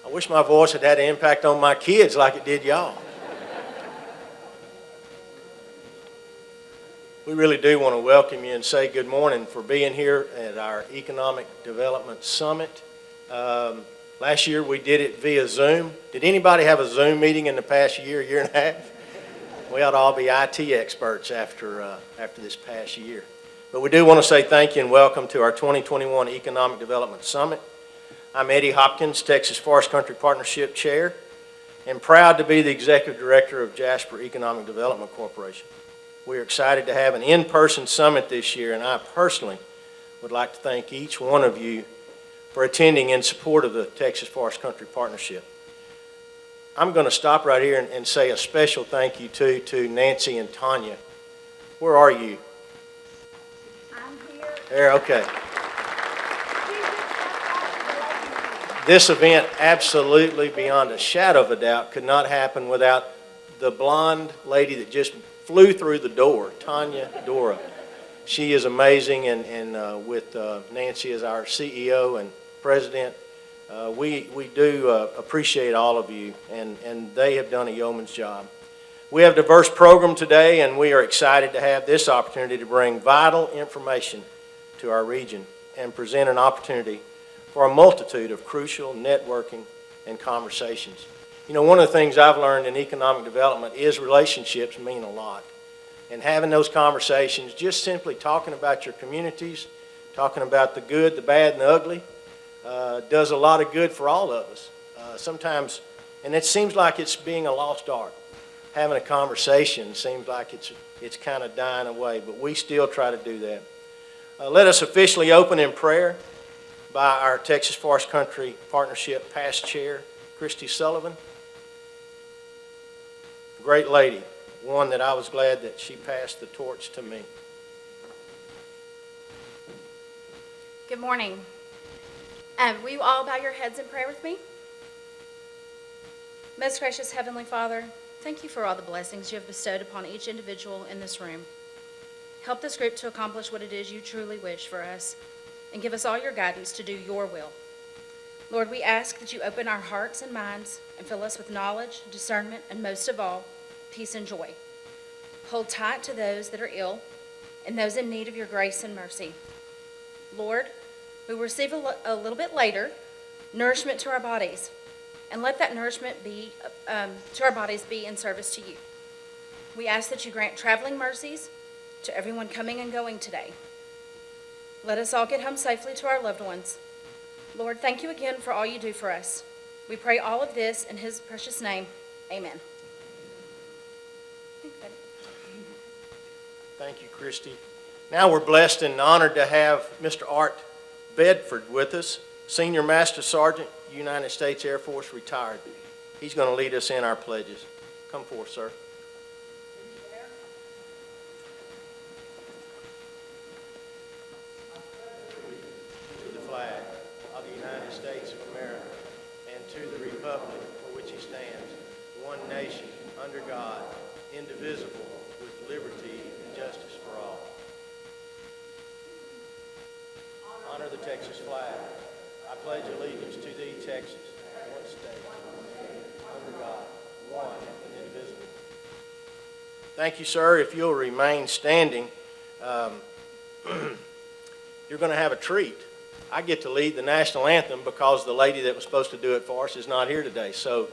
I wish my voice had had an impact on my kids like it did y'all. We really do want to welcome you and say good morning for being here at our Economic Development Summit. Last year we did it via Zoom. Did anybody have a Zoom meeting in the past year and a half? We ought to all be IT experts after this past year. But we do want to say thank you and welcome to our 2021 Economic Development Summit. I'm Eddie Hopkins, Texas Forest Country Partnership Chair, and proud to be the Executive Director of Jasper Economic Development Corporation. We are excited to have an in-person summit this year, and I personally would like to thank each one of you for attending in support of the Texas Forest Country Partnership. I'm going to stop right here and say a special thank you to Nancy and Tanya. Where are you? I'm here. There, okay. This event, absolutely beyond a shadow of a doubt, could not happen without the blonde lady that just flew through the door, Tanya Dora. She is amazing, and with Nancy as our CEO and president, we do appreciate all of you, and they have done a yeoman's job. We have a diverse program today, and we are excited to have this opportunity to bring vital information to our region and present an opportunity for a multitude of crucial networking and conversations. You know, one of the things I've learned in economic development is relationships mean a lot. And having those conversations, just simply talking about your communities, talking about the good, the bad, and the ugly, does a lot of good for all of us. Sometimes, and it seems like it's being a lost art. Having a conversation seems like it's kind of dying away, but we still try to do that. Let us officially open in prayer by our Texas Forest Country Partnership past chair, Christy Sullivan. Great lady, one that I was glad that she passed the torch to me. Good morning. Will you all bow your heads in prayer with me? Most gracious Heavenly Father, thank you for all the blessings you have bestowed upon each individual in this room. Help this group to accomplish what it is you truly wish for us, and give us all your guidance to do your will. Lord, we ask that you open our hearts and minds and fill us with knowledge, discernment, and most of all, peace and joy. Hold tight to those that are ill and those in need of your grace and mercy. Lord, we will receive a little bit later nourishment to our bodies, and let that nourishment be to our bodies be in service to you. We ask that you grant traveling mercies to everyone coming and going today. Let us all get home safely to our loved ones. Lord, thank you again for all you do for us. We pray all of this in his precious name. Amen. Thank you, Christy. Now we're blessed and honored to have Mr. Art Bedford with us, Senior Master Sergeant, United States Air Force, retired. He's going to lead us in our pledges. Come forth, sir. To the flag of the United States of America and to the republic for which it stands, one nation, under God, indivisible, with liberty and justice for all. Honor the Texas flag. I pledge allegiance to thee, Texas, one state, under God, one and indivisible. Thank you, sir. If you'll remain standing, you're going to have a treat. I get to lead the national anthem because the lady that was supposed to do it for us is not here today. So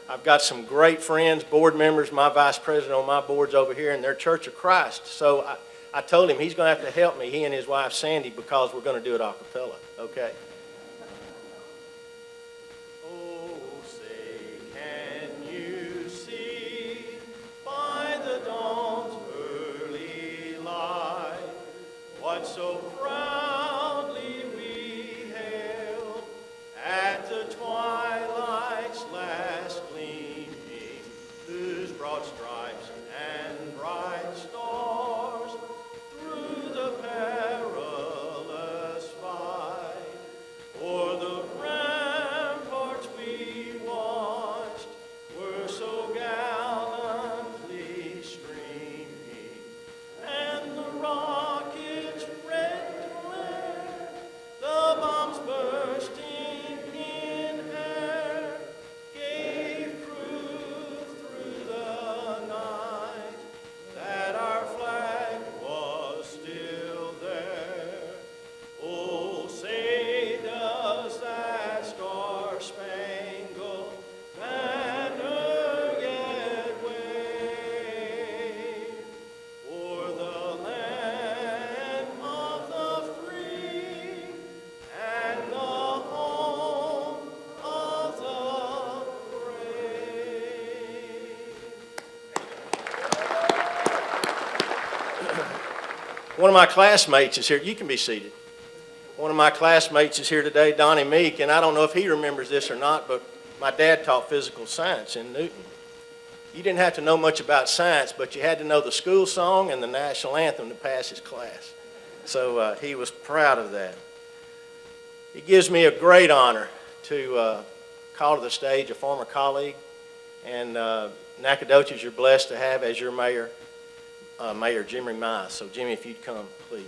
I've got some great friends, board members. My vice president on my board's over here, and they're Church of Christ. So I told him he's going to have to help me, he and his wife Sandy, because we're going to do it a cappella, okay? Oh, say, can you see by the dawn's early light what so proudly we hailed at the twilight's last gleaming, whose broad stripes and bright stars through the perilous fight One of my classmates is here. You can be seated. One of my classmates is here today, Donnie Meek, and I don't know if he remembers this or not, but my dad taught physical science in Newton. You didn't have to know much about science, but you had to know the school song and the national anthem to pass his class. So he was proud of that. It gives me a great honor to call to the stage a former colleague, and Nacogdoches you're blessed to have as your mayor, Mayor Jimmy Mize. So Jimmy, if you'd come, please.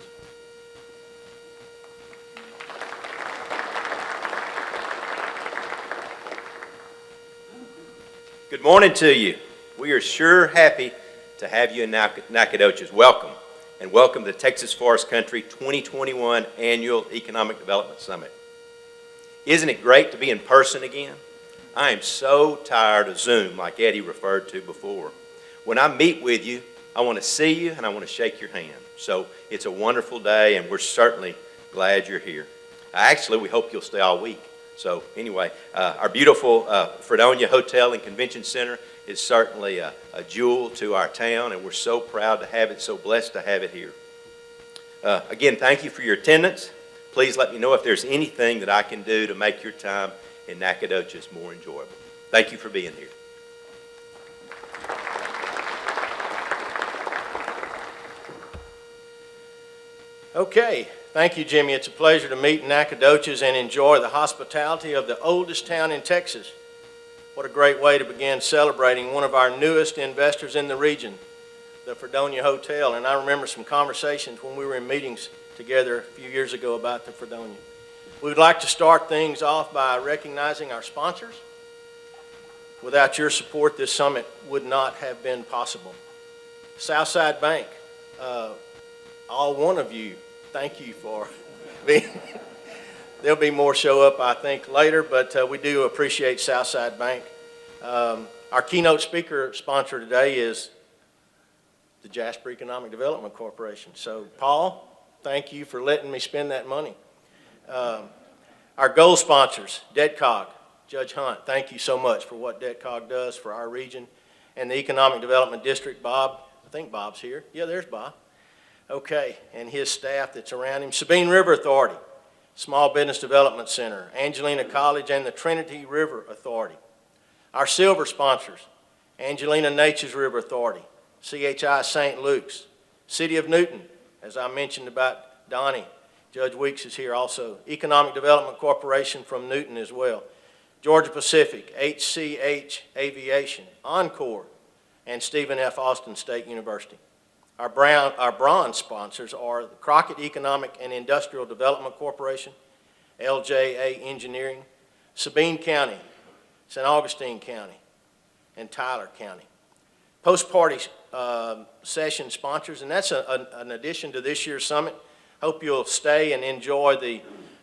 Good morning to you. We are sure happy to have you in Nacogdoches. Welcome, and welcome to the Texas Forest Country 2021 Annual Economic Development Summit. Isn't it great to be in person again? I am so tired of Zoom, like Eddie referred to before. When I meet with you, I want to see you and I want to shake your hand. So it's a wonderful day, and we're certainly glad you're here. Actually, we hope you'll stay all week. So anyway, our beautiful Fredonia Hotel and Convention Center is certainly a jewel to our town, and we're so proud to have it, so blessed to have it here. Again, thank you for your attendance. Please let me know if there's anything that I can do to make your time in Nacogdoches more enjoyable. Thank you for being here. Okay, thank you, Jimmy. It's a pleasure to meet in Nacogdoches and enjoy the hospitality of the oldest town in Texas. What a great way to begin celebrating one of our newest investors in the region, the Fredonia Hotel. And I remember some conversations when we were in meetings together a few years ago about the Fredonia. We would like to start things off by recognizing our sponsors. Without your support, this summit would not have been possible. Southside Bank, all one of you, thank you for being. There'll be more show up, I think, later, but we do appreciate Southside Bank. Our keynote speaker sponsor today is the Jasper Economic Development Corporation. So, Paul, thank you for letting me spend that money. Our gold sponsors, DebtCog, Judge Hunt, thank you so much for what DebtCog does for our region. And the Economic Development District, Bob, I think Bob's here. Yeah, there's Bob. Okay, and his staff that's around him. Sabine River Authority, Small Business Development Center, Angelina College, and the Trinity River Authority. Our silver sponsors, Angelina Natchez River Authority, CHI St. Luke's, City of Newton, as I mentioned about Donnie. Judge Weeks is here also. Economic Development Corporation from Newton as well. Georgia Pacific, HCH Aviation, Encore, and Stephen F. Austin State University. Our bronze sponsors are the Crockett Economic and Industrial Development Corporation, LJA Engineering, Sabine County, St. Augustine County, and Tyler County. Post-party session sponsors, and that's an addition to this year's summit. Hope you'll stay and enjoy the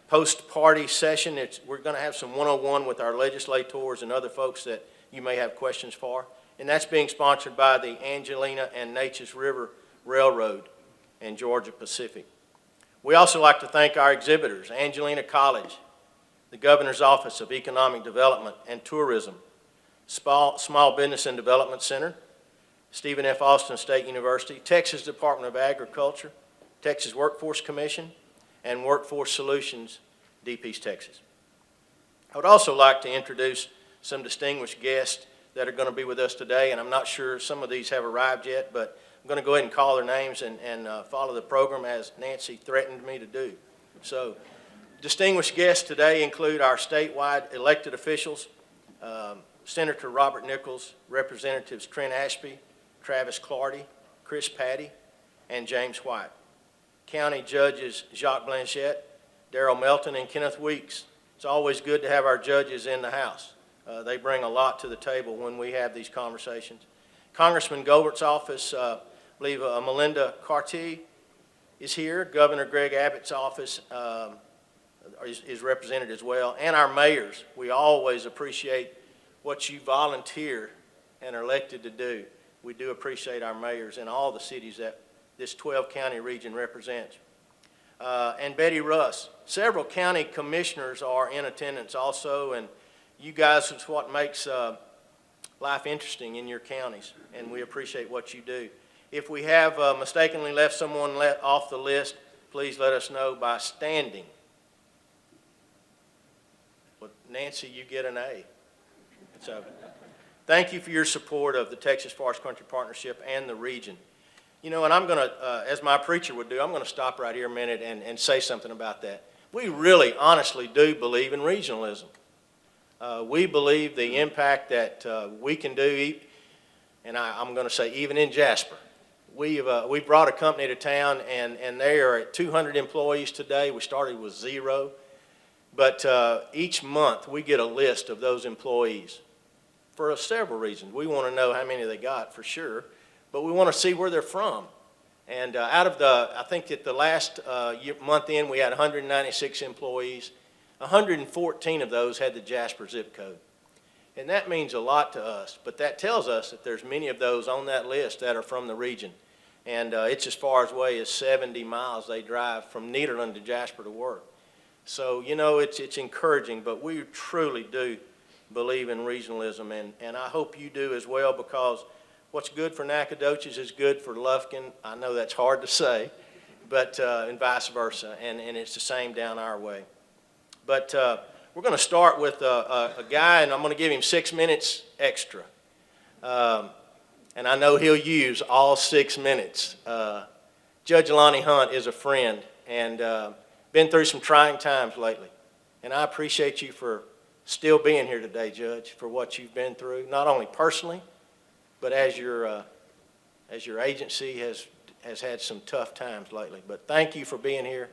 post-party session. We're going to have some one-on-one with our legislators and other folks that you may have questions for. And that's being sponsored by the Angelina and Natchez River Railroad and Georgia Pacific. We also like to thank our exhibitors, Angelina College, the Governor's Office of Economic Development and Tourism, Small Business and Development Center, Stephen F. Austin State University, Texas Department of Agriculture, Texas Workforce Commission, and Workforce Solutions, Deep East Texas. I would also like to introduce some distinguished guests that are going to be with us today, and I'm not sure some of these have arrived yet, but I'm going to go ahead and call their names and follow the program as Nancy threatened me to do. So, distinguished guests today include our statewide elected officials, Senator Robert Nichols, Representatives Trent Ashby, Travis Clardy, Chris Patty, and James White. County Judges Jacques Blanchette, Darrell Melton, and Kenneth Weeks. It's always good to have our judges in the house. They bring a lot to the table when we have these conversations. Congressman Gobert's office, I believe Melinda Carty is here. Governor Greg Abbott's office is represented as well. And our mayors. We always appreciate what you volunteer and are elected to do. We do appreciate our mayors in all the cities that this 12-county region represents. And Betty Russ. Several county commissioners are in attendance also, and you guys is what makes life interesting in your counties, and we appreciate what you do. If we have mistakenly left someone off the list, please let us know by standing. Well, Nancy, you get an A. So, thank you for your support of the Texas Forest Country Partnership and the region. You know, and I'm going to, as my preacher would do, I'm going to stop right here a minute and say something about that. We really, honestly do believe in regionalism. We believe the impact that we can do, and I'm going to say even in Jasper. We brought a company to town, and they are at 200 employees today. We started with 0. But each month, we get a list of those employees for several reasons. We want to know how many they got, for sure, but we want to see where they're from. And out of I think at the last month in, we had 196 employees. 114 of those had the Jasper zip code. And that means a lot to us, but that tells us that there's many of those on that list that are from the region. And it's as far away as 70 miles they drive from Nederland to Jasper to work. So, you know, it's encouraging, but we truly do believe in regionalism, and I hope you do as well, because what's good for Nacogdoches is good for Lufkin. I know that's hard to say, but and vice versa, and it's the same down our way. But we're going to start with a guy, and I'm going to give him 6 minutes extra. And I know he'll use all 6 minutes. Judge Lonnie Hunt is a friend, and been through some trying times lately. And I appreciate you for still being here today, Judge, for what you've been through, not only personally, but as your agency has had some tough times lately. But thank you for being here.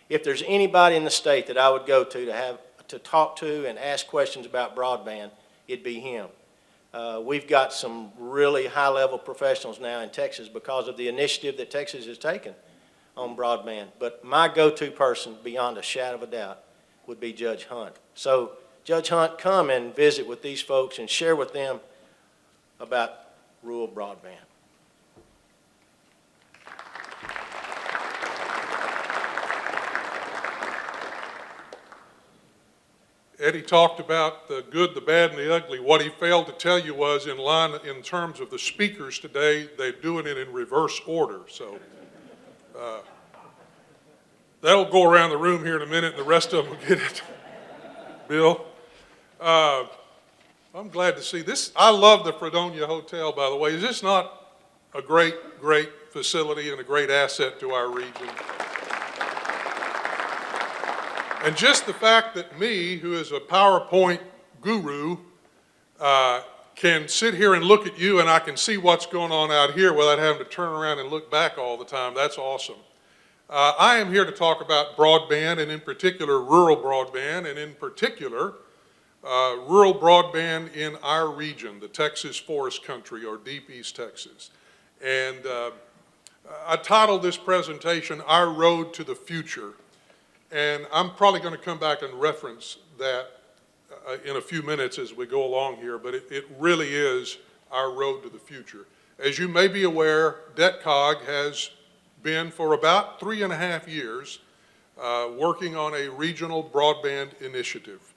If there's anybody in the state that I would go to talk to and ask questions about broadband, it'd be him. We've got some really high-level professionals now in Texas because of the initiative that Texas has taken on broadband. But my go-to person, beyond a shadow of a doubt, would be Judge Hunt. So, Judge Hunt, come and visit with these folks and share with them about rural broadband. Eddie talked about the good, the bad, and the ugly. What he failed to tell you was in terms of the speakers today, they're doing it in reverse order. So that'll go around the room here in a minute, and the rest of them will get it. Bill, I'm glad to see this. I love the Fredonia Hotel, by the way. Is this not a great, great facility and a great asset to our region? And just the fact that me, who is a PowerPoint guru, can sit here and look at you and I can see what's going on out here without having to turn around and look back all the time, that's awesome. I am here to talk about broadband, and in particular rural broadband, and in particular rural broadband in our region, the Texas Forest Country, or Deep East Texas. And I titled this presentation, Our Road to the Future. And I'm probably going to come back and reference that in a few minutes as we go along here, but it really is our road to the future. As you may be aware, DETCOG has been for about 3.5 years working on a regional broadband initiative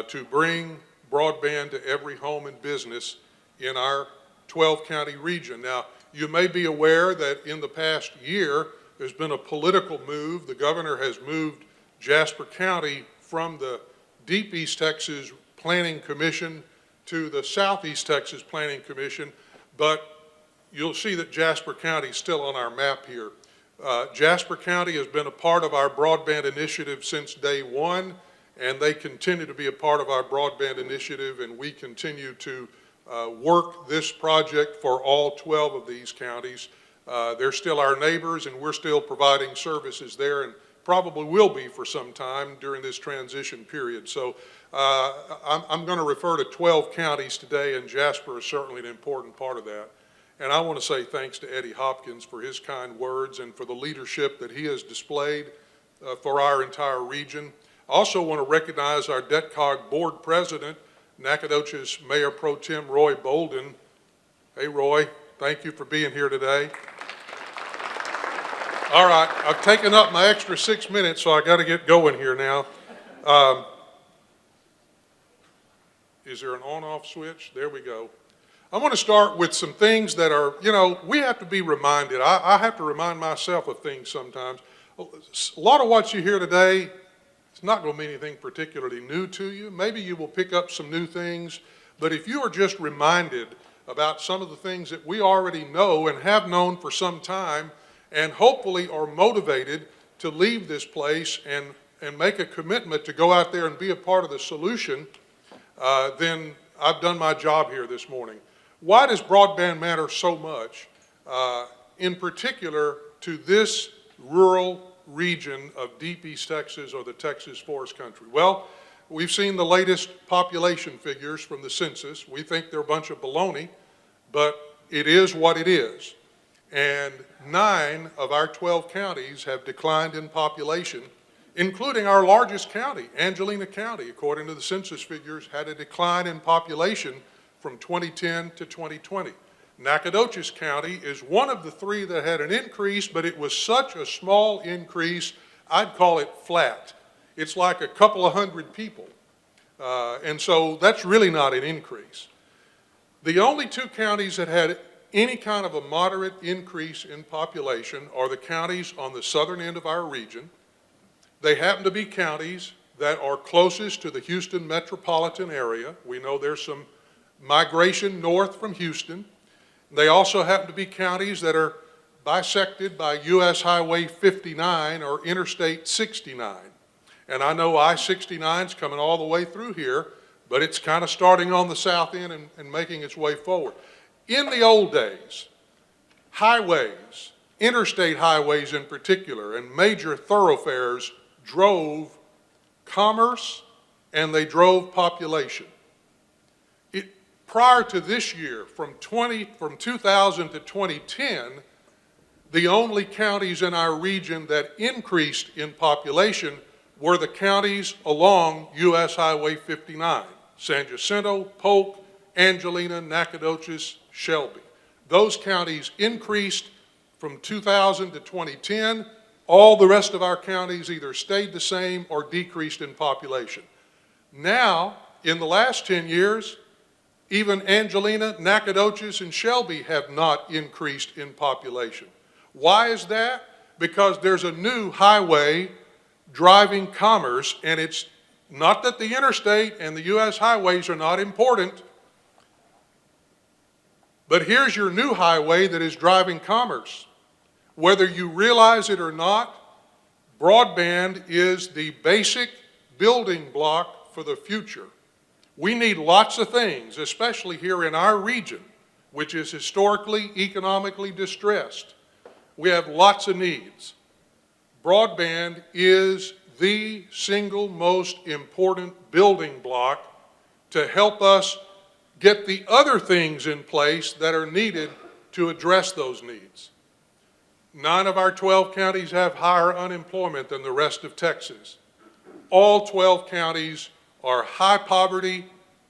to bring broadband to every home and business in our 12-county region. Now, you may be aware that in the past year, there's been a political move. The governor has moved Jasper County from the Deep East Texas Planning Commission to the Southeast Texas Planning Commission, but you'll see that Jasper County is still on our map here. Jasper County has been a part of our broadband initiative since day one, and they continue to be a part of our broadband initiative, and we continue to work this project for all 12 of these counties. They're still our neighbors, and we're still providing services there, and probably will be for some time during this transition period. So I'm going to refer to 12 counties today, and Jasper is certainly an important part of that. And I want to say thanks to Eddie Hopkins for his kind words and for the leadership that he has displayed for our entire region. I also want to recognize our DETCOG board president, Nacogdoches Mayor Pro Tem Roy Bolden. Hey, Roy, thank you for being here today. All right, I've taken up my extra 6 minutes, so I got to get going here now. Is there an on-off switch? There we go. I want to start with some things that are, we have to be reminded. I have to remind myself of things sometimes. A lot of what you hear today, it's not going to be anything particularly new to you. Maybe you will pick up some new things, but if you are just reminded about some of the things that we already know and have known for some time, and hopefully are motivated to leave this place and make a commitment to go out there and be a part of the solution, then I've done my job here this morning. Why does broadband matter so much, in particular to this rural region of deep East Texas or the Texas Forest Country? Well, we've seen the latest population figures from the census. We think they're a bunch of baloney, but it is what it is. And 9 of our 12 counties have declined in population, including our largest county, Angelina County, according to the census figures, had a decline in population from 2010 to 2020. Nacogdoches County is one of the 3 that had an increase, but it was such a small increase, I'd call it flat. It's like a couple of hundred people. And so that's really not an increase. The only 2 counties that had any kind of a moderate increase in population are the counties on the southern end of our region. They happen to be counties that are closest to the Houston metropolitan area. We know there's some migration north from Houston. They also happen to be counties that are bisected by US Highway 59 or Interstate 69. And I know I-69 is coming all the way through here, but it's kind of starting on the south end and making its way forward. In the old days, highways, interstate highways in particular, and major thoroughfares drove commerce and they drove population. Prior to this year, from 2000 to 2010, the only counties in our region that increased in population were the counties along US Highway 59, San Jacinto, Polk, Angelina, Nacogdoches, Shelby. Those counties increased from 2000 to 2010. All the rest of our counties either stayed the same or decreased in population. Now, in the last 10 years, even Angelina, Nacogdoches, and Shelby have not increased in population. Why is that? Because there's a new highway driving commerce, and it's not that the interstate and the US highways are not important, but here's your new highway that is driving commerce. Whether you realize it or not, broadband is the basic building block for the future. We need lots of things, especially here in our region, which is historically, economically distressed. We have lots of needs. Broadband is the single most important building block to help us get the other things in place that are needed to address those needs. 9 of our 12 counties have higher unemployment than the rest of Texas. All 12 counties are high poverty,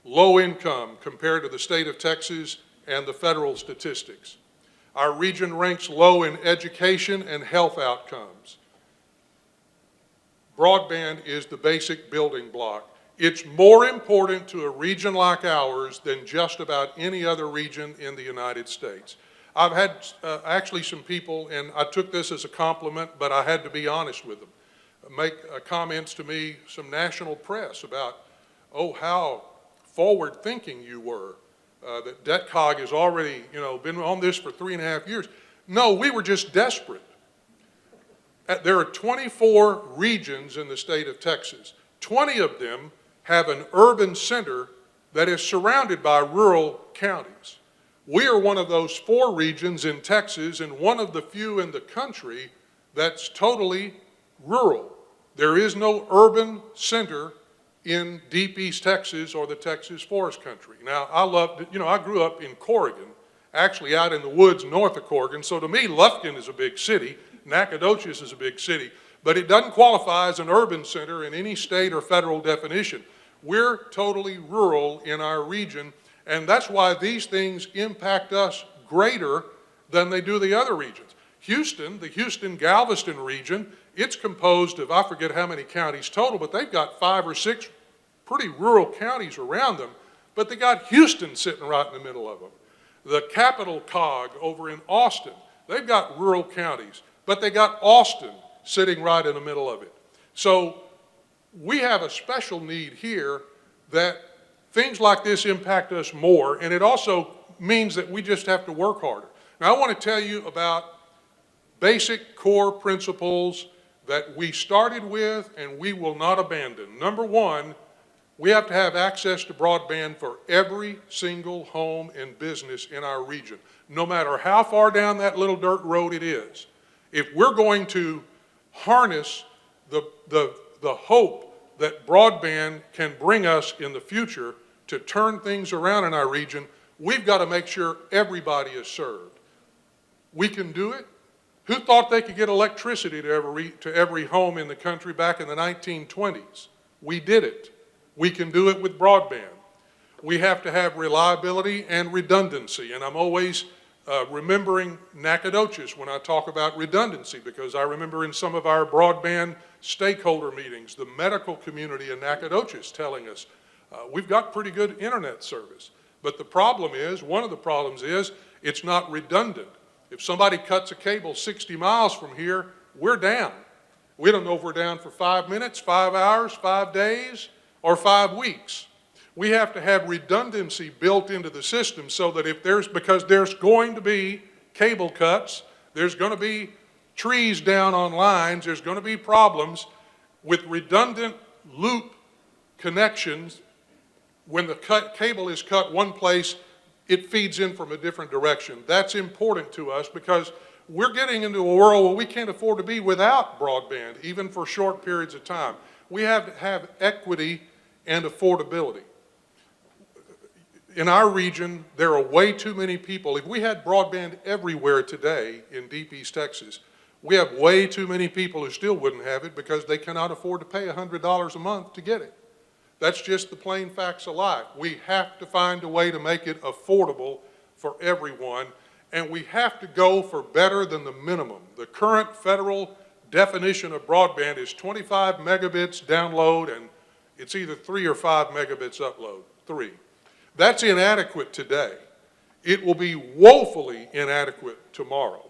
low income compared to the state of Texas and the federal statistics. Our region ranks low in education and health outcomes. Broadband is the basic building block. It's more important to a region like ours than just about any other region in the United States. I've had actually some people, and I took this as a compliment, but I had to be honest with them, make comments to me, some national press about, oh, how forward-thinking you were, that DebtCog has already, been on this for 3.5 years. No, we were just desperate. There are 24 regions in the state of Texas. 20 of them have an urban center that is surrounded by rural counties. We are one of those 4 regions in Texas and one of the few in the country that's totally rural. There is no urban center in deep East Texas or the Texas Forest Country. Now, I grew up in Corrigan, actually out in the woods north of Corrigan, so to me, Lufkin is a big city, Nacogdoches is a big city, but it doesn't qualify as an urban center in any state or federal definition. We're totally rural in our region, and that's why these things impact us greater than they do the other regions. Houston, the Houston-Galveston region, it's composed of, I forget how many counties total, but they've got 5 or 6 pretty rural counties around them, but they got Houston sitting right in the middle of them. The capital cog over in Austin, they've got rural counties, but they got Austin sitting right in the middle of it. So we have a special need here that things like this impact us more, and it also means that we just have to work harder. Now, I want to tell you about basic core principles that we started with and we will not abandon. Number one, we have to have access to broadband for every single home and business in our region, no matter how far down that little dirt road it is. If we're going to harness the hope that broadband can bring us in the future to turn things around in our region, we've got to make sure everybody is served. We can do it. Who thought they could get electricity to every home in the country back in the 1920s? We did it. We can do it with broadband. We have to have reliability and redundancy, and I'm always remembering Nacogdoches when I talk about redundancy, because I remember in some of our broadband stakeholder meetings, the medical community in Nacogdoches telling us, we've got pretty good internet service, but the problem is, one of the problems is, it's not redundant. If somebody cuts a cable 60 miles from here, we're down. We don't know if we're down for 5 minutes, 5 hours, 5 days, or 5 weeks. We have to have redundancy built into the system so that because there's going to be cable cuts, there's going to be trees down on lines, there's going to be problems with redundant loop connections. When the cable is cut one place, it feeds in from a different direction. That's important to us because we're getting into a world where we can't afford to be without broadband, even for short periods of time. We have to have equity and affordability. In our region, there are way too many people. If we had broadband everywhere today in Deep East Texas, we have way too many people who still wouldn't have it because they cannot afford to pay $100 a month to get it. That's just the plain facts of life. We have to find a way to make it affordable for everyone, and we have to go for better than the minimum. The current federal definition of broadband is 25 megabits download, and it's either 3 or 5 megabits upload, 3. That's inadequate today. It will be woefully inadequate tomorrow.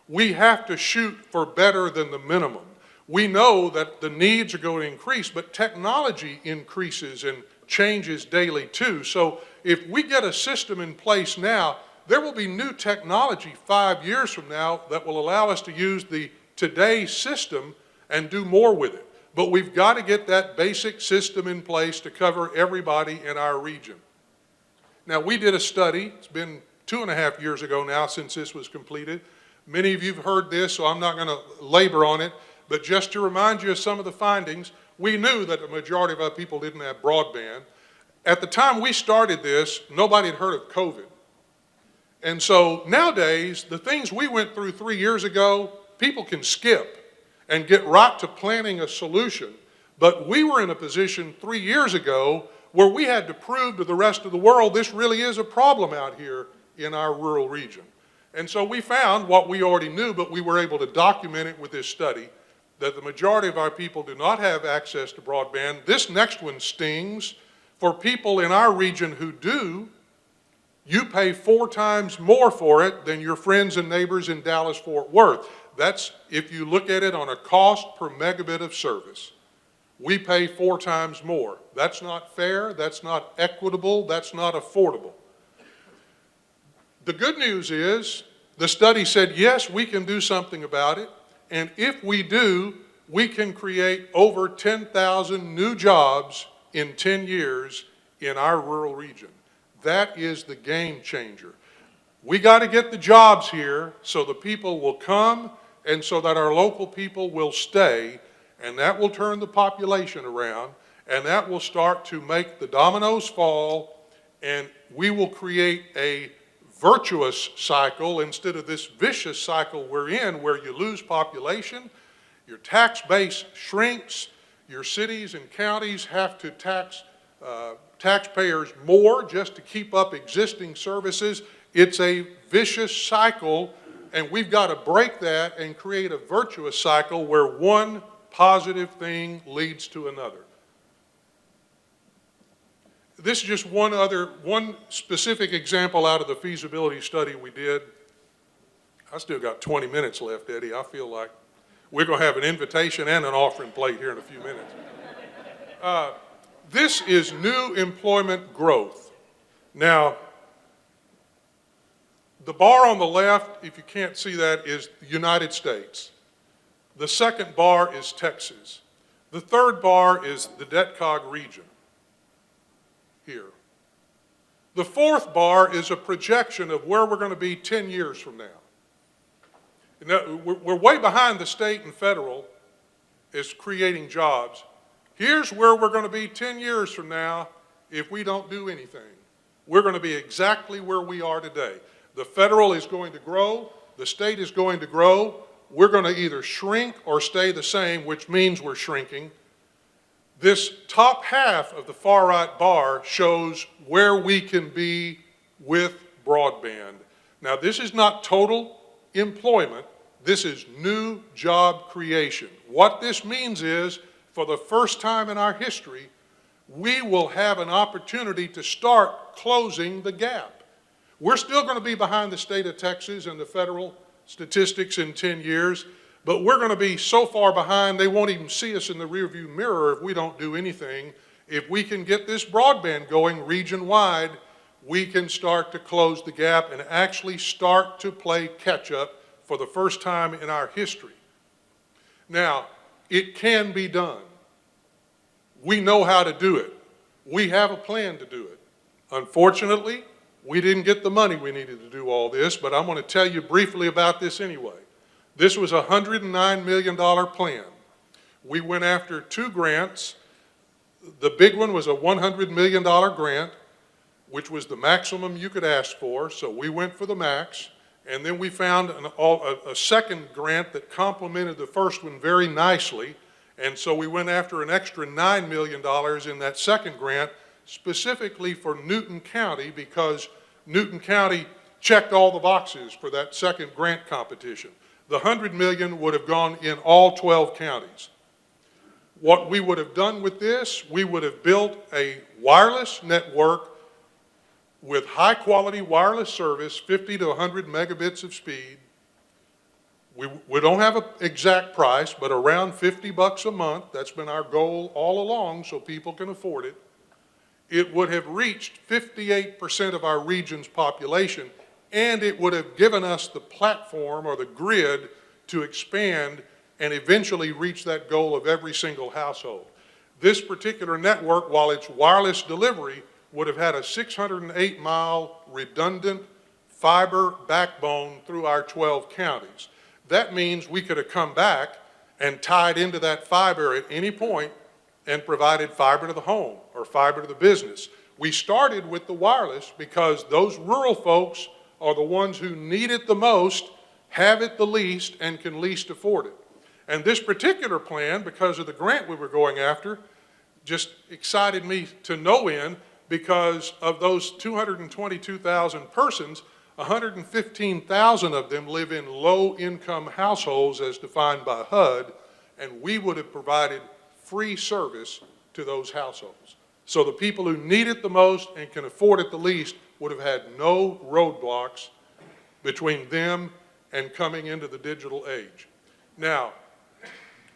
We have to shoot for better than the minimum. We know that the needs are going to increase, but technology increases and changes daily too. So if we get a system in place now, there will be new technology 5 years from now that will allow us to use the today system and do more with it. But we've got to get that basic system in place to cover everybody in our region. Now, we did a study. It's been 2.5 years ago now since this was completed. Many of you have heard this, so I'm not going to labor on it. But just to remind you of some of the findings, we knew that the majority of our people didn't have broadband. At the time we started this, nobody had heard of COVID. And so nowadays, the things we went through 3 years ago, people can skip and get right to planning a solution. But we were in a position 3 years ago where we had to prove to the rest of the world this really is a problem out here in our rural region. And so we found what we already knew, but we were able to document it with this study, that the majority of our people do not have access to broadband. This next one stings. For people in our region who do, you pay 4 times more for it than your friends and neighbors in Dallas-Fort Worth. That's if you look at it on a cost per megabit of service. We pay 4 times more. That's not fair, that's not equitable, that's not affordable. The good news is, the study said, yes, we can do something about it, and if we do, we can create over 10,000 new jobs in 10 years in our rural region. That is the game changer. We got to get the jobs here so the people will come and so that our local people will stay, and that will turn the population around, and that will start to make the dominoes fall, and we will create a virtuous cycle instead of this vicious cycle we're in where you lose population, your tax base shrinks, your cities and counties have to tax taxpayers more just to keep up existing services. It's a vicious cycle, and we've got to break that and create a virtuous cycle where one positive thing leads to another. This is just one specific example out of the feasibility study we did. I still got 20 minutes left, Eddie. I feel like we're going to have an invitation and an offering plate here in a few minutes. This is new employment growth. Now, the bar on the left, if you can't see that, is the United States. The second bar is Texas. The third bar is the DETCOG region here. The fourth bar is a projection of where we're going to be 10 years from now. Now, we're way behind the state and federal as creating jobs. Here's where we're going to be 10 years from now if we don't do anything. We're going to be exactly where we are today. The federal is going to grow, the state is going to grow. We're going to either shrink or stay the same, which means we're shrinking. This top half of the far right bar shows where we can be with broadband. Now, this is not total employment. This is new job creation. What this means is, for the first time in our history, we will have an opportunity to start closing the gap. We're still going to be behind the state of Texas and the federal statistics in 10 years, but we're going to be so far behind they won't even see us in the rearview mirror if we don't do anything. If we can get this broadband going region-wide, we can start to close the gap and actually start to play catch-up for the first time in our history. Now, it can be done. We know how to do it. We have a plan to do it. Unfortunately, we didn't get the money we needed to do all this, but I'm going to tell you briefly about this anyway. This was a $109 million plan. We went after 2 grants. The big one was a $100 million grant, which was the maximum you could ask for, so we went for the max. And then we found a second grant that complemented the first one very nicely, and so we went after an extra $9 million in that second grant, specifically for Newton County, because Newton County checked all the boxes for that second grant competition. The $100 million would have gone in all 12 counties. What we would have done with this, we would have built a wireless network with high-quality wireless service, 50 to 100 megabits of speed. We don't have an exact price, but around $50 a month. That's been our goal all along, so people can afford it. It would have reached 58% of our region's population, and it would have given us the platform or the grid to expand and eventually reach that goal of every single household. This particular network, while it's wireless delivery, would have had a 608-mile redundant fiber backbone through our 12 counties. That means we could have come back and tied into that fiber at any point and provided fiber to the home or fiber to the business. We started with the wireless because those rural folks are the ones who need it the most, have it the least, and can least afford it. And this particular plan, because of the grant we were going after, just excited me to no end, because of those 222,000 persons, 115,000 of them live in low-income households as defined by HUD, and we would have provided free service to those households. So the people who need it the most and can afford it the least would have had no roadblocks between them and coming into the digital age. Now,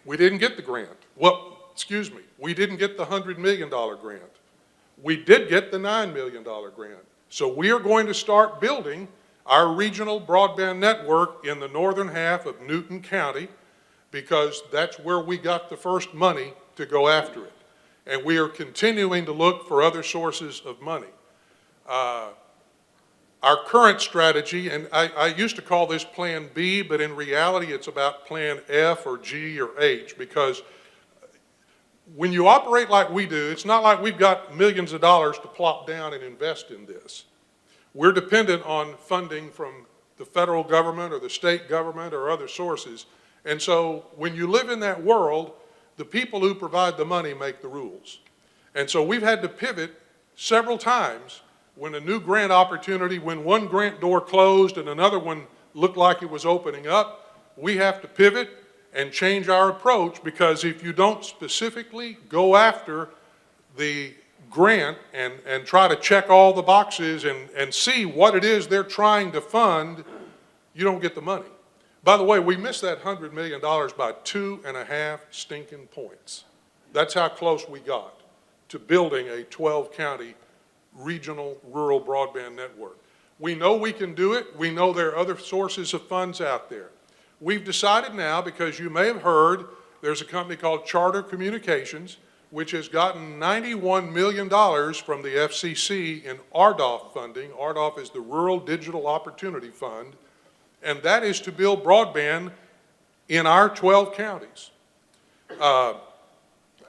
we didn't get the grant. We didn't get the $100 million grant. We did get the $9 million grant. So we are going to start building our regional broadband network in the northern half of Newton County, because that's where we got the first money to go after it. And we are continuing to look for other sources of money. Our current strategy, and I used to call this Plan B, but in reality it's about Plan F or G or H, because when you operate like we do, it's not like we've got millions of dollars to plop down and invest in this. We're dependent on funding from the federal government or the state government or other sources. And so when you live in that world, the people who provide the money make the rules. And so we've had to pivot several times when a new grant opportunity, when one grant door closed and another one looked like it was opening up, we have to pivot and change our approach, because if you don't specifically go after the grant and try to check all the boxes and see what it is they're trying to fund, you don't get the money. By the way, we missed that $100 million by 2.5 stinking points. That's how close we got to building a 12-county regional rural broadband network. We know we can do it. We know there are other sources of funds out there. We've decided now, because you may have heard, there's a company called Charter Communications, which has gotten $91 million from the FCC in RDOF funding. RDOF is the Rural Digital Opportunity Fund, and that is to build broadband in our 12 counties.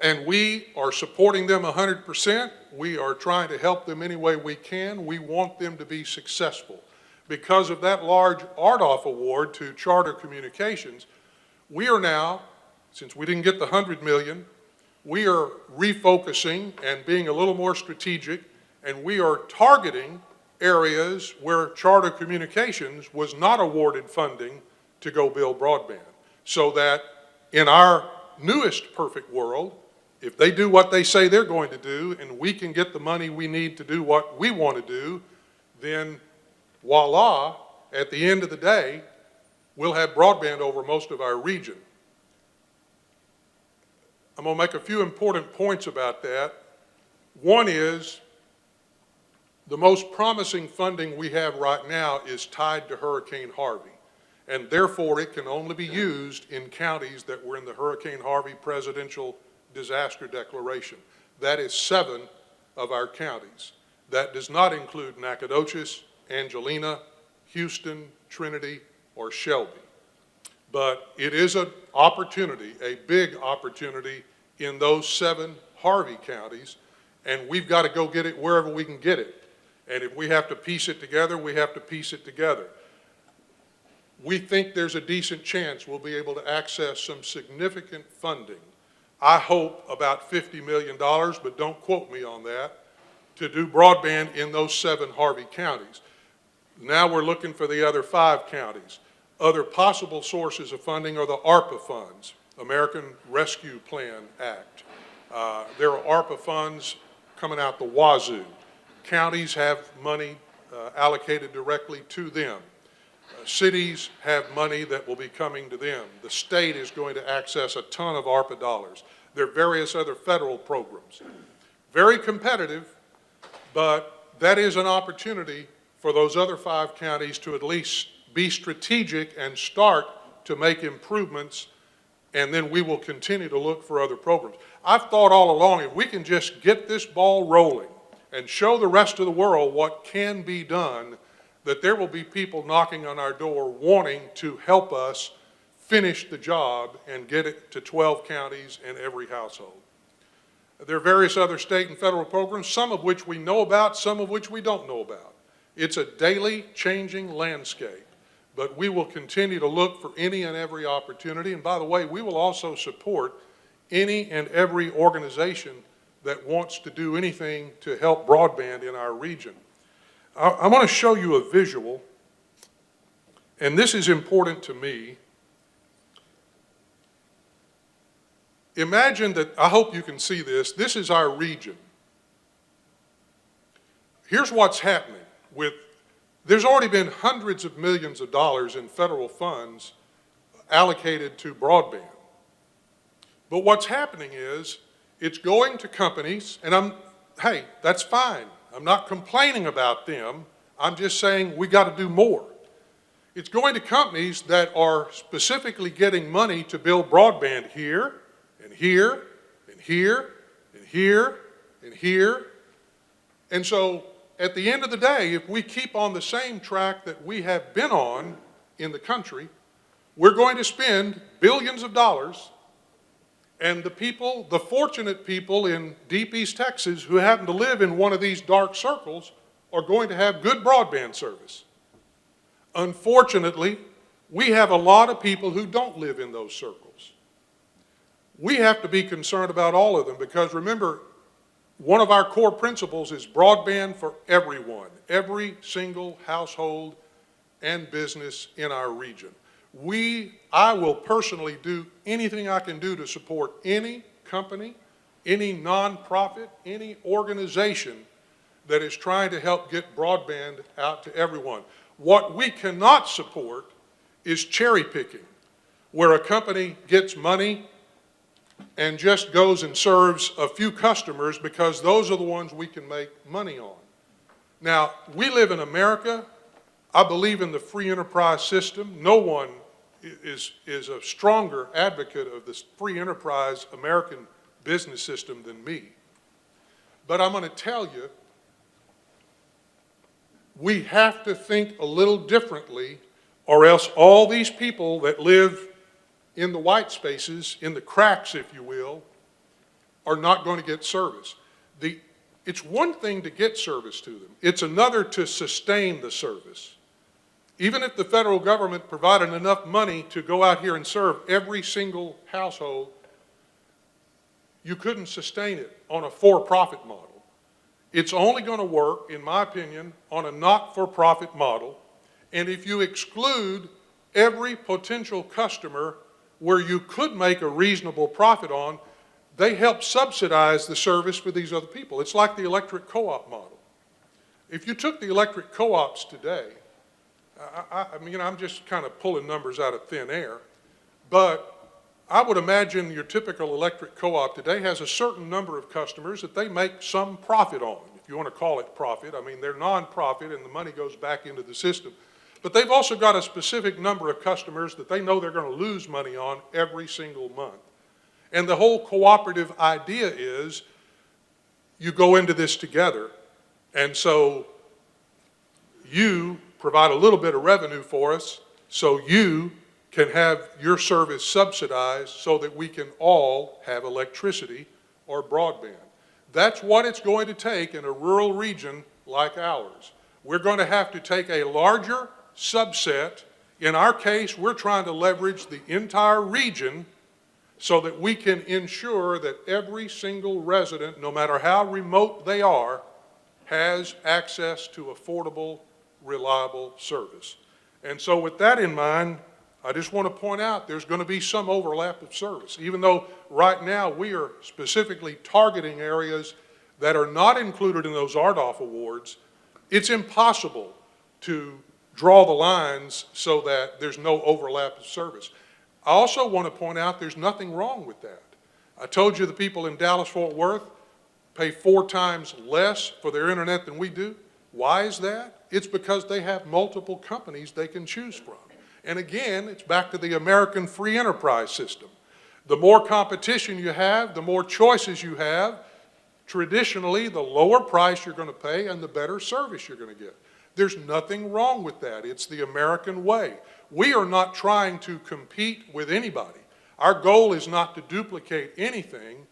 And we are supporting them 100%. We are trying to help them any way we can. We want them to be successful. Because of that large RDOF award to Charter Communications, we are now, since we didn't get the $100 million, we are refocusing and being a little more strategic, and we are targeting areas where Charter Communications was not awarded funding to go build broadband. So that in our newest perfect world, if they do what they say they're going to do and we can get the money we need to do what we want to do, then voila, at the end of the day, we'll have broadband over most of our region. I'm going to make a few important points about that. One is the most promising funding we have right now is tied to Hurricane Harvey, and therefore it can only be used in counties that were in the Hurricane Harvey Presidential Disaster Declaration. That is 7 of our counties. That does not include Nacogdoches, Angelina, Houston, Trinity, or Shelby. But it is an opportunity, a big opportunity in those 7 Harvey counties, and we've got to go get it wherever we can get it. And if we have to piece it together, we have to piece it together. We think there's a decent chance we'll be able to access some significant funding. I hope about $50 million, but don't quote me on that, to do broadband in those 7 Harvey counties. Now we're looking for the other 5 counties. Other possible sources of funding are the ARPA funds, American Rescue Plan Act. There are ARPA funds coming out the wazoo. Counties have money allocated directly to them. Cities have money that will be coming to them. The state is going to access a ton of ARPA dollars. There are various other federal programs. Very competitive, but that is an opportunity for those other 5 counties to at least be strategic and start to make improvements, and then we will continue to look for other programs. I've thought all along, if we can just get this ball rolling and show the rest of the world what can be done, that there will be people knocking on our door wanting to help us finish the job and get it to 12 counties and every household. There are various other state and federal programs, some of which we know about, some of which we don't know about. It's a daily changing landscape, but we will continue to look for any and every opportunity. And by the way, we will also support any and every organization that wants to do anything to help broadband in our region. I want to show you a visual, and this is important to me. Imagine that, I hope you can see this, this is our region. Here's what's happening with, there's already been hundreds of millions of dollars in federal funds allocated to broadband. But what's happening is, it's going to companies, and hey, that's fine. I'm not complaining about them. I'm just saying we got to do more. It's going to companies that are specifically getting money to build broadband here, and here, and here, and here, and here. And so at the end of the day, if we keep on the same track that we have been on in the country, we're going to spend billions of dollars, and the people, the fortunate people in deep East Texas who happen to live in one of these dark circles are going to have good broadband service. Unfortunately, we have a lot of people who don't live in those circles. We have to be concerned about all of them because remember, one of our core principles is broadband for everyone, every single household and business in our region. I will personally do anything I can do to support any company any nonprofit, any organization that is trying to help get broadband out to everyone. What we cannot support is cherry picking, where a company gets money and just goes and serves a few customers because those are the ones we can make money on. Now, we live in America. I believe in the free enterprise system. No one is a stronger advocate of this free enterprise American business system than me. But I'm going to tell you, we have to think a little differently, or else all these people that live in the white spaces, in the cracks, if you will, are not going to get service. It's one thing to get service to them. It's another to sustain the service. Even if the federal government provided enough money to go out here and serve every single household, you couldn't sustain it on a for-profit model. It's only going to work, in my opinion, on a not-for-profit model. And if you exclude every potential customer where you could make a reasonable profit on, they help subsidize the service for these other people. It's like the electric co-op model. If you took the electric co-ops today, I mean, I'm just kind of pulling numbers out of thin air, but I would imagine your typical electric co-op today has a certain number of customers that they make some profit on, if you want to call it profit. I mean, they're non-profit and the money goes back into the system. But they've also got a specific number of customers that they know they're going to lose money on every single month. And the whole cooperative idea is you go into this together, and so you provide a little bit of revenue for us so you can have your service subsidized so that we can all have electricity or broadband. That's what it's going to take in a rural region like ours. We're going to have to take a larger subset. In our case, we're trying to leverage the entire region so that we can ensure that every single resident, no matter how remote they are, has access to affordable, reliable service. And so with that in mind, I just want to point out there's going to be some overlap of service, even though right now we are specifically targeting areas that are not included in those RDOF awards. It's impossible to draw the lines so that there's no overlap of service. I also want to point out there's nothing wrong with that. I told you the people in Dallas-Fort Worth pay 4 times less for their internet than we do. Why is that? It's because they have multiple companies they can choose from. And again, it's back to the American free enterprise system. The more competition you have, the more choices you have, traditionally the lower price you're going to pay and the better service you're going to get. There's nothing wrong with that. It's the American way. We are not trying to compete with anybody. Our goal is not to duplicate anything,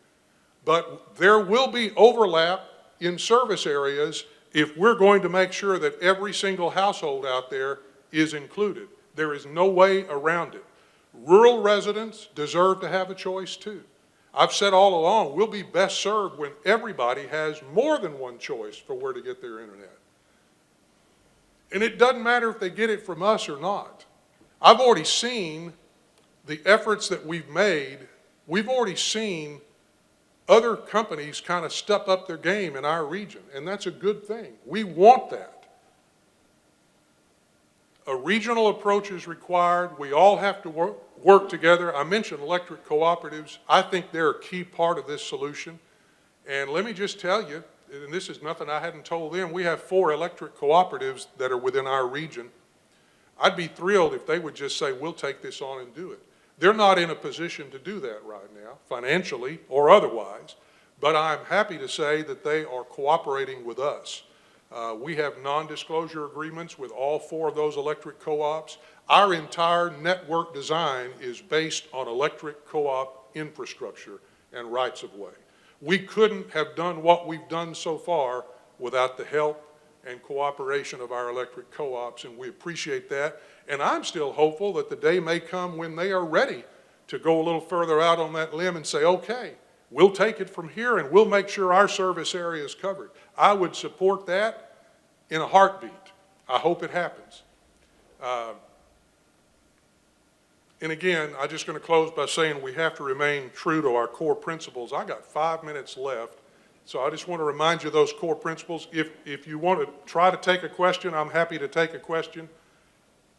but there will be overlap in service areas if we're going to make sure that every single household out there is included. There is no way around it. Rural residents deserve to have a choice too. I've said all along, we'll be best served when everybody has more than one choice for where to get their internet. And it doesn't matter if they get it from us or not. I've already seen the efforts that we've made. We've already seen other companies kind of step up their game in our region, and that's a good thing. We want that. A regional approach is required. We all have to work together. I mentioned electric cooperatives. I think they're a key part of this solution. And let me just tell you, and this is nothing I hadn't told them, we have 4 electric cooperatives that are within our region. I'd be thrilled if they would just say, we'll take this on and do it. They're not in a position to do that right now, financially or otherwise, but I'm happy to say that they are cooperating with us. We have non-disclosure agreements with all 4 of those electric co-ops. Our entire network design is based on electric co-op infrastructure and rights of way. We couldn't have done what we've done so far without the help and cooperation of our electric co-ops, and we appreciate that. And I'm still hopeful that the day may come when they are ready to go a little further out on that limb and say, okay, we'll take it from here and we'll make sure our service area is covered. I would support that in a heartbeat. I hope it happens. And again, I'm just going to close by saying we have to remain true to our core principles. I got 5 minutes left, so I just want to remind you of those core principles. If you want to try to take a question, I'm happy to take a question.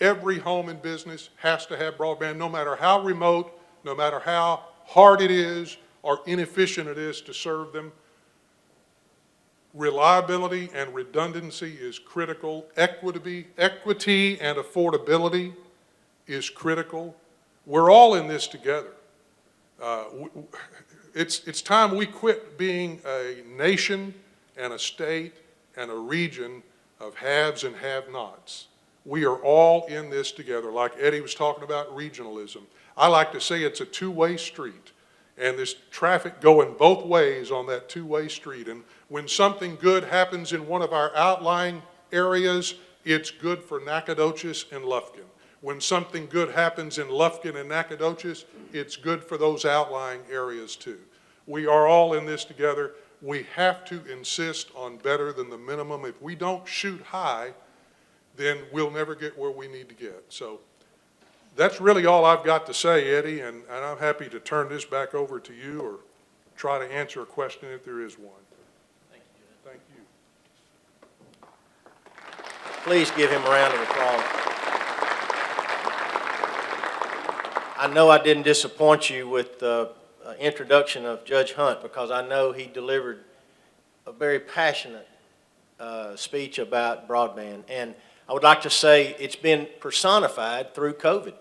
Every home and business has to have broadband, no matter how remote, no matter how hard it is or inefficient it is to serve them. Reliability and redundancy is critical. Equity and affordability is critical. We're all in this together. It's time we quit being a nation and a state and a region of haves and have-nots. We are all in this together. Like Eddie was talking about regionalism. I like to say it's a two-way street, and there's traffic going both ways on that two-way street. And when something good happens in one of our outlying areas, it's good for Nacogdoches and Lufkin. When something good happens in Lufkin and Nacogdoches, it's good for those outlying areas too. We are all in this together. We have to insist on better than the minimum. If we don't shoot high, then we'll never get where we need to get. So that's really all I've got to say, Eddie, and I'm happy to turn this back over to you or try to answer a question if there is one. Thank you, Judge. Thank you. Please give him a round of applause. I know I didn't disappoint you with the introduction of Judge Hunt, because I know he delivered a very passionate speech about broadband. And I would like to say it's been personified through COVID.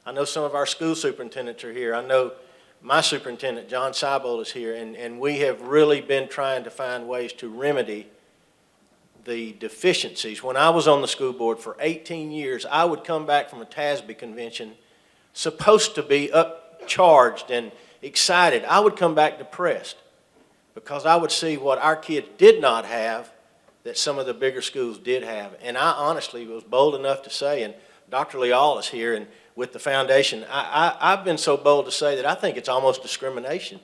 I know some of our school superintendents are here. I know my superintendent, John Seibold, is here, and we have really been trying to find ways to remedy the deficiencies. When I was on the school board for 18 years, I would come back from a TASB convention supposed to be upcharged and excited. I would come back depressed because I would see what our kids did not have that some of the bigger schools did have. And I honestly was bold enough to say, and Dr. Leal is here, and with the foundation, I've been so bold to say that I think it's almost discrimination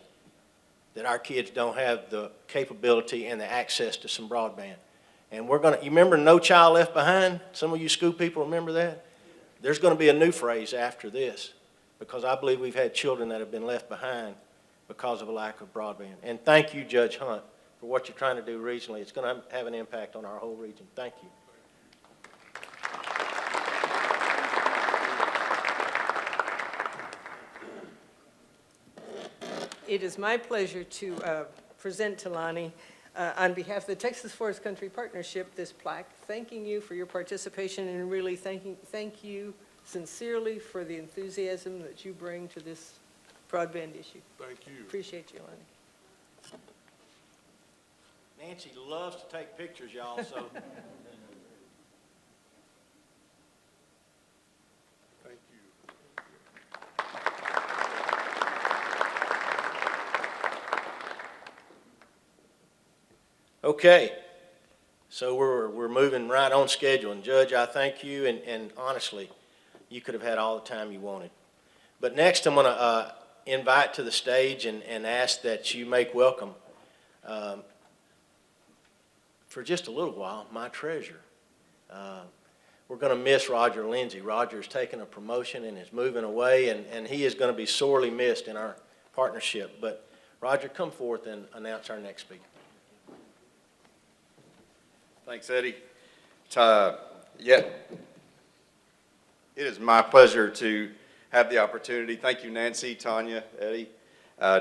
that our kids don't have the capability and the access to some broadband. And we're going to, you remember No Child Left Behind? Some of you school people remember that? There's going to be a new phrase after this, because I believe we've had children that have been left behind because of a lack of broadband. And thank you, Judge Hunt, for what you're trying to do regionally. It's going to have an impact on our whole region. Thank you. It is my pleasure to present to Lonnie, on behalf of the Texas Forest Country Partnership, this plaque, thanking you for your participation and really thank you sincerely for the enthusiasm that you bring to this broadband issue. Thank you. Appreciate you, Lonnie. Nancy loves to take pictures, y'all, so. Thank you. Okay, so we're moving right on schedule, and Judge, I thank you, and honestly, you could have had all the time you wanted. But next, I'm going to invite to the stage and ask that you make welcome, for just a little while, my treasurer. We're going to miss Roger Lindsay. Roger's taken a promotion and is moving away, and he is going to be sorely missed in our partnership. But Roger, come forth and announce our next speaker. Thanks, Eddie. It is my pleasure to have the opportunity. Thank you, Nancy, Tanya, Eddie.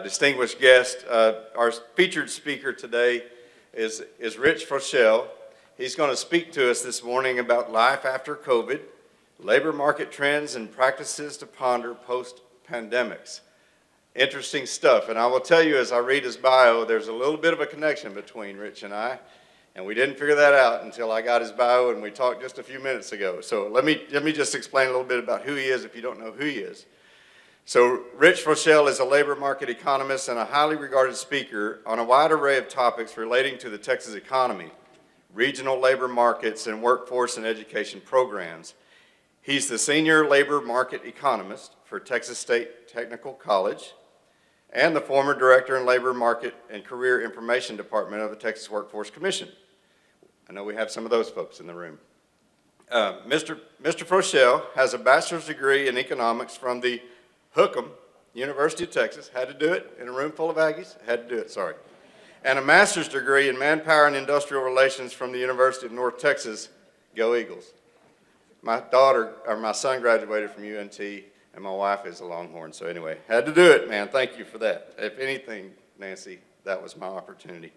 Distinguished guest, our featured speaker today is Rich Froschel. He's going to speak to us this morning about life after COVID, labor market trends and practices to ponder post-pandemics. Interesting stuff, and I will tell you as I read his bio, there's a little bit of a connection between Rich and I. And we didn't figure that out until I got his bio and we talked just a few minutes ago. So let me just explain a little bit about who he is if you don't know who he is. So Rich Froschel is a labor market economist and a highly regarded speaker on a wide array of topics relating to the Texas economy, regional labor markets, and workforce and education programs. He's the senior labor market economist for Texas State Technical College and the former director in Labor Market and Career Information Department of the Texas Workforce Commission. I know we have some of those folks in the room. Mr. Froschel has a bachelor's degree in economics from the Hookham University of Texas. Had to do it in a room full of Aggies. Had to do it, sorry. And a master's degree in manpower and industrial relations from the University of North Texas. Go Eagles. My son graduated from UNT, and my wife is a Longhorn. So anyway, had to do it, man. Thank you for that. If anything, Nancy, that was my opportunity.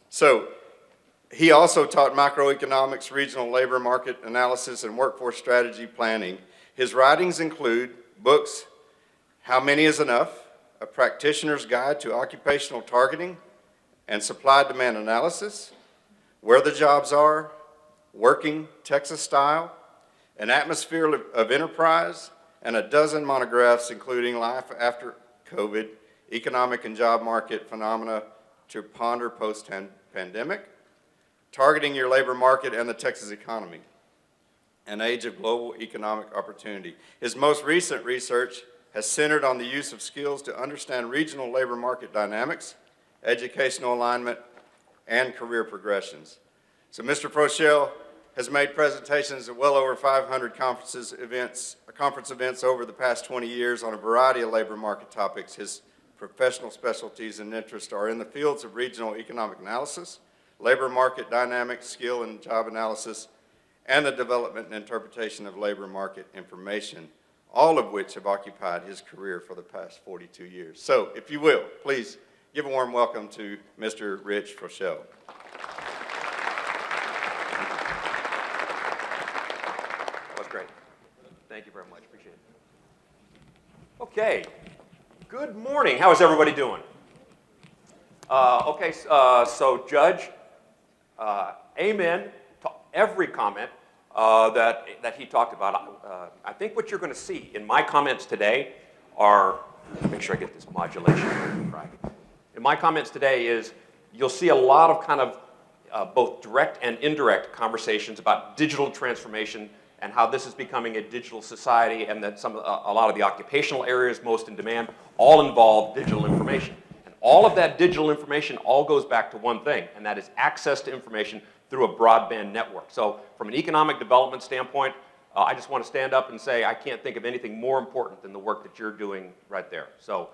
So he also taught microeconomics, regional labor market analysis, and workforce strategy planning. His writings include books, How Many is Enough? A Practitioner's Guide to Occupational Targeting and Supply-Demand Analysis, Where the Jobs Are, Working Texas Style, An Atmosphere of Enterprise, and a dozen monographs including Life After COVID, Economic and Job Market Phenomena to Ponder Post-Pandemic, Targeting Your Labor Market and the Texas Economy, An Age of Global Economic Opportunity. His most recent research has centered on the use of skills to understand regional labor market dynamics, educational alignment, and career progressions. So Mr. Froschel has made presentations at well over 500 conference events over the past 20 years on a variety of labor market topics. His professional specialties and interests are in the fields of regional economic analysis, labor market dynamics, skill and job analysis, and the development and interpretation of labor market information, all of which have occupied his career for the past 42 years. So, if you will, please give a warm welcome to Mr. Rich Froschel. That was great. Thank you very much. Appreciate it. Okay. Good morning. How is everybody doing? So Judge, amen to every comment that he talked about. I think what you're going to see in my comments today are, make sure I get this modulation right. In my comments today is you'll see a lot of kind of both direct and indirect conversations about digital transformation and how this is becoming a digital society, and that a lot of the occupational areas most in demand all involve digital information. And all of that digital information all goes back to one thing, and that is access to information through a broadband network. So from an economic development standpoint, I just want to stand up and say I can't think of anything more important than the work that you're doing right there. So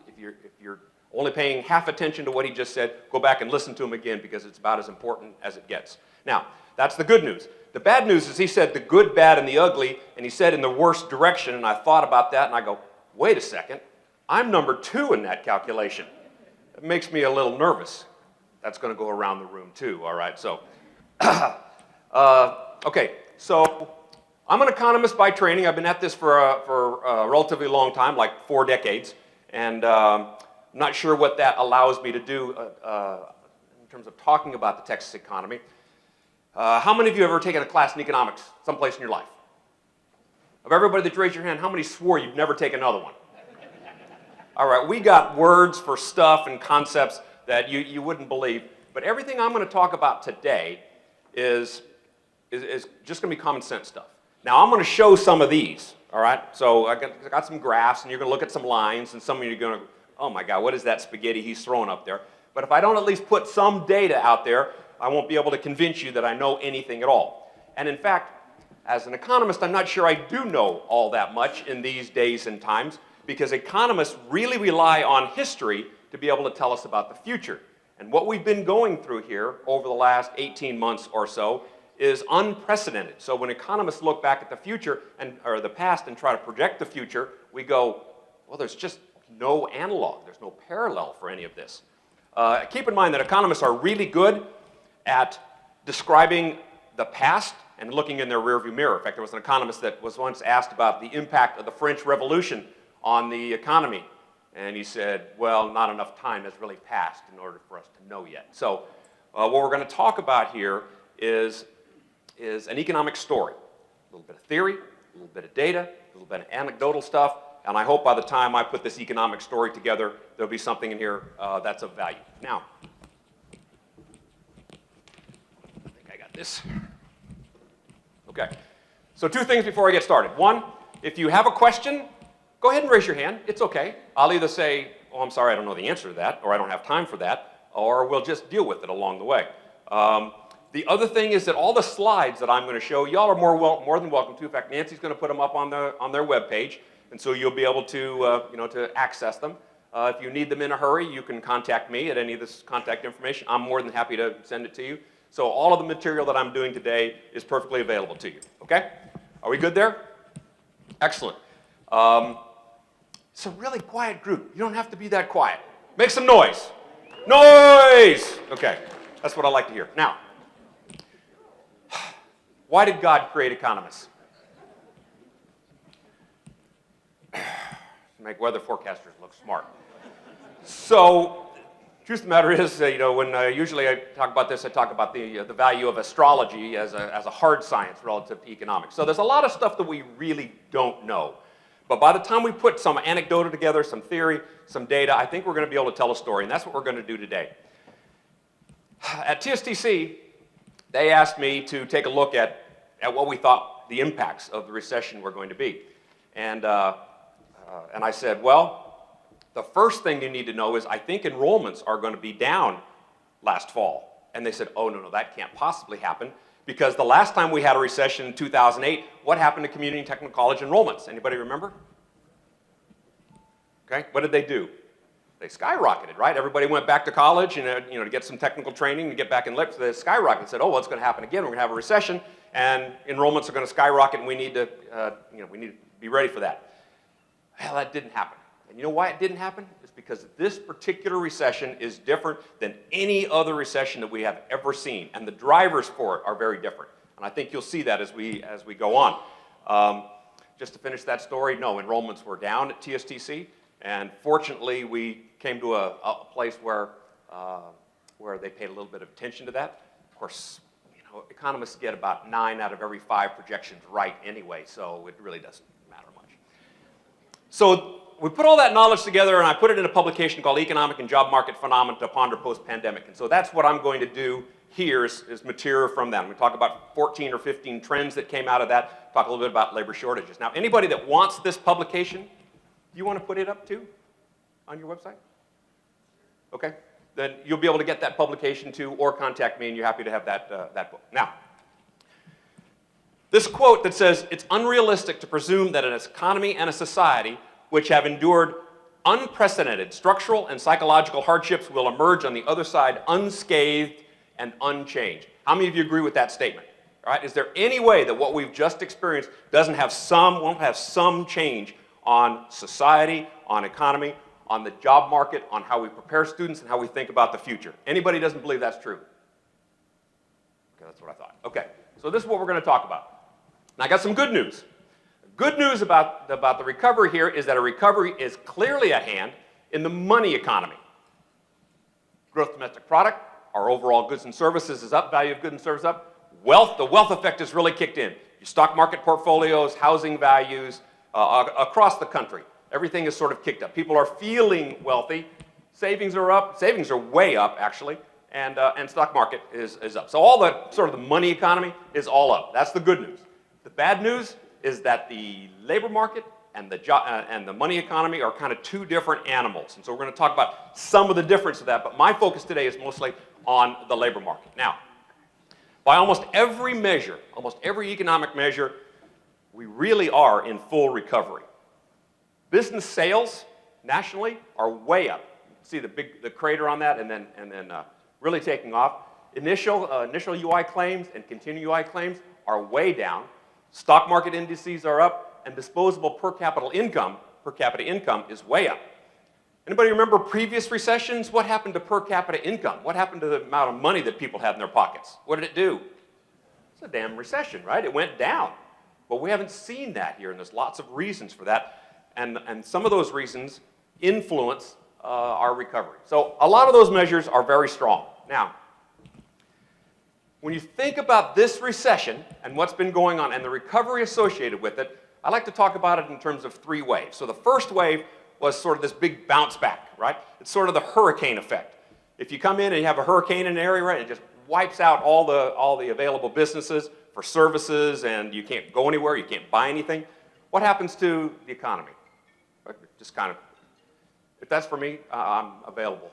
if you're only paying half attention to what he just said, go back and listen to him again, because it's about as important as it gets. Now, that's the good news. The bad news is he said the good, bad, and the ugly, and he said in the worst direction, and I thought about that, and I go, wait a second, I'm number 2 in that calculation. It makes me a little nervous. That's going to go around the room too, all right? So, okay, so I'm an economist by training. I've been at this for a relatively long time, like 4 decades, and I'm not sure what that allows me to do in terms of talking about the Texas economy. How many of you have ever taken a class in economics someplace in your life? Of everybody that raised your hand, how many swore you'd never take another one? All right, we got words for stuff and concepts that you wouldn't believe, but everything I'm going to talk about today is just going to be common sense stuff. Now, I'm going to show some of these, all right? So I got some graphs, and you're going to look at some lines, and some of you are going to, oh my God, what is that spaghetti he's throwing up there? But if I don't at least put some data out there, I won't be able to convince you that I know anything at all. And in fact, as an economist, I'm not sure I do know all that much in these days and times, because economists really rely on history to be able to tell us about the future. And what we've been going through here over the last 18 months or so is unprecedented. So when economists look back at the future or the past and try to project the future, we go, well, there's just no analog. There's no parallel for any of this. Keep in mind that economists are really good at describing the past and looking in their rearview mirror. In fact, there was an economist that was once asked about the impact of the French Revolution on the economy. And he said, well, not enough time has really passed in order for us to know yet. So what we're going to talk about here is an economic story. A little bit of theory, a little bit of data, a little bit of anecdotal stuff, and I hope by the time I put this economic story together, there'll be something in here that's of value. Now, I think I got this. Okay, so 2 things before I get started. 1, if you have a question, go ahead and raise your hand. It's okay. I'll either say, oh, I'm sorry, I don't know the answer to that, or I don't have time for that, or we'll just deal with it along the way. The other thing is that all the slides that I'm going to show, y'all are more than welcome to. In fact, Nancy's going to put them up on their webpage, and so you'll be able to, to access them. If you need them in a hurry, you can contact me at any of this contact information. I'm more than happy to send it to you. So all of the material that I'm doing today is perfectly available to you, okay? Are we good there? Excellent. It's a really quiet group. You don't have to be that quiet. Make some noise. Noise! Okay, that's what I like to hear. Now, why did God create economists? Make weather forecasters look smart. So, truth of the matter is, when usually I talk about this, I talk about the value of astrology as a hard science relative to economics. So there's a lot of stuff that we really don't know. But by the time we put some anecdote together, some theory, some data, I think we're going to be able to tell a story, and that's what we're going to do today. At TSTC, they asked me to take a look at what we thought the impacts of the recession were going to be. And I said, well, the first thing you need to know is I think enrollments are going to be down last fall. And they said, oh, no, that can't possibly happen, because the last time we had a recession in 2008, what happened to community and technical college enrollments? Anybody remember? Okay, what did they do? They skyrocketed, right? Everybody went back to college and, to get some technical training to get back in lit. So they skyrocketed and said, oh, what's going to happen again? We're going to have a recession, and enrollments are going to skyrocket, and we need to be ready for that. Well, that didn't happen. And you know why it didn't happen? It's because this particular recession is different than any other recession that we have ever seen, and the drivers for it are very different. And I think you'll see that as we go on. Just to finish that story, no, enrollments were down at TSTC, and fortunately we came to a place where they paid a little bit of attention to that. Of course, economists get about 9 out of every 5 projections right anyway, so it really doesn't matter much. So we put all that knowledge together, and I put it in a publication called Economic and Job Market Phenomena to Ponder Post-Pandemic. And so that's what I'm going to do here is material from that. I'm going to talk about 14 or 15 trends that came out of that, talk a little bit about labor shortages. Now, anybody that wants this publication, do you want to put it up too on your website? Okay, then you'll be able to get that publication too, or contact me, and you're happy to have that book. Now, this quote that says, it's unrealistic to presume that an economy and a society which have endured unprecedented structural and psychological hardships will emerge on the other side unscathed and unchanged. How many of you agree with that statement? All right, is there any way that what we've just experienced won't have some change on society, on economy, on the job market, on how we prepare students and how we think about the future? Anybody doesn't believe that's true? Okay, that's what I thought. Okay, so this is what we're going to talk about. Now, I got some good news. Good news about the recovery here is that a recovery is clearly at hand in the money economy. Gross domestic product, our overall goods and services is up, value of goods and services up. The wealth effect has really kicked in. Your stock market portfolios, housing values, across the country, everything is sort of kicked up. People are feeling wealthy. Savings are up. Savings are way up, actually, and stock market is up. So all the sort of the money economy is all up. That's the good news. The bad news is that the labor market and the money economy are kind of two different animals. And so we're going to talk about some of the difference of that, but my focus today is mostly on the labor market. Now, by almost every measure, almost every economic measure, we really are in full recovery. Business sales nationally are way up. See the crater on that, and then really taking off. Initial UI claims and continuing UI claims are way down. Stock market indices are up, and disposable per capita income is way up. Anybody remember previous recessions? What happened to per capita income? What happened to the amount of money that people had in their pockets? What did it do? It's a damn recession, right? It went down. But we haven't seen that here, and there's lots of reasons for that, and some of those reasons influence our recovery. So a lot of those measures are very strong. Now, when you think about this recession and what's been going on and the recovery associated with it, I like to talk about it in terms of 3 waves. So the first wave was sort of this big bounce back, right? It's sort of the hurricane effect. If you come in and you have a hurricane in an area, right, it just wipes out all the available businesses for services, and you can't go anywhere, you can't buy anything. What happens to the economy? Just kind of, if that's for me, I'm available.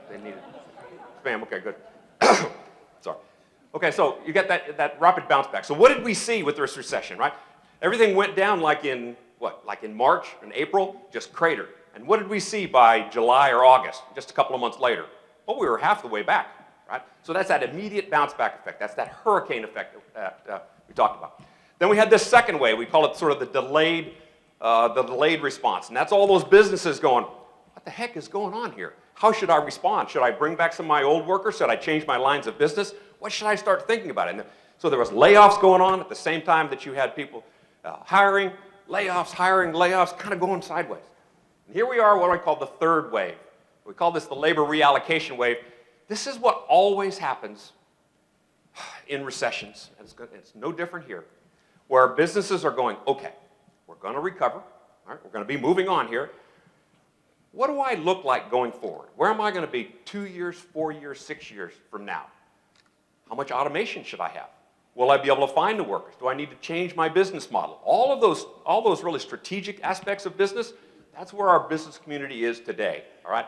They need it. Spam, okay, good. Sorry. Okay, so you get that rapid bounce back. So what did we see with this recession, right? Everything went down like in March and April, just cratered. And what did we see by July or August, just a couple of months later? Well, we were half the way back, right? So that's that immediate bounce back effect. That's that hurricane effect that we talked about. Then we had this second wave. We call it sort of the delayed response. And that's all those businesses going, what the heck is going on here? How should I respond? Should I bring back some of my old workers? Should I change my lines of business? What should I start thinking about? And so there was layoffs going on at the same time that you had people hiring, layoffs, kind of going sideways. And here we are, what I call the third wave. We call this the labor reallocation wave. This is what always happens in recessions, and it's no different here, where businesses are going, okay, we're going to recover, all right, we're going to be moving on here. What do I look like going forward? Where am I going to be 2 years, 4 years, 6 years from now? How much automation should I have? Will I be able to find the workers? Do I need to change my business model? All those really strategic aspects of business, that's where our business community is today, all right?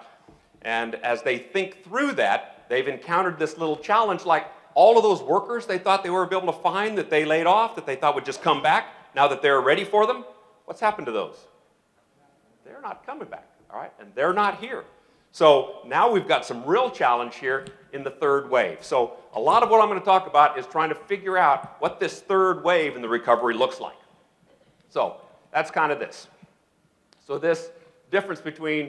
And as they think through that, they've encountered this little challenge like all of those workers they thought they were able to find that they laid off, that they thought would just come back, now that they're ready for them, what's happened to those? They're not coming back, all right? And they're not here. So now we've got some real challenge here in the third wave. So a lot of what I'm going to talk about is trying to figure out what this third wave in the recovery looks like. So that's kind of this. So this difference between,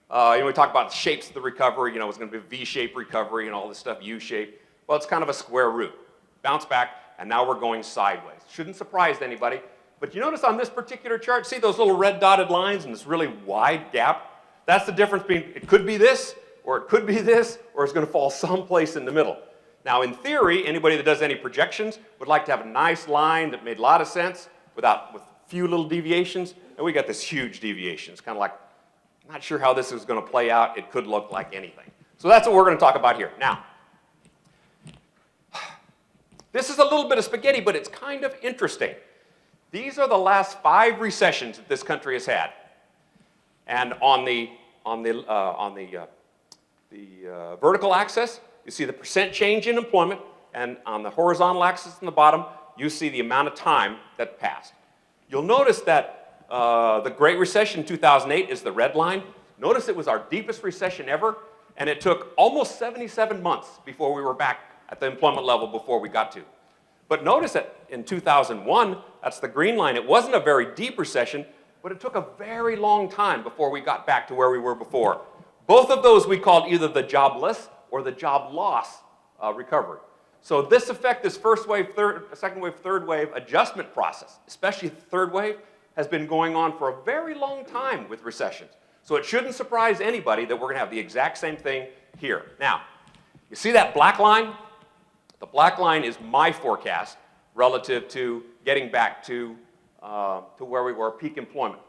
we talk about shapes of the recovery, it's going to be a V-shaped recovery and all this stuff, U-shaped. Well, it's kind of a square root. Bounce back, and now we're going sideways. Shouldn't surprise anybody. But you notice on this particular chart, see those little red dotted lines and this really wide gap? That's the difference between it could be this, or it could be this, or it's going to fall someplace in the middle. Now, in theory, anybody that does any projections would like to have a nice line that made a lot of sense with few little deviations, and we got this huge deviation. It's kind of like, I'm not sure how this is going to play out. It could look like anything. So that's what we're going to talk about here. Now, this is a little bit of spaghetti, but it's kind of interesting. These are the last 5 recessions that this country has had. And on the vertical axis, you see the percent change in employment, and on the horizontal axis in the bottom, you see the amount of time that passed. You'll notice that the Great Recession 2008 is the red line. Notice it was our deepest recession ever, and it took almost 77 months before we were back at the employment level before we got to. But notice that in 2001, that's the green line, it wasn't a very deep recession, but it took a very long time before we got back to where we were before. Both of those we called either the jobless or the job loss recovery. So this effect, this first wave, second wave, third wave adjustment process, especially the third wave, has been going on for a very long time with recessions. So it shouldn't surprise anybody that we're going to have the exact same thing here. Now, you see that black line? The black line is my forecast relative to getting back to where we were, peak employment.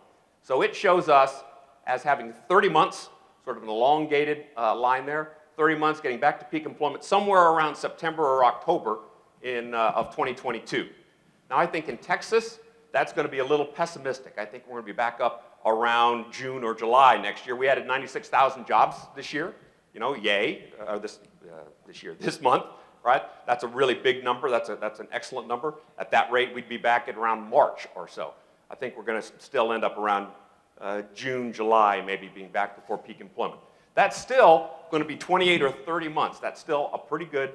So it shows us as having 30 months, sort of an elongated line there, 30 months getting back to peak employment somewhere around September or October of 2022. Now I think in Texas, that's going to be a little pessimistic. I think we're going to be back up around June or July next year. We added 96,000 jobs this year, yay, this month, right? That's a really big number. That's an excellent number. At that rate, we'd be back at around March or so. I think we're going to still end up around June, July, maybe being back before peak employment. That's still going to be 28 or 30 months. That's still a pretty good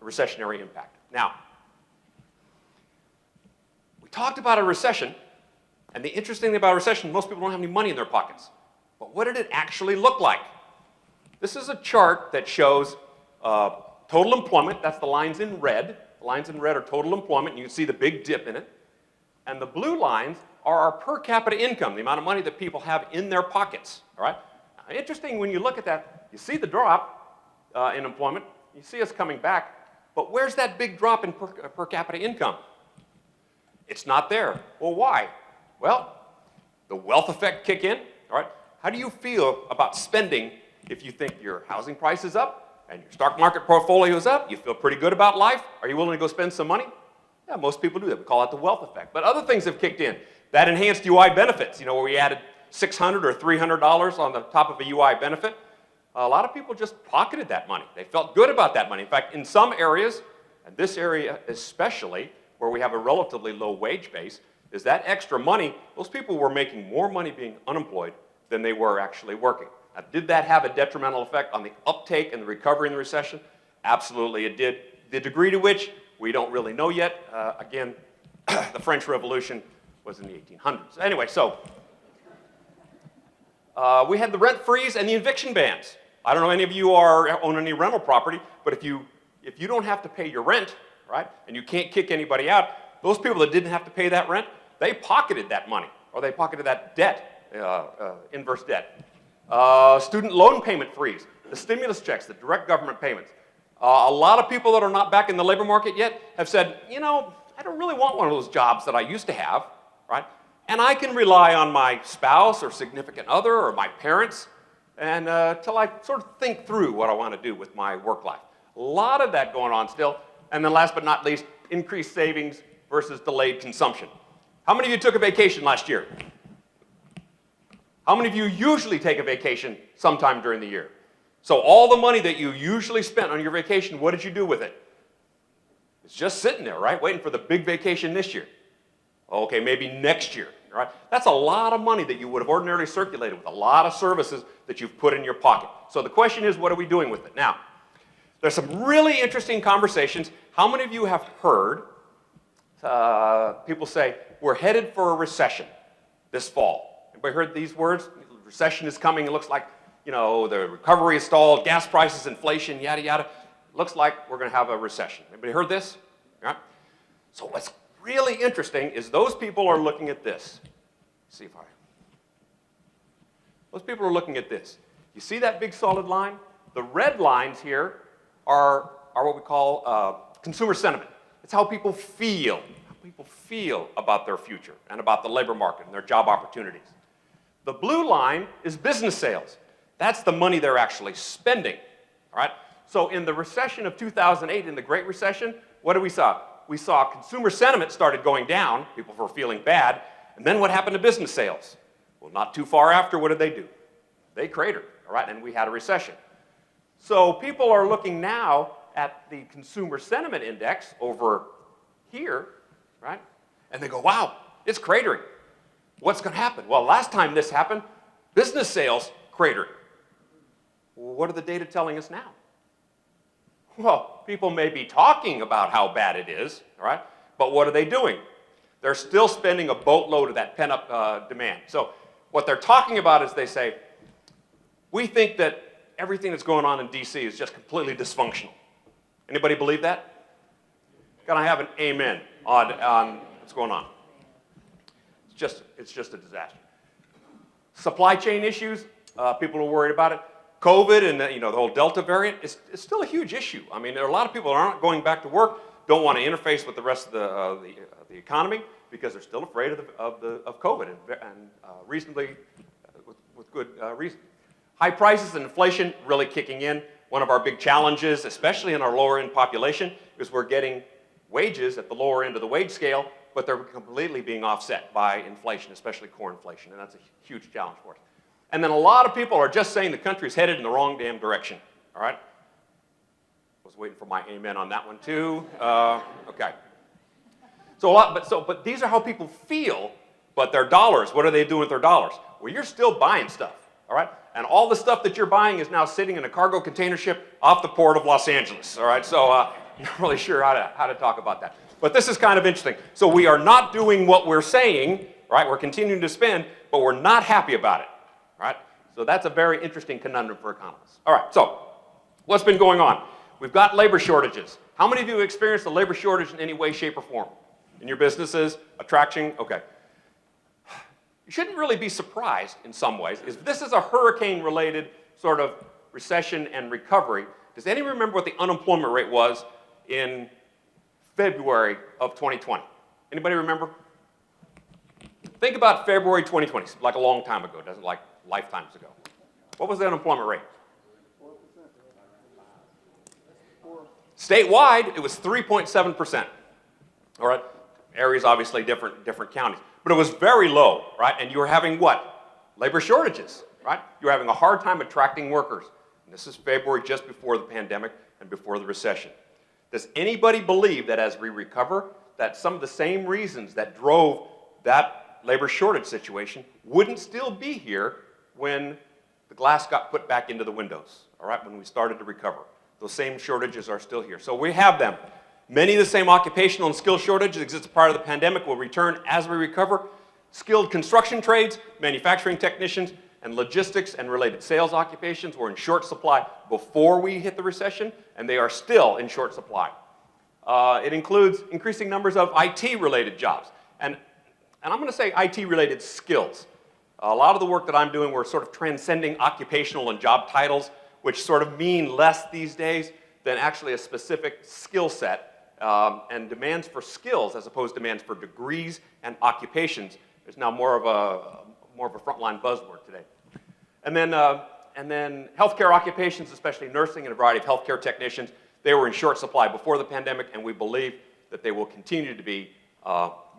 recessionary impact. Now, we talked about a recession, and the interesting thing about a recession, most people don't have any money in their pockets. But what did it actually look like? This is a chart that shows total employment. That's the lines in red. The lines in red are total employment, and you can see the big dip in it. And the blue lines are our per capita income, the amount of money that people have in their pockets, all right? Now, interesting, when you look at that, you see the drop in employment. You see us coming back. But where's that big drop in per capita income? It's not there. Well, why? Well, the wealth effect kick in, all right? How do you feel about spending if you think your housing price is up and your stock market portfolio is up? You feel pretty good about life? Are you willing to go spend some money? Yeah, most people do that. We call it the wealth effect. But other things have kicked in. That enhanced UI benefits, where we added $600 or $300 on the top of a UI benefit. a lot of people just pocketed that money. They felt good about that money. In fact, in some areas, and this area especially, where we have a relatively low wage base, is that extra money, those people were making more money being unemployed than they were actually working. Now, did that have a detrimental effect on the uptake and the recovery in the recession? Absolutely it did. The degree to which, we don't really know yet. Again, the French Revolution was in the 1800s. Anyway, so we had the rent freeze and the eviction bans. I don't know if any of you own any rental property, but if you don't have to pay your rent, right, and you can't kick anybody out, those people that didn't have to pay that rent, they pocketed that money, or they pocketed that debt, inverse debt. Student loan payment freeze, the stimulus checks, the direct government payments. A lot of people that are not back in the labor market yet have said, you know, I don't really want one of those jobs that I used to have, right? And I can rely on my spouse or significant other or my parents and till I sort of think through what I want to do with my work life. A lot of that going on still. And then last but not least, increased savings versus delayed consumption. How many of you took a vacation last year? How many of you usually take a vacation sometime during the year? So all the money that you usually spent on your vacation, what did you do with it? It's just sitting there, right? Waiting for the big vacation this year. Okay, maybe next year, right? That's a lot of money that you would have ordinarily circulated with a lot of services that you've put in your pocket. So the question is, what are we doing with it? Now, there's some really interesting conversations. How many of you have heard people say, we're headed for a recession this fall? Anybody heard these words? Recession is coming. It looks like, you know, the recovery is stalled, gas prices, inflation, yada, yada. Looks like we're going to have a recession. Anybody heard this? Yeah. So what's really interesting is those people are looking at this. Let's see if those people are looking at this. You see that big solid line? The red lines here are what we call consumer sentiment. It's how people feel about their future and about the labor market and their job opportunities. The blue line is business sales. That's the money they're actually spending, all right? So in the recession of 2008, in the Great Recession, what did we saw? We saw consumer sentiment started going down, people were feeling bad, and then what happened to business sales? Well, not too far after, what did they do? They cratered, all right, and we had a recession. So people are looking now at the consumer sentiment index over here, right? And they go, wow, it's cratering. What's going to happen? Well, last time this happened, business sales cratered. Well, what are the data telling us now? Well, people may be talking about how bad it is, all right? But what are they doing? They're still spending a boatload of that pent-up demand. So what they're talking about is they say, we think that everything that's going on in D.C. is just completely dysfunctional. Anybody believe that? Can I have an amen on what's going on? It's just a disaster. Supply chain issues, people are worried about it. COVID and the whole Delta variant is still a huge issue. I mean, there are a lot of people that aren't going back to work, don't want to interface with the rest of the economy because they're still afraid of COVID and reasonably with good reason. High prices and inflation really kicking in. One of our big challenges, especially in our lower end population, is we're getting wages at the lower end of the wage scale, but they're completely being offset by inflation, especially core inflation, and that's a huge challenge for us. And then a lot of people are just saying the country's headed in the wrong damn direction, all right? Was waiting for my amen on that one too. Okay. But these are how people feel, but their dollars, what are they doing with their dollars? Well, you're still buying stuff, all right? And all the stuff that you're buying is now sitting in a cargo container ship off the port of Los Angeles, all right? So I'm not really sure how to talk about that. But this is kind of interesting. So we are not doing what we're saying, right? We're continuing to spend, but we're not happy about it, right? So that's a very interesting conundrum for economists. All right, so what's been going on? We've got labor shortages. How many of you have experienced a labor shortage in any way, shape, or form? In your businesses, attraction, okay. You shouldn't really be surprised in some ways. This is a hurricane-related sort of recession and recovery. Does anyone remember what the unemployment rate was in February of 2020? Anybody remember? Think about February 2020, like a long time ago, doesn't like lifetimes ago. What was the unemployment rate? 4%. Statewide, it was 3.7%. All right, areas obviously different counties, but it was very low, right? And you were having what? Labor shortages, right? You were having a hard time attracting workers. And this is February, just before the pandemic and before the recession. Does anybody believe that as we recover, that some of the same reasons that drove that labor shortage situation wouldn't still be here when the glass got put back into the windows, all right, when we started to recover? Those same shortages are still here. So we have them. Many of the same occupational and skill shortages existed prior to the pandemic will return as we recover. Skilled construction trades, manufacturing technicians, and logistics and related sales occupations were in short supply before we hit the recession, and they are still in short supply. It includes increasing numbers of IT-related jobs, and I'm going to say IT-related skills. A lot of the work that I'm doing, we're sort of transcending occupational and job titles, which sort of mean less these days than actually a specific skill set, and demands for skills as opposed to demands for degrees and occupations. There's now more of a frontline buzzword today. And then healthcare occupations, especially nursing and a variety of healthcare technicians, they were in short supply before the pandemic, and we believe that they will continue to be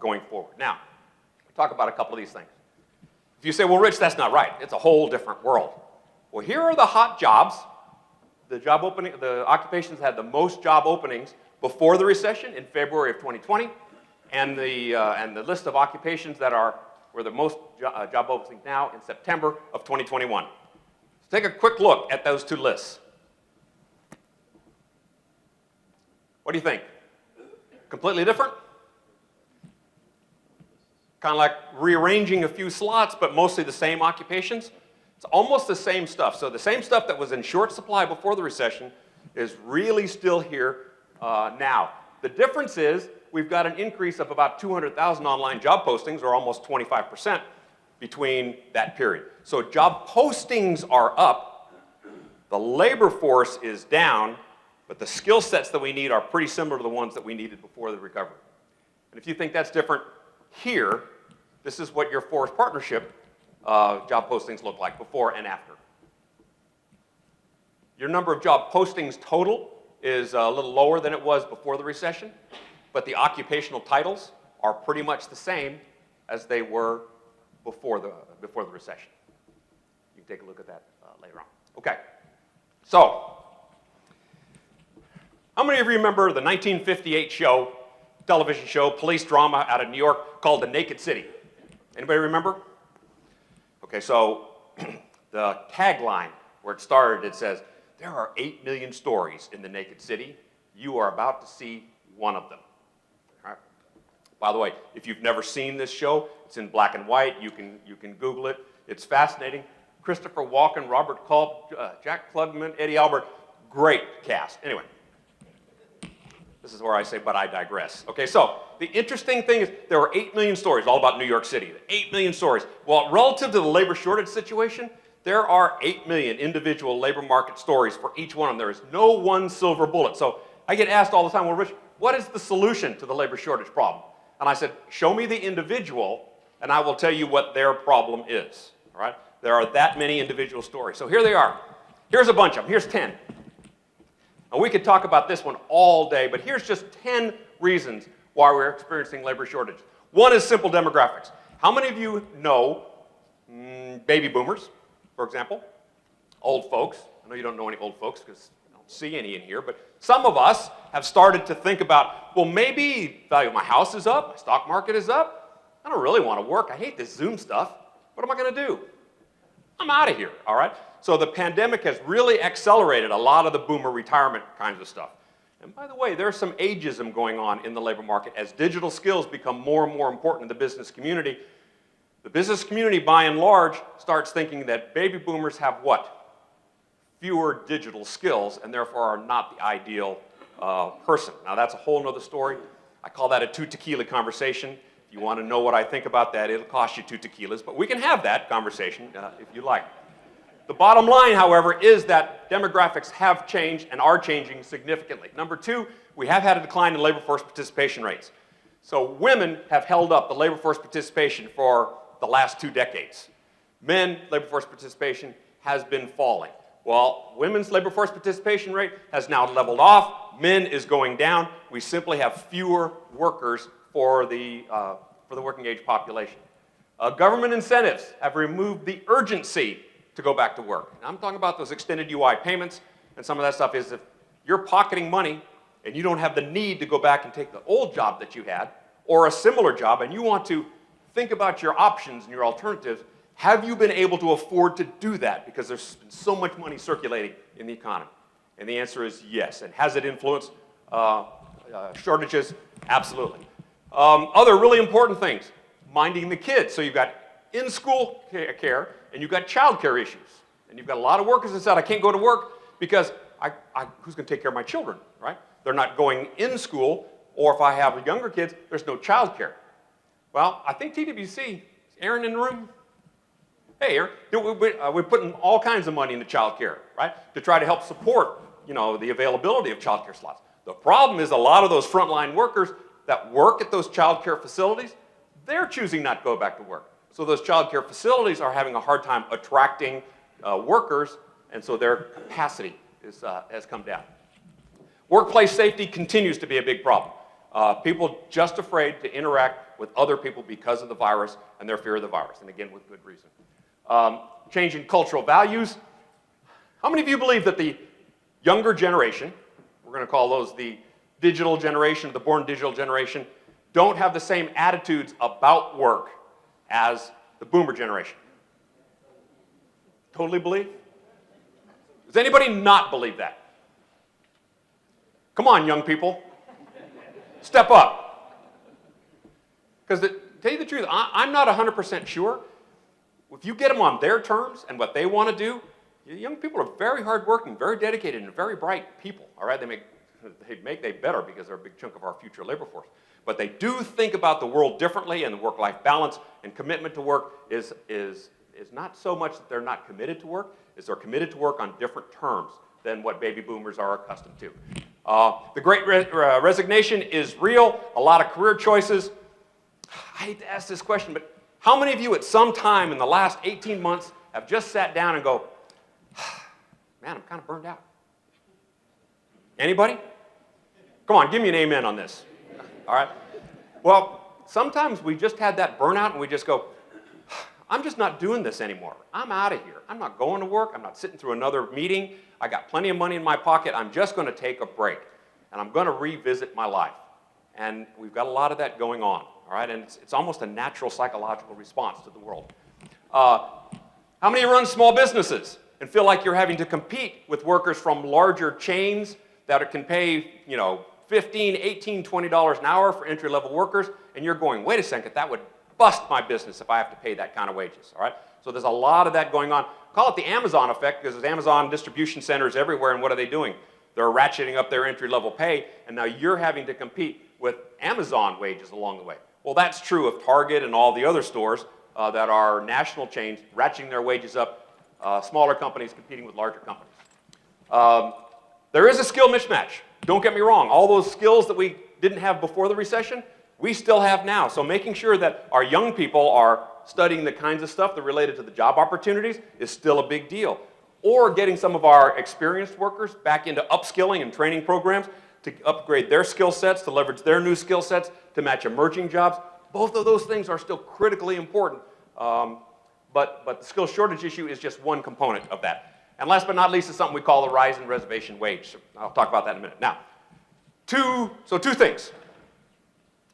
going forward. Now, talk about a couple of these things. If you say, well, Rich, that's not right. It's a whole different world. Well, here are the hot jobs. The occupations had the most job openings before the recession in February of 2020, and the list of occupations that were the most job openings now in September of 2021. So take a quick look at those two lists. What do you think? Completely different? Kind of like rearranging a few slots, but mostly the same occupations? It's almost the same stuff. So the same stuff that was in short supply before the recession is really still here now. The difference is we've got an increase of about 200,000 online job postings, or almost 25% between that period. So job postings are up, the labor force is down, but the skill sets that we need are pretty similar to the ones that we needed before the recovery. And if you think that's different here, this is what your forest partnership job postings look like before and after. Your number of job postings total is a little lower than it was before the recession, but the occupational titles are pretty much the same as they were before the recession. You can take a look at that later on. Okay, so how many of you remember the 1958 television show, police drama out of New York called The Naked City? Anybody remember? Okay, so the tagline where it started, it says, "There are 8 million stories in the naked city. You are about to see one of them." All right. By the way, if you've never seen this show, it's in black and white. You can Google it. It's fascinating. Christopher Walken, Robert Culp, Jack Klugman, Eddie Albert, great cast. Anyway, this is where I say, but I digress. Okay, so the interesting thing is there were 8 million stories all about New York City. 8 million stories. Well, relative to the labor shortage situation, there are 8 million individual labor market stories for each one of them. There is no one silver bullet. So I get asked all the time, well, Rich, what is the solution to the labor shortage problem? And I said, show me the individual, and I will tell you what their problem is. All right? There are that many individual stories. So here they are. Here's a bunch of them. Here's 10. And we could talk about this one all day, but here's just 10 reasons why we're experiencing labor shortage. One is simple demographics. How many of you know baby boomers, for example? Old folks. I know you don't know any old folks because I don't see any in here, but some of us have started to think about, well, maybe the value of my house is up, my stock market is up. I don't really want to work. I hate this Zoom stuff. What am I going to do? I'm out of here, all right? So the pandemic has really accelerated a lot of the boomer retirement kinds of stuff. And by the way, there's some ageism going on in the labor market as digital skills become more and more important in the business community. The business community, by and large, starts thinking that baby boomers have what? Fewer digital skills, and therefore are not the ideal person. Now, that's a whole nother story. I call that a 2 tequila conversation. If you want to know what I think about that, it'll cost you 2 tequilas, but we can have that conversation if you like. The bottom line, however, is that demographics have changed and are changing significantly. Number 2, we have had a decline in labor force participation rates. So women have held up the labor force participation for the last 2 decades. Men, labor force participation has been falling. Well, women's labor force participation rate has now leveled off. Men is going down. We simply have fewer workers for the working age population. Government incentives have removed the urgency to go back to work. And I'm talking about those extended UI payments, and some of that stuff is if you're pocketing money and you don't have the need to go back and take the old job that you had or a similar job, and you want to think about your options and your alternatives, have you been able to afford to do that? Because there's been so much money circulating in the economy. And the answer is yes. And has it influenced shortages? Absolutely. Other really important things, minding the kids. So you've got in-school care, and you've got child care issues. And you've got a lot of workers that said, I can't go to work because who's going to take care of my children, right? They're not going in school, or if I have younger kids, there's no child care. Well, I think TWC, is Aaron in the room? Hey, Aaron, we're putting all kinds of money into child care, right? To try to help support, the availability of child care slots. The problem is a lot of those frontline workers that work at those child care facilities, they're choosing not to go back to work. So those child care facilities are having a hard time attracting workers, and so their capacity has come down. Workplace safety continues to be a big problem. People just afraid to interact with other people because of the virus and their fear of the virus, and again, with good reason. Changing cultural values. How many of you believe that the younger generation, we're going to call those the digital generation, the born digital generation, don't have the same attitudes about work as the boomer generation? Totally believe? Does anybody not believe that? Come on, young people. Step up. Because to tell you the truth, I'm not 100% sure. If you get them on their terms and what they want to do, young people are very hardworking, very dedicated, and very bright people. All right, they better because they're a big chunk of our future labor force. But they do think about the world differently, and the work-life balance and commitment to work is not so much that they're not committed to work, is they're committed to work on different terms than what baby boomers are accustomed to. The Great Resignation is real, a lot of career choices. I hate to ask this question, but how many of you at some time in the last 18 months have just sat down and go, man, I'm kind of burned out? Anybody? Come on, give me an amen on this. All right? Well, sometimes we just had that burnout and we just go, I'm just not doing this anymore. I'm out of here. I'm not going to work. I'm not sitting through another meeting. I got plenty of money in my pocket. I'm just going to take a break. And I'm going to revisit my life. And we've got a lot of that going on. All right? And it's almost a natural psychological response to the world. How many run small businesses and feel like you're having to compete with workers from larger chains that can pay, $15, $18, $20 an hour for entry-level workers, and you're going, wait a second, that would bust my business if I have to pay that kind of wages, all right? So there's a lot of that going on. Call it the Amazon effect, because there's Amazon distribution centers everywhere, and what are they doing? They're ratcheting up their entry-level pay, and now you're having to compete with Amazon wages along the way. Well, that's true of Target and all the other stores that are national chains, ratcheting their wages up, smaller companies competing with larger companies. There is a skill mismatch. Don't get me wrong. All those skills that we didn't have before the recession, we still have now. So making sure that our young people are studying the kinds of stuff that are related to the job opportunities is still a big deal. Or getting some of our experienced workers back into upskilling and training programs to upgrade their skill sets, to leverage their new skill sets, to match emerging jobs. Both of those things are still critically important. But the skill shortage issue is just one component of that. And last but not least is something we call the rise in reservation wage. So I'll talk about that in a minute. Now, two things.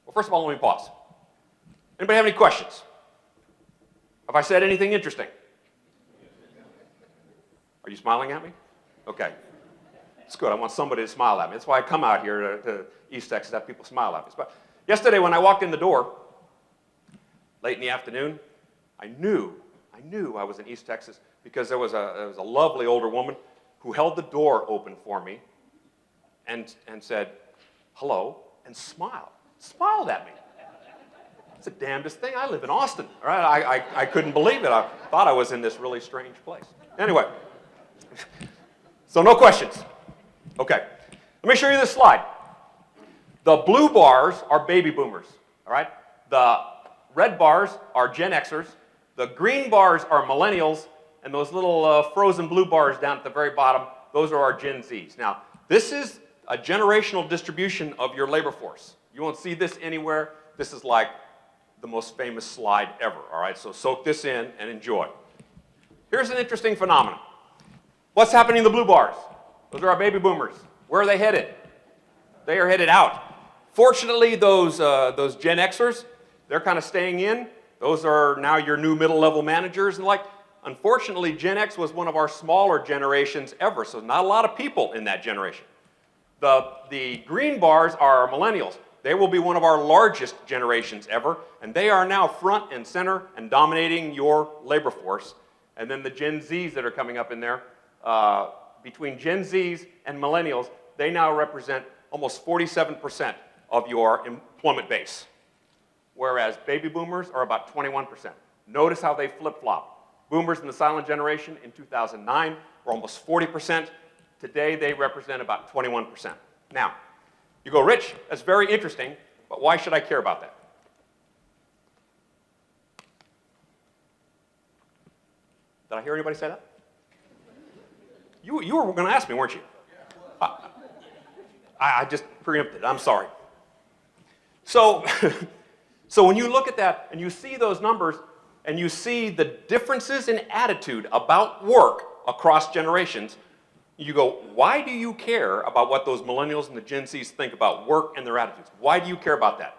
Well, first of all, let me pause. Anybody have any questions? Have I said anything interesting? Are you smiling at me? Okay. It's good. I want somebody to smile at me. That's why I come out here to East Texas, to have people smile at me. But yesterday when I walked in the door, late in the afternoon, I knew I was in East Texas because there was a lovely older woman who held the door open for me and said, hello, and smiled at me. It's the damnedest thing. I live in Austin, all right? I couldn't believe it. I thought I was in this really strange place. Anyway, so no questions. Okay, let me show you this slide. The blue bars are baby boomers, all right? The red bars are Gen Xers. The green bars are millennials, and those little frozen blue bars down at the very bottom, those are our Gen Zs. Now, this is a generational distribution of your labor force. You won't see this anywhere. This is like the most famous slide ever, all right? So soak this in and enjoy. Here's an interesting phenomenon. What's happening in the blue bars? Those are our baby boomers. Where are they headed? They are headed out. Fortunately, those Gen Xers, they're kind of staying in. Those are now your new middle-level managers and like. Unfortunately, Gen X was one of our smaller generations ever, so not a lot of people in that generation. The green bars are millennials. They will be one of our largest generations ever, and they are now front and center and dominating your labor force. And then the Gen Zs that are coming up in there, between Gen Zs and millennials, they now represent almost 47% of your employment base, whereas baby boomers are about 21%. Notice how they flip-flop. Boomers in the silent generation in 2009 were almost 40%. Today, they represent about 21%. Now, you go, Rich, that's very interesting, but why should I care about that? Did I hear anybody say that? You were going to ask me, weren't you? I just preempted. I'm sorry. So, so when you look at that and you see those numbers and you see the differences in attitude about work across generations, you go, why do you care about what those millennials and the Gen Zs think about work and their attitudes? Why do you care about that?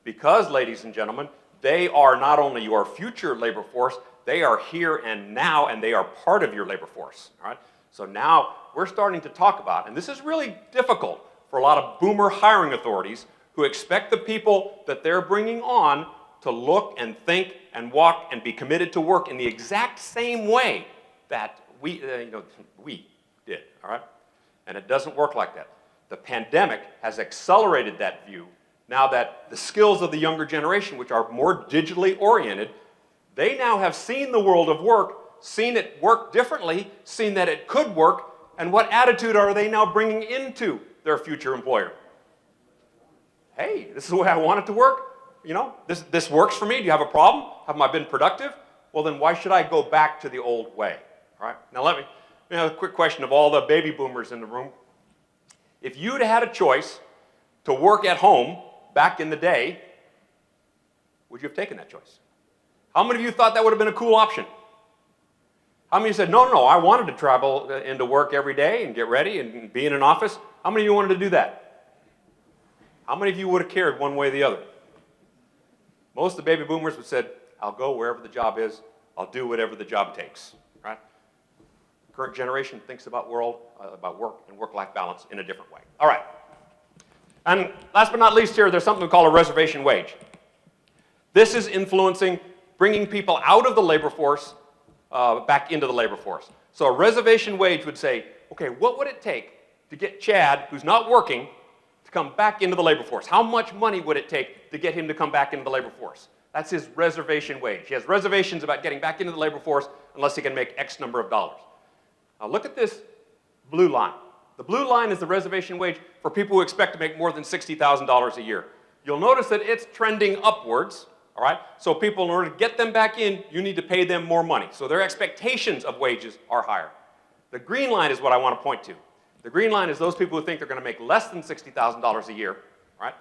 Because, ladies and gentlemen, they are not only your future labor force, they are here and now, and they are part of your labor force. All right? So now we're starting to talk about, and this is really difficult for a lot of boomer hiring authorities who expect the people that they're bringing on to look and think and walk and be committed to work in the exact same way that we did, all right? And it doesn't work like that. The pandemic has accelerated that view now that the skills of the younger generation, which are more digitally oriented, they now have seen the world of work, seen it work differently, seen that it could work, and what attitude are they now bringing into their future employer? Hey, this is the way I want it to work. You know, this works for me. Do you have a problem? Have I been productive? Well, then why should I go back to the old way? All right. Now let me have a quick question of all the baby boomers in the room. If you'd had a choice to work at home back in the day, would you have taken that choice? How many of you thought that would have been a cool option? How many said, no, I wanted to travel into work every day and get ready and be in an office? How many of you wanted to do that? How many of you would have cared one way or the other? Most of the baby boomers would have said, I'll go wherever the job is. I'll do whatever the job takes, right? The current generation thinks about work and work-life balance in a different way. All right. And last but not least here, there's something we call a reservation wage. This is influencing bringing people out of the labor force back into the labor force. So a reservation wage would say, okay, what would it take to get Chad, who's not working, to come back into the labor force? How much money would it take to get him to come back into the labor force? That's his reservation wage. He has reservations about getting back into the labor force unless he can make X number of dollars. Now look at this blue line. The blue line is the reservation wage for people who expect to make more than $60,000 a year. You'll notice that it's trending upwards, all right? So people, in order to get them back in, you need to pay them more money. So their expectations of wages are higher. The green line is what I want to point to. The green line is those people who think they're going to make less than $60,000 a year, all right?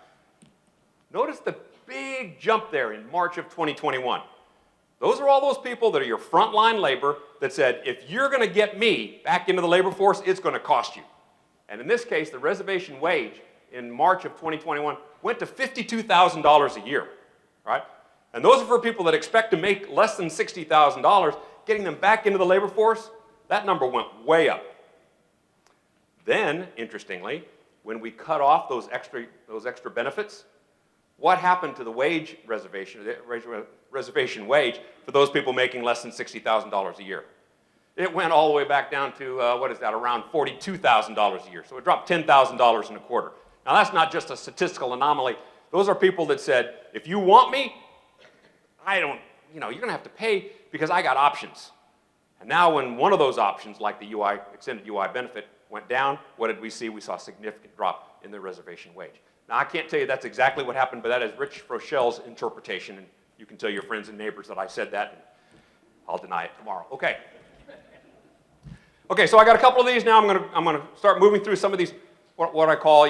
Notice the big jump there in March of 2021. Those are all those people that are your frontline labor that said, if you're going to get me back into the labor force, it's going to cost you. And in this case, the reservation wage in March of 2021 went to $52,000 a year, right? And those are for people that expect to make less than $60,000. Getting them back into the labor force, that number went way up. Then, interestingly, when we cut off those extra benefits, what happened to the wage reservation, reservation wage for those people making less than $60,000 a year? It went all the way back down to, around $42,000 a year. So it dropped $10,000 in a quarter. Now that's not just a statistical anomaly. Those are people that said, if you want me, you're gonna have to pay because I got options. And now when one of those options, like the extended UI benefit, went down, what did we see? We saw a significant drop in the reservation wage. Now I can't tell you that's exactly what happened, but that is Rich Frochel's interpretation, and you can tell your friends and neighbors that I said that, and I'll deny it tomorrow. Okay. Okay, so I got a couple of these now. I'm gonna start moving through some of these, what I call,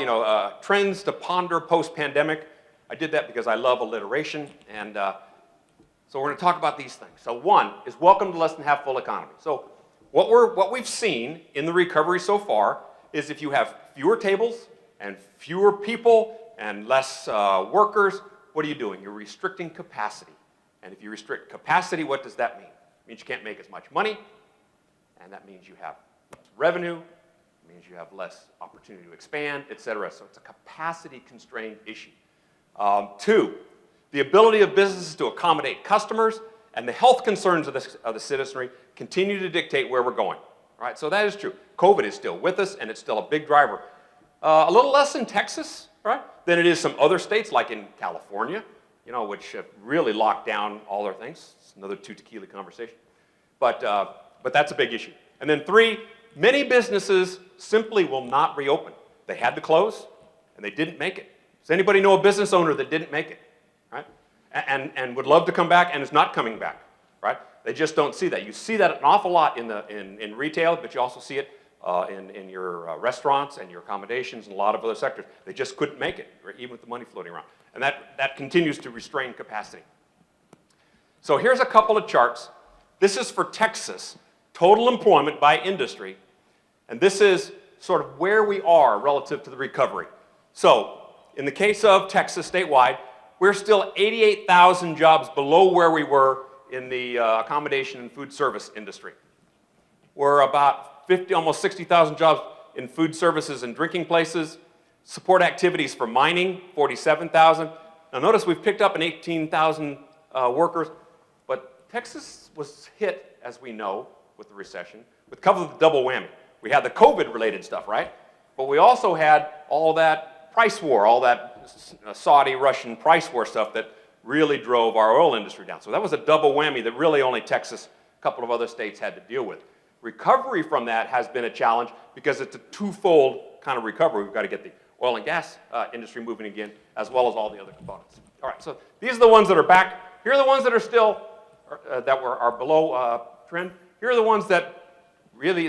trends to ponder post-pandemic. I did that because I love alliteration, and So we're going to talk about these things. So one is welcome to less than half full economy. So what we've seen in the recovery so far is if you have fewer tables and fewer people and less workers, what are you doing? You're restricting capacity. And if you restrict capacity, what does that mean? It means you can't make as much money, and that means you have less revenue, it means you have less opportunity to expand, et cetera. So it's a capacity-constrained issue. Two, the ability of businesses to accommodate customers and the health concerns of the citizenry continue to dictate where we're going. All right, so that is true. COVID is still with us, and it's still a big driver. A little less in Texas, right, than it is some other states, like in California, you know, which have really locked down all their things. It's another 2 tequila conversation. But that's a big issue. And then three, many businesses simply will not reopen. They had to close, and they didn't make it. Does anybody know a business owner that didn't make it, right? And would love to come back and is not coming back, right? They just don't see that. You see that an awful lot in retail, but you also see it in your restaurants and your accommodations and a lot of other sectors. They just couldn't make it, right, even with the money floating around. And that continues to restrain capacity. So here's a couple of charts. This is for Texas, total employment by industry. And this is sort of where we are relative to the recovery. So in the case of Texas statewide, we're still 88,000 jobs below where we were in the accommodation and food service industry. We're about 50, almost 60,000 jobs in food services and drinking places. Support activities for mining, 47,000. Now notice we've picked up an 18,000 workers, but Texas was hit, as we know, with the recession, with cover the double whammy. We had the COVID-related stuff, right? But we also had all that price war, all that Saudi-Russian price war stuff that really drove our oil industry down. So that was a double whammy that really only Texas, a couple of other states had to deal with. Recovery from that has been a challenge because it's a twofold kind of recovery. We've got to get the oil and gas industry moving again, as well as all the other components. All right, so these are the ones that are back. Here are the ones that are still, are below trend. Here are the ones that really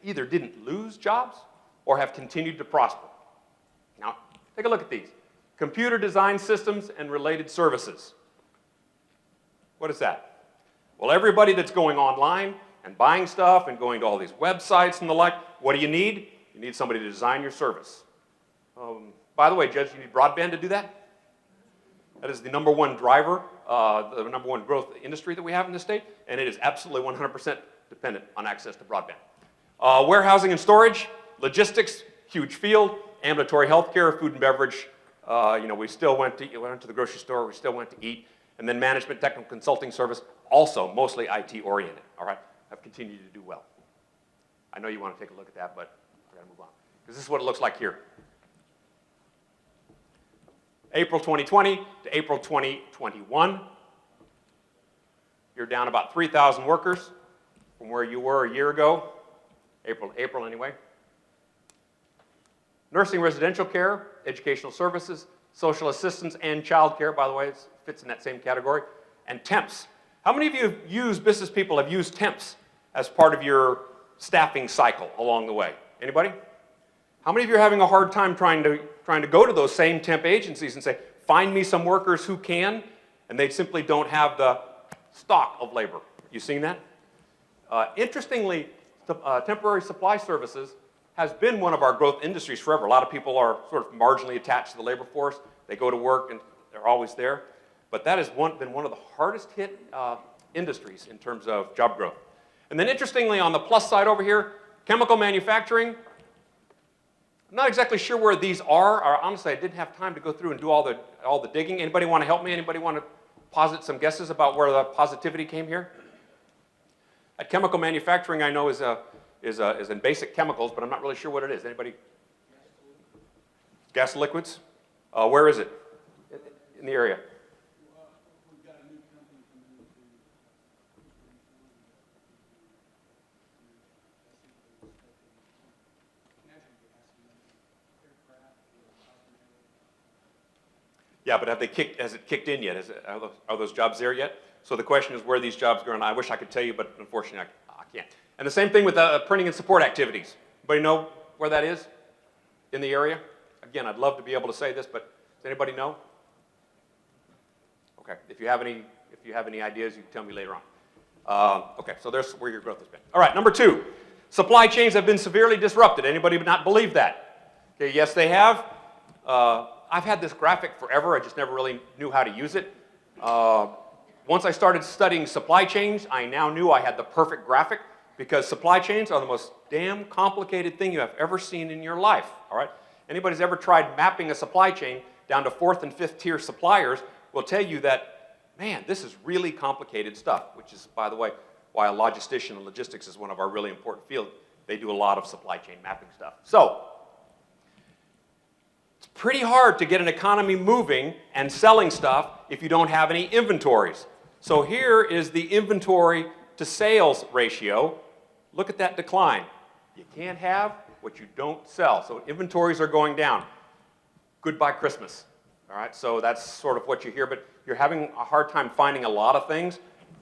either didn't lose jobs or have continued to prosper. Now, take a look at these. Computer design systems and related services. What is that? Well, everybody that's going online and buying stuff and going to all these websites and the like, what do you need? You need somebody to design your service. By the way, Judge, you need broadband to do that? That is the #1 driver, the #1 growth industry that we have in this state, and it is absolutely 100% dependent on access to broadband. Warehousing and storage, logistics, huge field, ambulatory healthcare, food and beverage. We still went to the grocery store, we still went to eat, and then management, technical consulting service, also mostly IT oriented, all right, have continued to do well. I know you want to take a look at that, but I gotta move on, because this is what it looks like here. April 2020 to April 2021, you're down about 3,000 workers from where you were a year ago, April anyway. Nursing residential care, educational services, social assistance, and child care, by the way, it fits in that same category, and temps. How many of you business people have used temps as part of your staffing cycle along the way? Anybody? How many of you are having a hard time trying to go to those same temp agencies and say, find me some workers who can, and they simply don't have the stock of labor? You seen that? Interestingly, temporary supply services has been one of our growth industries forever. A lot of people are sort of marginally attached to the labor force. They go to work and they're always there. But that has been one of the hardest hit industries in terms of job growth. And then interestingly, on the plus side over here, chemical manufacturing. I'm not exactly sure where these are. Honestly, I didn't have time to go through and do all the digging. Anybody want to help me? Anybody want to posit some guesses about where the positivity came here? At chemical manufacturing, I know is in basic chemicals, but I'm not really sure what it is. Anybody? Gas liquids? Where is it in the area? Yeah, but has it kicked in yet? Are those jobs there yet? So the question is where these jobs are going. I wish I could tell you, but unfortunately I can't. And the same thing with printing and support activities. Anybody know where that is in the area? Again, I'd love to be able to say this, but does anybody know? Okay, if you have any if you have any ideas, you can tell me later on. Okay, so there's where your growth has been. All right, number 2, supply chains have been severely disrupted. Anybody not believe that? Okay, yes, they have. I've had this graphic forever. I just never really knew how to use it. Once I started studying supply chains, I now knew I had the perfect graphic, because supply chains are the most damn complicated thing you have ever seen in your life, all right? Anybody's ever tried mapping a supply chain down to 4th and 5th tier suppliers will tell you that, man, this is really complicated stuff, which is, by the way, why a logistician and logistics is one of our really important fields. They do a lot of supply chain mapping stuff. So, it's pretty hard to get an economy moving and selling stuff if you don't have any inventories. So here is the inventory to sales ratio. Look at that decline. You can't have what you don't sell. So inventories are going down. Goodbye Christmas. All right, so that's sort of what you hear, but you're having a hard time finding a lot of things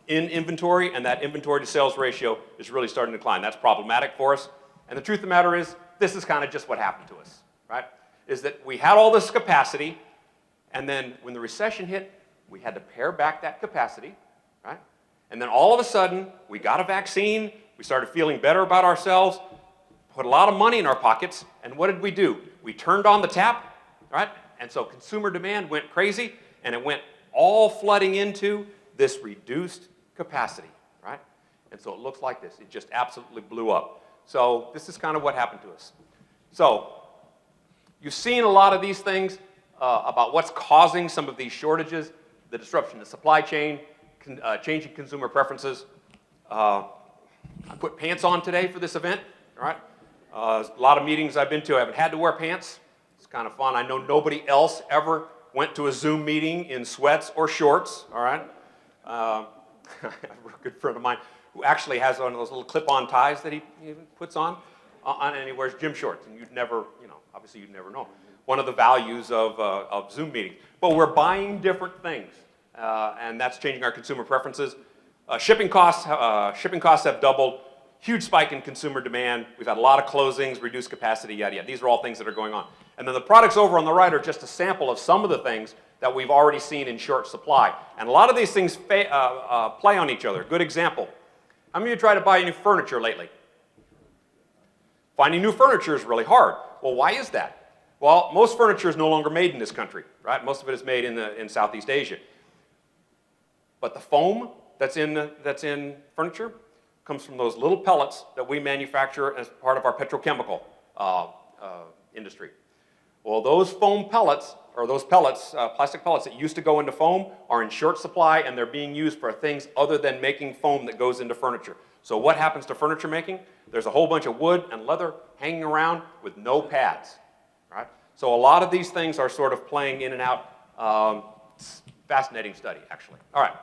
in inventory, and that inventory to sales ratio is really starting to decline. That's problematic for us. And the truth of the matter is, this is kind of just what happened to us, right? Is that we had all this capacity, and then when the recession hit, we had to pare back that capacity, right? And then all of a sudden, we got a vaccine, we started feeling better about ourselves, put a lot of money in our pockets, and what did we do? We turned on the tap, right? And so consumer demand went crazy, and it went all flooding into this reduced capacity, right? And so it looks like this. It just absolutely blew up. So this is kind of what happened to us. So you've seen a lot of these things about what's causing some of these shortages, the disruption in the supply chain, changing consumer preferences. I put pants on today for this event, all right? A lot of meetings I've been to, I haven't had to wear pants. It's kind of fun. I know nobody else ever went to a Zoom meeting in sweats or shorts, all right? I have a good friend of mine who actually has one of those little clip-on ties that he puts on, and he wears gym shorts, and you'd never, obviously you'd never know. One of the values of Zoom meetings. But we're buying different things, and that's changing our consumer preferences. Shipping costs have doubled. Huge spike in consumer demand. We've had a lot of closings, reduced capacity, yada, yada. These are all things that are going on. And then the products over on the right are just a sample of some of the things that we've already seen in short supply. And a lot of these things play on each other. Good example. How many of you tried to buy new furniture lately? Finding new furniture is really hard. Well, why is that? Well, most furniture is no longer made in this country, right? Most of it is made in Southeast Asia. But the foam that's in furniture comes from those little pellets that we manufacture as part of our petrochemical industry. Well, those foam pellets, or those pellets, plastic pellets that used to go into foam, are in short supply, and they're being used for things other than making foam that goes into furniture. So what happens to furniture making? There's a whole bunch of wood and leather hanging around with no pads, right? So a lot of these things are sort of playing in and out. Fascinating study, actually. All right.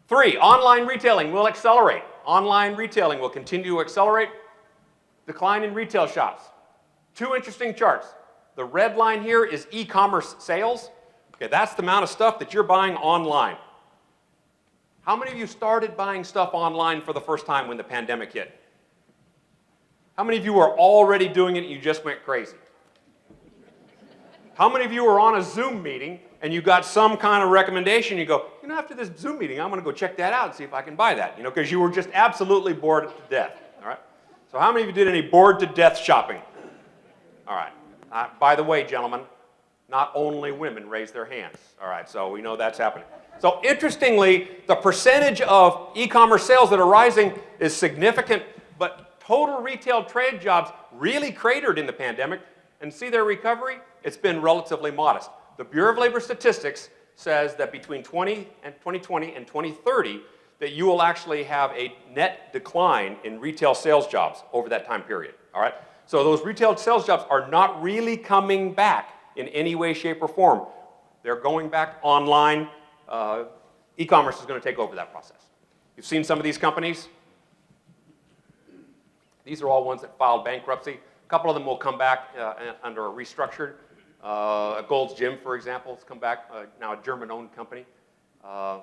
3, online retailing will accelerate. Online retailing will continue to accelerate. Decline in retail shops. 2 interesting charts. The red line here is e-commerce sales. Okay, that's the amount of stuff that you're buying online. How many of you started buying stuff online for the first time when the pandemic hit? How many of you were already doing it and you just went crazy? How many of you were on a Zoom meeting and you got some kind of recommendation, you go, after this Zoom meeting, I'm going to go check that out and see if I can buy that, because you were just absolutely bored to death, all right? So how many of you did any bored to death shopping? All right. By the way, gentlemen, not only women raise their hands, all right? So we know that's happening. So interestingly, the percentage of e-commerce sales that are rising is significant, but total retail trade jobs really cratered in the pandemic, and see their recovery? It's been relatively modest. The Bureau of Labor Statistics says that between 2020 and 2030, that you will actually have a net decline in retail sales jobs over that time period, all right? So those retail sales jobs are not really coming back in any way, shape, or form. They're going back online. E-commerce is going to take over that process. You've seen some of these companies. These are all ones that filed bankruptcy. A couple of them will come back under a restructured. Gold's Gym, for example, has come back, now a German-owned company. A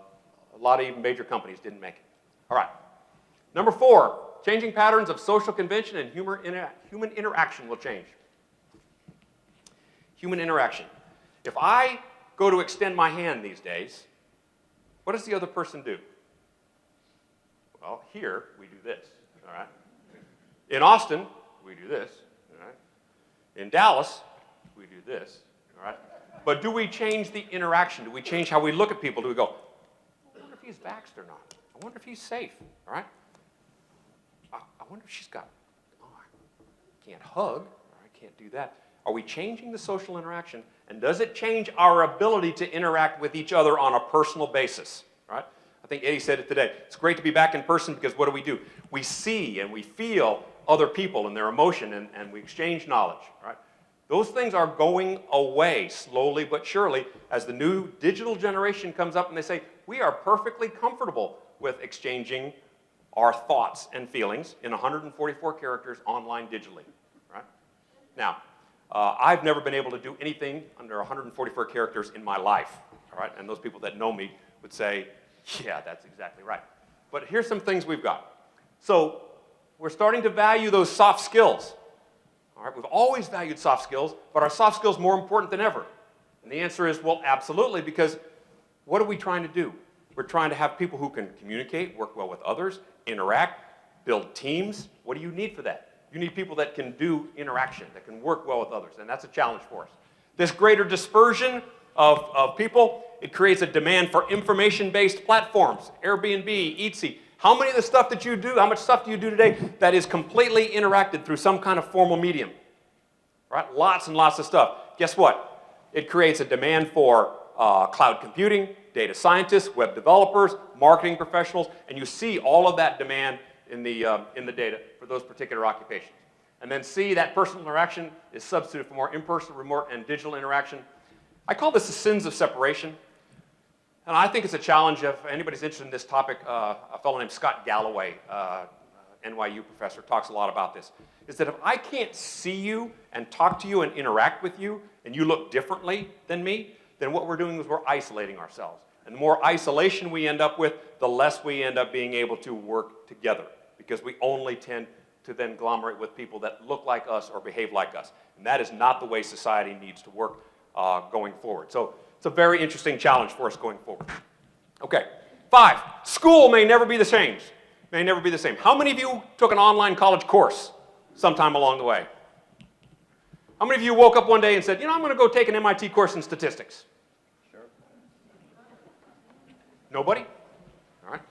lot of even major companies didn't make it. All right. Number 4, changing patterns of social convention and human interaction will change. Human interaction. If I go to extend my hand these days, What does the other person do? Well, here, we do this, all right? In Austin, we do this, all right? In Dallas, we do this, all right? But do we change the interaction? Do we change how we look at people? Do we go, I wonder if he's vaxxed or not? I wonder if he's safe, all right? I wonder if she's got, oh, I can't hug, or I can't do that. Are we changing the social interaction? And does it change our ability to interact with each other on a personal basis, right? I think Eddie said it today. It's great to be back in person because what do? We see and we feel other people and their emotion, and we exchange knowledge, right? Those things are going away slowly but surely as the new digital generation comes up and they say, we are perfectly comfortable with exchanging our thoughts and feelings in 144 characters online digitally, right? Now, I've never been able to do anything under 144 characters in my life, all right? And those people that know me would say, yeah, that's exactly right. But here's some things we've got. So we're starting to value those soft skills, all right? We've always valued soft skills, but are soft skills more important than ever? And the answer is, well, absolutely, because what are we trying to do? We're trying to have people who can communicate, work well with others, interact, build teams. What do you need for that? You need people that can do interaction, that can work well with others, and that's a challenge for us. This greater dispersion of people, it creates a demand for information-based platforms, Airbnb, Etsy. How many of the stuff that you do, how much stuff do you do today that is completely interacted through some kind of formal medium? Right? Lots and lots of stuff. Guess what? It creates a demand for cloud computing, data scientists, web developers, marketing professionals, and you see all of that demand in the data for those particular occupations. And then C, that personal interaction is substituted for more in-person, remote, and digital interaction. I call this the sins of separation. And I think it's a challenge. If anybody's interested in this topic, a fellow named Scott Galloway, NYU professor, talks a lot about this, is that if I can't see you and talk to you and interact with you, and you look differently than me, then what we're doing is we're isolating ourselves. And the more isolation we end up with, the less we end up being able to work together, because we only tend to then conglomerate with people that look like us or behave like us. And that is not the way society needs to work going forward. So it's a very interesting challenge for us going forward. Okay, 5, school may never be the same. May never be the same. How many of you took an online college course sometime along the way? How many of you woke up one day and said, you know, I'm going to go take an MIT course in statistics? Sure. Nobody? All right.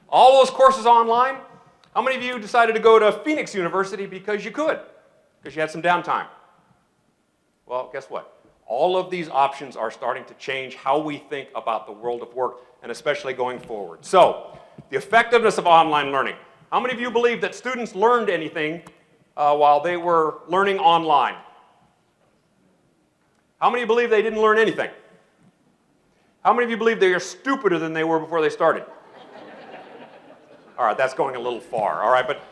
All those courses online. How many of you decided to go to Phoenix University because you could? Because you had some downtime? Well, guess what? All of these options are starting to change how we think about the world of work, and especially going forward. So, the effectiveness of online learning. How many of you believe that students learned anything while they were learning online? How many of you believe they didn't learn anything? How many of you believe they are stupider than they were before they started? All right, that's going a little far, all right, but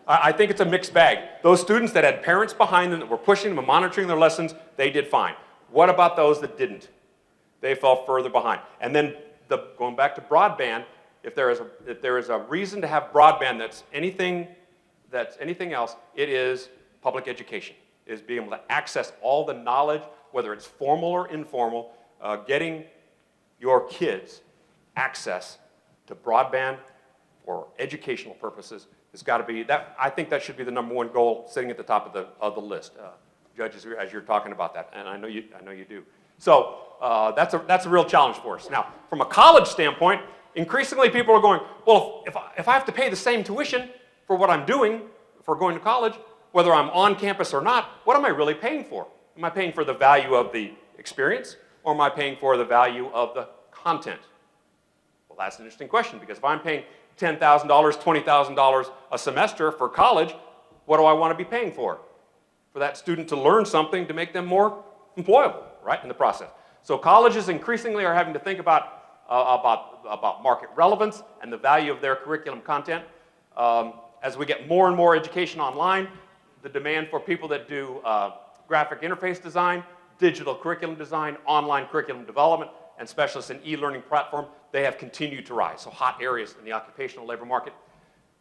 I think it's a mixed bag. Those students that had parents behind them that were pushing them and monitoring their lessons, they did fine. What about those that didn't? They fell further behind. And then going back to broadband, if there is a reason to have broadband that's anything else, it is public education. It is being able to access all the knowledge, whether it's formal or informal, getting your kids access to broadband for educational purposes has got to be that. I think that should be the #1 goal, sitting at the top of the list. Judges, as you're talking about that, and I know you do. So that's a real challenge for us. Now, from a college standpoint, increasingly people are going, well, if I have to pay the same tuition for what I'm doing for going to college, whether I'm on campus or not, what am I really paying for? Am I paying for the value of the experience, or am I paying for the value of the content? Well, that's an interesting question, because if I'm paying $10,000, $20,000 a semester for college, what do I want to be paying for? For that student to learn something to make them more employable, right, in the process. So colleges increasingly are having to think about market relevance and the value of their curriculum content. As we get more and more education online, the demand for people that do graphic interface design, digital curriculum design, online curriculum development, and specialists in e-learning platform, they have continued to rise. So hot areas in the occupational labor market.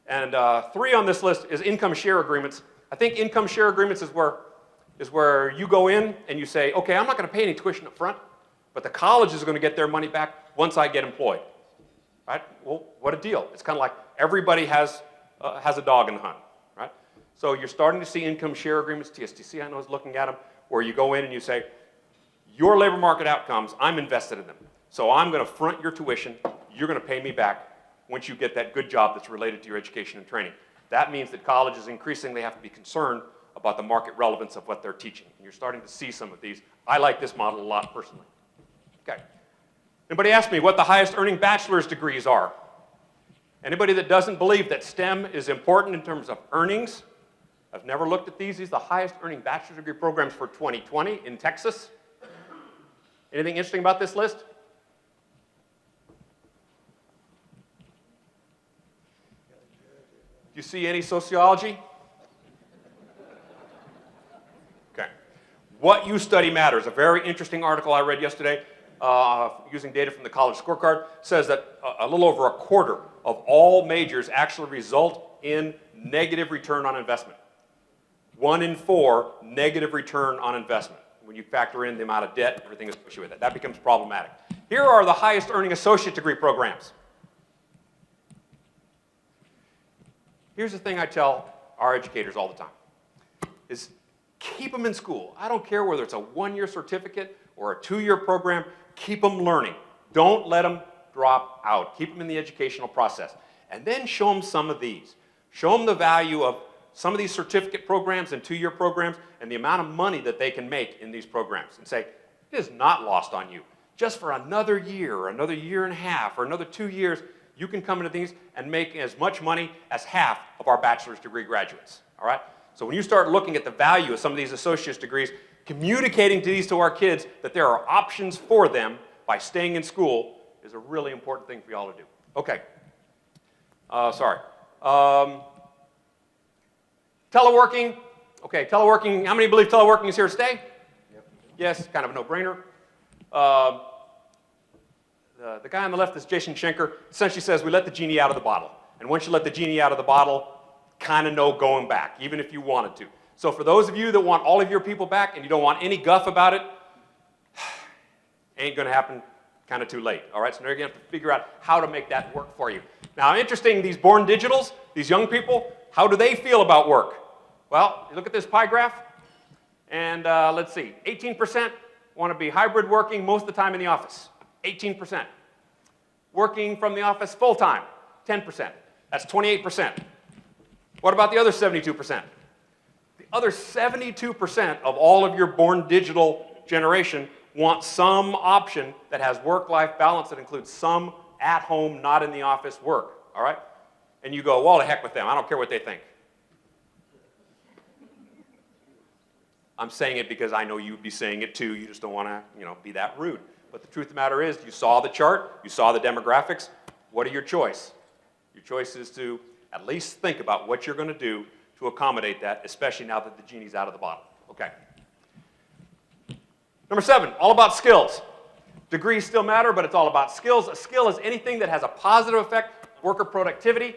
And 3 on this list is income share agreements. I think income share agreements is where you go in and you say, okay, I'm not going to pay any tuition up front, but the college is going to get their money back once I get employed. right? Well, what a deal. It's kind of like everybody has a dog in the hunt, right? So you're starting to see income share agreements, TSTC I know is looking at them, where you go in and you say, your labor market outcomes, I'm invested in them. So I'm going to front your tuition, you're going to pay me back once you get that good job that's related to your education and training. That means that colleges increasingly have to be concerned about the market relevance of what they're teaching. And you're starting to see some of these. I like this model a lot personally. Okay. Anybody ask me what the highest earning bachelor's degrees are? Anybody that doesn't believe that STEM is important in terms of earnings? I've never looked at these. These are the highest earning bachelor's degree programs for 2020 in Texas. Anything interesting about this list? Do you see any sociology? Okay. What you study matters. A very interesting article I read yesterday using data from the college scorecard says that a little over a quarter of all majors actually result in negative return on investment. 1 in 4 negative return on investment. When you factor in the amount of debt, everything associated with it, that becomes problematic. Here are the highest earning associate degree programs. Here's the thing I tell our educators all the time, is keep them in school. I don't care whether it's a 1-year certificate or a 2-year program, keep them learning. Don't let them drop out. Keep them in the educational process. And then show them some of these. Show them the value of some of these certificate programs and 2-year programs and the amount of money that they can make in these programs. And say, it is not lost on you. Just for another year or another year and a half or another 2 years, you can come into these and make as much money as half of our bachelor's degree graduates, all right? So when you start looking at the value of some of these associate's degrees, communicating to our kids that there are options for them by staying in school is a really important thing for y'all to do. Okay. Sorry. Teleworking. Okay, teleworking. How many believe teleworking is here to stay? Yep. Yes, kind of a no-brainer. The guy on the left is Jason Schenker. Essentially says we let the genie out of the bottle. And once you let the genie out of the bottle, kind of no going back, even if you wanted to. So for those of you that want all of your people back and you don't want any guff about it, ain't going to happen, kind of too late. All right, so now you're going to have to figure out how to make that work for you. Now, interesting, these born digitals, these young people, how do they feel about work? Well, you look at this pie graph, and let's see, 18% want to be hybrid working most of the time in the office. 18%. Working from the office full-time, 10%. That's 28%. What about the other 72%? The other 72% of all of your born digital generation want some option that has work-life balance that includes some at-home, not in the office work, all right? And you go, well, the heck with them. I don't care what they think. I'm saying it because I know you'd be saying it too. You just don't want to, be that rude. But the truth of the matter is, you saw the chart, you saw the demographics. What are your choice? Your choice is to at least think about what you're going to do to accommodate that, especially now that the genie's out of the bottle. Okay. Number 7, all about skills. Degrees still matter, but it's all about skills. A skill is anything that has a positive effect, worker productivity,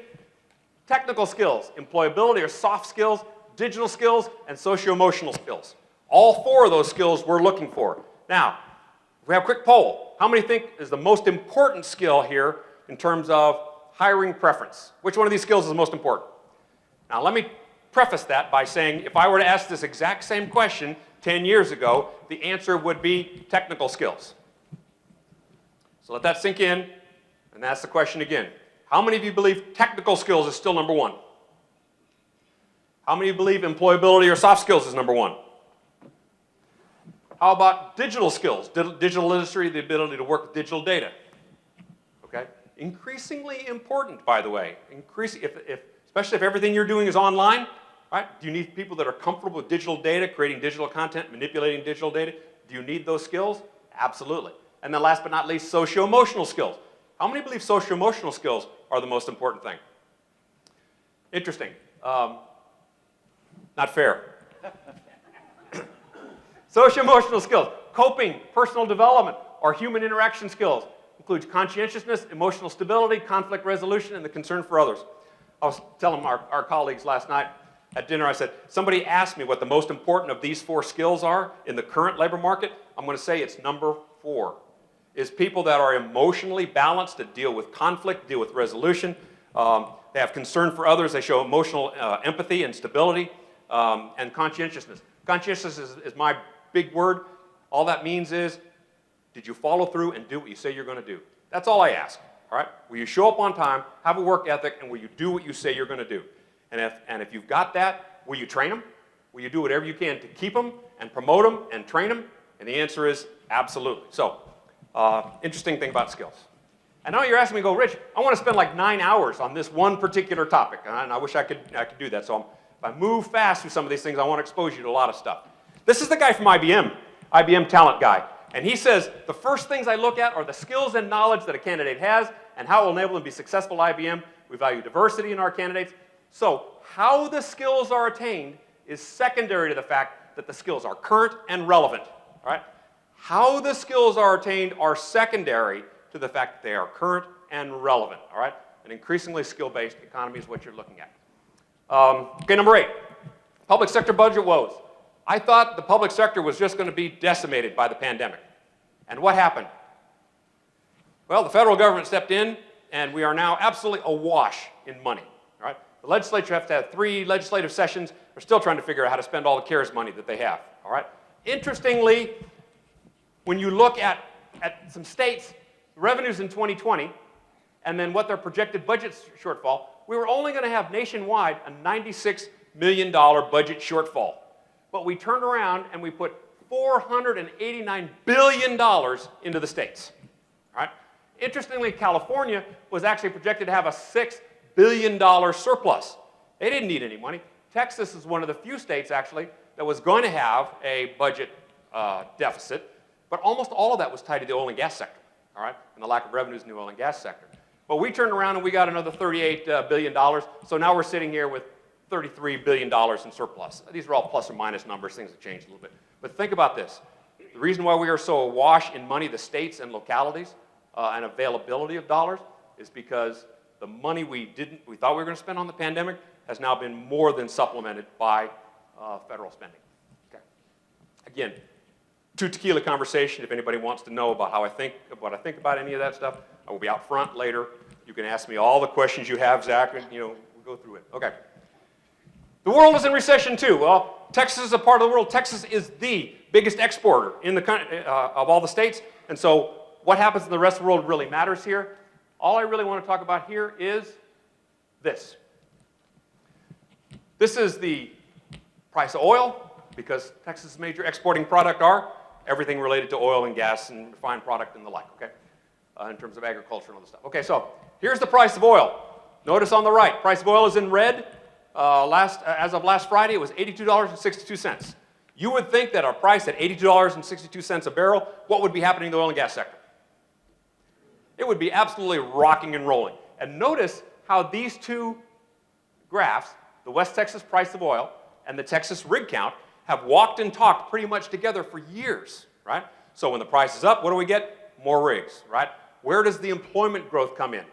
technical skills, employability or soft skills, digital skills, and socio-emotional skills. All 4 of those skills we're looking for. Now, we have a quick poll. How many think is the most important skill here in terms of hiring preference? Which one of these skills is the most important? Now, let me preface that by saying if I were to ask this exact same question 10 years ago, the answer would be technical skills. So let that sink in, and ask the question again. How many of you believe technical skills is still number 1? How many of you believe employability or soft skills is number 1? How about digital skills? Digital literacy, the ability to work with digital data. Okay? Increasingly important, by the way. Especially if everything you're doing is online, right? Do you need people that are comfortable with digital data, creating digital content, manipulating digital data? Do you need those skills? Absolutely. And then last but not least, socio-emotional skills. How many believe socio-emotional skills are the most important thing? Interesting. Not fair. Socio-emotional skills, coping, personal development, or human interaction skills includes conscientiousness, emotional stability, conflict resolution, and the concern for others. I was telling our colleagues last night at dinner, I said, somebody asked me what the most important of these 4 skills are in the current labor market. I'm going to say it's number 4. is people that are emotionally balanced to deal with conflict, deal with resolution. They have concern for others. They show emotional empathy and stability, and conscientiousness. Conscientiousness is my big word. All that means is, did you follow through and do what you say you're going to do? That's all I ask. All right? Will you show up on time, have a work ethic, and will you do what you say you're going to do? And if you've got that, will you train them? Will you do whatever you can to keep them and promote them and train them? And the answer is absolutely. So, interesting thing about skills. And now you're asking me, go, Rich, I want to spend like 9 hours on this one particular topic, and I wish I could do that. So if I move fast through some of these things, I want to expose you to a lot of stuff. This is the guy from IBM talent guy. And he says, the first things I look at are the skills and knowledge that a candidate has and how it will enable them to be successful at IBM. We value diversity in our candidates. So how the skills are attained is secondary to the fact that the skills are current and relevant. All right? How the skills are attained are secondary to the fact that they are current and relevant. All right? An increasingly skill-based economy is what you're looking at. Okay, number 8, public sector budget woes. I thought the public sector was just going to be decimated by the pandemic. And what happened? Well, the federal government stepped in, and we are now absolutely awash in money. All right? The legislature has to have 3 legislative sessions. We're still trying to figure out how to spend all the CARES money that they have. All right? Interestingly, when you look at some states' revenues in 2020, and then what their projected budget shortfall, we were only going to have nationwide a $96 million budget shortfall. But we turned around and we put $489 billion into the states. All right? Interestingly, California was actually projected to have a $6 billion surplus. They didn't need any money. Texas is one of the few states, actually, that was going to have a budget deficit, but almost all of that was tied to the oil and gas sector, all right, and the lack of revenues in the oil and gas sector. But we turned around and we got another $38 billion, so now we're sitting here with $33 billion in surplus. These are all plus or minus numbers. Things have changed a little bit. But think about this. The reason why we are so awash in money, the states and localities, and availability of dollars, is because the money we thought we were going to spend on the pandemic has now been more than supplemented by federal spending. Okay. Again, 2 tequila conversation. If anybody wants to know about what I think about any of that stuff, I will be out front later. You can ask me all the questions you have, Zach, and we'll go through it. Okay. The world is in recession too. Well, Texas is a part of the world. Texas is the biggest exporter in the country, of all the states. And so what happens in the rest of the world really matters here. All I really want to talk about here is this. This is the price of oil, because Texas' major exporting product are everything related to oil and gas and refined product and the like, okay? In terms of agriculture and all this stuff. Okay, so here's the price of oil. Notice on the right, price of oil is in red. As of last Friday, it was $82.62. You would think that a price at $82.62 a barrel, what would be happening in the oil and gas sector? It would be absolutely rocking and rolling. And notice how these 2 graphs, the West Texas price of oil and the Texas rig count, have walked and talked pretty much together for years, right? So when the price is up, what do we get? More rigs, right? Where does the employment growth come in?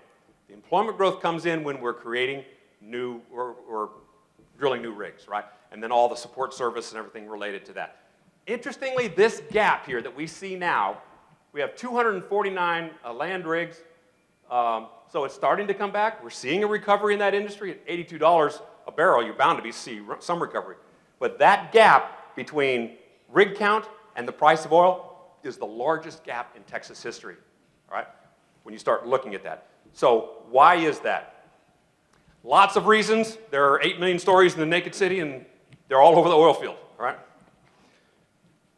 The employment growth comes in when we're creating new, or drilling new rigs, right? And then all the support service and everything related to that. Interestingly, this gap here that we see now, we have 249 land rigs, so it's starting to come back. We're seeing a recovery in that industry. At $82 a barrel, you're bound to see some recovery. But that gap between rig count and the price of oil is the largest gap in Texas history, all right, when you start looking at that. So why is that? Lots of reasons. There are 8 million stories in the naked city, and they're all over the oil field, all right?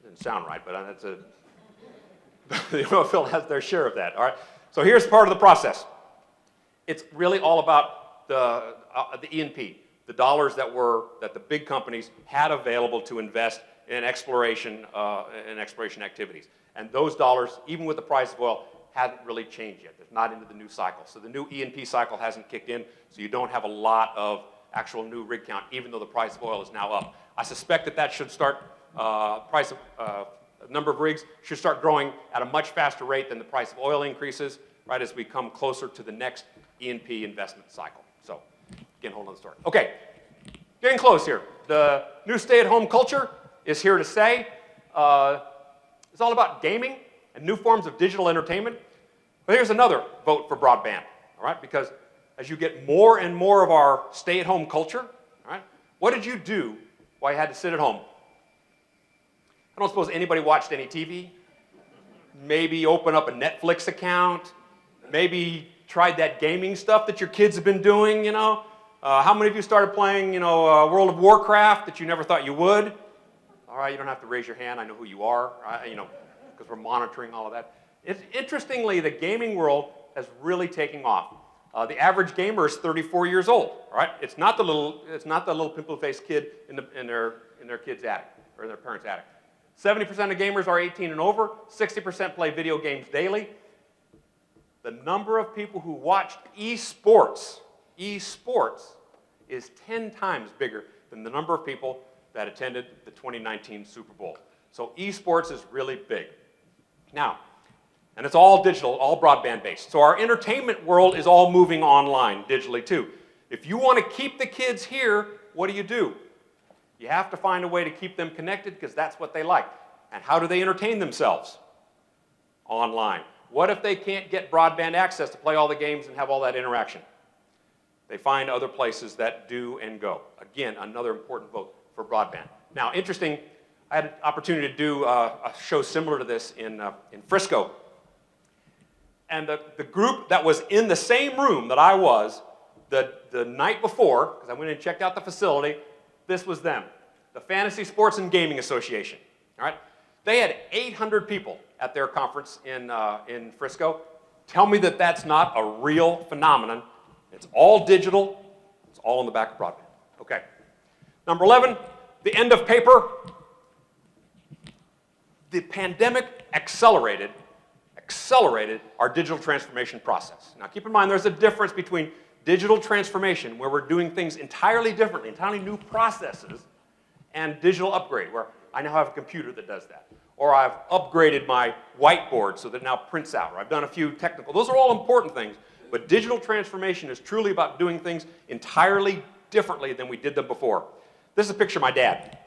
Didn't sound right, but that's the oil field has their share of that, all right? So here's part of the process. It's really all about the E&P, the dollars that the big companies had available to invest in exploration activities. And those dollars, even with the price of oil, hasn't really changed yet. There's not into the new cycle. So the new E&P cycle hasn't kicked in, so you don't have a lot of actual new rig count, even though the price of oil is now up. I suspect that should start, number of rigs should start growing at a much faster rate than the price of oil increases, right, as we come closer to the next E&P investment cycle. So, again, hold on the story. Okay, getting close here. The new stay-at-home culture is here to stay. It's all about gaming. and new forms of digital entertainment. But here's another vote for broadband, all right? Because as you get more and more of our stay-at-home culture, all right, what did you do while you had to sit at home? I don't suppose anybody watched any TV. Maybe open up a Netflix account. Maybe tried that gaming stuff that your kids have been doing, you know? How many of you started playing, World of Warcraft that you never thought you would? All right, you don't have to raise your hand. I know who you are, because we're monitoring all of that. Interestingly, the gaming world has really taken off. The average gamer is 34 years old, all right? It's not the little pimple-faced kid in their kid's attic or in their parents' attic. 70% of gamers are 18 and over. 60% play video games daily. The number of people who watched esports is 10 times bigger than the number of people that attended the 2019 Super Bowl. So esports is really big. Now, and it's all digital, all broadband based. So our entertainment world is all moving online digitally too. If you want to keep the kids here, what do? You have to find a way to keep them connected because that's what they like. And how do they entertain themselves? Online. What if they can't get broadband access to play all the games and have all that interaction? They find other places that do and go. Again, another important vote for broadband. Now, interesting, I had an opportunity to do a show similar to this in Frisco. And the group that was in the same room that I was the night before, because I went and checked out the facility, this was them, the Fantasy Sports and Gaming Association. All right? They had 800 people at their conference in Frisco. Tell me that that's not a real phenomenon. It's all digital. It's all on the back of broadband. Okay. Number 11, the end of paper. The pandemic accelerated our digital transformation process. Now keep in mind there's a difference between digital transformation, where we're doing things entirely differently, entirely new processes, and digital upgrade, where I now have a computer that does that. Or I've upgraded my whiteboard so that it now prints out, or I've done a few technical. Those are all important things, but digital transformation is truly about doing things entirely differently than we did them before. This is a picture of my dad.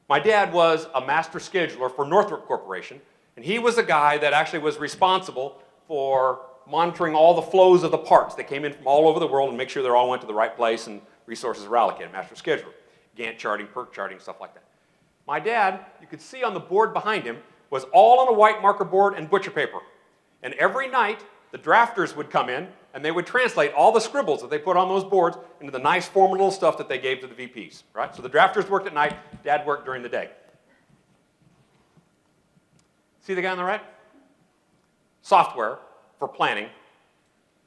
My dad was a master scheduler for Northrop Corporation, and he was a guy that actually was responsible for monitoring all the flows of the parts that came in from all over the world and make sure they all went to the right place and resources were allocated, master scheduler. Gantt charting, perk charting, stuff like that. My dad, you could see on the board behind him, was all on a white marker board and butcher paper. And every night, the drafters would come in and they would translate all the scribbles that they put on those boards into the nice formal little stuff that they gave to the VPs, right? So the drafters worked at night, Dad worked during the day. See the guy on the right? Software for planning.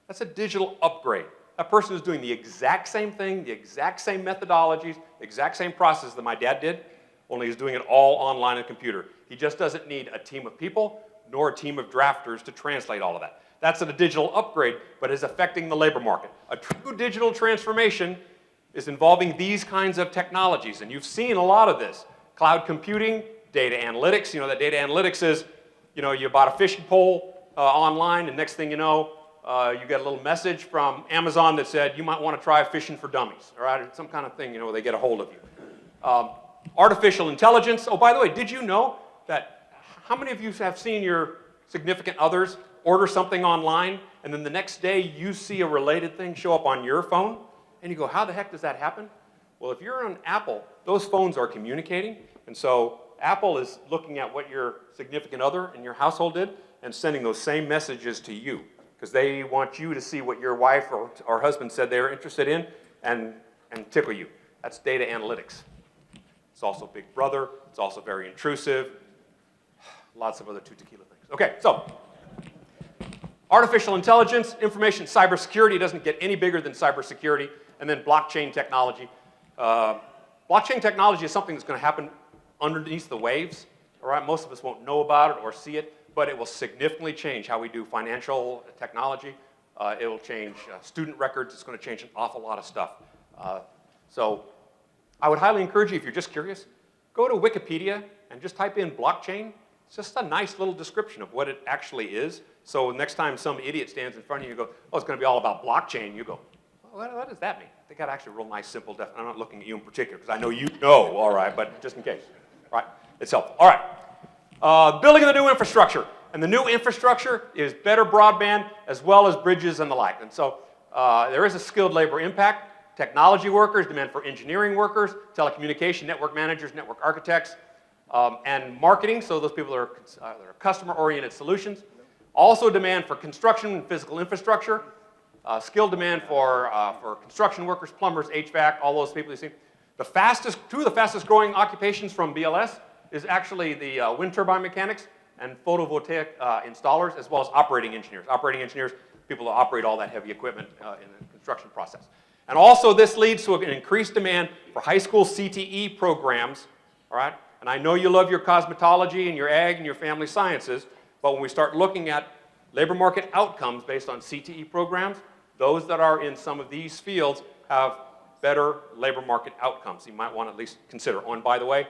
That's a digital upgrade. That person is doing the exact same thing, the exact same methodologies, the exact same process that my dad did, only he's doing it all online on a computer. He just doesn't need a team of people nor a team of drafters to translate all of that. That's a digital upgrade, but is affecting the labor market. A true digital transformation is involving these kinds of technologies, and you've seen a lot of this. Cloud computing, data analytics. That data analytics is, you bought a fishing pole online, and next thing you know, you get a little message from Amazon that said, you might want to try fishing for dummies, all right? Or some kind of thing, where they get a hold of you. Artificial intelligence. Oh, by the way, did you know that how many of you have seen your significant others order something online, and then the next day you see a related thing show up on your phone, and you go, how the heck does that happen? Well, if you're on Apple, those phones are communicating, and so Apple is looking at what your significant other in your household did and sending those same messages to you, because they want you to see what your wife or husband said they were interested in and tickle you. That's data analytics. It's also Big Brother. It's also very intrusive. Lots of other two tequila things. Okay, so artificial intelligence, information, cybersecurity doesn't get any bigger than cybersecurity, and then blockchain technology. Blockchain technology is something that's going to happen underneath the waves. All right, most of us won't know about it or see it, but it will significantly change how we do financial technology. It will change student records. It's going to change an awful lot of stuff. So I would highly encourage you, if you're just curious, go to Wikipedia and just type in blockchain. It's just a nice little description of what it actually is. So next time some idiot stands in front of you and you go, oh, it's going to be all about blockchain, you go, well, what does that mean? They got actually a real nice, simple definition. I'm not looking at you in particular because I know you know, all right, but just in case. All right, it's helpful. All right, Building of the new infrastructure. And the new infrastructure is better broadband as well as bridges and the like. And so there is a skilled labor impact. Technology workers, demand for engineering workers, telecommunication, network managers, network architects, and marketing, so those people that are customer-oriented solutions. Also demand for construction and physical infrastructure. Skill demand for construction workers, plumbers, HVAC, all those people you see. Two of the fastest growing occupations from BLS is actually the wind turbine mechanics and photovoltaic installers, as well as operating engineers. Operating engineers, people that operate all that heavy equipment in the construction process. And also this leads to an increased demand for high school CTE programs, all right? And I know you love your cosmetology and your ag and your family sciences, but when we start looking at labor market outcomes based on CTE programs, those that are in some of these fields have better labor market outcomes. You might want to at least consider. Oh, and by the way,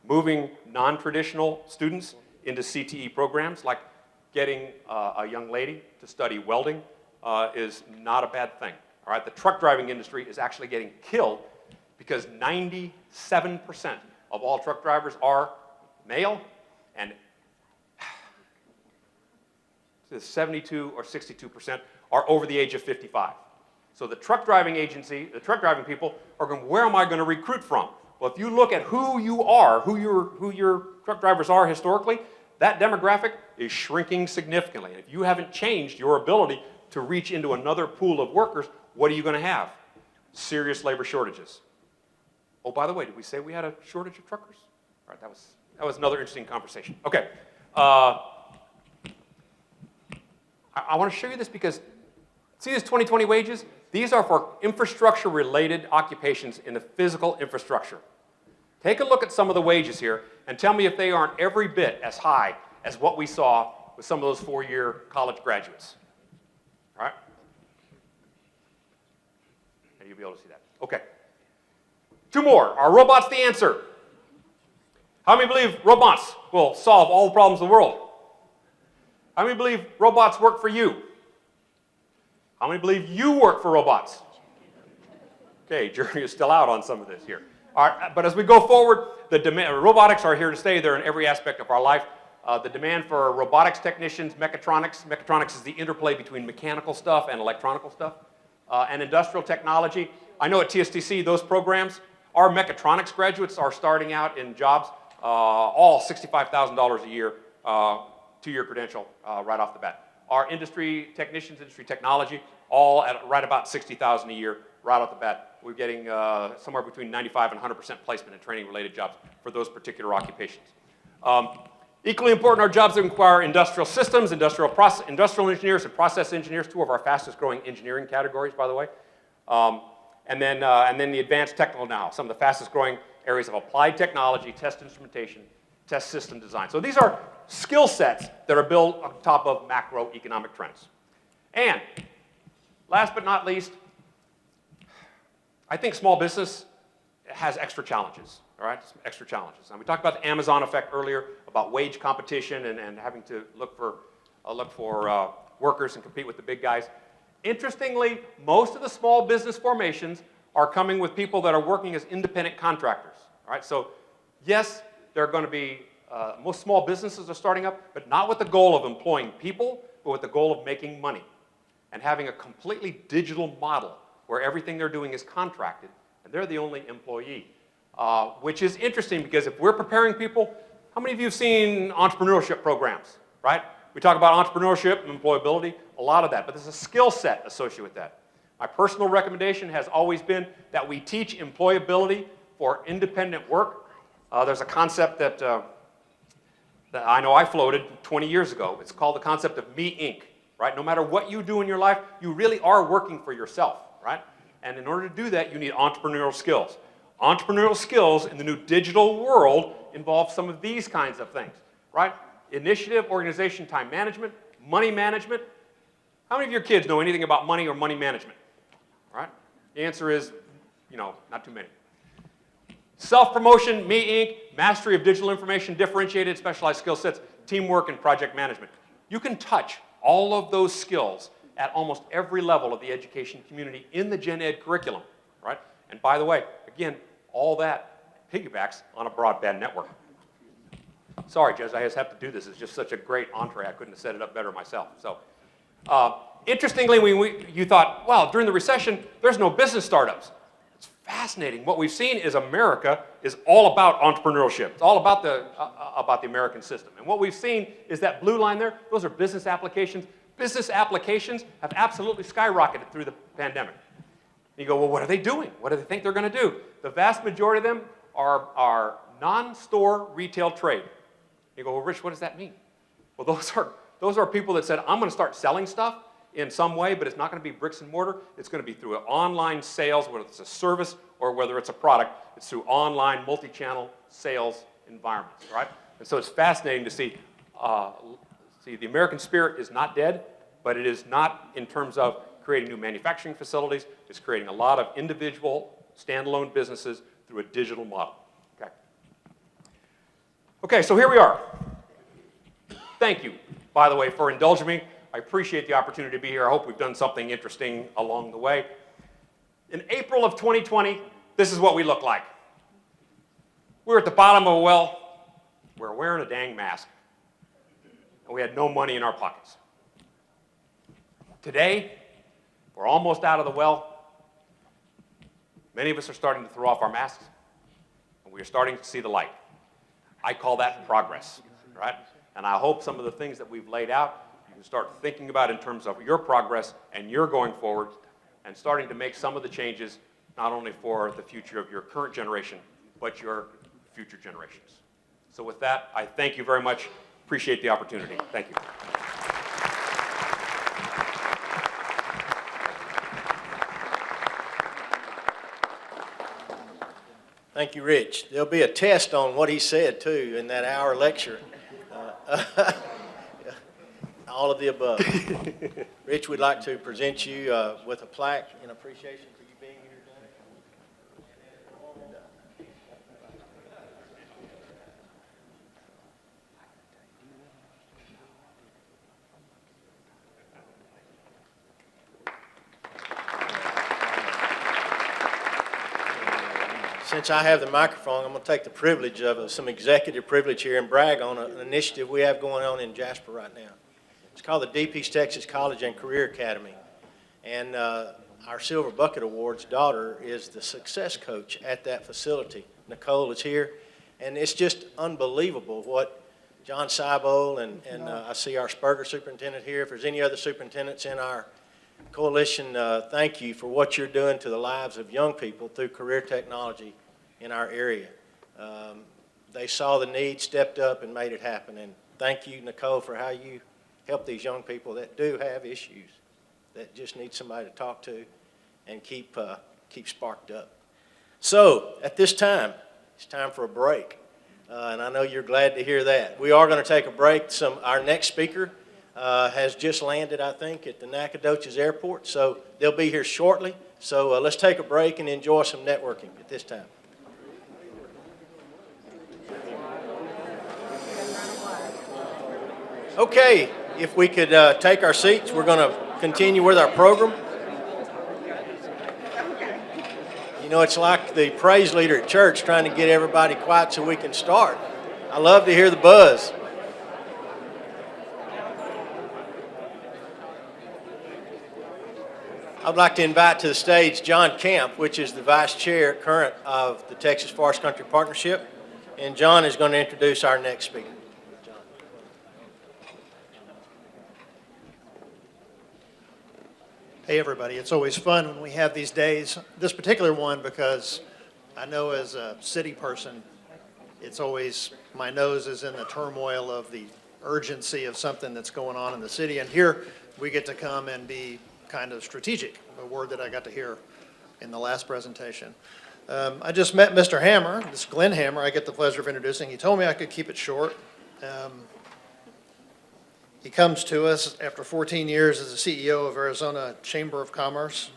moving non-traditional students into CTE programs, like getting a young lady to study welding, is not a bad thing. All right, the truck driving industry is actually getting killed because 97% of all truck drivers are male, and 72 or 62% are over the age of 55. So the truck driving agency, the truck driving people are going, where am I going to recruit from? Well, if you look at who you are, who your truck drivers are historically, that demographic is shrinking significantly. And if you haven't changed your ability to reach into another pool of workers, what are you going to have? Serious labor shortages. Oh, by the way, did we say we had a shortage of truckers? All right, that was another interesting conversation. Okay. I want to show you this because, see these 2020 wages? These are for infrastructure-related occupations in the physical infrastructure. Take a look at some of the wages here and tell me if they aren't every bit as high as what we saw with some of those four-year college graduates. All right? And you'll be able to see that. Okay. Two more. Are robots the answer? How many believe robots will solve all the problems of the world? How many believe robots work for you? How many believe you work for robots? Okay, jury is still out on some of this here. All right, but as we go forward, robotics are here to stay. They're in every aspect of our life. The demand for robotics technicians, mechatronics is the interplay between mechanical stuff and electronical stuff, and industrial technology. I know at TSTC, those programs, our mechatronics graduates are starting out in jobs, all $65,000 a year, two-year credential right off the bat. Our industry technicians, industry technology, all at right about $60,000 a year right off the bat. We're getting somewhere between 95 and 100% placement in training-related jobs for those particular occupations. Equally important are jobs that require industrial systems, industrial engineers, and process engineers, two of our fastest-growing engineering categories, by the way. And then the advanced technical now, some of the fastest-growing areas of applied technology, test instrumentation, test system design. So these are skill sets that are built on top of macroeconomic trends. And last but not least, I think small business has extra challenges, all right? Some extra challenges. And we talked about the Amazon effect earlier, about wage competition and having to look for workers and compete with the big guys. Interestingly, most of the small business formations are coming with people that are working as independent contractors, all right? So yes, there are going to be, most small businesses are starting up, but not with the goal of employing people, but with the goal of making money and having a completely digital model where everything they're doing is contracted and they're the only employee, which is interesting because if we're preparing people, how many of you have seen entrepreneurship programs, right? We talk about entrepreneurship and employability, a lot of that, but there's a skill set associated with that. My personal recommendation has always been that we teach employability for independent work. There's a concept that I know I floated 20 years ago. It's called the concept of Me Inc., right? No matter what you do in your life, you really are working for yourself, right? And in order to do that, you need entrepreneurial skills. Entrepreneurial skills in the new digital world involve some of these kinds of things, right? Initiative, organization, time management, money management. How many of your kids know anything about money or money management? All right? The answer is, not too many. Self-promotion, Me Inc., mastery of digital information, differentiated specialized skill sets, teamwork, and project management. You can touch all of those skills at almost every level of the education community in the gen ed curriculum, right? And by the way, again, all that piggybacks on a broadband network. Sorry, Judge, I just have to do this. It's just such a great entree. I couldn't have set it up better myself. So, interestingly, you thought, well, during the recession, there's no business startups. It's fascinating. What we've seen is America is all about entrepreneurship. It's all about the American system. And what we've seen is that blue line there, those are business applications. Business applications have absolutely skyrocketed through the pandemic. And you go, well, what are they doing? What do they think they're going to do? The vast majority of them are non-store retail trade. You go, well, Rich, what does that mean? Well, those are people that said, I'm going to start selling stuff in some way, but it's not going to be bricks and mortar. It's going to be through online sales, whether it's a service or whether it's a product. It's through online, multi-channel sales environments, right? And so it's fascinating to see the American spirit is not dead, but it is not in terms of creating new manufacturing facilities. It's creating a lot of individual, standalone businesses through a digital model. Okay, so here we are. Thank you, by the way, for indulging me. I appreciate the opportunity to be here. I hope we've done something interesting along the way. In April of 2020, this is what we look like. We're at the bottom of a well. We're wearing a dang mask. And we had no money in our pockets. Today, we're almost out of the well. Many of us are starting to throw off our masks, and we are starting to see the light. I call that progress, right? And I hope some of the things that we've laid out, you can start thinking about in terms of your progress and your going forward, and starting to make some of the changes, not only for the future of your current generation, but your future generations. So with that, I thank you very much. Appreciate the opportunity. Thank you. Thank you, Rich. There'll be a test on what he said, too, in that hour lecture. All of the above. Rich, we'd like to present you with a plaque in appreciation for you being here today. Since I have the microphone, I'm going to take the privilege of some executive privilege here and brag on an initiative we have going on in Jasper right now. It's called the Deep East Texas College and Career Academy. And our Silver Bucket Award's daughter is the success coach at that facility. Nicole is here. And it's just unbelievable what John Seibel and I see our Spurger superintendent here. If there's any other superintendents in our coalition, thank you for what you're doing to the lives of young people through career technology in our area. They saw the need, stepped up, and made it happen. And thank you, Nicole, for how you help these young people that do have issues, that just need somebody to talk to and keep sparked up. So at this time, it's time for a break. And I know you're glad to hear that. We are going to take a break. Our next speaker has just landed, I think, at the Nacogdoches Airport, so they'll be here shortly. So let's take a break and enjoy some networking at this time. Okay, if we could take our seats, we're going to continue with our program. You know, it's like the praise leader at church trying to get everybody quiet so we can start. I love to hear the buzz. I'd like to invite to the stage John Camp, which is the vice chair current of the Texas Forest Country Partnership. And John is going to introduce our next speaker. John. Hey everybody, it's always fun when we have these days. This particular one, because I know as a city person, it's always, my nose is in the turmoil of the urgency of something that's going on in the city. And here we get to come and be kind of strategic, a word that I got to hear in the last presentation. I just met Mr. Hammer, this Glenn Hammer, I get the pleasure of introducing. He told me I could keep it short. He comes to us after 14 years as the CEO of Arizona Chamber of Commerce.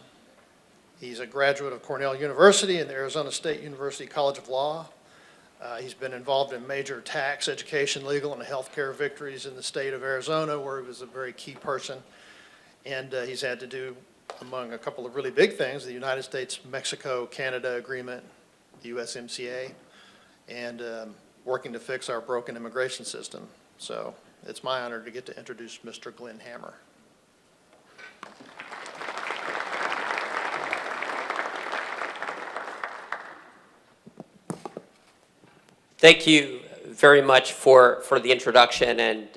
He's a graduate of Cornell University and the Arizona State University College of Law. He's been involved in major tax, education, legal, and healthcare victories in the state of Arizona, where he was a very key person. And he's had to do, among a couple of really big things, the United States-Mexico-Canada agreement, the USMCA, and working to fix our broken immigration system. So it's my honor to get to introduce Mr. Glenn Hammer. Thank you very much for the introduction, and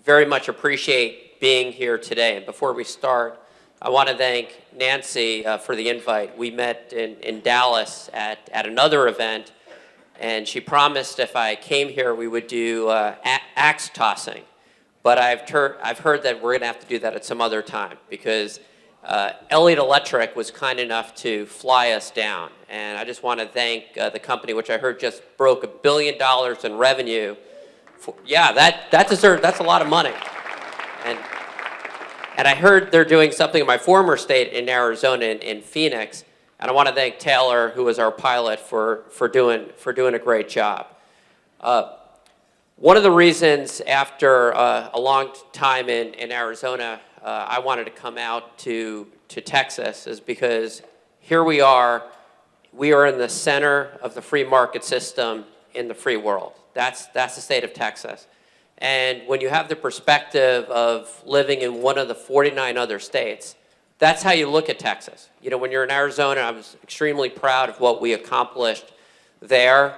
very much appreciate being here today. And before we start, I want to thank Nancy for the invite. We met in Dallas at another event, and she promised if I came here we would do axe tossing. But I've heard that we're going to have to do that at some other time, because Elliott Electric was kind enough to fly us down. And I just want to thank the company, which I heard just broke $1 billion in revenue. Yeah, that's a lot of money. And I heard they're doing something in my former state in Arizona, in Phoenix. And I want to thank Taylor, who was our pilot, for doing a great job. One of the reasons, after a long time in Arizona, I wanted to come out to Texas is because here we are in the center of the free market system in the free world. That's the state of Texas. And when you have the perspective of living in one of the 49 other states, that's how you look at Texas. You know, when you're in Arizona, I was extremely proud of what we accomplished there.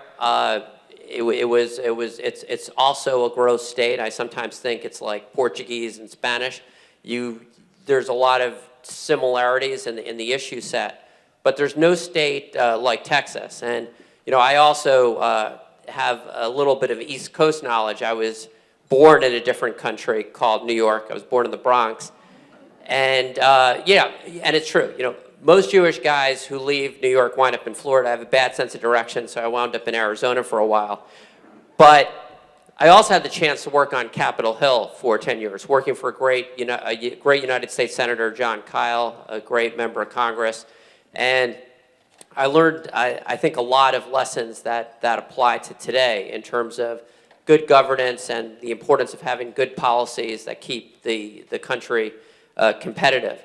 It's also a growth state. I sometimes think it's like Portuguese and Spanish. There's a lot of similarities in the issue set, but there's no state like Texas. And you know, I also have a little bit of East Coast knowledge. I was born in a different country called New York. I was born in the Bronx, and yeah, and it's true. You know, most Jewish guys who leave New York wind up in Florida. I have a bad sense of direction, so I wound up in Arizona for a while. But I also had the chance to work on Capitol Hill for 10 years, working for a great United States Senator, John Kyle, a great member of Congress. And I learned, I think, a lot of lessons that apply to today in terms of good governance and the importance of having good policies that keep the country competitive.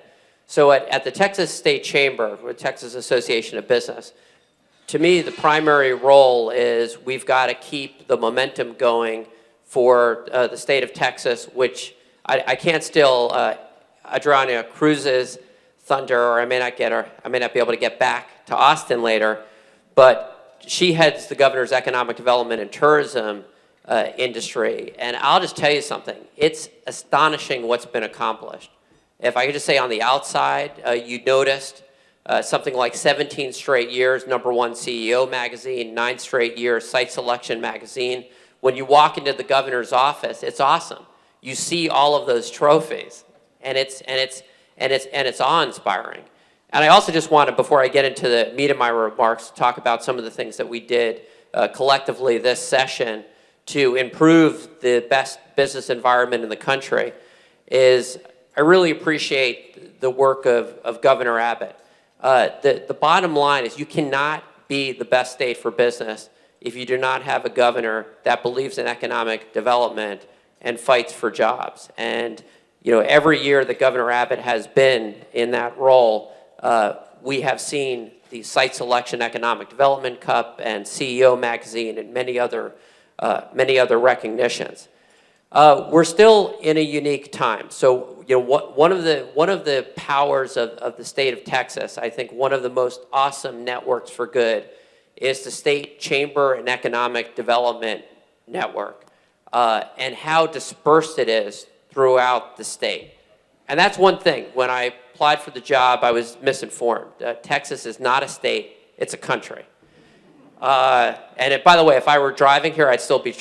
So at the Texas State Chamber, or Texas Association of Business, to me, the primary role is we've got to keep the momentum going for the state of Texas, which I can't steal Adriana Cruz's thunder, or I may not be able to get back to Austin later, but she heads the governor's economic development and tourism industry. And I'll just tell you something, it's astonishing what's been accomplished. If I could just say on the outside, you noticed something like 17 straight years, #1 CEO magazine, 9 straight years, Site Selection magazine. When you walk into the governor's office, it's awesome. You see all of those trophies, and it's awe-inspiring. And I also just wanted, before I get into the meat of my remarks, to talk about some of the things that we did collectively this session to improve the best business environment in the country. I really appreciate the work of Governor Abbott. The bottom line is you cannot be the best state for business if you do not have a governor that believes in economic development and fights for jobs. And you know, every year that Governor Abbott has been in that role, we have seen the Site Selection Economic Development Cup and CEO magazine and many other recognitions. We're still in a unique time. So, you know, one of the powers of the state of Texas, I think one of the most awesome networks for good, is the State Chamber and Economic Development Network, and how dispersed it is throughout the state. And that's one thing. When I applied for the job, I was misinformed. Texas is not a state, it's a country. And by the way, if I were driving here, I'd still be,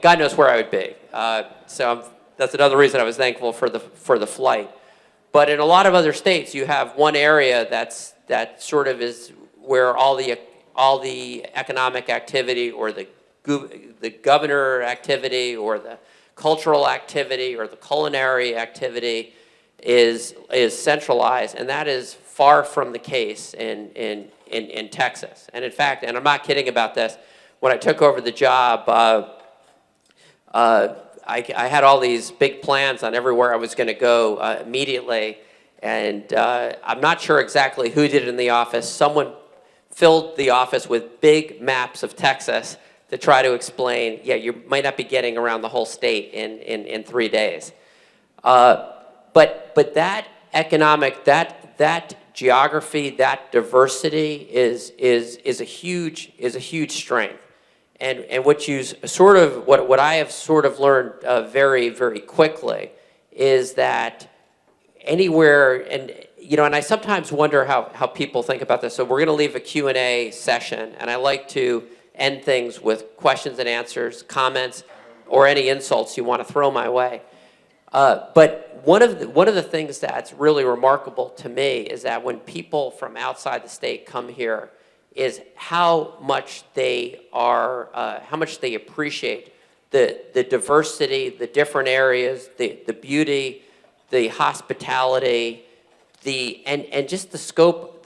God knows where I would be. That's another reason I was thankful for the flight. But in a lot of other states, you have one area that sort of is where all the economic activity, or the governor activity, or the cultural activity, or the culinary activity is centralized, and that is far from the case in Texas. And in fact, and I'm not kidding about this, when I took over the job, I had all these big plans on everywhere I was going to go immediately, and I'm not sure exactly who did it in the office. Someone filled the office with big maps of Texas to try to explain, yeah, you might not be getting around the whole state in 3 days. But that economic, that geography, that diversity is a huge strength. And what I have sort of learned very, very quickly is that anywhere, and I sometimes wonder how people think about this. So we're gonna leave a Q&A session, and I like to end things with questions and answers, comments, or any insults you wanna throw my way. But one of the things that's really remarkable to me is that when people from outside the state come here, is how much they appreciate the diversity, the different areas, the beauty, the hospitality, and just the scope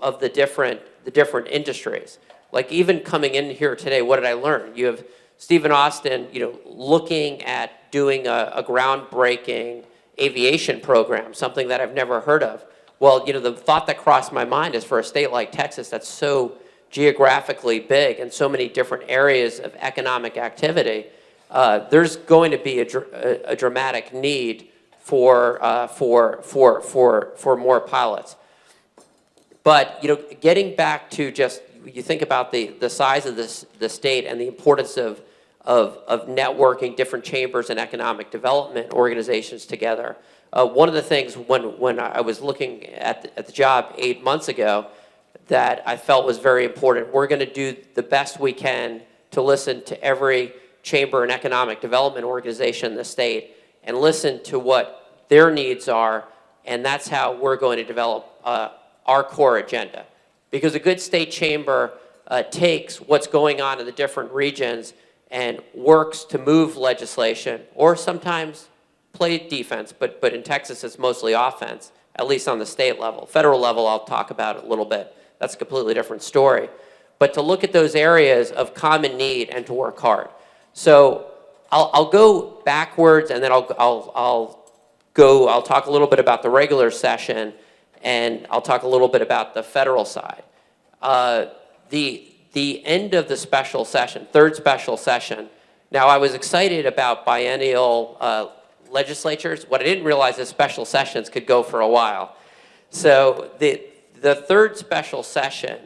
of the different industries. Like even coming in here today, what did I learn? You have Stephen Austin, looking at doing a groundbreaking aviation program, something that I've never heard of. Well, the thought that crossed my mind is for a state like Texas that's so geographically big and so many different areas of economic activity, there's going to be a dramatic need for more pilots. But getting back to just, you think about the size of the state and the importance of networking different chambers and economic development organizations together. One of the things when I was looking at the job 8 months ago that I felt was very important, we're going to do the best we can to listen to every chamber and economic development organization in the state and listen to what their needs are, and that's how we're going to develop our core agenda. Because a good state chamber takes what's going on in the different regions and works to move legislation, or sometimes play defense, but in Texas it's mostly offense, at least on the state level. Federal level, I'll talk about it a little bit. That's a completely different story. But to look at those areas of common need and to work hard. So I'll go backwards, and then I'll talk a little bit about the regular session, and I'll talk a little bit about the federal side. The end of the special session, third special session. Now, I was excited about biennial legislatures. What I didn't realize is special sessions could go for a while. So the third special session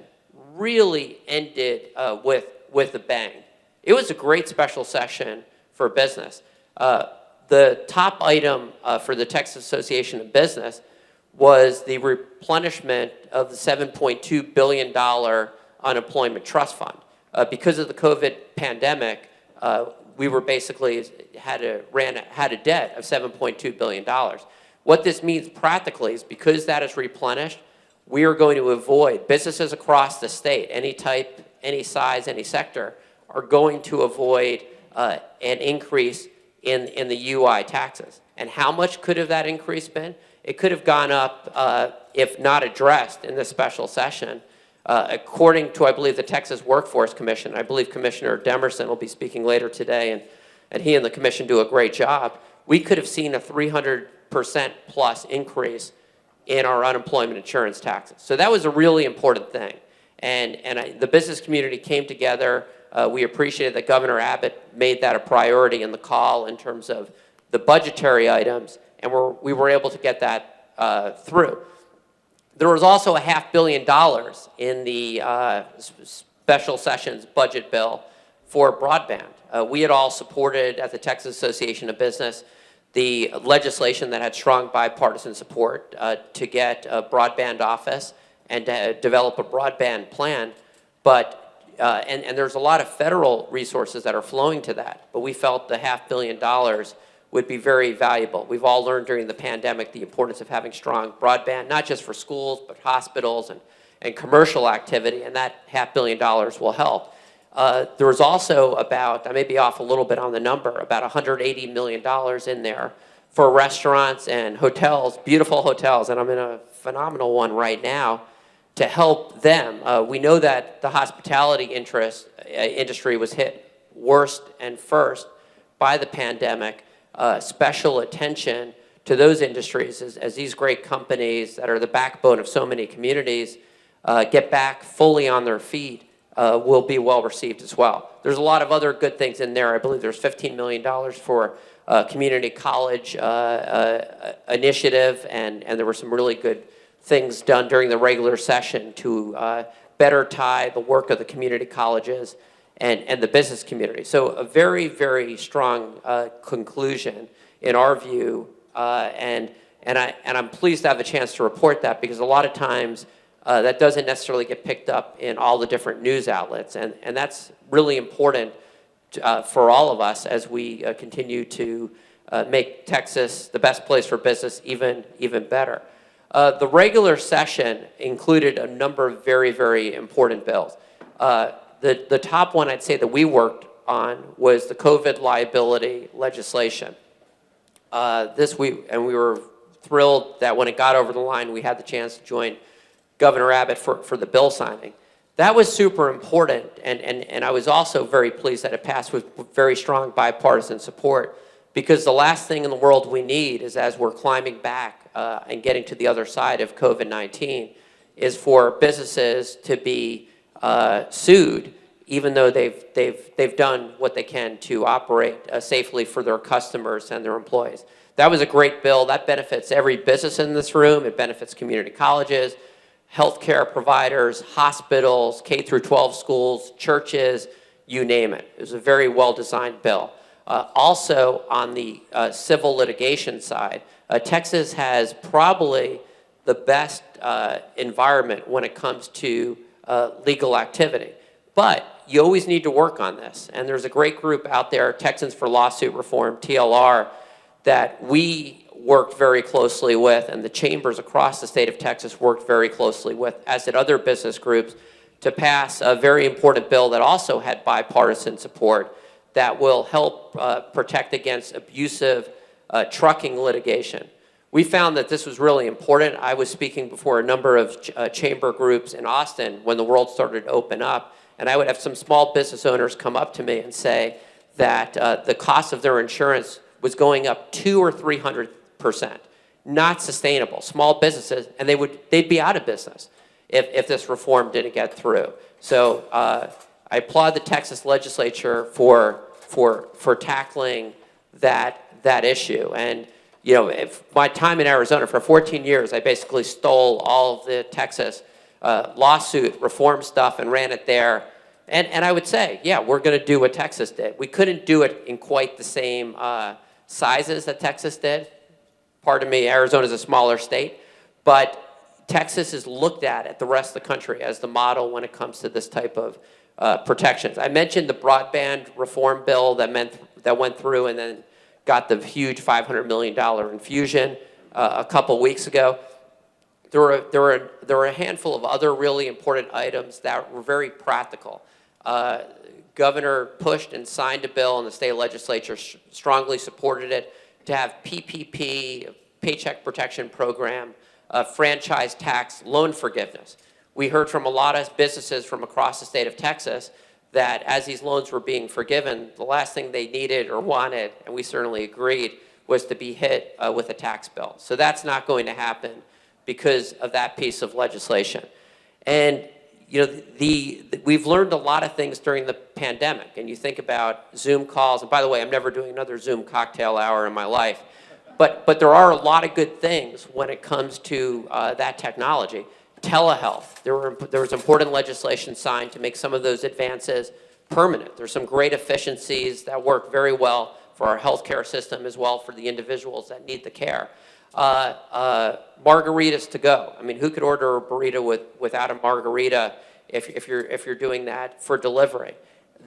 really ended with a bang. It was a great special session for business. The top item for the Texas Association of Business was the replenishment of the $7.2 billion unemployment trust fund. Because of the COVID pandemic, we were basically had a debt of $7.2 billion. What this means practically is because that is replenished, we are going to avoid, businesses across the state, any type, any size, any sector, are going to avoid an increase in the UI taxes. And how much could have that increase been? It could have gone up, if not addressed in this special session. According to, I believe, the Texas Workforce Commission, I believe Commissioner Demerson will be speaking later today, and he and the commission do a great job, we could have seen a 300% plus increase in our unemployment insurance taxes. So that was a really important thing. And the business community came together. We appreciated that Governor Abbott made that a priority in the call in terms of the budgetary items, and we were able to get that through. There was also $500 million in the special sessions budget bill for broadband. We had all supported at the Texas Association of Business the legislation that had strong bipartisan support to get a broadband office and to develop a broadband plan. But and there's a lot of federal resources that are flowing to that. But we felt the $500 million would be very valuable. We've all learned during the pandemic the importance of having strong broadband, not just for schools, but hospitals and commercial activity, and that $500 million will help. There was also about, I may be off a little bit on the number, about $180 million in there for restaurants and hotels, beautiful hotels, and I'm in a phenomenal one right now, to help them. We know that the hospitality industry was hit worst and first by the pandemic. Special attention to those industries as these great companies that are the backbone of so many communities get back fully on their feet will be well received as well. There's a lot of other good things in there. I believe there's $15 million for community college initiative, and there were some really good things done during the regular session to better tie the work of the community colleges and the business community. So a very, very strong conclusion in our view, and I'm pleased to have a chance to report that, because a lot of times that doesn't necessarily get picked up in all the different news outlets, and that's really important for all of us as we continue to make Texas the best place for business even better. The regular session included a number of very, very important bills. The top one I'd say that we worked on was the COVID liability legislation. We were thrilled that when it got over the line, we had the chance to join Governor Abbott for the bill signing. That was super important, and I was also very pleased that it passed with very strong bipartisan support, because the last thing in the world we need is, as we're climbing back and getting to the other side of COVID-19, is for businesses to be sued, even though they've done what they can to operate safely for their customers and their employees. That was a great bill. That benefits every business in this room. It benefits community colleges, healthcare providers, hospitals, K-12 schools, churches, you name it. It was a very well-designed bill. Also, on the civil litigation side, Texas has probably the best environment when it comes to legal activity. But you always need to work on this. And there's a great group out there, Texans for Lawsuit Reform, TLR, that we worked very closely with, and the chambers across the state of Texas worked very closely with, as did other business groups, to pass a very important bill that also had bipartisan support that will help protect against abusive trucking litigation. We found that this was really important. I was speaking before a number of chamber groups in Austin when the world started to open up, and I would have some small business owners come up to me and say that the cost of their insurance was going up 200 or 300%. Not sustainable. Small businesses, and they'd be out of business if this reform didn't get through. So I applaud the Texas legislature for tackling that issue. And you know, my time in Arizona for 14 years, I basically stole all of the Texas lawsuit reform stuff and ran it there. And I would say, yeah, we're going to do what Texas did. We couldn't do it in quite the same sizes that Texas did. Pardon me, Arizona's a smaller state, but Texas is looked at the rest of the country as the model when it comes to this type of protections. I mentioned the broadband reform bill that went through and then got the huge $500 million infusion a couple weeks ago. There were a handful of other really important items that were very practical. Governor pushed and signed a bill, and the state legislature strongly supported it, to have PPP, Paycheck Protection Program, franchise tax loan forgiveness. We heard from a lot of businesses from across the state of Texas that as these loans were being forgiven, the last thing they needed or wanted, and we certainly agreed, was to be hit with a tax bill. So that's not going to happen because of that piece of legislation. And you know, we've learned a lot of things during the pandemic, and you think about Zoom calls, and by the way, I'm never doing another Zoom cocktail hour in my life, but there are a lot of good things when it comes to that technology. Telehealth, there was important legislation signed to make some of those advances permanent. There's some great efficiencies that work very well for our healthcare system as well for the individuals that need the care. Margaritas to go. I mean, who could order a burrito without a margarita if you're doing that for delivery?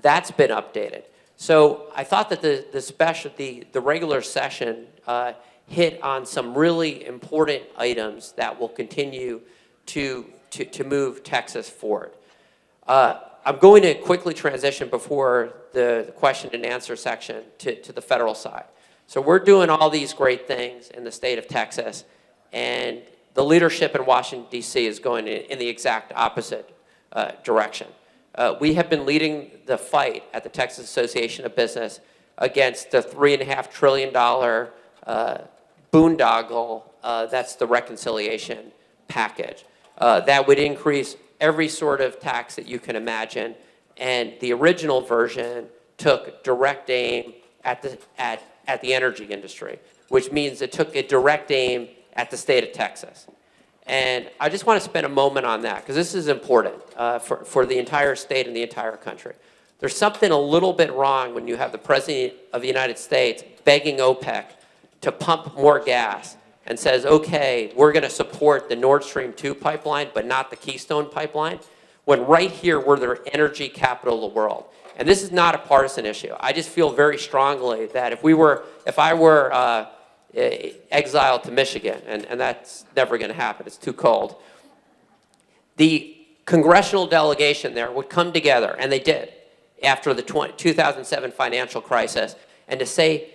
That's been updated. So I thought that the regular session hit on some really important items that will continue to move Texas forward. I'm going to quickly transition before the question and answer section to the federal side. So we're doing all these great things in the state of Texas, and the leadership in Washington, D.C. is going in the exact opposite direction. We have been leading the fight at the Texas Association of Business against the $3.5 trillion boondoggle that's the reconciliation package. That would increase every sort of tax that you can imagine. And the original version took direct aim at the energy industry, which means it took a direct aim at the state of Texas. And I just want to spend a moment on that, because this is important for the entire state and the entire country. There's something a little bit wrong when you have the President of the United States begging OPEC to pump more gas and says, okay, we're going to support the Nord Stream 2 pipeline, but not the Keystone pipeline, when right here we're the energy capital of the world. And this is not a partisan issue. I just feel very strongly that if I were exiled to Michigan, and that's never going to happen, it's too cold, the congressional delegation there would come together, and they did, after the 2007 financial crisis, and to say,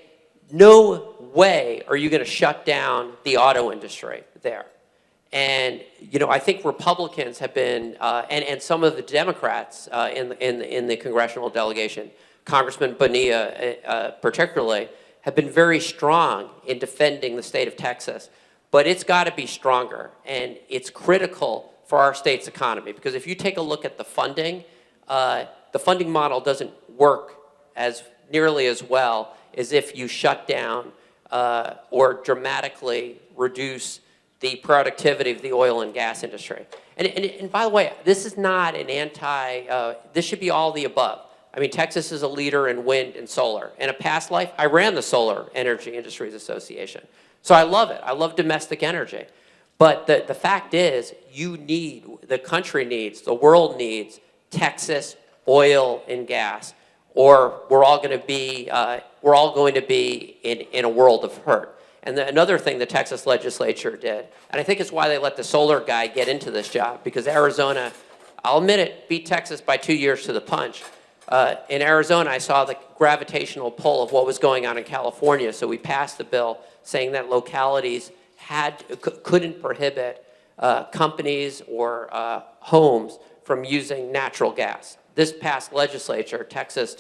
no way are you going to shut down the auto industry there. And I think Republicans have been, and some of the Democrats in the congressional delegation, Congressman Bonilla particularly, have been very strong in defending the state of Texas. But it's got to be stronger, and it's critical for our state's economy. Because if you take a look at the funding model doesn't work as nearly as well as if you shut down or dramatically reduce the productivity of the oil and gas industry. And by the way, this is not an this should be all the above. I mean, Texas is a leader in wind and solar. In a past life, I ran the Solar Energy Industries Association. So I love it. I love domestic energy. But the fact is, the country needs, the world needs Texas oil and gas, or we're all going to be in a world of hurt. And another thing the Texas legislature did, and I think it's why they let the solar guy get into this job, because Arizona, I'll admit it, beat Texas by 2 years to the punch. In Arizona, I saw the gravitational pull of what was going on in California, so we passed the bill saying that localities couldn't prohibit companies or homes from using natural gas. This past legislature, Texas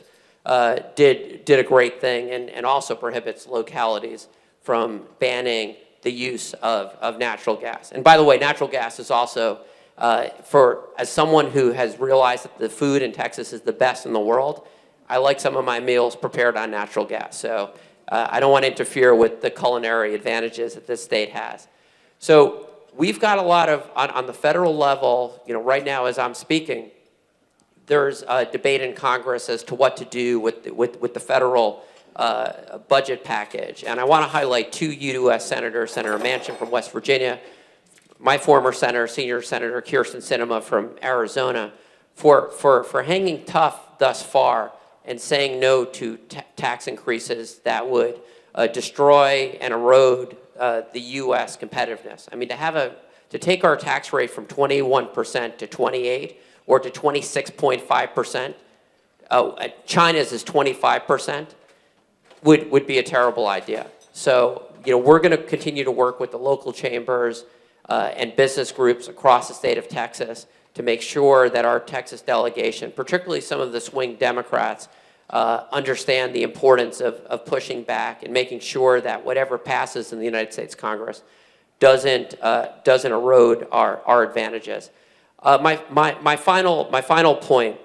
did a great thing and also prohibits localities from banning the use of natural gas. And by the way, natural gas is also, as someone who has realized that the food in Texas is the best in the world, I like some of my meals prepared on natural gas. So I don't want to interfere with the culinary advantages that this state has. So we've got a lot of, on the federal level, right now as I'm speaking, there's a debate in Congress as to what to do with the federal budget package. And I want to highlight two U.S. senators, Senator Manchin from West Virginia, my former senator, Senior Senator Kirsten Sinema from Arizona, for hanging tough thus far and saying no to tax increases that would destroy and erode the U.S. competitiveness. I mean, to take our tax rate from 21% to 28% or to 26.5%, China's is 25%, would be a terrible idea. So, we're going to continue to work with the local chambers and business groups across the state of Texas to make sure that our Texas delegation, particularly some of the swing Democrats, understand the importance of pushing back and making sure that whatever passes in the United States Congress doesn't erode our advantages. My final point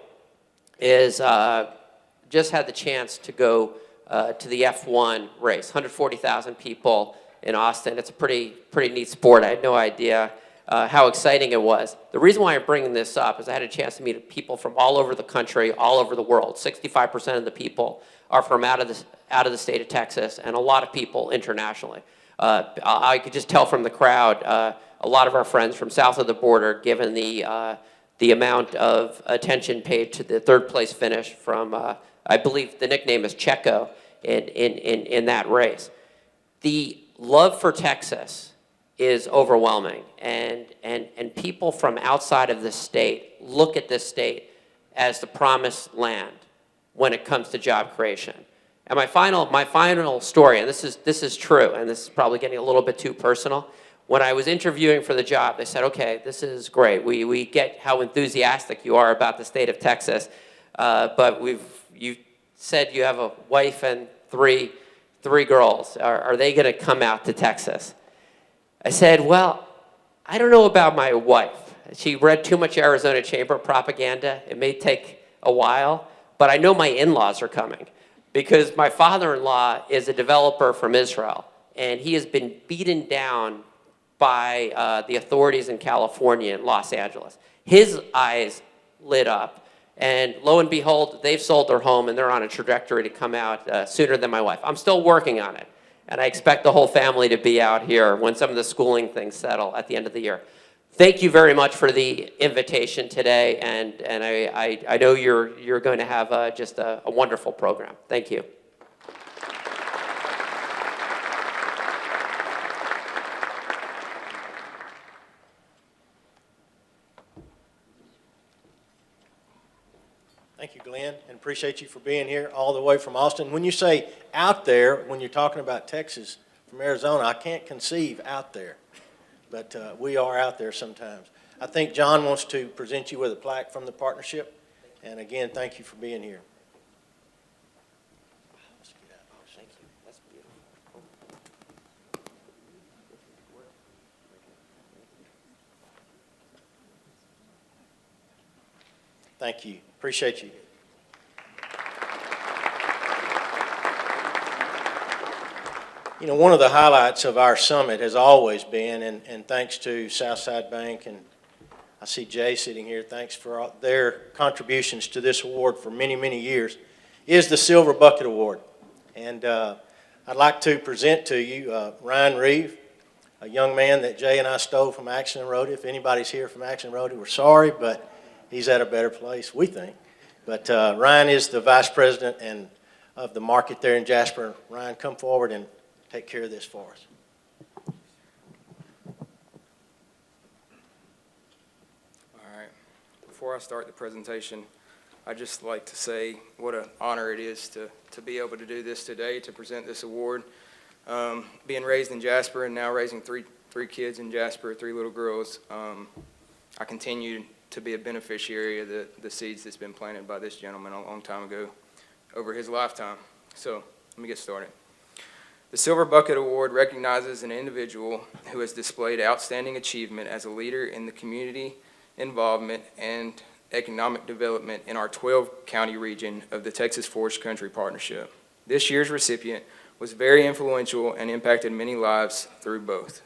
is just had the chance to go to the F1 race, 140,000 people in Austin. It's a pretty neat sport. I had no idea how exciting it was. The reason why I'm bringing this up is I had a chance to meet people from all over the country, all over the world. 65% of the people are from out of the state of Texas, and a lot of people internationally. I could just tell from the crowd, a lot of our friends from south of the border, given the amount of attention paid to the third place finish from, I believe the nickname is Checo in that race. The love for Texas is overwhelming, and people from outside of the state look at this state as the promised land when it comes to job creation. And my final story, and this is true, and this is probably getting a little bit too personal. When I was interviewing for the job, they said, okay, this is great. We get how enthusiastic you are about the state of Texas, but you said you have a wife and three girls. Are they going to come out to Texas? I said, well, I don't know about my wife. She read too much Arizona Chamber propaganda. It may take a while, but I know my in-laws are coming because my father-in-law is a developer from Israel, and he has been beaten down by the authorities in California and Los Angeles. His eyes lit up, and lo and behold, they've sold their home, and they're on a trajectory to come out sooner than my wife. I'm still working on it, and I expect the whole family to be out here when some of the schooling things settle at the end of the year. Thank you very much for the invitation today, and I know you're going to have just a wonderful program. Thank you. Thank you, Glenn, and appreciate you for being here all the way from Austin. When you say out there, when you're talking about Texas from Arizona, I can't conceive out there, but we are out there sometimes. I think John wants to present you with a plaque from the partnership, and again, thank you for being here. Thank you. That's beautiful. Thank you. Appreciate you. You know, one of the highlights of our summit has always been, and thanks to Southside Bank, and I see Jay sitting here, thanks for all their contributions to this award for many, many years, is the Silver Bucket Award. And I'd like to present to you Ryan Reeve, a young man that Jay and I stole from Accident Road. If anybody's here from Accident Road, we're sorry, but he's at a better place, we think. But Ryan is the vice president and of the market there in Jasper. Ryan, come forward and take care of this for us. All right. Before I start the presentation, I'd just like to say what an honor it is to be able to do this today, to present this award. Being raised in Jasper and now raising three kids in Jasper, 3 little girls, I continue to be a beneficiary of the seeds that's been planted by this gentleman a long time ago over his lifetime. So let me get started. The Silver Bucket Award recognizes an individual who has displayed outstanding achievement as a leader in the community involvement and economic development in our 12-county region of the Texas Forest Country Partnership. This year's recipient was very influential and impacted many lives through both.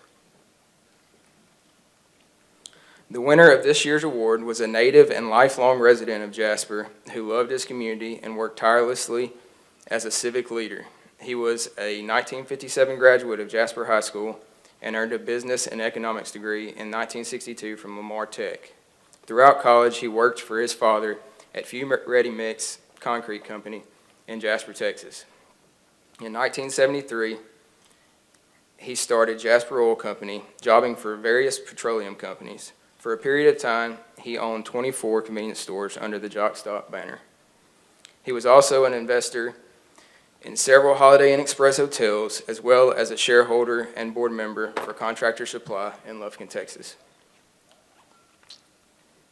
The winner of this year's award was a native and lifelong resident of Jasper who loved his community and worked tirelessly as a civic leader. He was a 1957 graduate of Jasper High School and earned a business and economics degree in 1962 from Lamar Tech. Throughout college, he worked for his father at Few Ready Mix Concrete Company in Jasper, Texas. In 1973, he started Jasper Oil Company, jobbing for various petroleum companies. For a period of time, he owned 24 convenience stores under the Jock Stock banner. He was also an investor in several Holiday Inn Express hotels, as well as a shareholder and board member for Contractor Supply in Lufkin, Texas.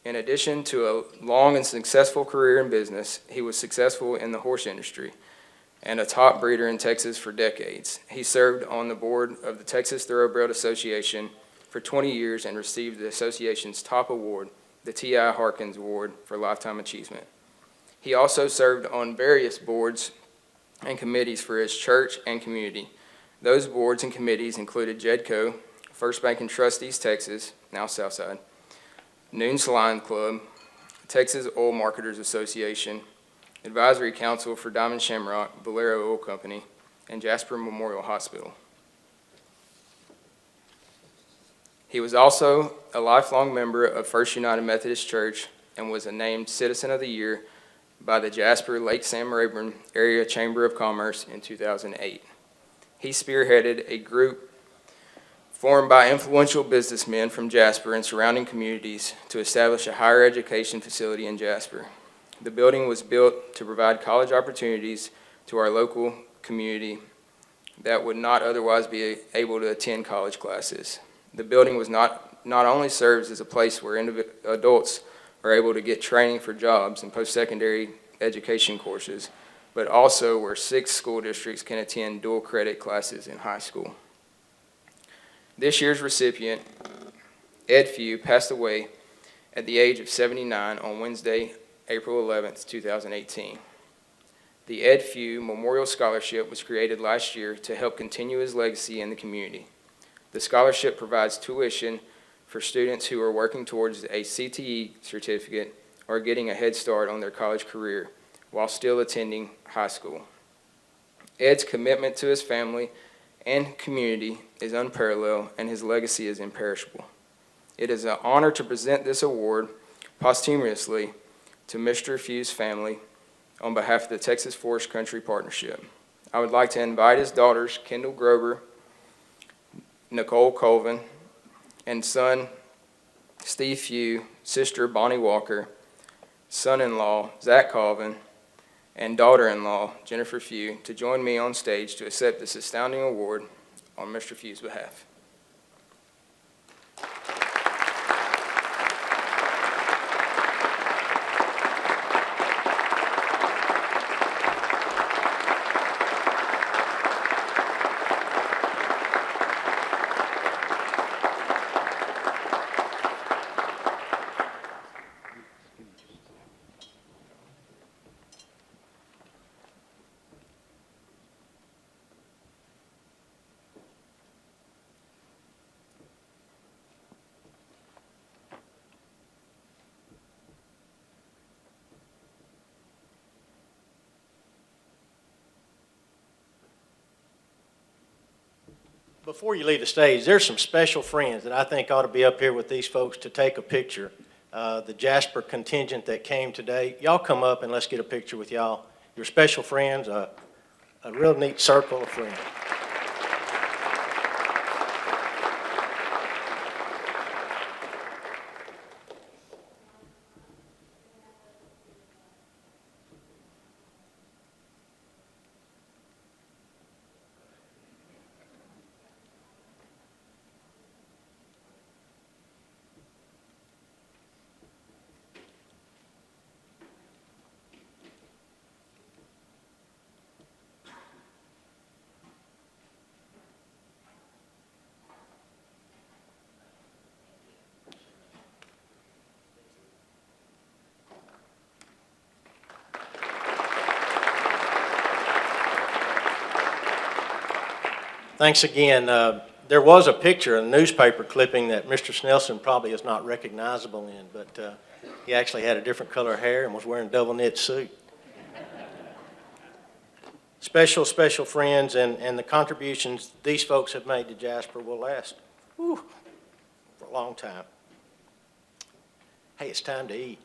In addition to a long and successful career in business, he was successful in the horse industry and a top breeder in Texas for decades. He served on the board of the Texas Thoroughbred Association for 20 years and received the association's top award, the T.I. Harkins Award for Lifetime Achievement. He also served on various boards and committees for his church and community. Those boards and committees included JEDCO, First Bank and Trustees Texas, now Southside, Noon's Lion Club, Texas Oil Marketers Association, Advisory Council for Diamond Shamrock, Valero Oil Company, and Jasper Memorial Hospital. He was also a lifelong member of First United Methodist Church and was a named Citizen of the Year by the Jasper Lake Sam Rayburn Area Chamber of Commerce in 2008. He spearheaded a group formed by influential businessmen from Jasper and surrounding communities to establish a higher education facility in Jasper. The building was built to provide college opportunities to our local community that would not otherwise be able to attend college classes. The building was not only serves as a place where adults are able to get training for jobs and post-secondary education courses, but also where 6 school districts can attend dual credit classes in high school. This year's recipient, Ed Few, passed away at the age of 79 on Wednesday, April 11th, 2018. The Ed Few Memorial Scholarship was created last year to help continue his legacy in the community. The scholarship provides tuition for students who are working towards a CTE certificate or getting a head start on their college career while still attending high school. Ed's commitment to his family and community is unparalleled, and his legacy is imperishable. It is an honor to present this award posthumously to Mr. Few's family on behalf of the Texas Forest Country Partnership. I would like to invite his daughters, Kendall Grover, Nicole Colvin, and son, Steve Few, sister, Bonnie Walker, son-in-law, Zach Colvin, and daughter-in-law, Jennifer Few, to join me on stage to accept this astounding award on Mr. Few's behalf. Before you leave the stage, there's some special friends that I think ought to be up here with these folks to take a picture. The Jasper contingent that came today, y'all come up and let's get a picture with y'all. Your special friends, a real neat circle of friends. Thanks again. There was a picture, a newspaper clipping that Mr. Snelson probably is not recognizable in, but he actually had a different color hair and was wearing a double knit suit. Special, special friends, and the contributions these folks have made to Jasper will last for a long time. Hey, it's time to eat.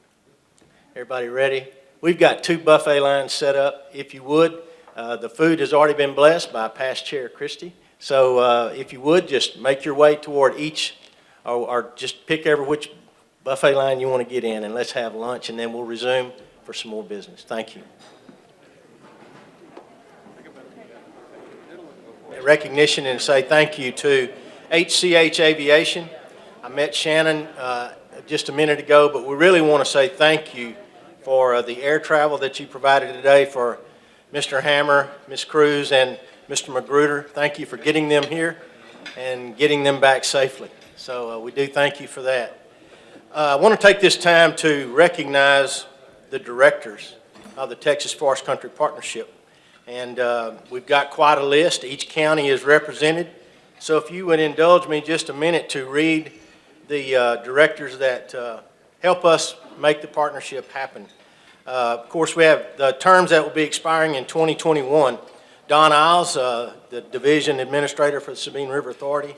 Everybody ready? We've got 2 buffet lines set up. If you would, the food has already been blessed by past Chair Christie. So if you would, just make your way toward each, or just pick every which buffet line you want to get in, and let's have lunch, and then we'll resume for some more business. Thank you. Recognition and say thank you to HCH Aviation. I met Shannon just a minute ago, but we really want to say thank you for the air travel that you provided today for Mr. Hammer, Ms. Cruz, and Mr. Magruder. Thank you for getting them here and getting them back safely. So we do thank you for that. I want to take this time to recognize the directors of the Texas Forest Country Partnership. And we've got quite a list. Each county is represented. So if you would indulge me just a minute to read the directors that help us make the partnership happen. Of course, we have the terms that will be expiring in 2021. Don Isles, the Division Administrator for the Sabine River Authority.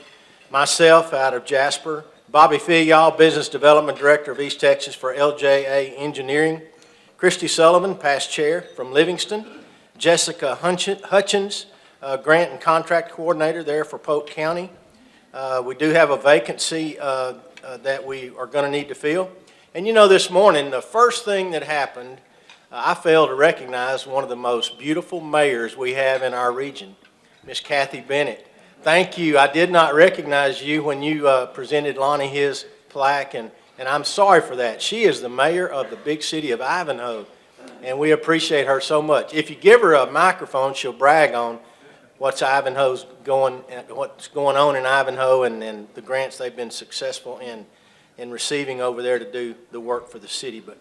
Myself out of Jasper. Bobby Filial, Business Development Director of East Texas for LJA Engineering. Christy Sullivan, past Chair from Livingston. Jessica Hutchins, Grant and Contract Coordinator there for Polk County. We do have a vacancy that we are going to need to fill. And you know, this morning, the first thing that happened, I failed to recognize one of the most beautiful mayors we have in our region, Miss Kathy Bennett. Thank you. I did not recognize you when you presented Lonnie his plaque, and I'm sorry for that. She is the mayor of the big city of Ivanhoe, and we appreciate her so much. If you give her a microphone, she'll brag on what's going on in Ivanhoe and the grants they've been successful in and receiving over there to do the work for the city. But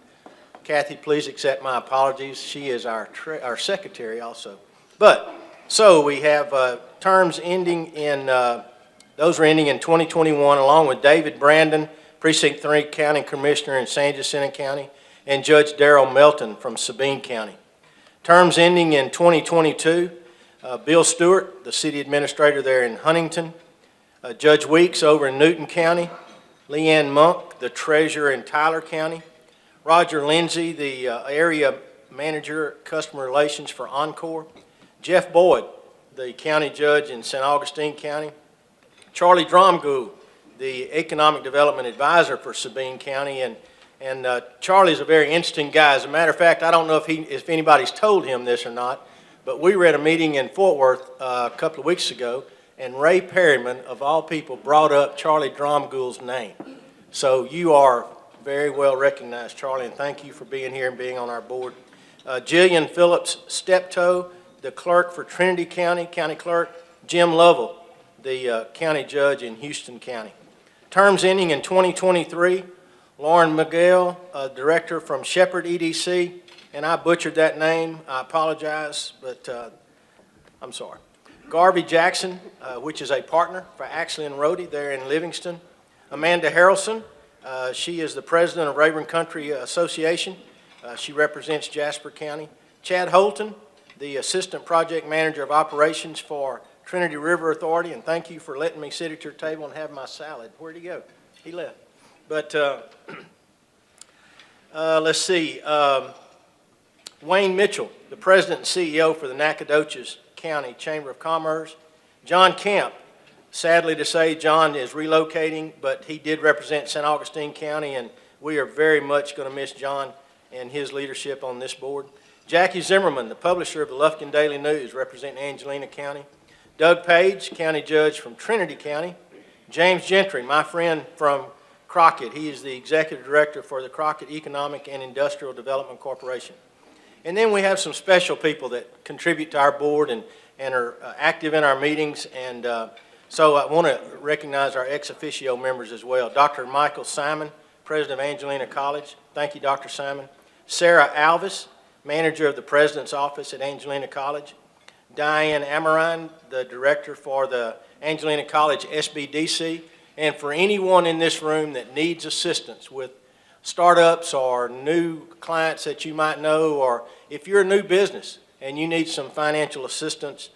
Kathy, please accept my apologies. She is our secretary also. But, so we have terms ending in, those are ending in 2021, along with David Brandon, Precinct 3 County Commissioner in San Jacinto County, and Judge Darrell Melton from Sabine County. Terms ending in 2022, Bill Stewart, the city administrator there in Huntington, Judge Weeks over in Newton County, Leanne Monk, the treasurer in Tyler County, Roger Lindsay, the area manager, customer relations for Encore, Jeff Boyd, the county judge in St. Augustine County, Charlie Dromgoole, the economic development advisor for Sabine County, and Charlie's a very interesting guy. As a matter of fact, I don't know if anybody's told him this or not, but we were at a meeting in Fort Worth a couple of weeks ago, and Ray Perryman, of all people, brought up Charlie Dromgoole's name. So you are very well recognized, Charlie, and thank you for being here and being on our board. Jillian Phillips Steptoe, the clerk for Trinity County, county clerk. Jim Lovell, the county judge in Houston County. Terms ending in 2023, Lauren Miguel, director from Shepherd EDC, and I butchered that name. I apologize, but I'm sorry. Garvey Jackson, which is a partner for Axley and Rhodey there in Livingston. Amanda Harrelson, she is the president of Rayburn Country Association. She represents Jasper County. Chad Holton, the assistant project manager of operations for Trinity River Authority, and thank you for letting me sit at your table and have my salad. Where'd he go? He left. But let's see. Wayne Mitchell, the president and CEO for the Nacogdoches County Chamber of Commerce. John Camp, sadly to say, John is relocating, but he did represent St. Augustine County, and we are very much going to miss John and his leadership on this board. Jackie Zimmerman, the publisher of the Lufkin Daily News, representing Angelina County. Doug Page, county judge from Trinity County. James Gentry, my friend from Crockett. He is the executive director for the Crockett Economic and Industrial Development Corporation. And then we have some special people that contribute to our board and are active in our meetings. And so I want to recognize our ex officio members as well. Dr. Michael Simon, president of Angelina College. Thank you, Dr. Simon. Sarah Alvis, manager of the president's office at Angelina College. Diane Amarine, the director for the Angelina College SBDC. And for anyone in this room that needs assistance with startups or new clients that you might know, or if you're a new business and you need some financial assistance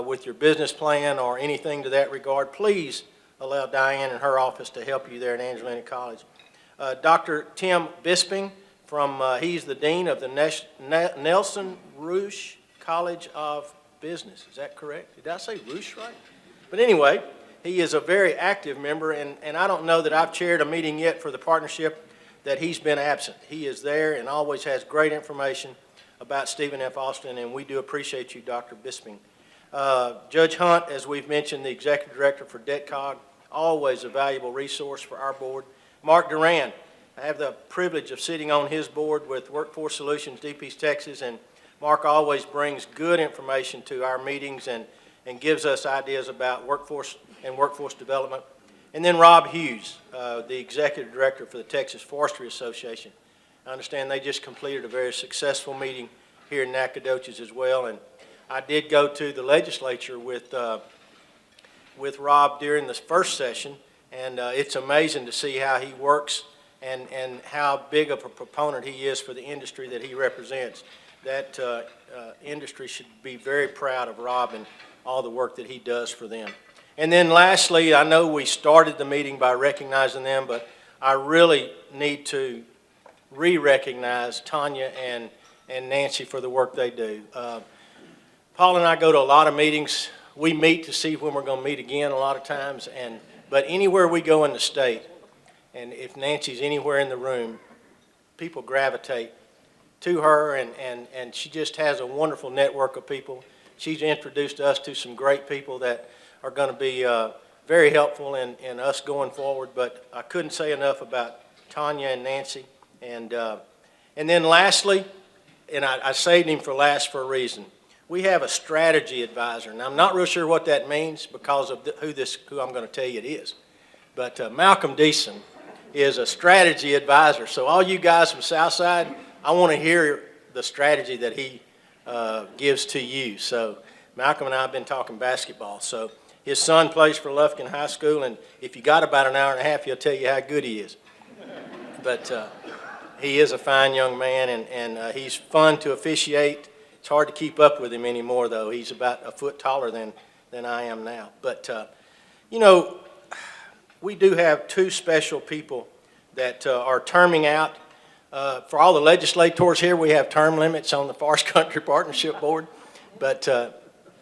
with your business plan or anything to that regard, please allow Diane and her office to help you there at Angelina College. Dr. Tim Bisping, he's the dean of the Nelson Roush College of Business. Is that correct? Did I say Roush right? But anyway, he is a very active member, and I don't know that I've chaired a meeting yet for the partnership that he's been absent. He is there and always has great information about Stephen F. Austin, and we do appreciate you, Dr. Bisping. Judge Hunt, as we've mentioned, the executive director for DebtCog, always a valuable resource for our board. Mark Duran, I have the privilege of sitting on his board with Workforce Solutions, DP's Texas, and Mark always brings good information to our meetings and gives us ideas about workforce and workforce development. And then Rob Hughes, the executive director for the Texas Forestry Association. I understand they just completed a very successful meeting here in Nacogdoches as well. And I did go to the legislature with Rob during this first session, and it's amazing to see how he works and how big of a proponent he is for the industry that he represents. That industry should be very proud of Rob and all the work that he does for them. And then lastly, I know we started the meeting by recognizing them, but I really need to re-recognize Tanya and Nancy for the work they do. Paul and I go to a lot of meetings. We meet to see when we're going to meet again a lot of times, but anywhere we go in the state, and if Nancy's anywhere in the room, people gravitate to her, and she just has a wonderful network of people. She's introduced us to some great people that are going to be very helpful in us going forward, but I couldn't say enough about Tanya and Nancy. And then lastly, and I saved him for last for a reason, we have a strategy advisor. Now, I'm not real sure what that means because of who I'm going to tell you it is. But Malcolm Deason, is a strategy advisor. So all you guys from Southside, I want to hear the strategy that he gives to you. So Malcolm and I have been talking basketball. So his son plays for Lufkin High School, and if you got about an hour and a half, he'll tell you how good he is. But he is a fine young man, and he's fun to officiate. It's hard to keep up with him anymore, though. He's about a foot taller than I am now. But, you know, we do have two special people that are terming out. For all the legislators here, we have term limits on the Forest Country Partnership Board. But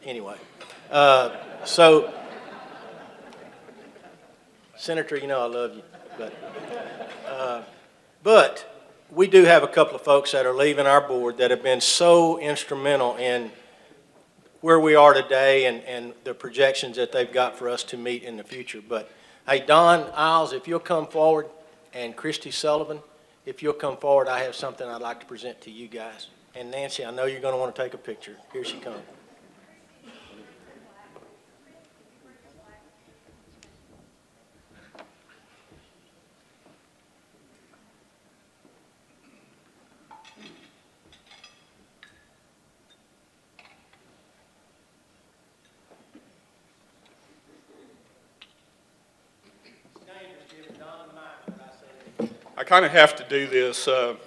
anyway, so, Senator, you know I love you. But we do have a couple of folks that are leaving our board that have been so instrumental in where we are today and the projections that they've got for us to meet in the future. But hey, Don Isles, if you'll come forward, and Christy Sullivan, if you'll come forward, I have something I'd like to present to you guys. And Nancy, I know you're going to want to take a picture. Here she comes. I kind of have to do this. For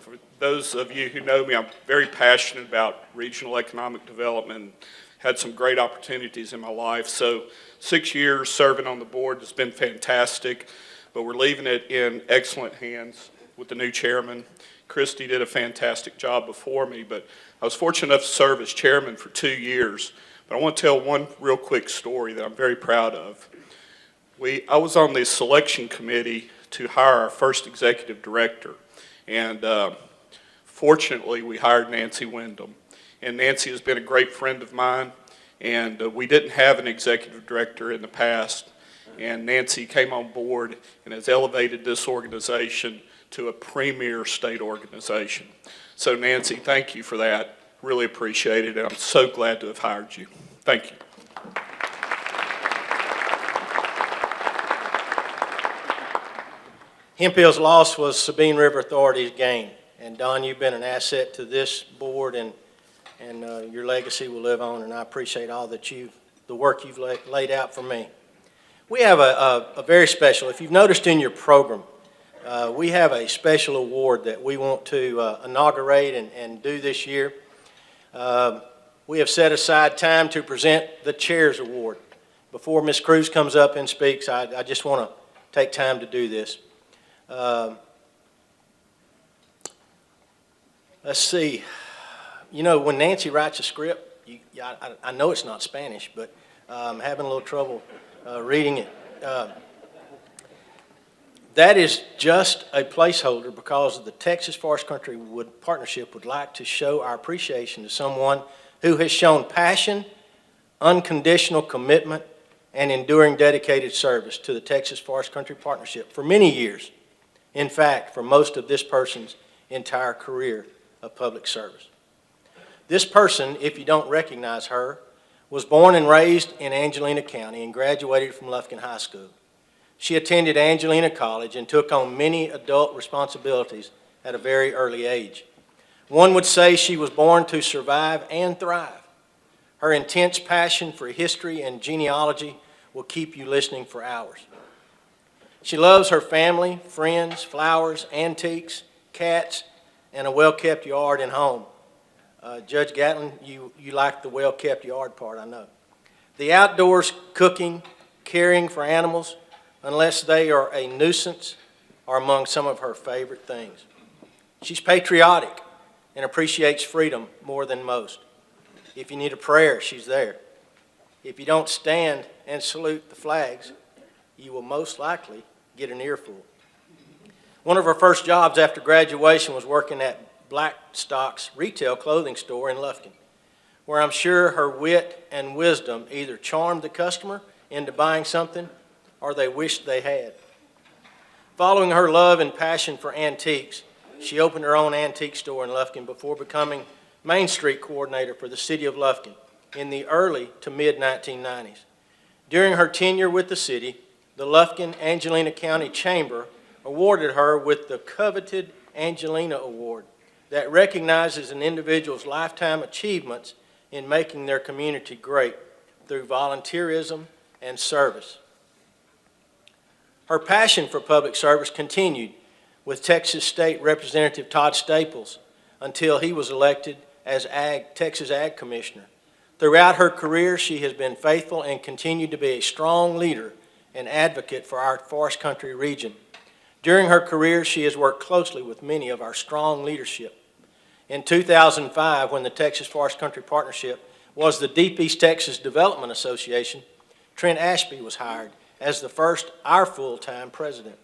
those of you who know me, I'm very passionate about regional economic development. Had some great opportunities in my life. So 6 years serving on the board has been fantastic, but we're leaving it in excellent hands with the new chairman. Christy did a fantastic job before me, but I was fortunate enough to serve as chairman for 2 years. But I want to tell one real quick story that I'm very proud of. I was on the selection committee to hire our first executive director. And fortunately, we hired Nancy Wyndham. And Nancy has been a great friend of mine. And we didn't have an executive director in the past. And Nancy came on board and has elevated this organization to a premier state organization. So Nancy, thank you for that. Really appreciate it. And I'm so glad to have hired you. Thank you. Hemphill's loss was Sabine River Authority's gain. And Don, you've been an asset to this board, and your legacy will live on, and I appreciate all that the work you've laid out for me. We have a very special, if you've noticed in your program, we have a special award that we want to inaugurate and do this year. We have set aside time to present the Chairs Award. Before Ms. Cruz comes up and speaks, I just want to take time to do this. Let's see. You know, when Nancy writes a script, I know it's not Spanish, but I'm having a little trouble reading it. That is just a placeholder because the Texas Forest Country Partnership would like to show our appreciation to someone who has shown passion, unconditional commitment, and enduring dedicated service to the Texas Forest Country Partnership for many years. In fact, for most of this person's entire career of public service. This person, if you don't recognize her, was born and raised in Angelina County and graduated from Lufkin High School. She attended Angelina College and took on many adult responsibilities at a very early age. One would say she was born to survive and thrive. Her intense passion for history and genealogy will keep you listening for hours. She loves her family, friends, flowers, antiques, cats, and a well-kept yard and home. Judge Gatlin, you like the well-kept yard part, I know. The outdoors, cooking, caring for animals, unless they are a nuisance, are among some of her favorite things. She's patriotic and appreciates freedom more than most. If you need a prayer, she's there. If you don't stand and salute the flags, you will most likely get an earful. One of her first jobs after graduation was working at Blackstock's retail clothing store in Lufkin, where I'm sure her wit and wisdom either charmed the customer into buying something or they wished they had. Following her love and passion for antiques, she opened her own antique store in Lufkin before becoming Main Street coordinator for the city of Lufkin in the early to mid-1990s. During her tenure with the city, the Lufkin-Angelina County Chamber awarded her with the coveted Angelina Award that recognizes an individual's lifetime achievements in making their community great through volunteerism and service. Her passion for public service continued with Texas State Representative Todd Staples until he was elected as Texas Ag Commissioner. Throughout her career, she has been faithful and continued to be a strong leader and advocate for our forest country region. During her career, she has worked closely with many of our strong leadership. In 2005, when the Texas Forest Country Partnership was the Deep East Texas Development Association, Trent Ashby was hired as our full-time president.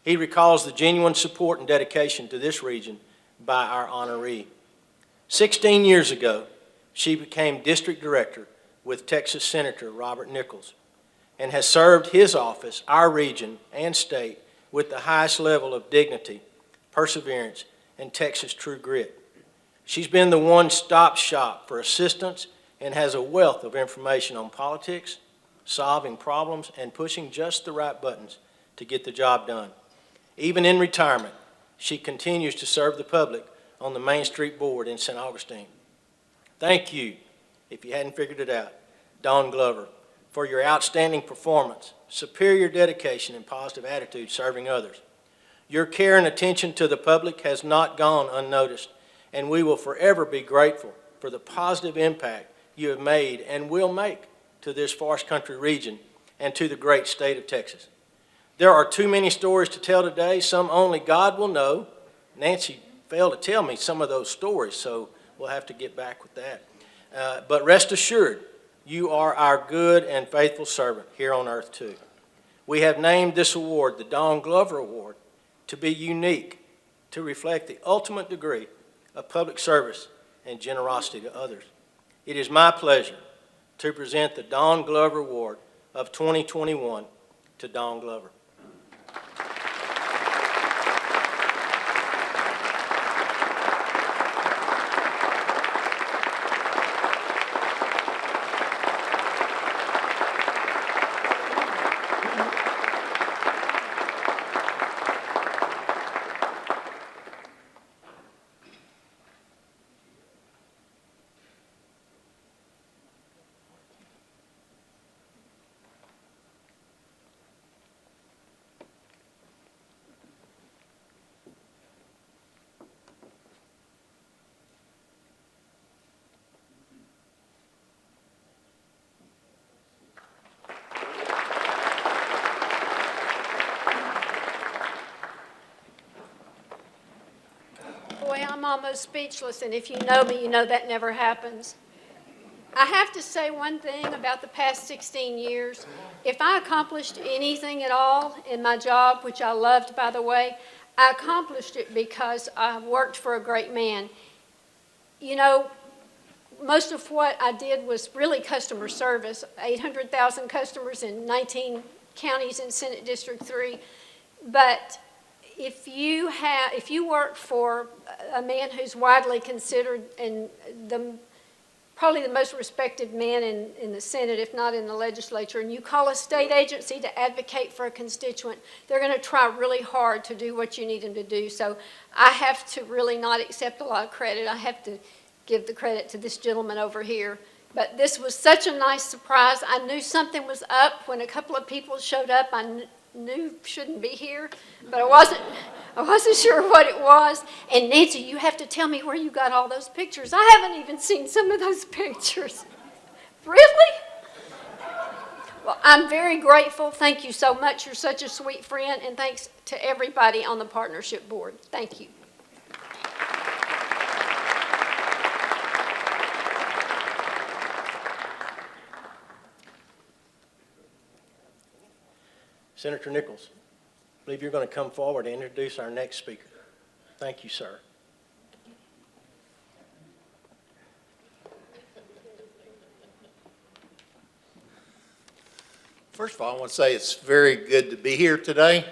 He recalls the genuine support and dedication to this region by our honoree. 16 years ago, she became district director with Texas Senator Robert Nichols and has served his office, our region, and state with the highest level of dignity, perseverance, and Texas true grit. She's been the one-stop shop for assistance and has a wealth of information on politics, solving problems, and pushing just the right buttons to get the job done. Even in retirement, she continues to serve the public on the Main Street Board in St. Augustine. Thank you, if you hadn't figured it out, Dawn Glover, for your outstanding performance, superior dedication, and positive attitude serving others. Your care and attention to the public has not gone unnoticed, and we will forever be grateful for the positive impact you have made and will make to this forest country region and to the great state of Texas. There are too many stories to tell today, some only God will know. Nancy failed to tell me some of those stories, so we'll have to get back with that. But rest assured, you are our good and faithful servant here on earth too. We have named this award the Dawn Glover Award to be unique, to reflect the ultimate degree of public service and generosity to others. It is my pleasure to present the Dawn Glover Award of 2021 to Dawn Glover. Boy, I'm almost speechless, and if you know me, you know that never happens. I have to say one thing about the past 16 years. If I accomplished anything at all in my job, which I loved, by the way, I accomplished it because I worked for a great man. You know, most of what I did was really customer service, 800,000 customers in 19 counties in Senate District 3. But if you work for a man who's widely considered and probably the most respected man in the Senate, if not in the legislature, and you call a state agency to advocate for a constituent, they're going to try really hard to do what you need them to do. So I have to really not accept a lot of credit. I have to give the credit to this gentleman over here. But this was such a nice surprise. I knew something was up when a couple of people showed up. I knew shouldn't be here, but I wasn't sure what it was. And Nancy, you have to tell me where you got all those pictures. I haven't even seen some of those pictures. Really? Well, I'm very grateful. Thank you so much. You're such a sweet friend, and thanks to everybody on the partnership board. Thank you. Senator Nichols, I believe you're going to come forward and introduce our next speaker. Thank you, sir. First of all, I want to say it's very good to be here today.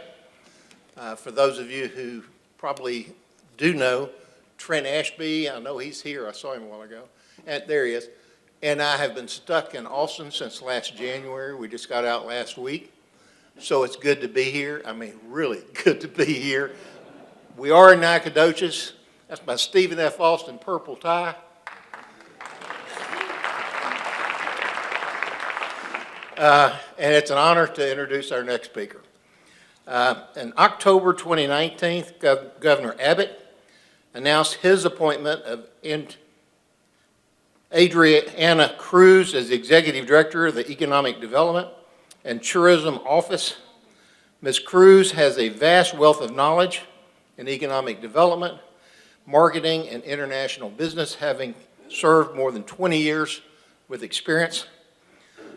For those of you who probably do know, Trent Ashby, I know he's here. I saw him a while ago. And there he is. And I have been stuck in Austin since last January. We just got out last week. So it's good to be here. I mean, really good to be here. We are in Nacogdoches. That's my Stephen F. Austin purple tie. And it's an honor to introduce our next speaker. In October 2019, Governor Abbott announced his appointment of Adriana Cruz as the Executive Director of the Economic Development and Tourism Office. Ms. Cruz has a vast wealth of knowledge in economic development, marketing, and international business, having served more than 20 years with experience.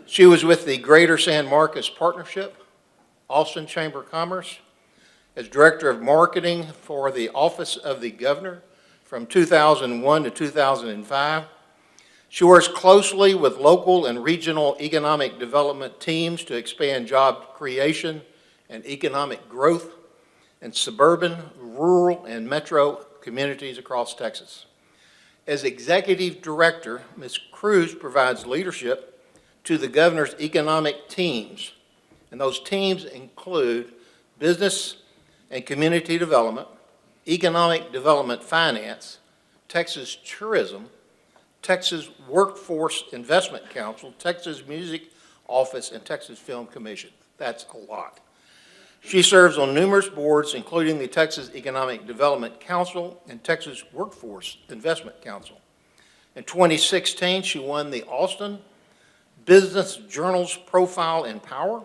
She was with the Greater San Marcos Partnership, Austin Chamber of Commerce, as Director of Marketing for the Office of the Governor from 2001 to 2005. She works closely with local and regional economic development teams to expand job creation and economic growth in suburban, rural, and metro communities across Texas. As Executive Director, Ms. Cruz provides leadership to the governor's economic teams, and those teams include business and community development, economic development finance, Texas tourism, Texas Workforce Investment Council, Texas Music Office, and Texas Film Commission. That's a lot. She serves on numerous boards, including the Texas Economic Development Council and Texas Workforce Investment Council. In 2016, she won the Austin Business Journal's Profile in Power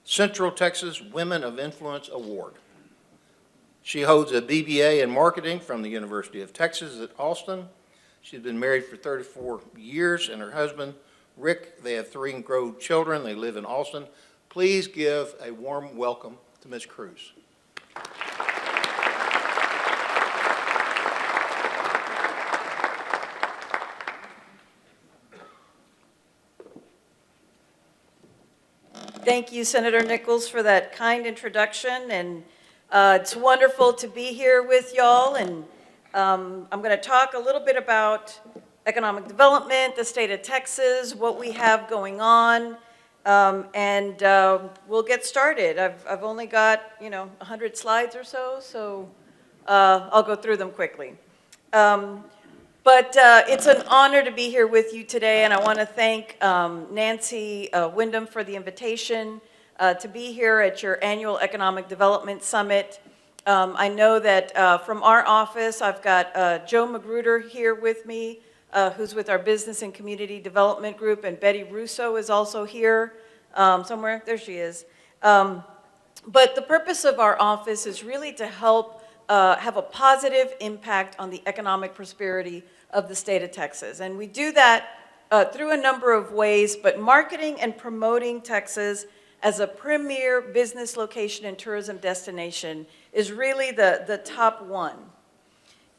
Central Texas Women of Influence Award. She holds a BBA in marketing from the University of Texas at Austin. She's been married for 34 years, and her husband, Rick, they have 3 grown children. They live in Austin. Please give a warm welcome to Ms. Cruz. Thank you, Senator Nichols, for that kind introduction, and it's wonderful to be here with y'all, and I'm going to talk a little bit about economic development, the state of Texas, what we have going on, and we'll get started. I've only got, 100 slides or so I'll go through them quickly. But it's an honor to be here with you today, and I want to thank Nancy Wyndham for the invitation to be here at your annual Economic Development Summit. I know that from our office, I've got Joe Magruder here with me, who's with our Business and Community Development Group, and Betty Russo is also here somewhere. There she is. But the purpose of our office is really to help have a positive impact on the economic prosperity of the state of Texas. And we do that through a number of ways, but marketing and promoting Texas as a premier business location and tourism destination is really the top one.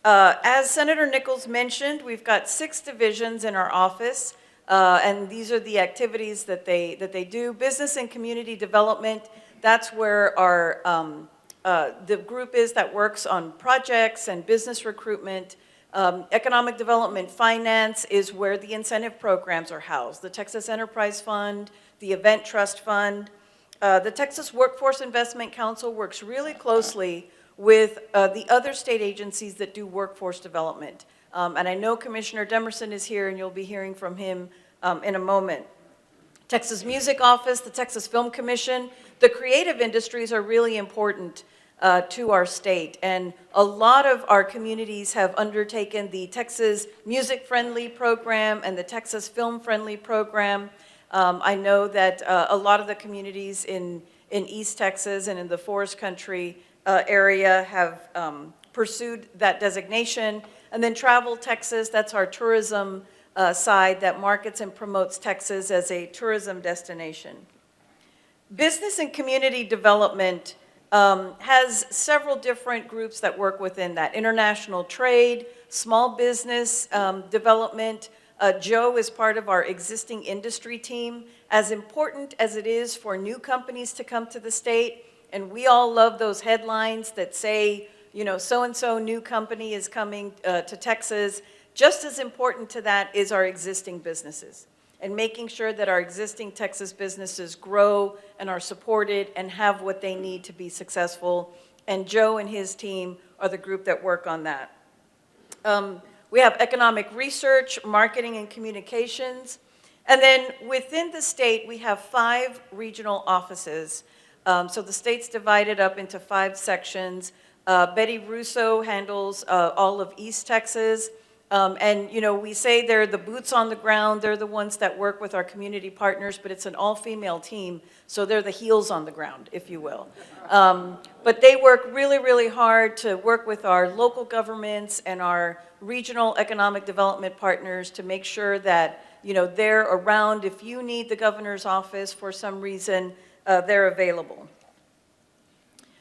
As Senator Nichols mentioned, we've got 6 divisions in our office, and these are the activities that they do. Business and community development, that's where our the group is that works on projects and business recruitment. Economic development finance is where the incentive programs are housed. The Texas Enterprise Fund, the Event Trust Fund. The Texas Workforce Investment Council works really closely with the other state agencies that do workforce development. And I know Commissioner Demerson is here, and you'll be hearing from him in a moment. Texas Music Office, the Texas Film Commission, the creative industries are really important to our state. And a lot of our communities have undertaken the Texas Music Friendly Program and the Texas Film Friendly Program. I know that a lot of the communities in East Texas and in the Forest Country area have pursued that designation. And then Travel Texas, that's our tourism side that markets and promotes Texas as a tourism destination. Business and community development has several different groups that work within that. International trade, small business development. Joe is part of our existing industry team. As important as it is for new companies to come to the state, and we all love those headlines that say, so-and-so new company is coming to Texas, just as important to that is our existing businesses. and making sure that our existing Texas businesses grow and are supported and have what they need to be successful. And Joe and his team are the group that work on that. We have economic research, marketing and communications. And then within the state, we have 5 regional offices. So the state's divided up into 5 sections. Betty Russo handles all of East Texas. And, you know, we say they're the boots on the ground. They're the ones that work with our community partners, but it's an all-female team, so they're the heels on the ground, if you will. But they work really, really hard to work with our local governments and our regional economic development partners to make sure that, you know, they're around. If you need the governor's office for some reason, they're available.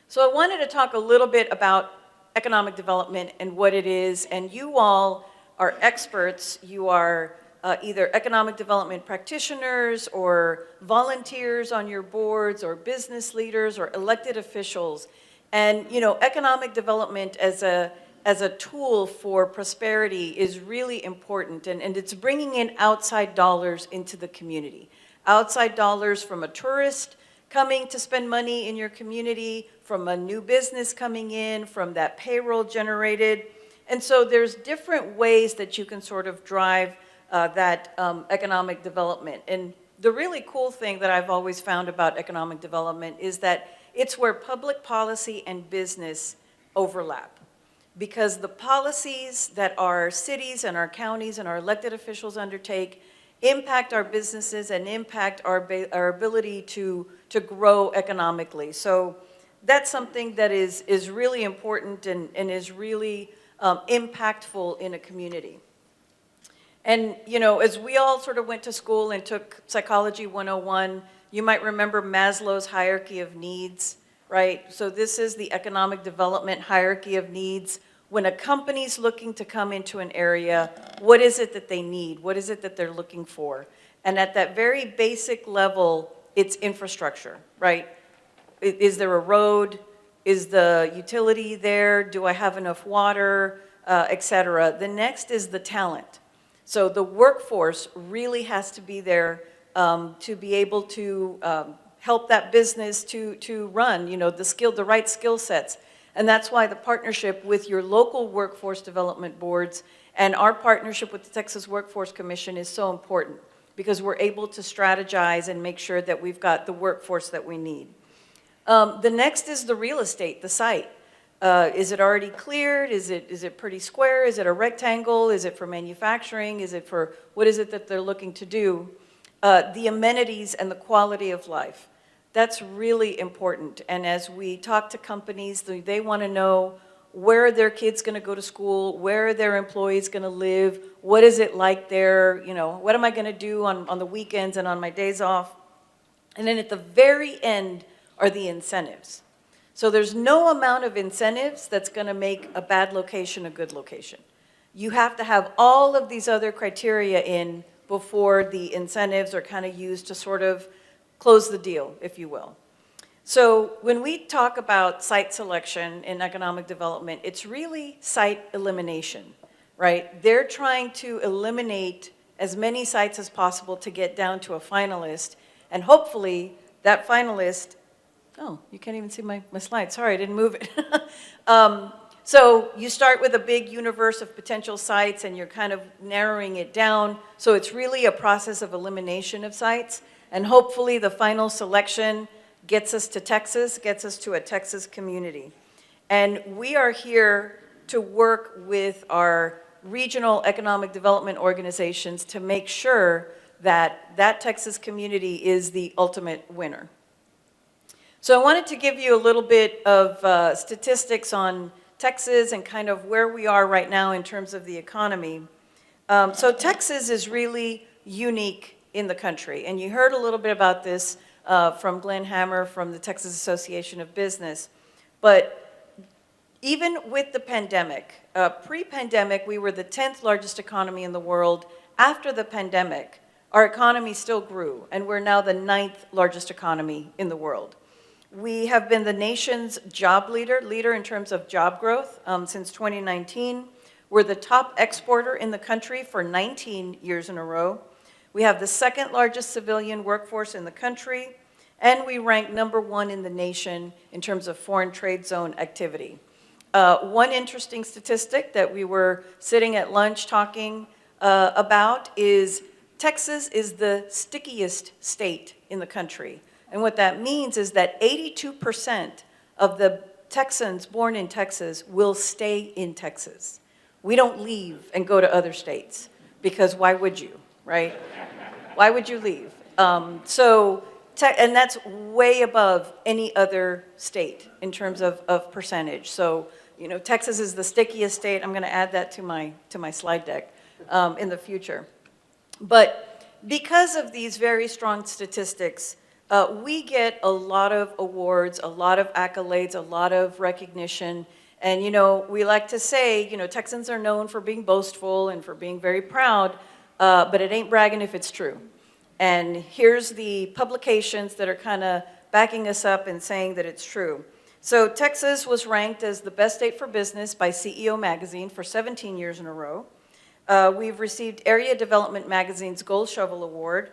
So I wanted to talk a little bit about economic development and what it is, and you all are experts. You are either economic development practitioners or volunteers on your boards or business leaders or elected officials. And, you know, economic development as a tool for prosperity is really important, and it's bringing in outside dollars into the community. Outside dollars from a tourist coming to spend money in your community, from a new business coming in, from that payroll generated. And so there's different ways that you can sort of drive that economic development. And the really cool thing that I've always found about economic development is that it's where public policy and business overlap. Because the policies that our cities and our counties and our elected officials undertake impact our businesses and impact our ability to grow economically. So that's something that is really important and is really impactful in a community. And, you know, as we all sort of went to school and took Psychology 101, you might remember Maslow's hierarchy of needs, right? So this is the economic development hierarchy of needs. When a company's looking to come into an area, what is it that they need? What is it that they're looking for? And at that very basic level, it's infrastructure, right? Is there a road? Is the utility there? Do I have enough water, et cetera? The next is the talent. So the workforce really has to be there to be able to help that business to run, you know, the right skill sets. And that's why the partnership with your local workforce development boards and our partnership with the Texas Workforce Commission is so important, because we're able to strategize and make sure that we've got the workforce that we need. The next is the real estate, the site. Is it already cleared? Is it pretty square? Is it a rectangle? Is it for manufacturing? Is it for, what is it that they're looking to do? The amenities and the quality of life. That's really important. And as we talk to companies, they want to know where are their kids going to go to school, where are their employees going to live, what is it like there, you know, what am I going to do on the weekends and on my days off? And then at the very end are the incentives. So there's no amount of incentives that's going to make a bad location a good location. You have to have all of these other criteria in before the incentives are kind of used to sort of close the deal, if you will. So when we talk about site selection in economic development, it's really site elimination, right? They're trying to eliminate as many sites as possible to get down to a finalist, and hopefully that finalist, oh, you can't even see my slide, sorry, I didn't move it. So you start with a big universe of potential sites and you're kind of narrowing it down, so it's really a process of elimination of sites. And hopefully the final selection gets us to Texas, gets us to a Texas community. And we are here to work with our regional economic development organizations to make sure that that Texas community is the ultimate winner. So I wanted to give you a little bit of statistics on Texas and kind of where we are right now in terms of the economy. So Texas is really unique in the country. And you heard a little bit about this from Glenn Hammer from the Texas Association of Business. But even with the pandemic, pre-pandemic, we were the 10th largest economy in the world. After the pandemic, our economy still grew, and we're now the 9th largest economy in the world. We have been the nation's job leader in terms of job growth since 2019. We're the top exporter in the country for 19 years in a row. We have the second largest civilian workforce in the country, and we rank #1 in the nation in terms of foreign trade zone activity. One interesting statistic that we were sitting at lunch talking about is Texas is the stickiest state in the country. And what that means is that 82% of the Texans born in Texas will stay in Texas. We don't leave and go to other states, because why would you, right? Why would you leave? And that's way above any other state in terms of percentage. So, Texas is the stickiest state. I'm going to add that to my slide deck in the future. But because of these very strong statistics, we get a lot of awards, a lot of accolades, a lot of recognition. And, we like to say, Texans are known for being boastful and for being very proud, but it ain't bragging if it's true. And here's the publications that are kind of backing us up and saying that it's true. So Texas was ranked as the best state for business by CEO Magazine for 17 years in a row. We've received Area Development Magazine's Gold Shovel Award.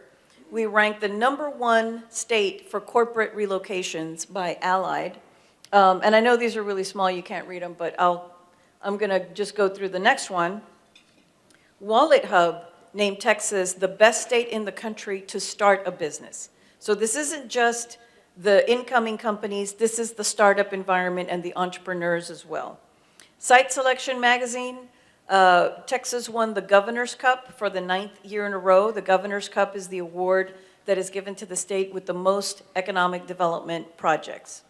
We ranked the #1 state for corporate relocations by Allied. And I know these are really small, you can't read them, but I'm going to just go through the next one. Wallet Hub named Texas the best state in the country to start a business. So this isn't just the incoming companies, this is the startup environment and the entrepreneurs as well. Site Selection Magazine, Texas won the Governor's Cup for the 9th year in a row. The Governor's Cup is the award that is given to the state with the most economic development projects.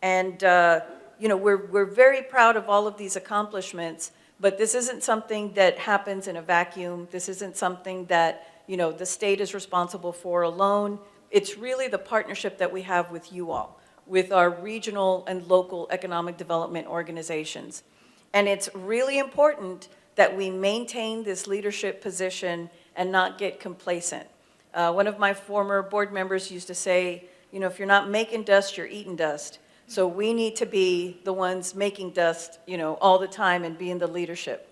And we're very proud of all of these accomplishments, but this isn't something that happens in a vacuum. This isn't something that the state is responsible for alone. It's really the partnership that we have with you all, with our regional and local economic development organizations. And it's really important that we maintain this leadership position and not get complacent. One of my former board members used to say, if you're not making dust, you're eating dust. So we need to be the ones making dust, all the time and be in the leadership.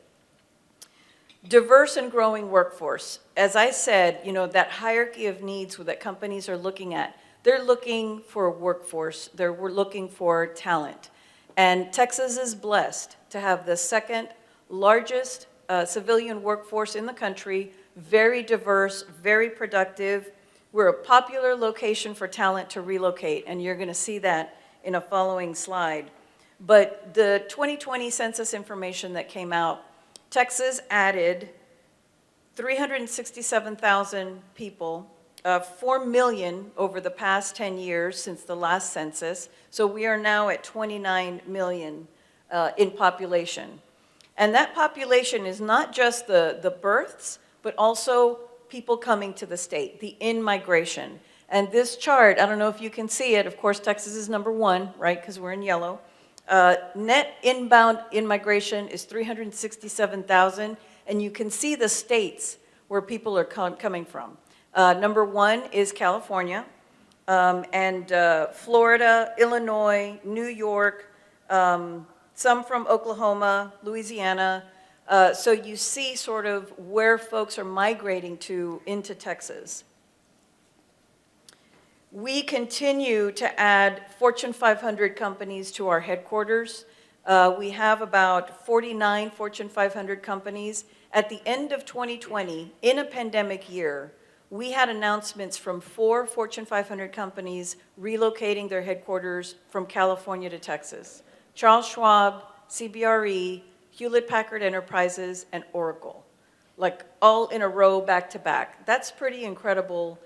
Diverse and growing workforce. As I said, that hierarchy of needs that companies are looking at, they're looking for a workforce, we're looking for talent. And Texas is blessed to have the second largest civilian workforce in the country, very diverse, very productive. We're a popular location for talent to relocate, and you're going to see that in a following slide. But the 2020 census information that came out, Texas added 367,000 people, 4 million over the past 10 years since the last census. So we are now at 29 million in population. And that population is not just the births, but also people coming to the state, the in-migration. And this chart, I don't know if you can see it, of course Texas is #1, right, because we're in yellow. Net inbound in-migration is 367,000, and you can see the states where people are coming from. #1 is California, and Florida, Illinois, New York, some from Oklahoma, Louisiana. So you see sort of where folks are migrating into Texas. We continue to add Fortune 500 companies to our headquarters. We have about 49 Fortune 500 companies. At the end of 2020, in a pandemic year, we had announcements from 4 Fortune 500 companies relocating their headquarters from California to Texas. Charles Schwab, CBRE, Hewlett-Packard Enterprises, and Oracle, like all in a row back to back. That's pretty incredible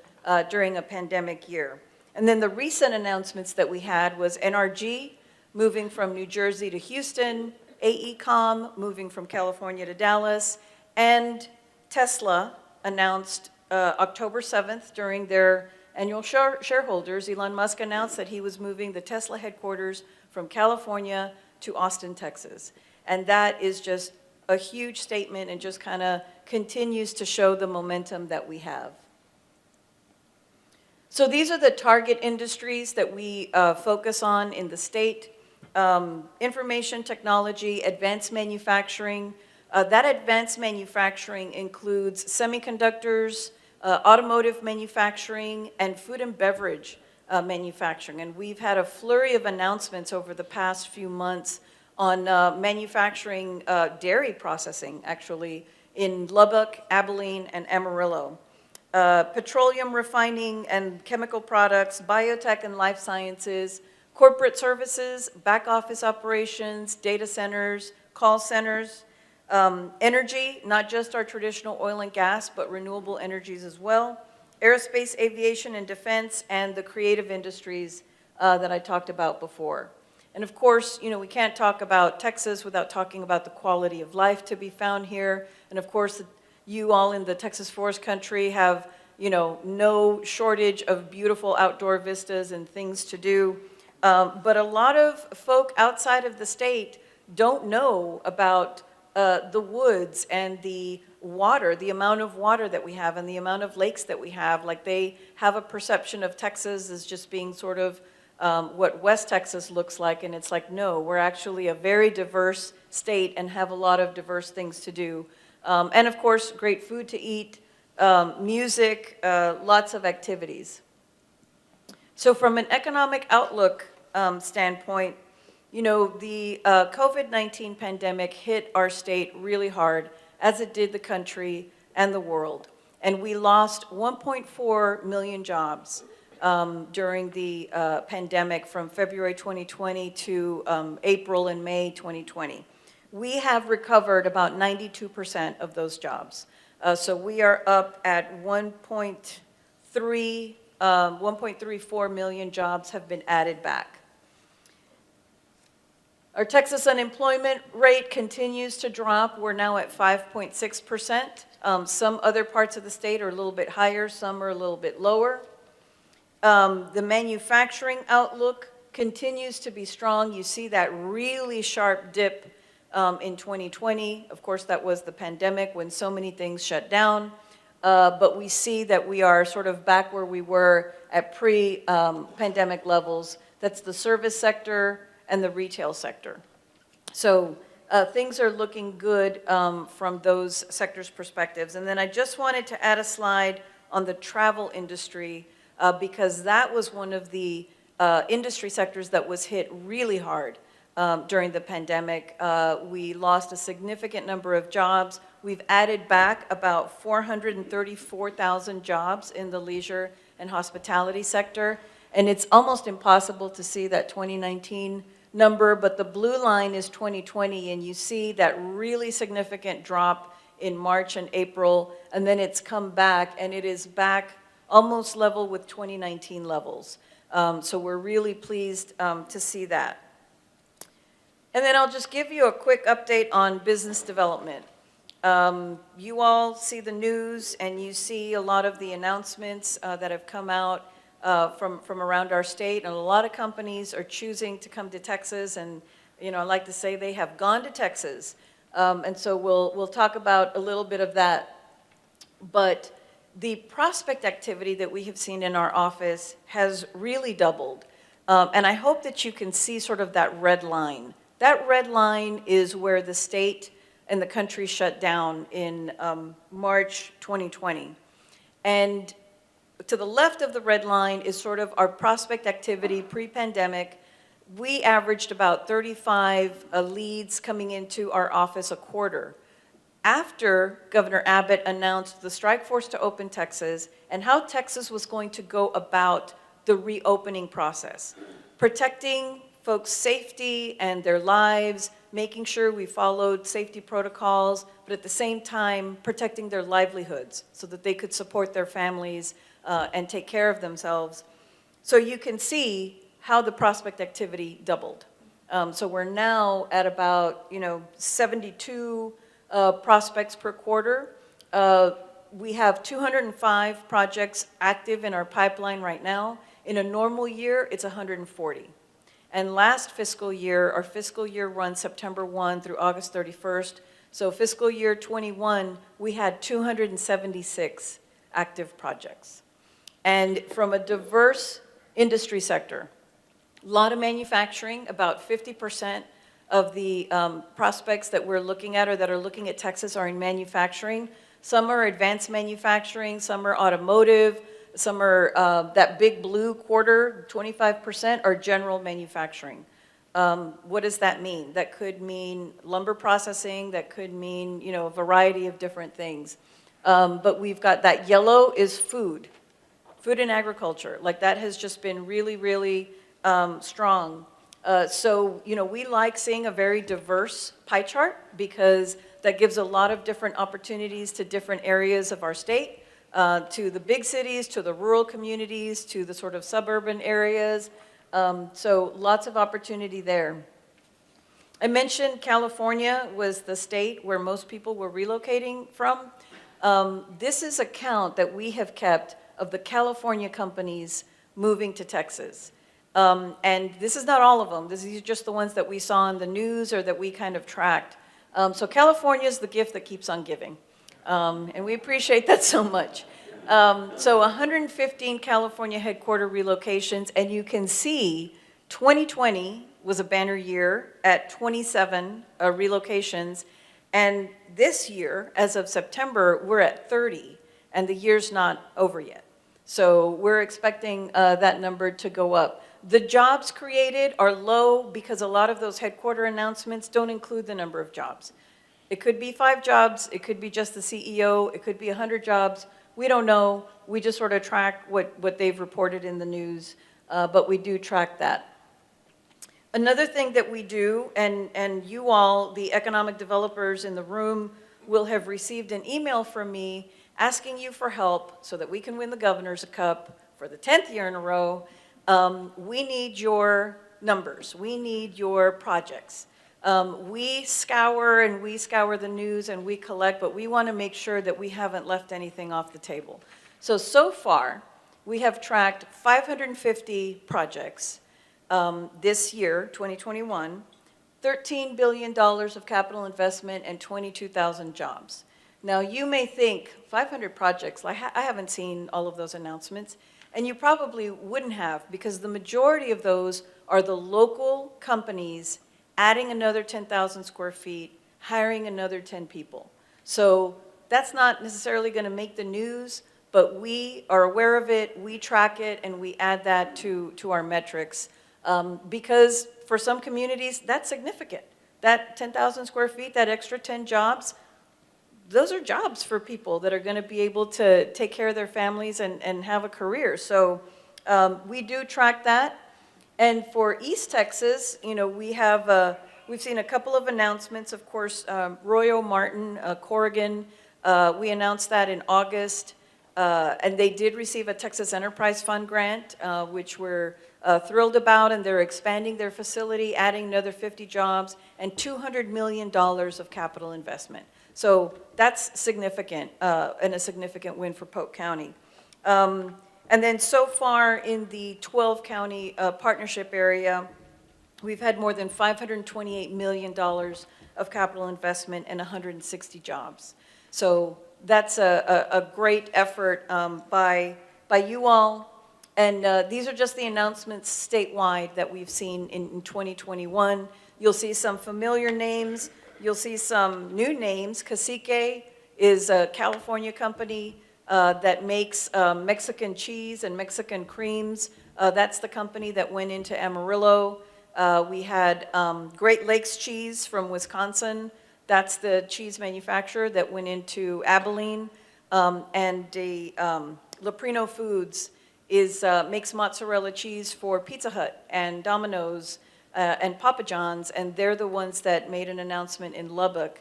during a pandemic year. And then the recent announcements that we had was NRG moving from New Jersey to Houston, AECOM moving from California to Dallas, and Tesla announced October 7th during their annual shareholders, Elon Musk announced that he was moving the Tesla headquarters from California to Austin, Texas. And that is just a huge statement and just kind of continues to show the momentum that we have. So these are the target industries that we focus on in the state. Information technology, advanced manufacturing. That advanced manufacturing includes semiconductors, automotive manufacturing, and food and beverage manufacturing. And we've had a flurry of announcements over the past few months on manufacturing dairy processing, actually, in Lubbock, Abilene, and Amarillo. Petroleum refining and chemical products, biotech and life sciences, corporate services, back office operations, data centers, call centers, energy, not just our traditional oil and gas, but renewable energies as well, aerospace, aviation, and defense, and the creative industries that I talked about before. And of course, you know, we can't talk about Texas without talking about the quality of life to be found here. And of course, you all in the Texas Forest Country have, you know, no shortage of beautiful outdoor vistas and things to do. But a lot of folk outside of the state don't know about the woods and the water, the amount of water that we have and the amount of lakes that we have. Like, they have a perception of Texas as just being sort of what West Texas looks like, and it's like, no, we're actually a very diverse state and have a lot of diverse things to do. And of course, great food to eat, music, lots of activities. So from an economic outlook standpoint, you know, the COVID-19 pandemic hit our state really hard, as it did the country and the world. And we lost 1.4 million jobs during the pandemic from February 2020 to April and May 2020. We have recovered about 92% of those jobs. So we are up at 1.34 million jobs have been added back. Our Texas unemployment rate continues to drop. We're now at 5.6%. Some other parts of the state are a little bit higher, some are a little bit lower. The manufacturing outlook continues to be strong. You see that really sharp dip in 2020. Of course, that was the pandemic when so many things shut down. But we see that we are sort of back where we were at pre-pandemic levels. That's the service sector and the retail sector. So things are looking good from those sectors' perspectives. And then I just wanted to add a slide on the travel industry because that was one of the industry sectors that was hit really hard during the pandemic. We lost a significant number of jobs. We've added back about 434,000 jobs in the leisure and hospitality sector. And it's almost impossible to see that 2019 number, but the blue line is 2020, and you see that really significant drop in March and April, and then it's come back, and it is back almost level with 2019 levels. So we're really pleased to see that. And then I'll just give you a quick update on business development. You all see the news, and you see a lot of the announcements that have come out from around our state, and a lot of companies are choosing to come to Texas, and you know, I like to say they have gone to Texas, and so we'll talk about a little bit of that. But the prospect activity that we have seen in our office has really doubled, and I hope that you can see sort of that red line. That red line is where the state and the country shut down in March 2020, and to the left of the red line is sort of our prospect activity pre-pandemic. We averaged about 35 leads coming into our office a quarter. After Governor Abbott announced the strike force to open Texas and how Texas was going to go about the reopening process, protecting folks' safety and their lives, making sure we followed safety protocols, but at the same time protecting their livelihoods so that they could support their families and take care of themselves. So you can see how the prospect activity doubled. So we're now at about 72 prospects per quarter. We have 205 projects active in our pipeline right now. In a normal year, it's 140. And last fiscal year, our fiscal year runs September 1 through August 31st. So fiscal year 21, we had 276 active projects. And from a diverse industry sector, a lot of manufacturing, about 50% of the prospects that we're looking at or that are looking at Texas are in manufacturing. Some are advanced manufacturing, some are automotive, some are that big blue quarter, 25% are general manufacturing. What does that mean? That could mean lumber processing, that could mean, you know, a variety of different things. But we've got that yellow is food and agriculture. Like that has just been really, really strong. So, you know, we like seeing a very diverse pie chart because that gives a lot of different opportunities to different areas of our state, to the big cities, to the rural communities, to the sort of suburban areas. So lots of opportunity there. I mentioned California was the state where most people were relocating from. This is a count that we have kept of the California companies moving to Texas. And this is not all of them. These are just the ones that we saw in the news or that we kind of tracked. So California is the gift that keeps on giving. And we appreciate that so much. So 115 California headquarter relocations, and you can see 2020 was a banner year at 27 relocations. And this year, as of September, we're at 30, and the year's not over yet. So we're expecting that number to go up. The jobs created are low because a lot of those headquarter announcements don't include the number of jobs. It could be 5 jobs, it could be just the CEO, it could be 100 jobs. We don't know. We just sort of track what they've reported in the news, but we do track that. Another thing that we do, and you all, the economic developers in the room, will have received an email from me asking you for help so that we can win the Governor's Cup for the 10th year in a row. We need your numbers. We need your projects. We scour the news and we collect, but we want to make sure that we haven't left anything off the table. So far, we have tracked 550 projects this year, 2021, $13 billion of capital investment and 22,000 jobs. Now, you may think 500 projects, I haven't seen all of those announcements, and you probably wouldn't have because the majority of those are the local companies adding another 10,000 square feet, hiring another 10 people. So that's not necessarily going to make the news, but we are aware of it, we track it, and we add that to our metrics. Because for some communities, that's significant. That 10,000 square feet, that extra 10 jobs, those are jobs for people that are going to be able to take care of their families and have a career. So we do track that. And for East Texas, you know, we've seen a couple of announcements. Of course, Royo Martin, Corrigan, we announced that in August. And they did receive a Texas Enterprise Fund grant, which we're thrilled about, and they're expanding their facility, adding another 50 jobs, and $200 million of capital investment. So that's significant, and a significant win for Polk County. And then so far in the 12-county partnership area, we've had more than $528 million of capital investment and 160 jobs. So that's a great effort by you all. And these are just the announcements statewide that we've seen in 2021. You'll see some familiar names. You'll see some new names. Cacique is a California company that makes Mexican cheese and Mexican creams. That's the company that went into Amarillo. We had Great Lakes Cheese from Wisconsin. That's the cheese manufacturer that went into Abilene. And the Leprino Foods makes mozzarella cheese for Pizza Hut and Domino's and Papa John's, and they're the ones that made an announcement in Lubbock,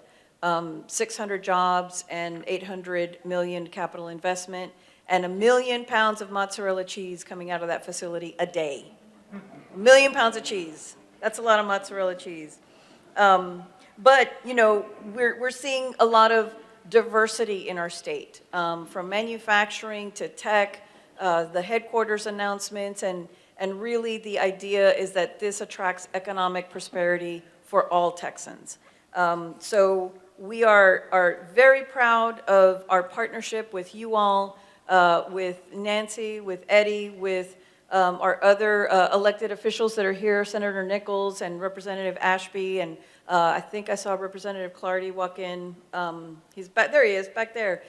600 jobs and 800 million capital investment, and 1 million pounds of mozzarella cheese coming out of that facility a day. 1 million pounds of cheese. That's a lot of mozzarella cheese. But, you know, we're seeing a lot of diversity in our state, from manufacturing to tech, the headquarters announcements, and really the idea is that this attracts economic prosperity for all Texans. So we are very proud of our partnership with you all, with Nancy, with Eddie, with our other elected officials that are here, Senator Nichols and Representative Ashby, and I think I saw Representative Clardy walk in. He's back, there he is, back there.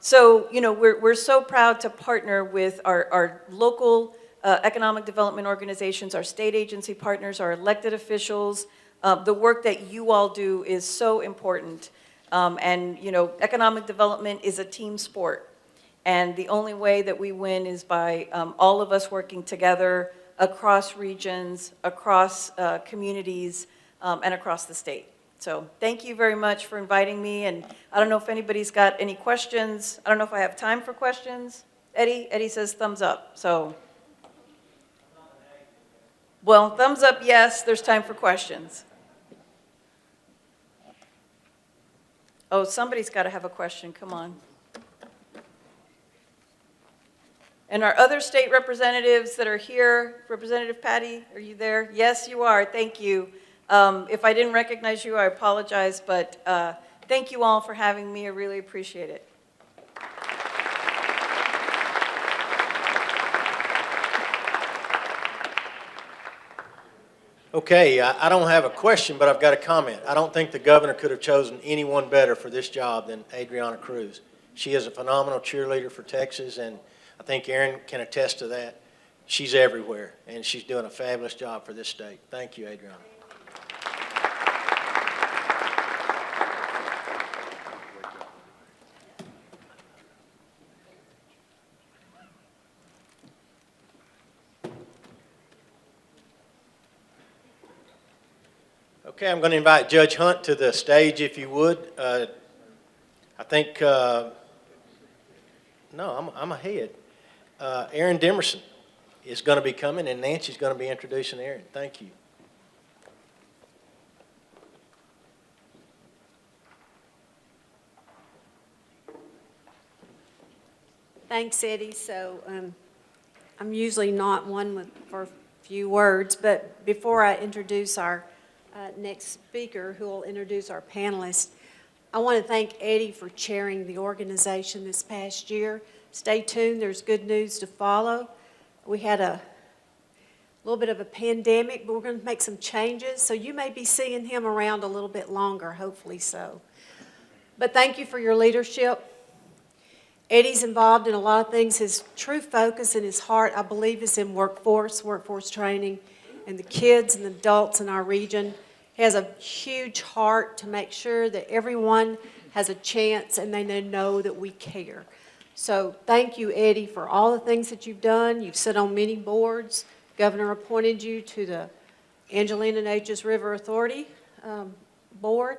So, you know, we're so proud to partner with our local economic development organizations, our state agency partners, our elected officials. The work that you all do is so important. And, you know, economic development is a team sport. And the only way that we win is by all of us working together across regions, across communities, and across the state. So thank you very much for inviting me. And I don't know if anybody's got any questions. I don't know if I have time for questions. Eddie? Eddie says thumbs up. So, well, thumbs up, yes, there's time for questions. Oh, somebody's got to have a question. Come on. And our other state representatives that are here, Representative Patty, are you there? Yes, you are. Thank you. If I didn't recognize you, I apologize, but thank you all for having me. I really appreciate it. Okay, I don't have a question, but I've got a comment. I don't think the governor could have chosen anyone better for this job than Adriana Cruz. She is a phenomenal cheerleader for Texas, and I think Aaron can attest to that. She's everywhere, and she's doing a fabulous job for this state. Thank you, Adriana. Okay, I'm going to invite Judge Hunt to the stage, if you would. I think, no, I'm ahead. Aaron Demerson is going to be coming, and Nancy's going to be introducing Aaron. Thank you. Thanks, Eddie. So I'm usually not one for a few words, but before I introduce our next speaker, who will introduce our panelists, I want to thank Eddie for chairing the organization this past year. Stay tuned, there's good news to follow. We had a little bit of a pandemic, but we're going to make some changes, so you may be seeing him around a little bit longer, hopefully so. But thank you for your leadership. Eddie's involved in a lot of things. His true focus and his heart, I believe, is in workforce training, and the kids and the adults in our region. He has a huge heart to make sure that everyone has a chance and they know that we care. So thank you, Eddie, for all the things that you've done. You've sit on many boards. Governor appointed you to the Angelina Natchez River Authority board,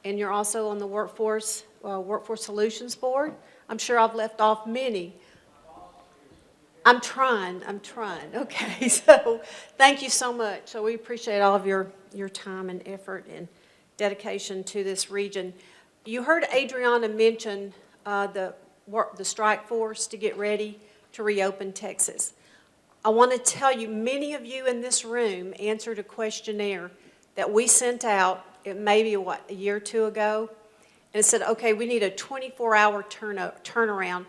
and you're also on the Workforce Solutions Board. I'm sure I've left off many. I'm trying. Okay, so thank you so much. So we appreciate all of your time and effort and dedication to this region. You heard Adriana mention the strike force to get ready to reopen Texas. I want to tell you, many of you in this room answered a questionnaire that we sent out, it may be, a year or two ago, and it said, okay, we need a 24-hour turnaround.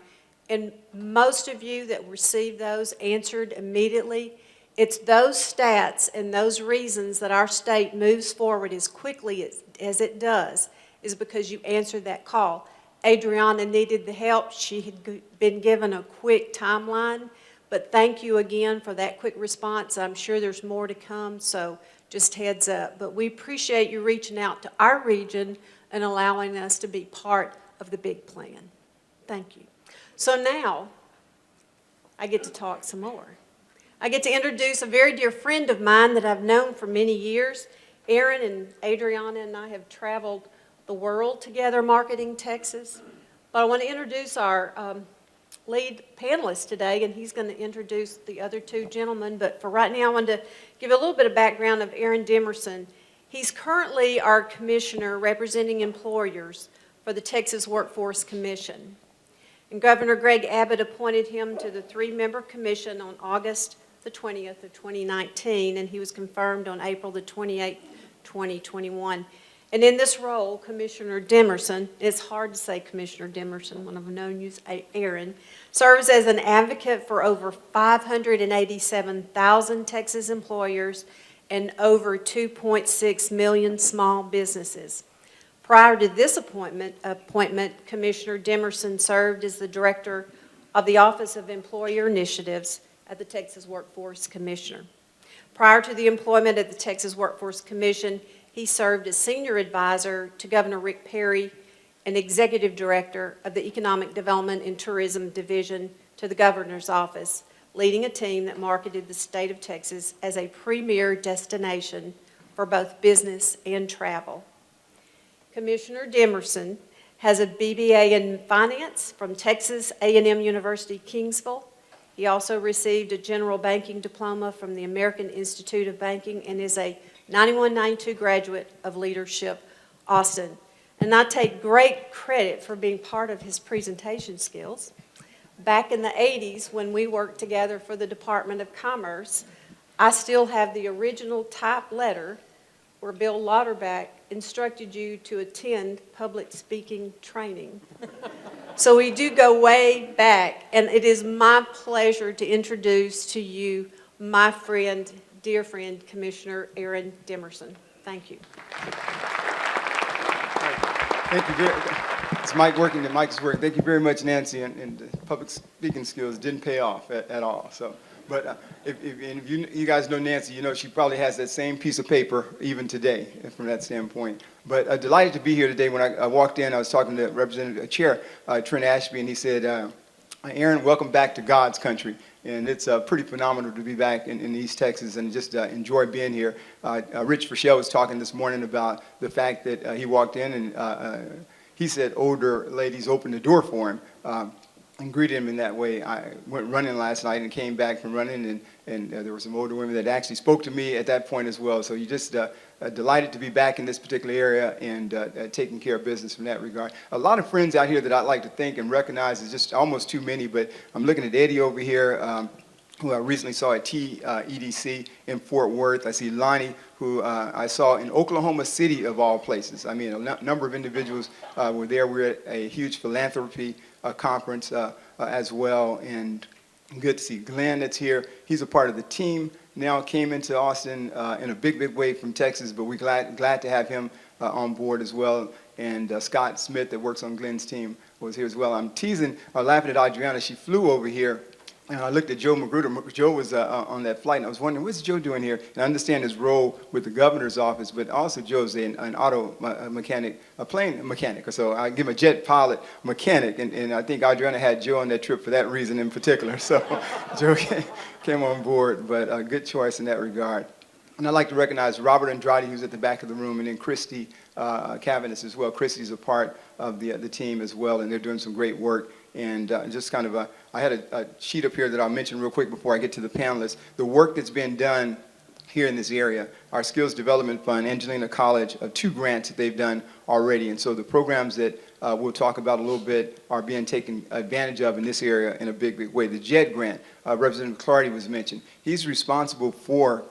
And most of you that received those answered immediately. It's those stats and those reasons that our state moves forward as quickly as it does is because you answered that call. Adriana needed the help. She had been given a quick timeline, but thank you again for that quick response. I'm sure there's more to come, so just heads up. But we appreciate you reaching out to our region and allowing us to be part of the big plan. Thank you. So now, I get to talk some more. I get to introduce a very dear friend of mine that I've known for many years. Aaron and Adriana and I have traveled the world together marketing Texas. But I want to introduce our lead panelist today, and he's going to introduce the other two gentlemen. But for right now, I wanted to give a little bit of background of Aaron Demerson. He's currently our commissioner representing employers for the Texas Workforce Commission. And Governor Greg Abbott appointed him to the 3-member commission on August the 20th of 2019, and he was confirmed on April the 28th, 2021. And in this role, Commissioner Demerson, it's hard to say Commissioner Demerson when I've known you as Aaron, serves as an advocate for over 587,000 Texas employers and over 2.6 million small businesses. Prior to this appointment, Commissioner Demerson served as the Director of the Office of Employer Initiatives at the Texas Workforce Commissioner. Prior to the employment at the Texas Workforce Commission, he served as Senior Advisor to Governor Rick Perry and Executive Director of the Economic Development and Tourism Division to the Governor's Office, leading a team that marketed the state of Texas as a premier destination for both business and travel. Commissioner Demerson has a BBA in Finance from Texas A&M University, Kingsville. He also received a General Banking Diploma from the American Institute of Banking and is a 91-92 graduate of Leadership, Austin. And I take great credit for being part of his presentation skills. Back in the 80s, when we worked together for the Department of Commerce, I still have the original typed letter where Bill Lauterbach instructed you to attend public speaking training. So we do go way back, and it is my pleasure to introduce to you my friend, dear friend, Commissioner Aaron Demerson. Thank you. Thank you very much. It's Mike working, the mic's working. Thank you very much, Nancy, and the public speaking skills didn't pay off at all. So, but if you guys know Nancy, you know she probably has that same piece of paper even today from that standpoint. But delighted to be here today. When I walked in, I was talking to Representative Chair Trent Ashby, and he said, Aaron, welcome back to God's country. And it's pretty phenomenal to be back in East Texas and just enjoy being here. Rich Fischel was talking this morning about the fact that he walked in and he said older ladies opened the door for him and greeted him in that way. I went running last night and came back from running, and there were some older women that actually spoke to me at that point as well. So you just delighted to be back in this particular area and taking care of business from that regard. A lot of friends out here that I'd like to thank and recognize is just almost too many, but I'm looking at Eddie over here, who I recently saw at TEDC in Fort Worth. I see Lonnie, who I saw in Oklahoma City, of all places. I mean, a number of individuals were there. We were at a huge philanthropy conference as well, and good to see Glenn that's here. He's a part of the team. Now came into Austin in a big way from Texas, but we're glad to have him on board as well. And Scott Smith that works on Glenn's team was here as well. I'm teasing, laughing at Adriana. She flew over here. And I looked at Joe Magruder. Joe was on that flight, and I was wondering, what's Joe doing here? And I understand his role with the governor's office, but also Joe's an auto mechanic, a plane mechanic. So I give him a jet pilot mechanic, and I think Adriana had Joe on that trip for that reason in particular. So Joe came on board, but a good choice in that regard. And I'd like to recognize Robert Andrade, who's at the back of the room, and then Christy Cavanis as well. Christy's a part of the team as well, and they're doing some great work. And just kind of I had a sheet up here that I'll mention real quick before I get to the panelists. The work that's been done here in this area, our Skills Development Fund, Angelina College, 2 grants that they've done already. And so the programs that we'll talk about a little bit are being taken advantage of in this area in a big way. The JED grant, Representative Clardy was mentioned. He's responsible for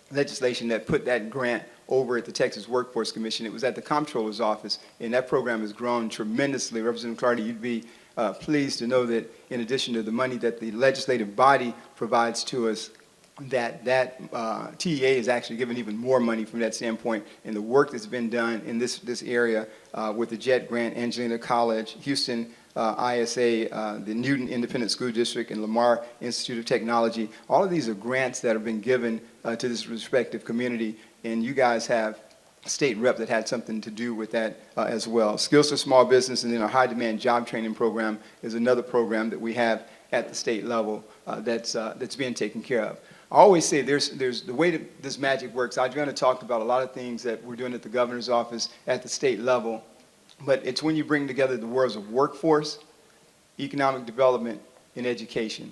legislation that put that grant over at the Texas Workforce Commission. It was at the Comptroller's office, and that program has grown tremendously. Representative Clardy, you'd be pleased to know that in addition to the money that the legislative body provides to us, that TEA is actually given even more money from that standpoint, and the work that's been done in this area with the JET grant, Angelina College, Houston ISA, the Newton Independent School District, and Lamar Institute of Technology. All of these are grants that have been given to this respective community, and you guys have a state rep that had something to do with that as well. Skills for Small Business, and then our High Demand Job Training Program is another program that we have at the state level that's being taken care of. I always say there's the way that this magic works. Adriana talked about a lot of things that we're doing at the governor's office at the state level, but it's when you bring together the worlds of workforce, economic development, and education.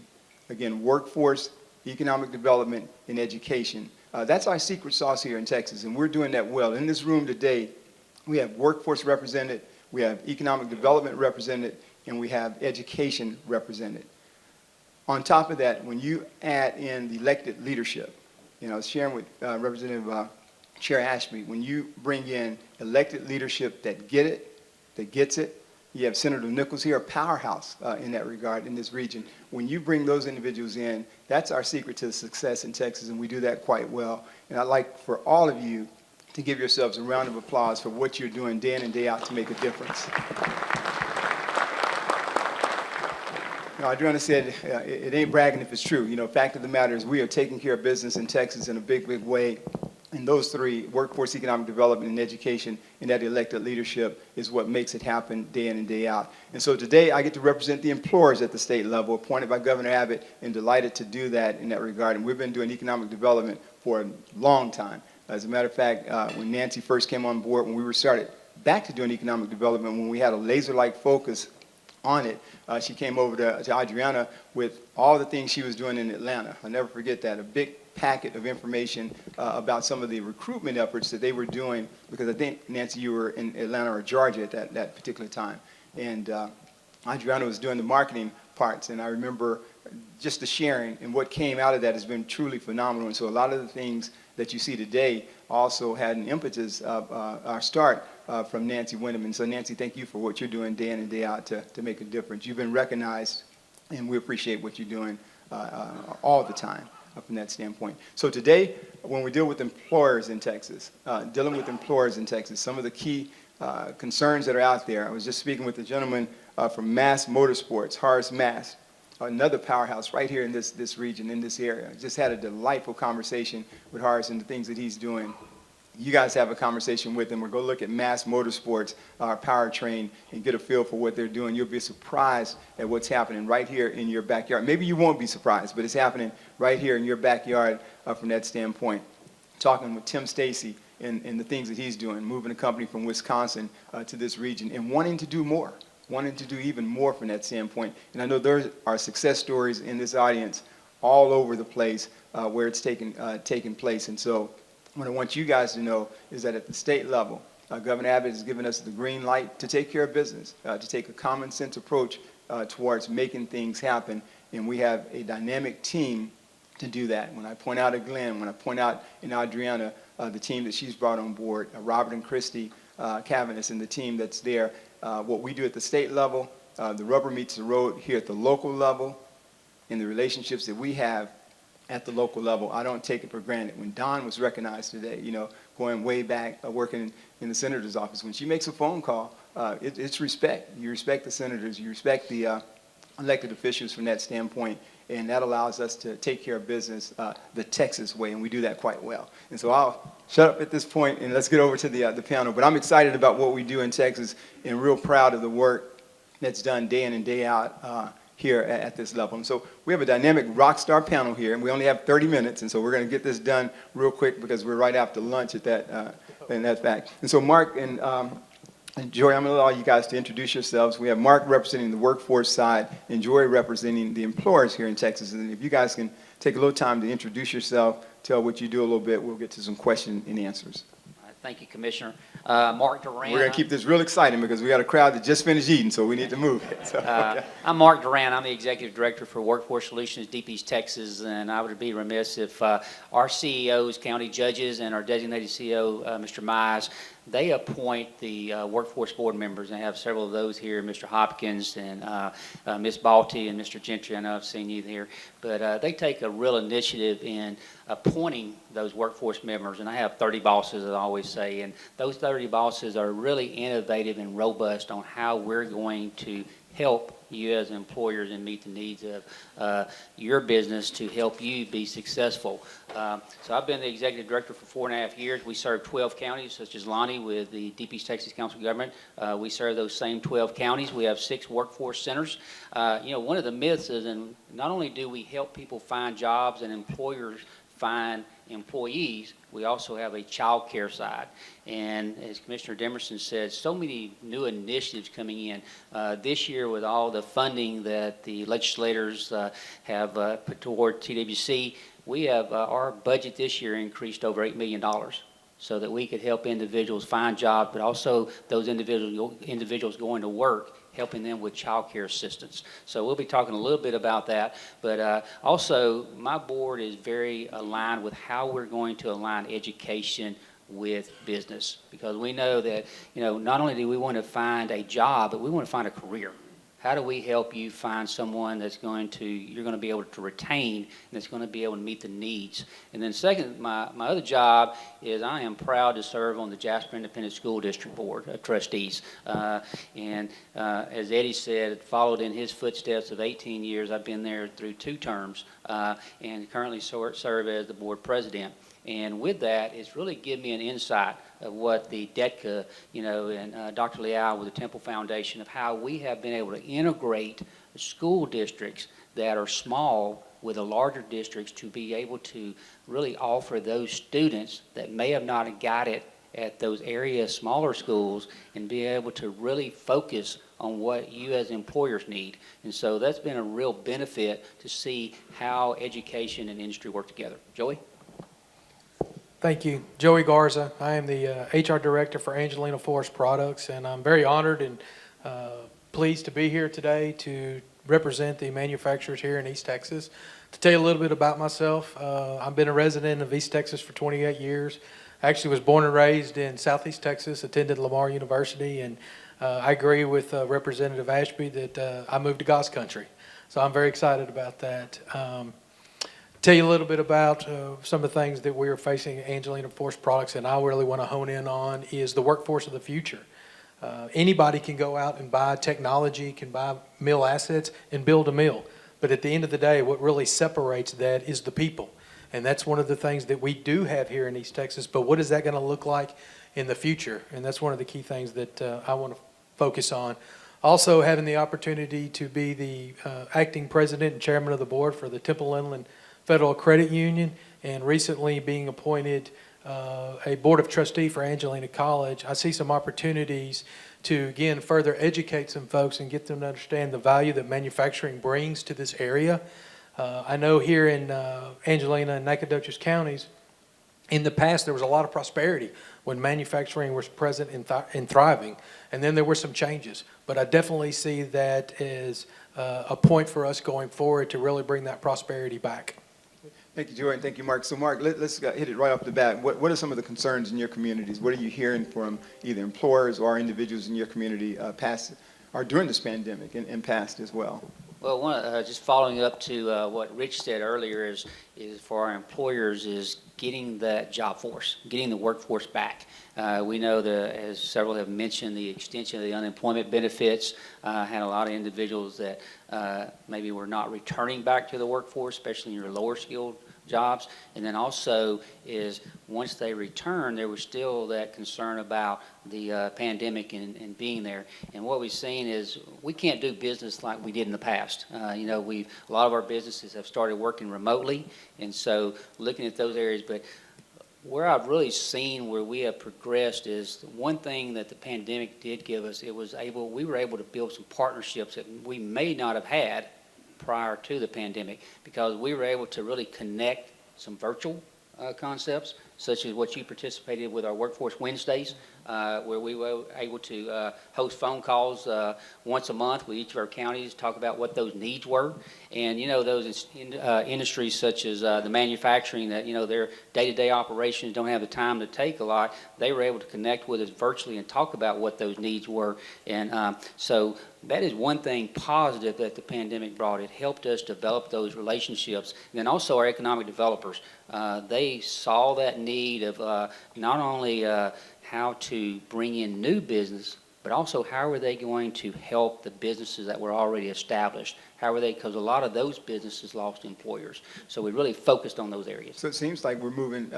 Again, workforce, economic development, and education. That's our secret sauce here in Texas, and we're doing that well. In this room today, we have workforce represented, we have economic development represented, and we have education represented. On top of that, when you add in the elected leadership, I was sharing with Representative Chair Ashby, when you bring in elected leadership that get it, that gets it, you have Senator Nichols here, a powerhouse in that regard in this region. When you bring those individuals in, that's our secret to success in Texas, and we do that quite well. And I'd like for all of you to give yourselves a round of applause for what you're doing day in and day out to make a difference. Adriana said, it ain't bragging if it's true. Fact of the matter is we are taking care of business in Texas in a big, big way. And those three, workforce, economic development, and education, and that elected leadership is what makes it happen day in and day out. And so today I get to represent the employers at the state level, appointed by Governor Abbott, and delighted to do that in that regard. And we've been doing economic development for a long time. As a matter of fact, when Nancy first came on board, when we were started back to doing economic development, when we had a laser-like focus on it, she came over to Adriana with all the things she was doing in Atlanta. I'll never forget that, a big packet of information about some of the recruitment efforts that they were doing, because I think, Nancy, you were in Atlanta or Georgia at that particular time. And Adriana was doing the marketing parts, and I remember just the sharing, and what came out of that has been truly phenomenal. And so a lot of the things that you see today also had an impetus of our start from Nancy Wyndham. And so, Nancy, thank you for what you're doing day in and day out to make a difference. You've been recognized, and we appreciate what you're doing all the time from that standpoint. So today, when we deal with employers in Texas, some of the key concerns that are out there. I was just speaking with a gentleman from Mass Motorsports, Horace Mass, another powerhouse right here in this region, in this area. Just had a delightful conversation with Horace and the things that he's doing. You guys have a conversation with him, or go look at Mass Motorsports, our powertrain, and get a feel for what they're doing. You'll be surprised at what's happening right here in your backyard. Maybe you won't be surprised, but it's happening right here in your backyard from that standpoint. Talking with Tim Stacy and the things that he's doing, moving a company from Wisconsin to this region, and wanting to do more, wanting to do even more from that standpoint. And I know there are success stories in this audience all over the place where it's taken place. And so what I want you guys to know is that at the state level, Governor Abbott has given us the green light to take care of business, to take a common sense approach towards making things happen. And we have a dynamic team to do that. When I point out at Glenn, when I point out in Adriana, the team that she's brought on board, Robert and Christy Cavanis and the team that's there, what we do at the state level, the rubber meets the road here at the local level, and the relationships that we have at the local level, I don't take it for granted. When Dawn was recognized today, going way back, working in the senator's office, when she makes a phone call, it's respect. You respect the senators, you respect the elected officials from that standpoint, and that allows us to take care of business the Texas way, and we do that quite well. And so I'll shut up at this point, and let's get over to the panel. But I'm excited about what we do in Texas, and real proud of the work that's done day in and day out here at this level. And so we have a dynamic rock star panel here, and we only have 30 minutes, and so we're going to get this done real quick because we're right after lunch at that fact. And so Mark and Joy, I'm going to allow you guys to introduce yourselves. We have Mark representing the workforce side and Joy representing the employers here in Texas. And if you guys can take a little time to introduce yourself, tell what you do a little bit, we'll get to some question and answers. Thank you, Commissioner. Mark Duran. We're going to keep this real exciting because we got a crowd that just finished eating, so we need to move it. So, okay. I'm Mark Duran. I'm the Executive Director for Workforce Solutions, Deep East Texas, and I would be remiss if our CEOs, county judges, and our designated CEO, Mr. Mize, they appoint the workforce board members, and I have several of those here, Mr. Hopkins and Ms. Balti and Mr. Gentry. I know I've seen you here, but they take a real initiative in appointing those workforce members, and I have 30 bosses, as I always say, and those 30 bosses are really innovative and robust on how we're going to help you as employers and meet the needs of your business to help you be successful. So I've been the executive director for 4.5 years. We serve 12 counties, such as Lonnie with the Deep East Texas Council of Government. We serve those same 12 counties. We have 6 workforce centers. One of the myths is, and not only do we help people find jobs and employers find employees, we also have a child care side. And as Commissioner Demerson said, so many new initiatives coming in. This year with all the funding that the legislators have put toward TWC, we have our budget this year increased over $8 million so that we could help individuals find jobs, but also those individuals going to work, helping them with child care assistance. So we'll be talking a little bit about that, but also my board is very aligned with how we're going to align education with business, because we know that, not only do we want to find a job, but we want to find a career. How do we help you find someone you're going to be able to retain, and that's going to be able to meet the needs? And then second, my other job is I am proud to serve on the Jasper Independent School District Board of Trustees. As Eddie said, followed in his footsteps of 18 years. I've been there through 2 terms, and currently serve as the board president. And with that, it's really given me an insight of what the DETCA, and Dr. Liao with the Temple Foundation, of how we have been able to integrate school districts that are small with the larger districts to be able to really offer those students that may have not got it at those area smaller schools, and be able to really focus on what you as employers need. And so that's been a real benefit to see how education and industry work together. Joey? Thank you. Joey Garza. I am the HR Director for Angelina Forest Products, and I'm very honored and pleased to be here today to represent the manufacturers here in East Texas. To tell you a little bit about myself, I've been a resident of East Texas for 28 years. I actually was born and raised in Southeast Texas, attended Lamar University, and I agree with Representative Ashby that I moved to God's country. So I'm very excited about that. Tell you a little bit about some of the things that we are facing at Angelina Forest Products, and I really want to hone in on is the workforce of the future. Anybody can go out and buy technology, can buy mill assets and build a mill. But at the end of the day, what really separates that is the people. And that's one of the things that we do have here in East Texas. But what is that going to look like in the future? And that's one of the key things that I want to focus on. Also, having the opportunity to be the acting president and chairman of the board for the Temple Inland Federal Credit Union, and recently being appointed a board of trustee for Angelina College, I see some opportunities to, again, further educate some folks and get them to understand the value that manufacturing brings to this area. I know here in Angelina and Nacogdoches counties, in the past there was a lot of prosperity when manufacturing was present and thriving, and then there were some changes. But I definitely see that as a point for us going forward to really bring that prosperity back. Thank you, Joey, and thank you, Mark. So, Mark, let's hit it right off the bat. What are some of the concerns in your communities? What are you hearing from either employers or individuals in your community past or during this pandemic and past as well? Well, just following up to what Rich said earlier is for our employers is getting that job force, getting the workforce back. We know that, as several have mentioned, the extension of the unemployment benefits had a lot of individuals that maybe were not returning back to the workforce, especially in your lower skilled jobs. And then also is once they return, there was still that concern about the pandemic and being there. And what we've seen is we can't do business like we did in the past. A lot of our businesses have started working remotely, and so looking at those areas. But where I've really seen where we have progressed is one thing that the pandemic did give us. We were able to build some partnerships that we may not have had prior to the pandemic, because we were able to really connect some virtual concepts, such as what you participated with our Workforce Wednesdays, where we were able to host phone calls once a month with each of our counties, talk about what those needs were. And, those industries such as the manufacturing that, their day-to-day operations don't have the time to take a lot, they were able to connect with us virtually and talk about what those needs were. And so that is one thing positive that the pandemic brought. It helped us develop those relationships. And then also our economic developers, they saw that need of not only how to bring in new business, but also how are they going to help the businesses that were already established? How are they, because a lot of those businesses lost employers. So we really focused on those areas. So it seems like we're moving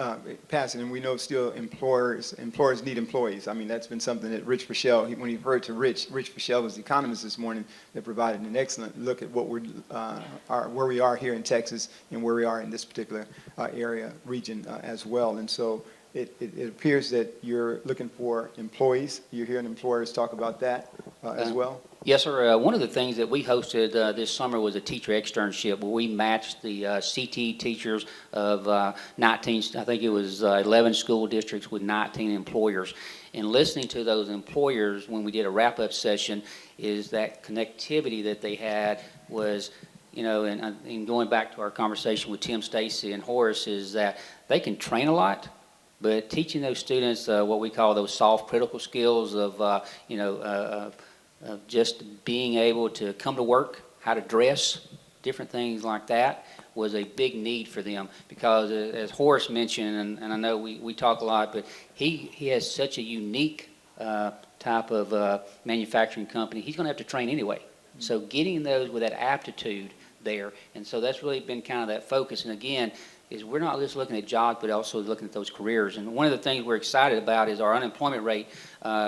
past it, and we know still employers need employees. I mean, that's been something that Rich Fischel, when he referred to Rich Fischel was the economist this morning that provided an excellent look at what where we are here in Texas and where we are in this particular region as well. And so it appears that you're looking for employees. You're hearing employers talk about that as well? Yes, sir. One of the things that we hosted this summer was a teacher externship where we matched the CT teachers of 19, I think it was 11 school districts with 19 employers. And listening to those employers when we did a wrap-up session is that connectivity that they had was, and going back to our conversation with Tim Stacy and Horace, is that they can train a lot, but teaching those students what we call those soft critical skills of, of just being able to come to work, how to dress, different things like that, was a big need for them. Because as Horace mentioned, and I know we talk a lot, but he has such a unique type of manufacturing company, he's going to have to train anyway. So getting those with that aptitude there, and so that's really been kind of that focus. And again, is we're not just looking at jobs, but also looking at those careers. And one of the things we're excited about is our unemployment rate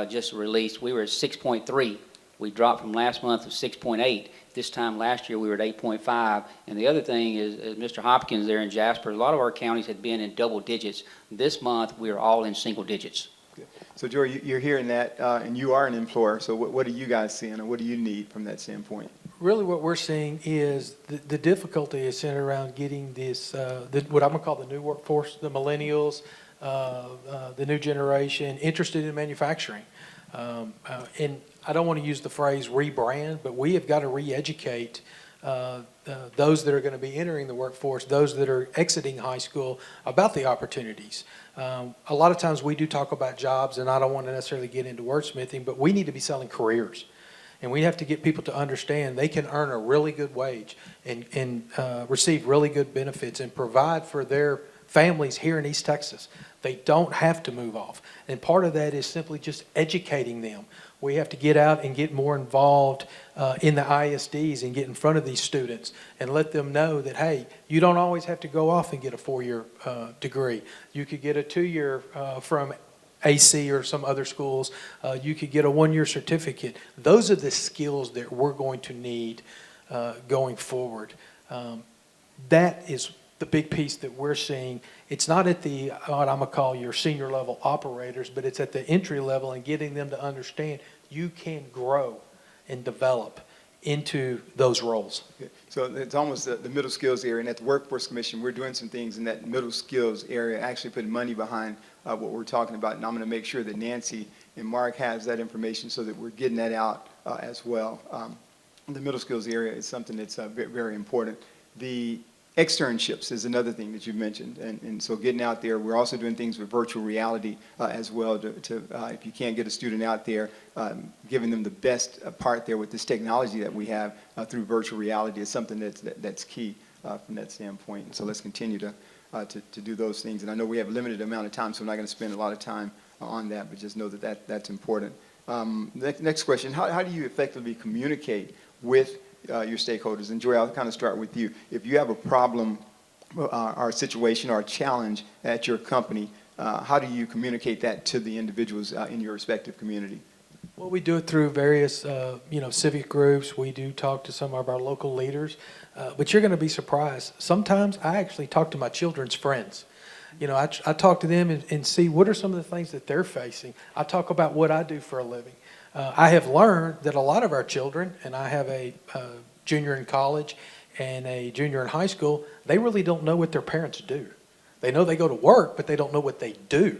just released. We were at 6.3. We dropped from last month of 6.8. This time last year, we were at 8.5. And the other thing is, Mr. Hopkins there in Jasper, a lot of our counties had been in double digits. This month, we are all in single digits. So, Jory, you're hearing that, and you are an employer. So what are you guys seeing, or what do you need from that standpoint? Really what we're seeing is the difficulty is centered around getting this, what I'm going to call the new workforce, the millennials, the new generation, interested in manufacturing. And I don't want to use the phrase rebrand, but we have got to re-educate those that are going to be entering the workforce, those that are exiting high school, about the opportunities. A lot of times we do talk about jobs, and I don't want to necessarily get into wordsmithing, but we need to be selling careers. And we have to get people to understand they can earn a really good wage and receive really good benefits and provide for their families here in East Texas. They don't have to move off. And part of that is simply just educating them. We have to get out and get more involved in the ISDs and get in front of these students and let them know that, hey, you don't always have to go off and get a 4-year degree. You could get a 2-year from AC or some other schools. You could get a 1-year certificate. Those are the skills that we're going to need going forward. That is the big piece that we're seeing. It's not at the, what I'm going to call your senior level operators, but it's at the entry level and getting them to understand you can grow and develop into those roles. Okay. So it's almost the middle skills area, and at the Workforce Commission, we're doing some things in that middle skills area, actually putting money behind what we're talking about, and I'm going to make sure that Nancy and Mark has that information so that we're getting that out as well. The middle skills area is something that's very important. The externships is another thing that you mentioned, and so getting out there. We're also doing things with virtual reality as well to if you can't get a student out there, giving them the best part there with this technology that we have through virtual reality is something that's key from that standpoint. And so let's continue to do those things. And I know we have a limited amount of time, so I'm not going to spend a lot of time on that, but just know that's important. Next question, how do you effectively communicate with your stakeholders? And Joy, I'll kind of start with you. If you have a problem or a situation or a challenge at your company, how do you communicate that to the individuals in your respective community? Well, we do it through various, civic groups. We do talk to some of our local leaders, but you're going to be surprised. Sometimes I actually talk to my children's friends. I talk to them and see what are some of the things that they're facing. I talk about what I do for a living. I have learned that a lot of our children, and I have a junior in college and a junior in high school, they really don't know what their parents do. They know they go to work, but they don't know what they do.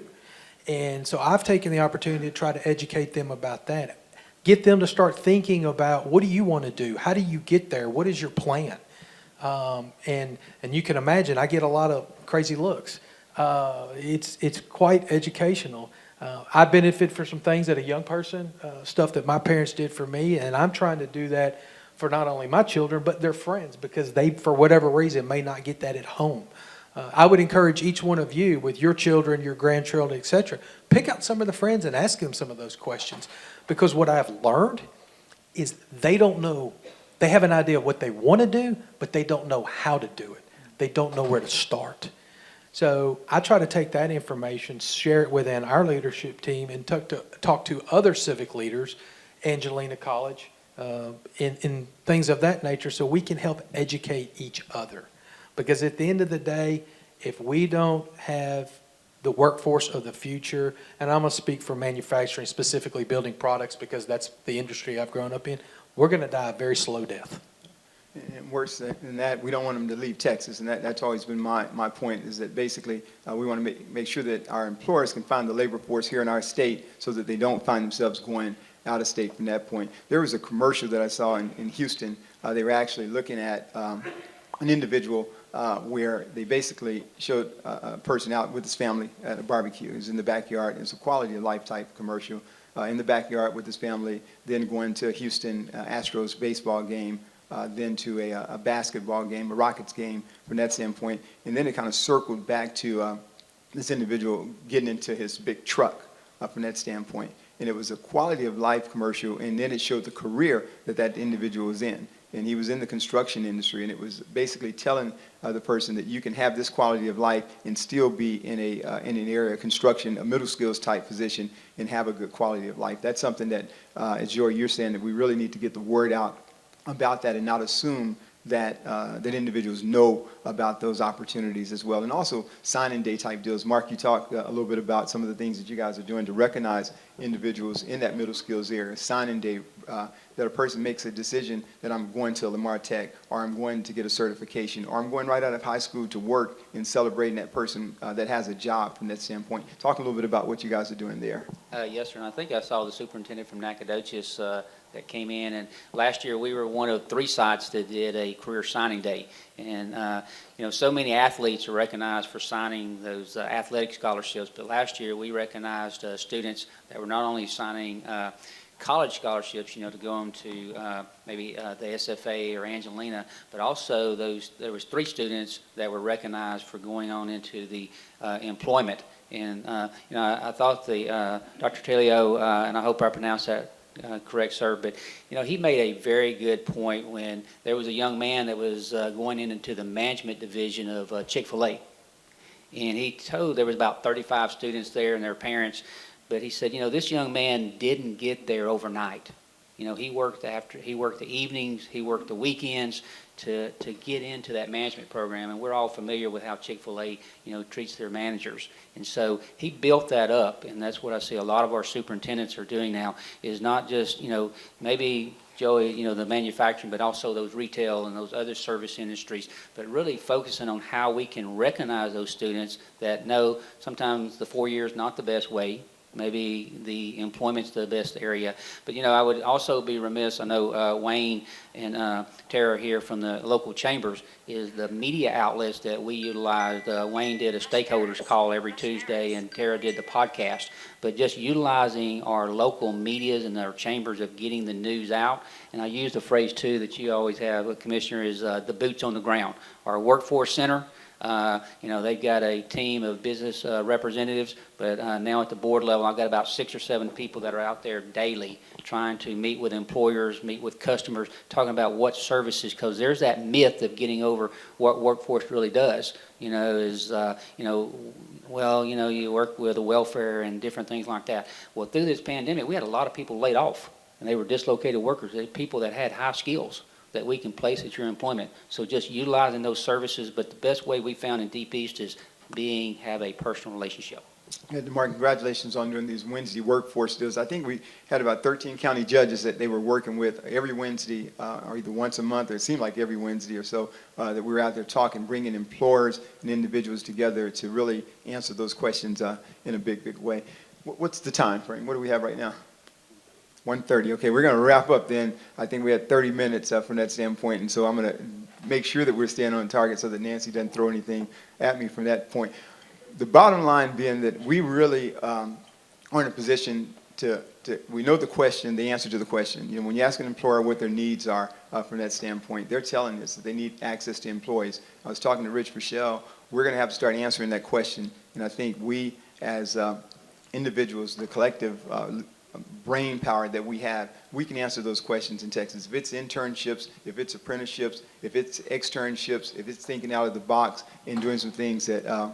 And so I've taken the opportunity to try to educate them about that. Get them to start thinking about, what do you want to do? How do you get there? What is your plan? And you can imagine, I get a lot of crazy looks. It's quite educational. I benefit from some things that a young person, stuff that my parents did for me, and I'm trying to do that for not only my children, but their friends, because they, for whatever reason, may not get that at home. I would encourage each one of you, with your children, your grandchildren, etc., pick out some of the friends and ask them some of those questions, because what I've learned is they don't know, they have an idea of what they want to do, but they don't know how to do it. They don't know where to start. So I try to take that information, share it within our leadership team, and talk to other civic leaders, Angelina College, in things of that nature, so we can help educate each other. Because at the end of the day, if we don't have the workforce of the future, and I'm going to speak for manufacturing, specifically building products, because that's the industry I've grown up in, we're going to die a very slow death. And worse than that, we don't want them to leave Texas, and that's always been my point, is that basically we want to make sure that our employers can find the labor force here in our state so that they don't find themselves going out of state from that point. There was a commercial that I saw in Houston. They were actually looking at an individual where they basically showed a person out with his family at a barbecue. It was in the backyard. It was a quality of life type commercial. In the backyard with his family, then going to a Houston Astros baseball game, then to a basketball game, a Rockets game from that standpoint. And then it kind of circled back to this individual getting into his big truck from that standpoint. And it was a quality of life commercial, and then it showed the career that that individual was in. And he was in the construction industry, and it was basically telling the person that you can have this quality of life and still be in an area of construction, a middle skills type position, and have a good quality of life. That's something that, as Joy, you're saying, that we really need to get the word out about that and not assume that that individuals know about those opportunities as well. And also signing day type deals. Mark, you talked a little bit about some of the things that you guys are doing to recognize individuals in that middle skills area. Signing day, that a person makes a decision that I'm going to Lamar Tech, or I'm going to get a certification, or I'm going right out of high school to work, and celebrating that person that has a job from that standpoint. Talk a little bit about what you guys are doing there. Yes, sir, and I think I saw the superintendent from Nacogdoches that came in, and last year we were one of 3 sites that did a career signing day. And so many athletes are recognized for signing those athletic scholarships, but last year we recognized students that were not only signing college scholarships, to go on to maybe the SFA or Angelina, but also there was 3 students that were recognized for going on into the employment. And I thought Dr. Telio, and I hope I pronounced that correct, sir, but he made a very good point when there was a young man that was going into the management division of Chick-fil-A, and he told there was about 35 students there and their parents, but he said, this young man didn't get there overnight. He worked the evenings, he worked the weekends to get into that management program, and we're all familiar with how Chick-fil-A, treats their managers. And so he built that up, and that's what I see a lot of our superintendents are doing now, is not just, maybe Joey, the manufacturing, but also those retail and those other service industries, but really focusing on how we can recognize those students that know sometimes the 4 years not the best way. Maybe the employment's the best area. But, I would also be remiss, I know Wayne and Tara here from the local chambers, is the media outlets that we utilized. Wayne did a stakeholders call every Tuesday, and Tara did the podcast. But just utilizing our local medias and our chambers of getting the news out. And I use the phrase, too, that you always have, Commissioner, is the boots on the ground. Our workforce center, they've got a team of business representatives, but now at the board level, I've got about 6 or 7 people that are out there daily trying to meet with employers, meet with customers, talking about what services, because there's that myth of getting over what workforce really does, you work with the welfare and different things like that. Well, through this pandemic, we had a lot of people laid off, and they were dislocated workers. They people that had high skills that we can place at your employment. So just utilizing those services, but the best way we found in Deep East is have a personal relationship. Yeah, Mark, congratulations on doing these Wednesday workforce deals. I think we had about 13 county judges that they were working with every Wednesday, or either once a month, or it seemed like every Wednesday or so, that we were out there talking, bringing employers and individuals together to really answer those questions in a big, big way. What's the time frame? What do we have right now? 1:30. Okay, we're going to wrap up then. I think we had 30 minutes from that standpoint, and so I'm going to make sure that we're staying on target so that Nancy doesn't throw anything at me from that point. The bottom line being that we really are in a position we know the question, the answer to the question. When you ask an employer what their needs are from that standpoint, they're telling us that they need access to employees. I was talking to Rich Rochelle. We're going to have to start answering that question, and I think we as individuals, the collective brain power that we have, we can answer those questions in Texas. If it's internships, if it's apprenticeships, if it's externships, if it's thinking out of the box and doing some things that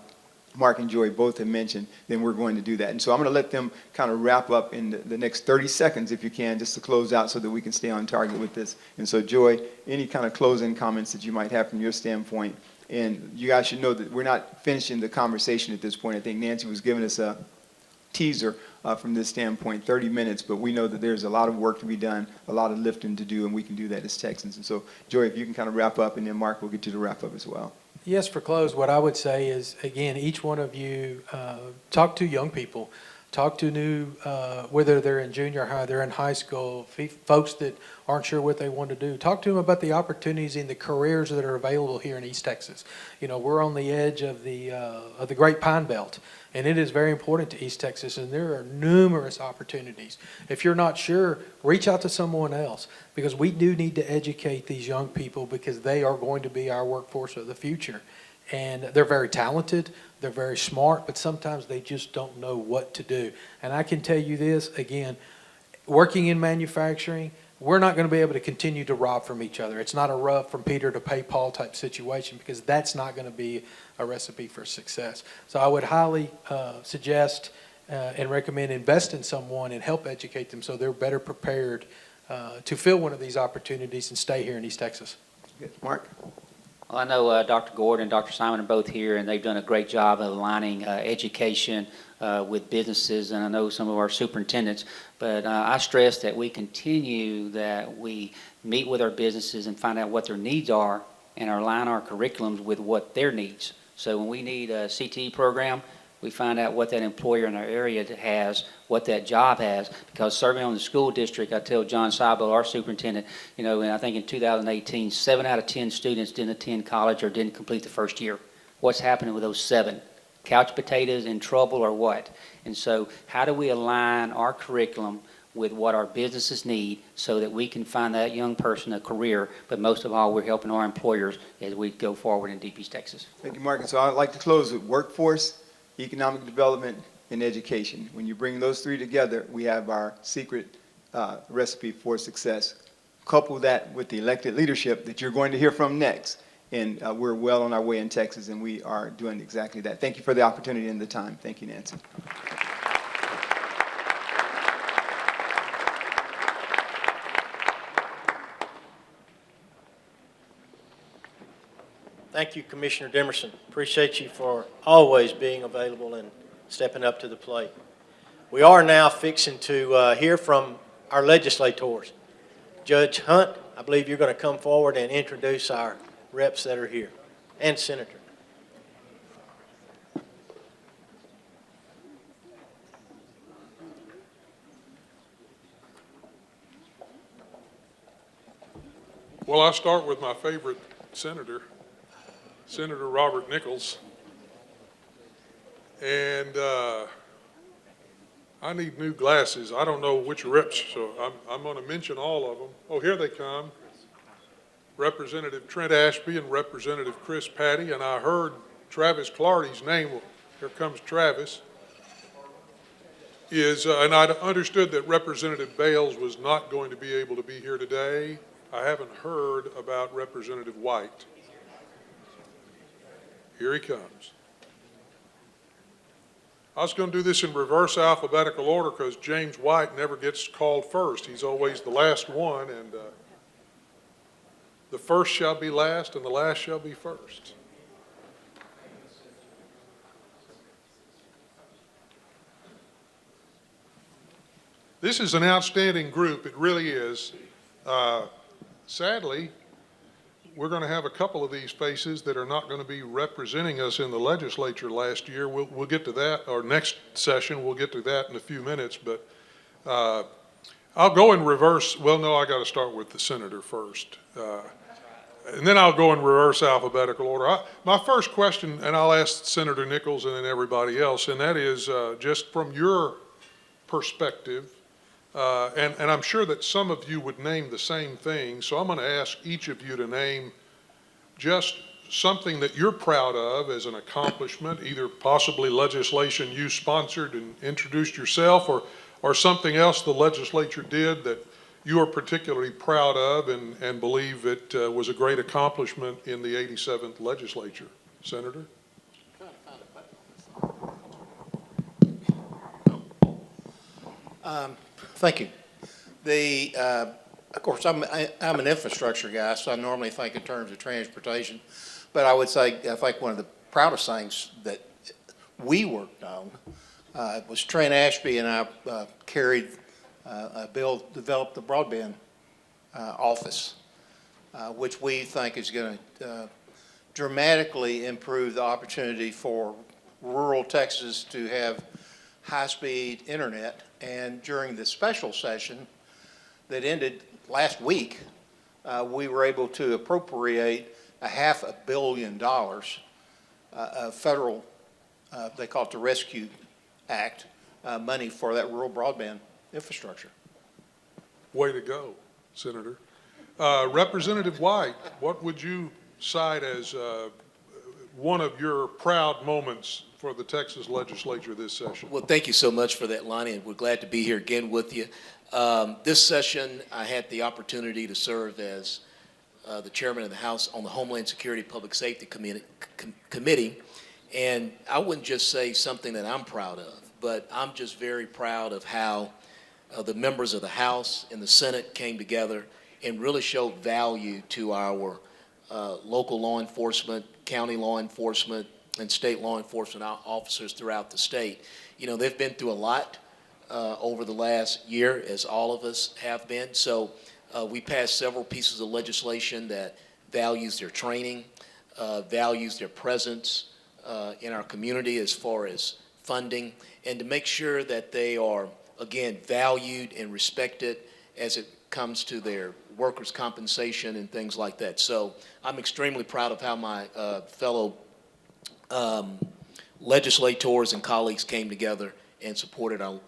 Mark and Joy both have mentioned, then we're going to do that. And so I'm going to let them kind of wrap up in the next 30 seconds, if you can, just to close out so that we can stay on target with this. And so, Joy, any kind of closing comments that you might have from your standpoint? And you guys should know that we're not finishing the conversation at this point. I think Nancy was giving us a teaser from this standpoint, 30 minutes, but we know that there's a lot of work to be done, a lot of lifting to do, and we can do that as Texans. And so, Joy, if you can kind of wrap up, and then Mark will get to the wrap up as well. Yes, for close, what I would say is, again, each one of you talk to young people, Talk to new, whether they're in junior high, they're in high school, folks that aren't sure what they want to do. Talk to them about the opportunities and the careers that are available here in East Texas. You know, we're on the edge of the Great Pine Belt, and it is very important to East Texas, and there are numerous opportunities. If you're not sure, reach out to someone else, because we do need to educate these young people, because they are going to be our workforce of the future. And they're very talented, they're very smart, but sometimes they just don't know what to do. And I can tell you this, again, working in manufacturing, we're not going to be able to continue to rob from each other. It's not a rob from Peter to pay Paul type situation, because that's not going to be a recipe for success. So I would highly suggest and recommend invest in someone and help educate them so they're better prepared to fill one of these opportunities and stay here in East Texas. Mark? Well, I know Dr. Gordon and Dr. Simon are both here, and they've done a great job of aligning education with businesses, and I know some of our superintendents. But I stress that we continue, that we meet with our businesses and find out what their needs are and align our curriculums with what their needs. So when we need a CTE program, we find out what that employer in our area has, what that job has, because serving on the school district, I tell John Seibel, our superintendent, you know, and I think in 2018, 7 out of 10 students didn't attend college or didn't complete the first year. What's happening with those 7? Couch potatoes, in trouble, or what? And so how do we align our curriculum with what our businesses need so that we can find that young person a career, but most of all, we're helping our employers as we go forward in Deep East Texas. Thank you, Mark. And so I'd like to close with workforce, economic development, and education. When you bring those three together, we have our secret recipe for success. Couple that with the elected leadership that you're going to hear from next, and we're well on our way in Texas, and we are doing exactly that. Thank you for the opportunity and the time. Thank you, Nancy. Thank you, Commissioner Demerson. Appreciate you for always being available and stepping up to the plate. We are now fixing to hear from our legislators. Judge Hunt, I believe you're going to come forward and introduce our reps that are here, and Senator. Well, I'll start with my favorite senator, Senator Robert Nichols. And I need new glasses. I don't know which reps, so I'm going to mention all of them. Oh, here they come. Representative Trent Ashby and Representative Chris Patty, and I heard Travis Clardy's name. Here comes Travis. And I understood that Representative Bales was not going to be able to be here today. I haven't heard about Representative White. Here he comes. I was going to do this in reverse alphabetical order because James White never gets called first. He's always the last one, and the first shall be last and the last shall be first. This is an outstanding group. It really is. Sadly, we're going to have a couple of these faces that are not going to be representing us in the legislature last year. We'll get to that, or next session, we'll get to that in a few minutes. But I'll go in reverse. Well, no, I got to start with the senator first. And then I'll go in reverse alphabetical order. My first question, and I'll ask Senator Nichols and then everybody else, and that is just from your perspective, and I'm sure that some of you would name the same thing, so I'm going to ask each of you to name just something that you're proud of as an accomplishment, either possibly legislation you sponsored and introduced yourself, or something else the legislature did that you are particularly proud of and believe it was a great accomplishment in the 87th legislature. Senator? Thank you. Of course, I'm an infrastructure guy, so I normally think in terms of transportation. But I would say I think one of the proudest things that we worked on was Trent Ashby and I carried a bill, developed the broadband office, which we think is going to dramatically improve the opportunity for rural Texas to have high-speed internet. And during the special session that ended last week, we were able to appropriate $500 million of federal, they call it the Rescue Act, money for that rural broadband infrastructure. Way to go, Senator. Representative White, what would you cite as one of your proud moments for the Texas legislature this session? Well, thank you so much for that, Lonnie, and we're glad to be here again with you. This session, I had the opportunity to serve as the chairman of the House on the Homeland Security Public Safety Committee, and I wouldn't just say something that I'm proud of, but I'm just very proud of how the members of the House and the Senate came together and really showed value to our local law enforcement, county law enforcement, and state law enforcement officers throughout the state. You know, they've been through a lot over the last year, as all of us have been. So we passed several pieces of legislation that values their training, values their presence in our community as far as funding, and to make sure that they are, again, valued and respected as it comes to their workers' compensation and things like that. So I'm extremely proud of how my fellow legislators and colleagues came together and supported our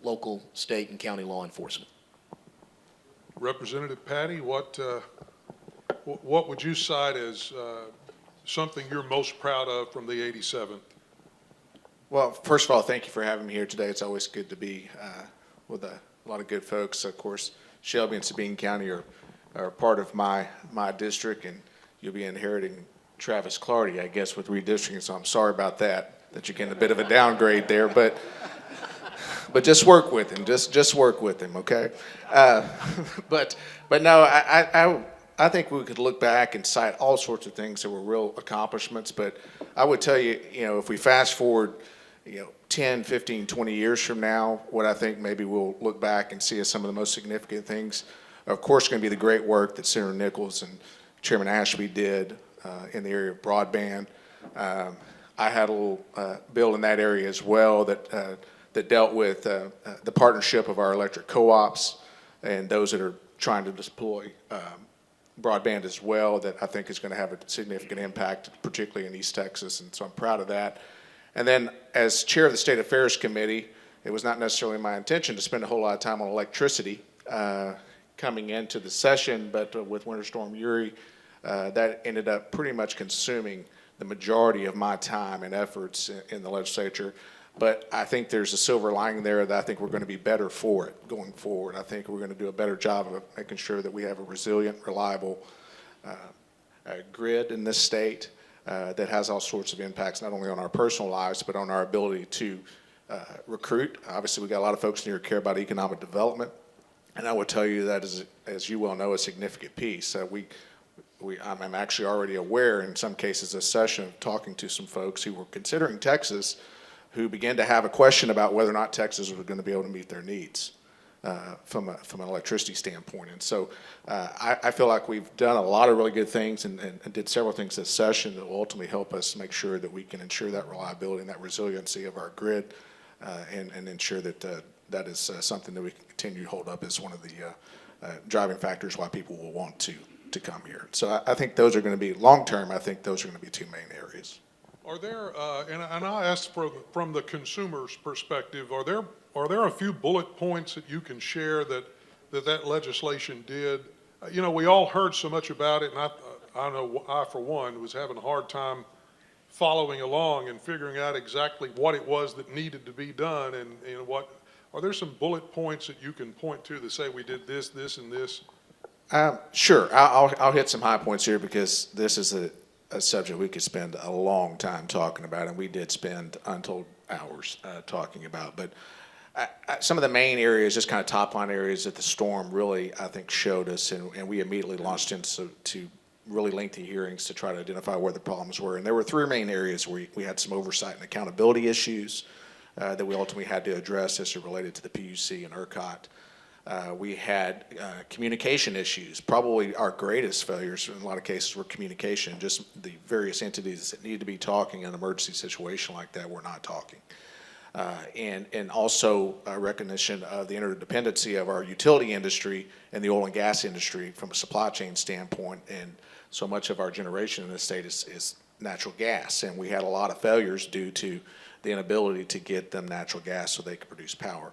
local, state, and county law enforcement. Representative Patty, what would you cite as something you're most proud of from the 87th? Well, first of all, thank you for having me here today. It's always good to be with a lot of good folks. Of course, Shelby and Sabine County are part of my district, and you'll be inheriting Travis Clardy, I guess, with redistricting. So I'm sorry about that you're getting a bit of a downgrade there, but just work with him. Just work with him, okay? But no, I think we could look back and cite all sorts of things that were real accomplishments. But I would tell you, if we fast forward, 10, 15, 20 years from now, what I think maybe we'll look back and see as some of the most significant things, of course, going to be the great work that Senator Nichols and Chairman Ashby did in the area of broadband. I had a little bill in that area as well that dealt with the partnership of our electric co-ops and those that are trying to deploy broadband as well, that I think is going to have a significant impact, particularly in East Texas, and so I'm proud of that. And then as chair of the State Affairs Committee, it was not necessarily my intention to spend a whole lot of time on electricity coming into the session, but with Winter Storm Uri, that ended up pretty much consuming the majority of my time and efforts in the legislature. But I think there's a silver lining there that I think we're going to be better for it going forward. I think we're going to do a better job of making sure that we have a resilient, reliable grid in this state that has all sorts of impacts, not only on our personal lives, but on our ability to recruit. Obviously, we got a lot of folks in here who care about economic development, and I would tell you that is, as you well know, a significant piece. I'm actually already aware in some cases this session of talking to some folks who were considering Texas, who began to have a question about whether or not Texas was going to be able to meet their needs from an electricity standpoint. And so I feel like we've done a lot of really good things and did several things this session that will ultimately help us make sure that we can ensure that reliability and that resiliency of our grid and ensure that that is something that we can continue to hold up as one of the driving factors why people will want to come here. So I think those are going to be, long-term, I think those are going to be two main areas. Are there, and I asked from the consumer's perspective, are there a few bullet points that you can share that legislation did? We all heard so much about it, and I know I, for one, was having a hard time following along and figuring out exactly what it was that needed to be done, and are there some bullet points that you can point to that say we did this, this, and this? Sure, I'll hit some high points here because this is a subject we could spend a long time talking about, and we did spend untold hours talking about. But some of the main areas, just kind of top line areas that the storm really, I think, showed us, and we immediately launched into really lengthy hearings to try to identify where the problems were. And there were three main areas where we had some oversight and accountability issues that we ultimately had to address as it related to the PUC and ERCOT. We had communication issues. Probably our greatest failures in a lot of cases were communication, just the various entities that need to be talking in an emergency situation like that were not talking. and also recognition of the interdependency of our utility industry and the oil and gas industry from a supply chain standpoint. And so much of our generation in the state is natural gas, and we had a lot of failures due to the inability to get them natural gas so they could produce power.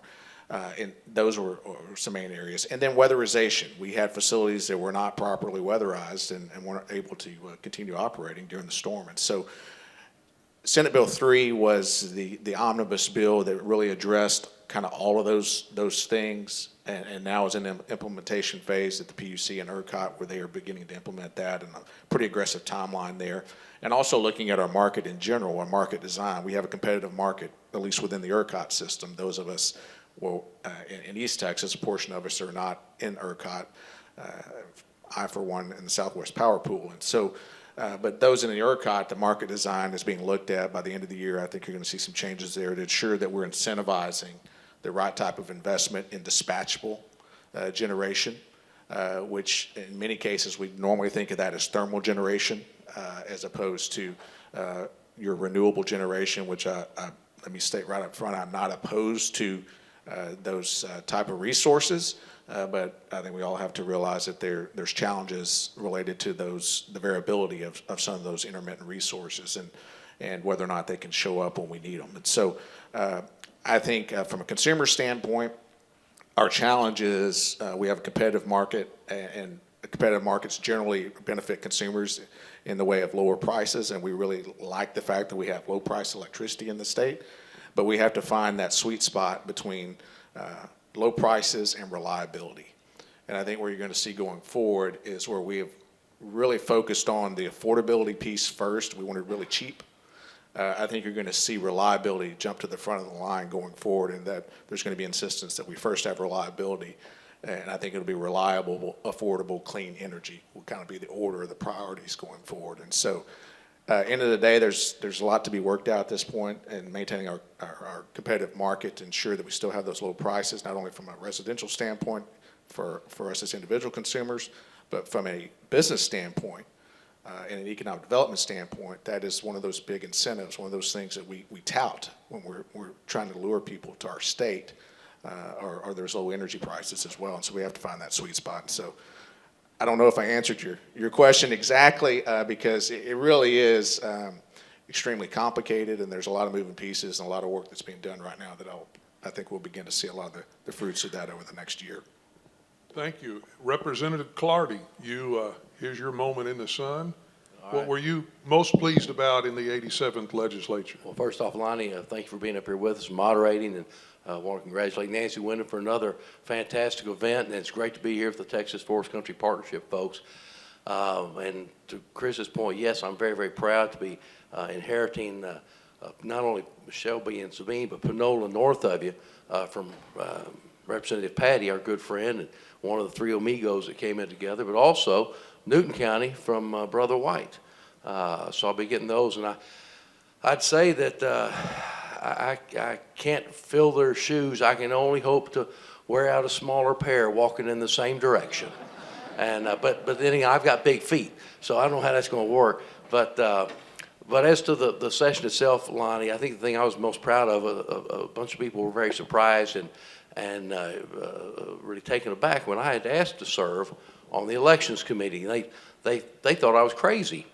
And those were some main areas. And then weatherization. We had facilities that were not properly weatherized and weren't able to continue operating during the storm. And so Senate Bill 3 was the omnibus bill that really addressed kind of all of those things, and now is in the implementation phase at the PUC and ERCOT, where they are beginning to implement that, and a pretty aggressive timeline there. And also looking at our market in general, our market design. We have a competitive market, at least within the ERCOT system. Those of us in East Texas, a portion of us are not in ERCOT. I, for one, in the Southwest Power Pool. And so, but those in the ERCOT, the market design is being looked at. By the end of the year, I think you're going to see some changes there to ensure that we're incentivizing the right type of investment in dispatchable generation, which in many cases we normally think of that as thermal generation, as opposed to your renewable generation, which let me state right up front, I'm not opposed to those type of resources, but I think we all have to realize that there's challenges related to the variability of some of those intermittent resources and whether or not they can show up when we need them. And so I think from a consumer standpoint, our challenge is we have a competitive market, and competitive markets generally benefit consumers in the way of lower prices, and we really like the fact that we have low price electricity in the state. But we have to find that sweet spot between low prices and reliability. And I think where you're going to see going forward is where we have really focused on the affordability piece first. We want it really cheap. I think you're going to see reliability jump to the front of the line going forward, and that there's going to be insistence that we first have reliability. And I think it'll be reliable, affordable, clean energy will kind of be the order of the priorities going forward. And so end of the day, there's a lot to be worked out at this point in maintaining our competitive market to ensure that we still have those low prices, not only from a residential standpoint for us as individual consumers, but from a business standpoint and an economic development standpoint. That is one of those big incentives, one of those things that we tout when we're trying to lure people to our state, or there's low energy prices as well. And so we have to find that sweet spot. So I don't know if I answered your question exactly, because it really is extremely complicated, and there's a lot of moving pieces and a lot of work that's being done right now that I think we'll begin to see a lot of the fruits of that over the next year. Thank you. Representative Clardy, here's your moment in the sun. What were you most pleased about in the 87th legislature? Well, first off, Lonnie, thank you for being up here with us, moderating, and I want to congratulate Nancy Wyndham for another fantastic event, and it's great to be here with the Texas Forest Country Partnership folks. And to Chris's point, yes, I'm very, very proud to be inheriting not only Shelby and Sabine, but Panola north of you from Representative Patty, our good friend, and one of the three amigos that came in together, but also Newton County from Brother White. So I'll be getting those, and I'd say that I can't fill their shoes. I can only hope to wear out a smaller pair walking in the same direction. And but then I've got big feet, so I don't know how that's going to work. But as to the session itself, Lonnie, I think the thing I was most proud of, a bunch of people were very surprised and really taken aback when I had asked to serve on the elections committee. They thought I was crazy,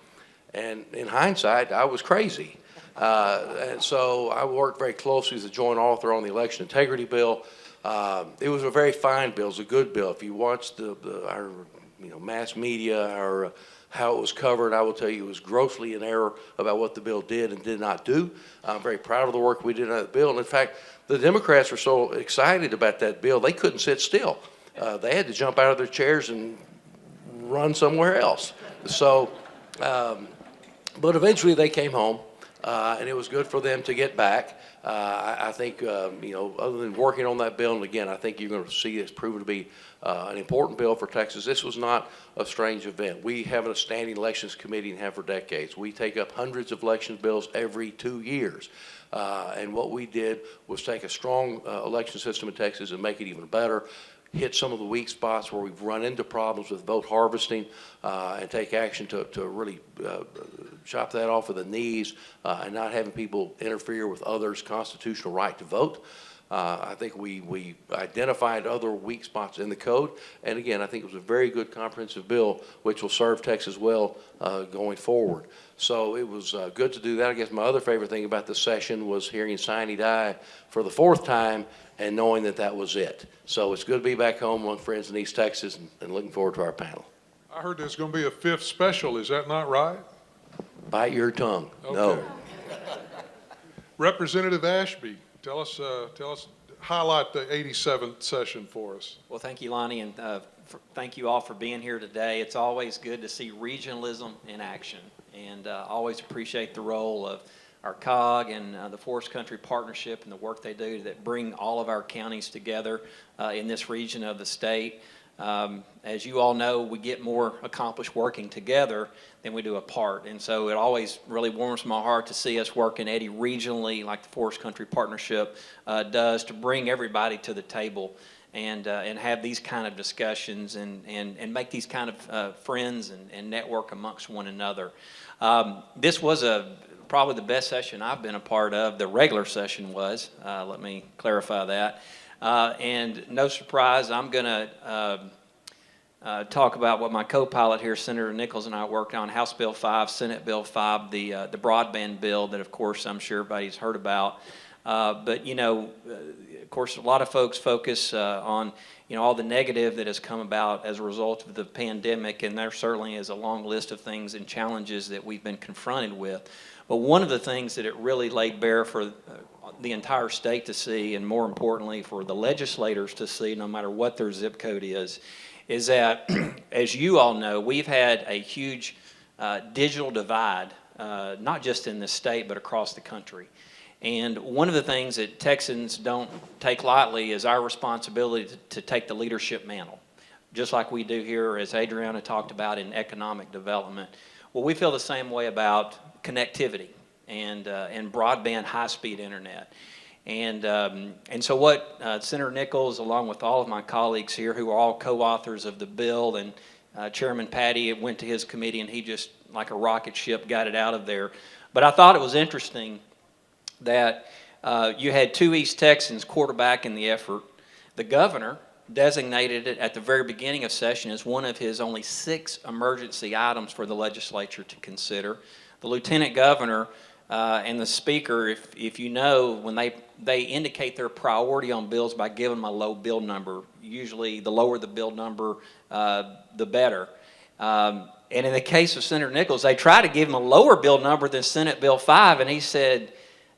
and in hindsight, I was crazy. And so I worked very closely as a joint author on the election integrity bill. It was a very fine bill. It was a good bill. If you watched our mass media or how it was covered, I will tell you it was grossly in error about what the bill did and did not do. I'm very proud of the work we did on that bill. And in fact, the Democrats were so excited about that bill, they couldn't sit still. They had to jump out of their chairs and run somewhere else. So, but eventually they came home. And it was good for them to get back. I think, other than working on that bill, and again, I think you're going to see it's proven to be an important bill for Texas. This was not a strange event. We have a standing elections committee and have for decades. We take up hundreds of election bills every 2 years. And what we did was take a strong election system in Texas and make it even better. hit some of the weak spots where we've run into problems with vote harvesting and take action to really chop that off at the knees and not having people interfere with others' constitutional right to vote. I think we identified other weak spots in the code, and again, I think it was a very good comprehensive bill which will serve Texas well going forward. So it was good to do that. I guess my other favorite thing about the session was hearing Sine Die for the 4th time and knowing that that was it. So it's good to be back home among friends in East Texas and looking forward to our panel. I heard there's going to be a 5th special. Is that not right? Bite your tongue. Okay. No. Representative Ashby, tell us, highlight the 87th session for us. Well, thank you, Lonnie, and thank you all for being here today. It's always good to see regionalism in action, and always appreciate the role of our COG and the Forest Country Partnership and the work they do that bring all of our counties together in this region of the state. As you all know, we get more accomplished working together than we do apart, and so it always really warms my heart to see us working, Eddie, regionally like the Forest Country Partnership does, to bring everybody to the table and have these kind of discussions and make these kind of friends and network amongst one another. This was probably the best session I've been a part of. The regular session was, let me clarify that. And no surprise, I'm going to talk about what my co-pilot here, Senator Nichols, and I worked on, House Bill 5, Senate Bill 5, the broadband bill that, of course, I'm sure everybody's heard about. But, you know, of course, a lot of folks focus on, you know, all the negative that has come about as a result of the pandemic, and there certainly is a long list of things and challenges that we've been confronted with. But one of the things that it really laid bare for the entire state to see, and more importantly for the legislators to see, no matter what their zip code is that, as you all know, we've had a huge digital divide, not just in this state, but across the country. And one of the things that Texans don't take lightly is our responsibility to take the leadership mantle, just like we do here, as Adriana talked about, in economic development. Well, we feel the same way about connectivity and broadband high-speed internet. And so what Senator Nichols, along with all of my colleagues here, who are all co-authors of the bill, and Chairman Patty, it went to his committee, and he just, like a rocket ship, got it out of there. But I thought it was interesting that you had 2 East Texans quarterbacking the effort. The governor designated it at the very beginning of session as one of his only 6 emergency items for the legislature to consider. The lieutenant governor and the speaker, if you know, when they indicate their priority on bills by giving them a low bill number. Usually the lower the bill number, the better. And in the case of Senator Nichols, they tried to give him a lower bill number than Senate Bill 5, and he said,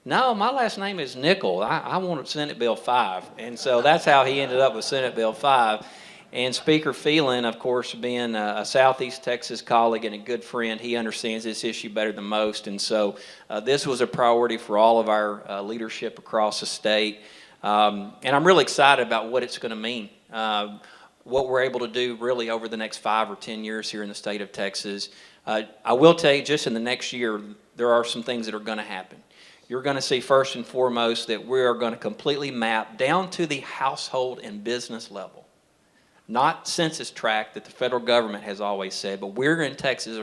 no, my last name is Nickel. I want Senate Bill 5. And so that's how he ended up with Senate Bill 5. And Speaker Phelan, of course, being a Southeast Texas colleague and a good friend, he understands this issue better than most. And so this was a priority for all of our leadership across the state. And I'm really excited about what it's going to mean, what we're able to do really over the next 5 or 10 years here in the state of Texas. I will tell you, just in the next year, there are some things that are going to happen. You're going to see first and foremost that we are going to completely map down to the household and business level. Not census tract that the federal government has always said, but we're in Texas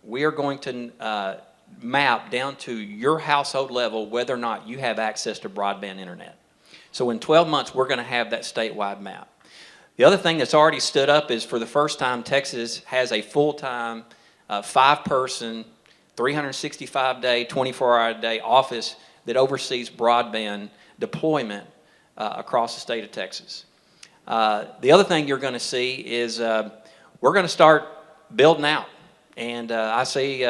we are going to map down to your household level whether or not you have access to broadband internet. So in 12 months, we're going to have that statewide map. The other thing that's already stood up is, for the first time, Texas has a full-time, 5-person, 365-day, 24-hour-a-day office that oversees broadband deployment across the state of Texas. The other thing you're going to see is we're going to start building out. And I see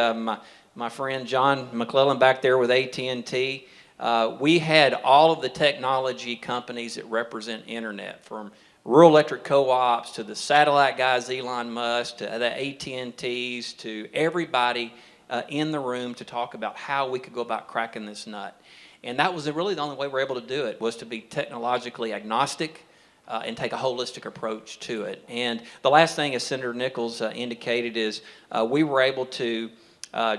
my friend John McClellan back there with AT&T. We had all of the technology companies that represent internet, from rural electric co-ops to the satellite guys, Elon Musk, to the AT&Ts, to everybody in the room to talk about how we could go about cracking this nut. And that was really the only way we're able to do it, was to be technologically agnostic and take a holistic approach to it. And the last thing, as Senator Nichols indicated, is we were able to,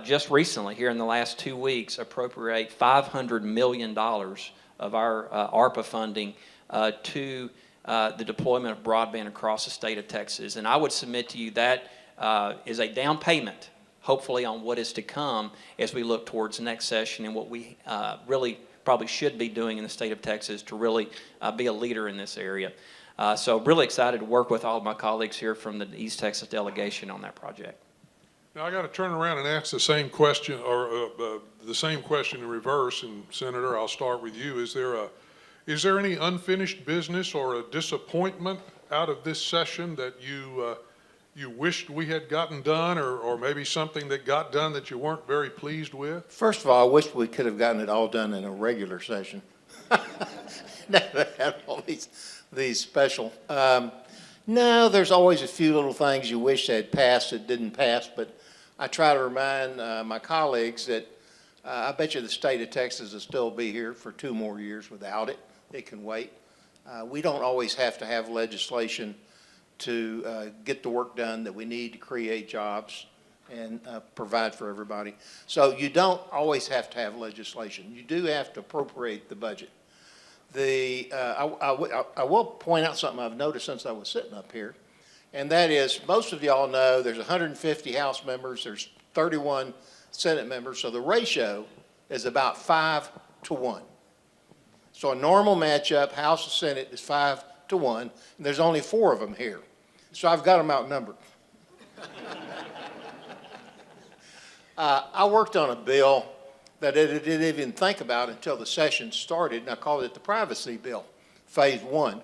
just recently, here in the last 2 weeks, appropriate $500 million of our ARPA funding to the deployment of broadband across the state of Texas. And I would submit to you that is a down payment, hopefully, on what is to come as we look towards the next session and what we really probably should be doing in the state of Texas to really be a leader in this area. So really excited to work with all of my colleagues here from the East Texas delegation on that project. Now, I got to turn around and ask the same question, or the same question in reverse. And Senator, I'll start with you. Is there any unfinished business or a disappointment out of this session that you wished we had gotten done, or maybe something that got done that you weren't very pleased with? First of all, I wish we could have gotten it all done in a regular session. Never had all these special. No, there's always a few little things you wish had passed that didn't pass, but I try to remind my colleagues that I bet you the state of Texas will still be here for 2 more years without it. It can wait. We don't always have to have legislation to get the work done that we need to create jobs and provide for everybody. So you don't always have to have legislation. You do have to appropriate the budget. I will point out something I've noticed since I was sitting up here, and that is most of y'all know there's 150 House members, there's 31 Senate members, so the ratio is about 5 to 1. So a normal matchup, House and Senate, is 5 to 1, and there's only 4 of them here. So I've got them outnumbered. I worked on a bill that I didn't even think about until the session started, and I called it the privacy bill, phase 1.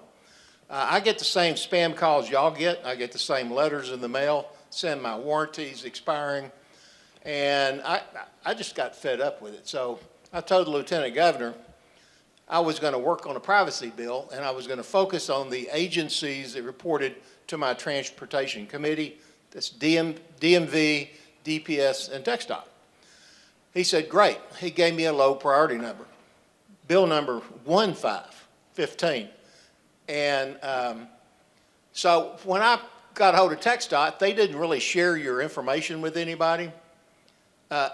I get the same spam calls y'all get. I get the same letters in the mail, send my warranties expiring, and I just got fed up with it. So I told the Lieutenant Governor I was going to work on a privacy bill, and I was going to focus on the agencies that reported to my Transportation Committee. That's DMV, DPS, and TxDOT. He said, great. He gave me a low priority number, bill number 1515. And so when I got a hold of TxDOT, they didn't really share your information with anybody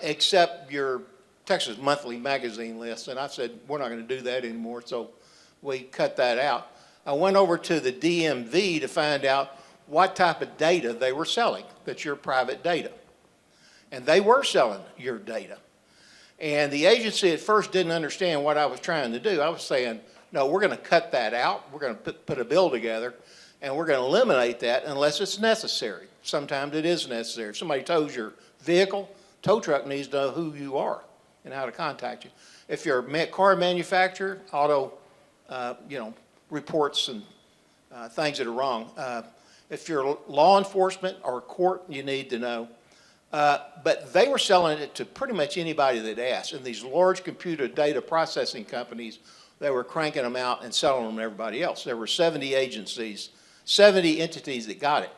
except your Texas Monthly Magazine list. And I said, we're not going to do that anymore, so we cut that out. I went over to the DMV to find out what type of data they were selling, that's your private data. And they were selling your data. And the agency at first didn't understand what I was trying to do. I was saying, no, we're going to cut that out. We're going to put a bill together, and we're going to eliminate that unless it's necessary. Sometimes it is necessary. If somebody tows your vehicle, tow truck needs to know who you are and how to contact you. If you're a car manufacturer, auto, reports and things that are wrong. If you're law enforcement or court, you need to know. But they were selling it to pretty much anybody that asked. And these large computer data processing companies, they were cranking them out and selling them to everybody else. There were 70 agencies, 70 entities that got it.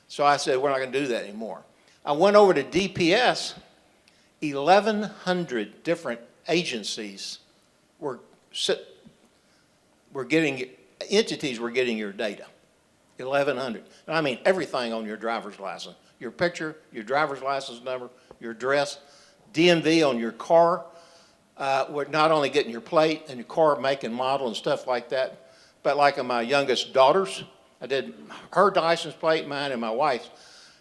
So I said, we're not going to do that anymore. I went over to DPS. 1,100 different agencies entities were getting your data. 1,100. I mean, everything on your driver's license. Your picture, your driver's license number, your address, DMV on your car. We're not only getting your plate and your car make and model and stuff like that, but like my youngest daughters, I did her license plate, mine and my wife's.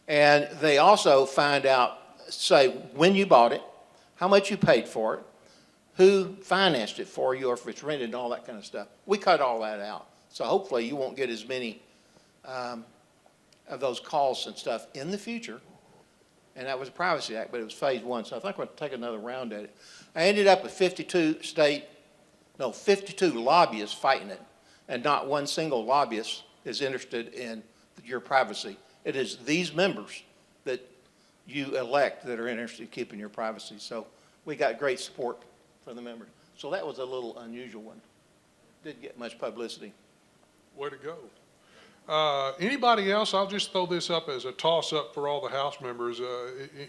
And they also find out, say, when you bought it, how much you paid for it, who financed it for you, or if it's rented and all that kind of stuff. We cut all that out. So hopefully you won't get as many of those calls and stuff in the future. And that was a Privacy Act, but it was phase 1. So I think we'll take another round at it. I ended up with 52 lobbyists fighting it. And not one single lobbyist is interested in your privacy. It is these members that you elect that are interested in keeping your privacy. So we got great support from the members. So that was a little unusual one. Didn't get much publicity. Way to go. Anybody else? I'll just throw this up as a toss-up for all the House members.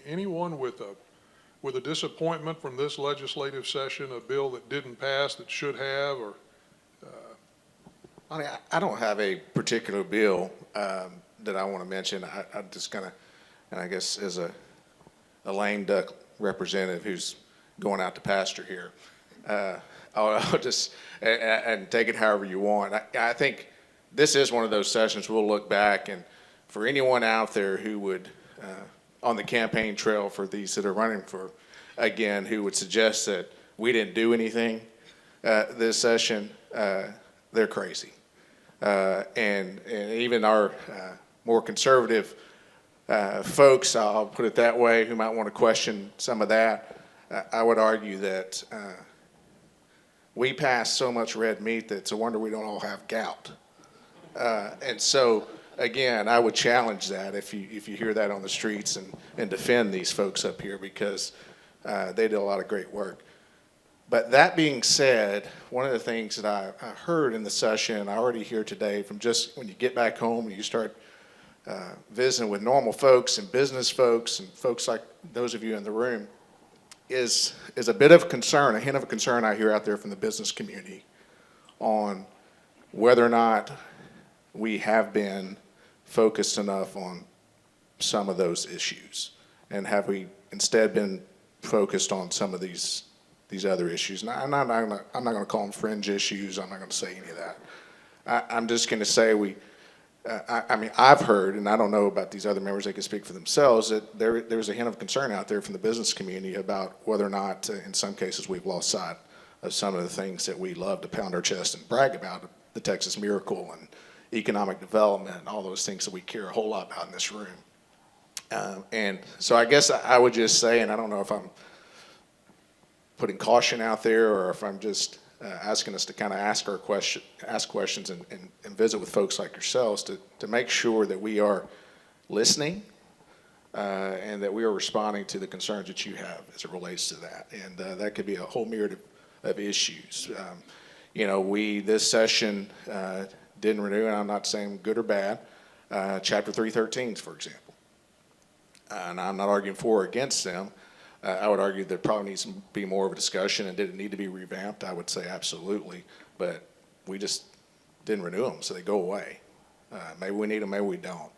Anyone with a disappointment from this legislative session, a bill that didn't pass that should have, or? I don't have a particular bill that I want to mention. I'm just going to, and I guess as a lame duck representative who's going out to pasture here, I'll just, and take it however you want. I think this is one of those sessions we'll look back, and for anyone out there who would, on the campaign trail for these that are running for, again, who would suggest that we didn't do anything this session, they're crazy. And even our more conservative folks, I'll put it that way, who might want to question some of that, I would argue that we pass so much red meat that it's a wonder we don't all have gout. And so, again, I would challenge that if you hear that on the streets and defend these folks up here, because they did a lot of great work. But that being said, one of the things that I heard in the session, I already hear today, from just when you get back home and you start visiting with normal folks and business folks and folks like those of you in the room, is a bit of concern, a hint of a concern I hear out there from the business community on whether or not we have been focused enough on some of those issues, and have we instead been focused on some of these other issues. And I'm not going to call them fringe issues. I'm not going to say any of that. I'm just going to say I mean, I've heard, and I don't know about these other members, they can speak for themselves, that there's a hint of concern out there from the business community about whether or not, in some cases, we've lost sight of some of the things that we love to pound our chest and brag about, the Texas miracle and economic development and all those things that we care a whole lot about in this room. And so I guess I would just say, and I don't know if I'm putting caution out there or if I'm just asking us to kind of ask questions and visit with folks like yourselves to make sure that we are listening and that we are responding to the concerns that you have as it relates to that. And that could be a whole myriad of issues. This session didn't renew, and I'm not saying good or bad, Chapter 313s, for example. And I'm not arguing for or against them. I would argue there probably needs to be more of a discussion, and did it need to be revamped? I would say absolutely, but we just didn't renew them, so they go away. Maybe we need them, maybe we don't.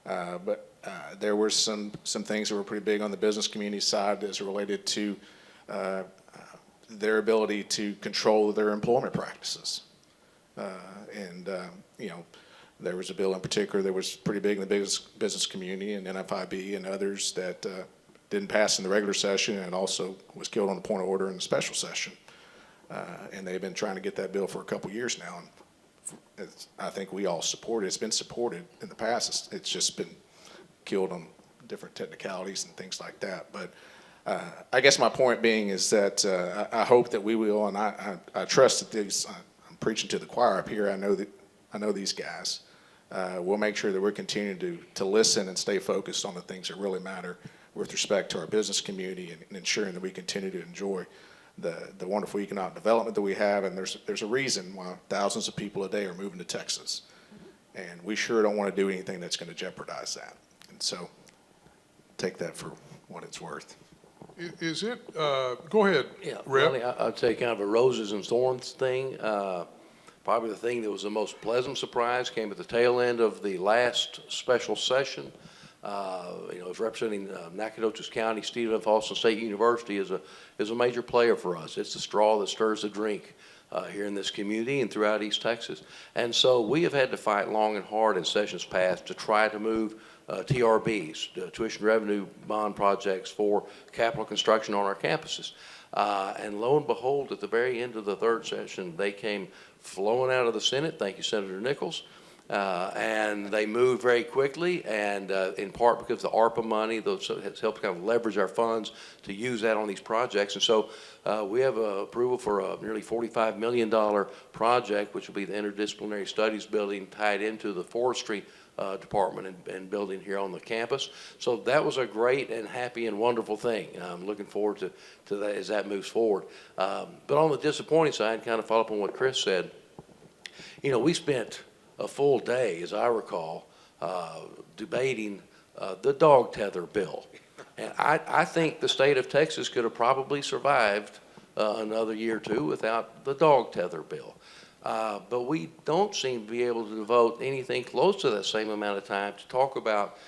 But there were some things that were pretty big on the business community side as related to their ability to control their employment practices. There was a bill in particular that was pretty big in the business community, and NFIB and others, that didn't pass in the regular session and also was killed on the point of order in the special session. And they've been trying to get that bill for a couple years now. And I think we all support it. It's been supported in the past. It's just been killed on different technicalities and things like that. But I guess my point being is that I hope that we will, and I trust that these, I'm preaching to the choir up here. I know these guys. We'll make sure that we're continuing to listen and stay focused on the things that really matter with respect to our business community, and ensuring that we continue to enjoy the wonderful economic development that we have. And there's a reason why thousands of people a day are moving to Texas. And we sure don't want to do anything that's going to jeopardize that. And so take that for what it's worth. Is it, go ahead, Yeah, Rep. really, I'd say kind of a roses and thorns thing. Probably the thing that was the most pleasant surprise came at the tail end of the last special session. As representing Nacogdoches County, Stephen F. Austin State University is a major player for us. It's the straw that stirs the drink here in this community and throughout East Texas. And so we have had to fight long and hard in sessions past to try to move TRBs, tuition revenue bond projects, for capital construction on our campuses. And lo and behold, at the very end of the third session, they came flowing out of the Senate. Thank you, Senator Nichols. And they moved very quickly, and in part because the ARPA money, those has helped kind of leverage our funds to use that on these projects. And so we have approval for a nearly $45 million project, which will be the interdisciplinary studies building tied into the forestry department and building here on the campus. So that was a great and happy and wonderful thing. I'm looking forward to that as that moves forward. But on the disappointing side, kind of follow up on what Chris said, we spent a full day, as I recall, debating the dog tether bill. And I think the state of Texas could have probably survived another year or two without the dog tether bill. But we don't seem to be able to devote anything close to that same amount of time to talk about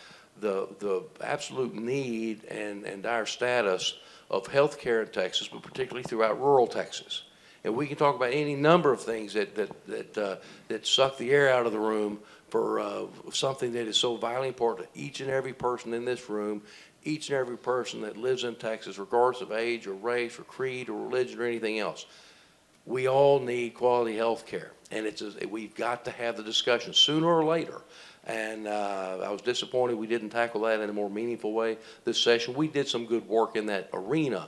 the absolute need and dire status of health care in Texas, but particularly throughout rural Texas. And we can talk about any number of things that suck the air out of the room for something that is so vitally important to each and every person in this room, each and every person that lives in Texas, regardless of age or race or creed or religion or anything else. We all need quality health care, and we've got to have the discussion sooner or later. And I was disappointed we didn't tackle that in a more meaningful way this session. We did some good work in that arena,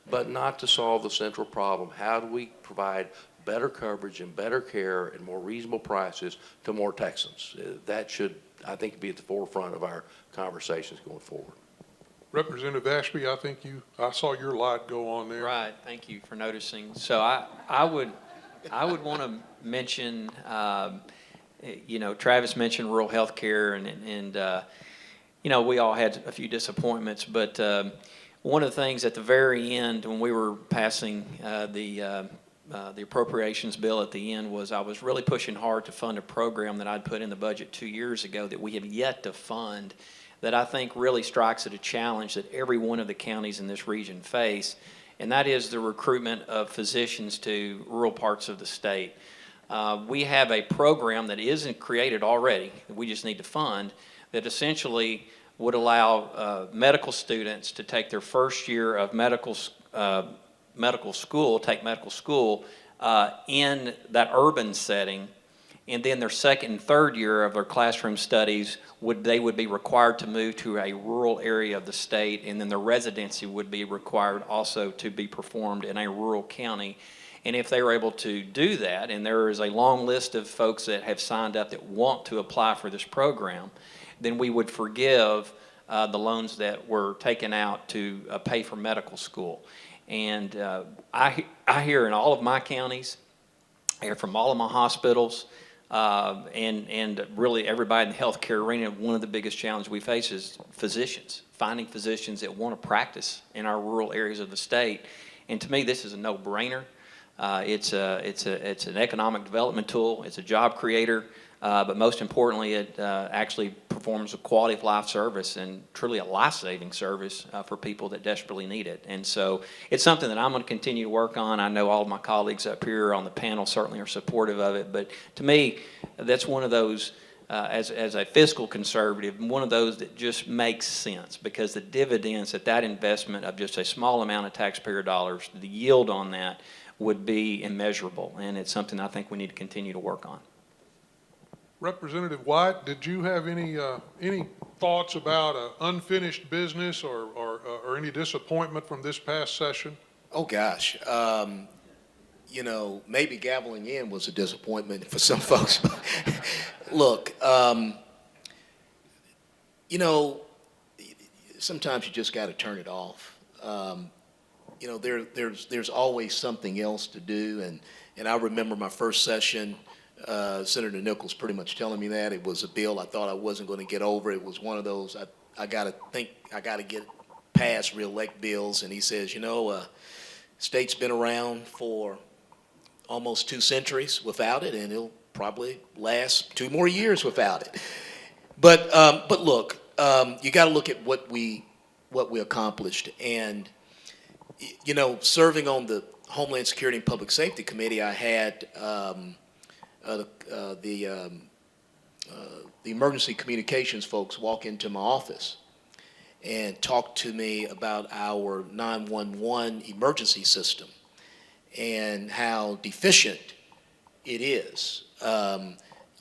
but not to solve the central problem. How do we provide better coverage and better care and more reasonable prices to more Texans? That should, I think, be at the forefront of our conversations going forward. Representative Ashby, I saw your light go on there. Right, thank you for noticing. So I would want to mention, Travis mentioned rural health care, and we all had a few disappointments, but one of the things at the very end when we were passing the appropriations bill at the end was I was really pushing hard to fund a program that I'd put in the budget 2 years ago that we have yet to fund, that I think really strikes at a challenge that every one of the counties in this region face, and that is the recruitment of physicians to rural parts of the state. We have a program that isn't created already, that we just need to fund, that essentially would allow medical students to take their first year of medical school in that urban setting, and then their second and third year of their classroom studies they would be required to move to a rural area of the state, and then their residency would be required also to be performed in a rural county. And if they were able to do that, and there is a long list of folks that have signed up that want to apply for this program, then we would forgive the loans that were taken out to pay for medical school. And I hear in all of my counties, I hear from all of my hospitals, and really everybody in the healthcare arena, one of the biggest challenges we face is physicians, finding physicians that want to practice in our rural areas of the state. And to me, this is a no-brainer. It's an economic development tool. It's a job creator. But most importantly, it actually performs a quality of life service and truly a life-saving service for people that desperately need it. And so it's something that I'm going to continue to work on. I know all of my colleagues up here on the panel certainly are supportive of it. But to me, that's one of those, as a fiscal conservative, one of those that just makes sense, because the dividends at that investment of just a small amount of taxpayer dollars, the yield on that would be immeasurable. And it's something I think we need to continue to work on. Representative White, did you have any thoughts about unfinished business or any disappointment from this past session? Oh, gosh. Maybe gaveling in was a disappointment for some folks. Look, sometimes you just got to turn it off. There's always something else to do, and I remember my first session, Senator Nichols pretty much telling me that it was a bill I thought I wasn't going to get over. It was one of those I got to get past reelect bills, and he says, state's been around for almost 2 centuries without it, and it'll probably last 2 more years without it. But look, you got to look at what we accomplished, and serving on the Homeland Security and Public Safety Committee, I had the emergency communications folks walk into my office and talk to me about our 911 emergency system and how deficient it is.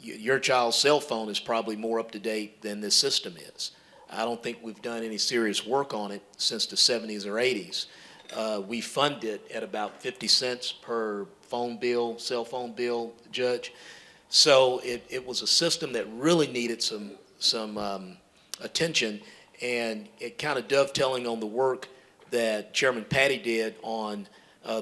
Your child's cell phone is probably more up to date than this system is. I don't think we've done any serious work on it since the 70s or 80s. We fund it at about 50 cents per cell phone bill, Judge. So it was a system that really needed some attention, and it kind of dovetailing on the work that Chairman Patty did on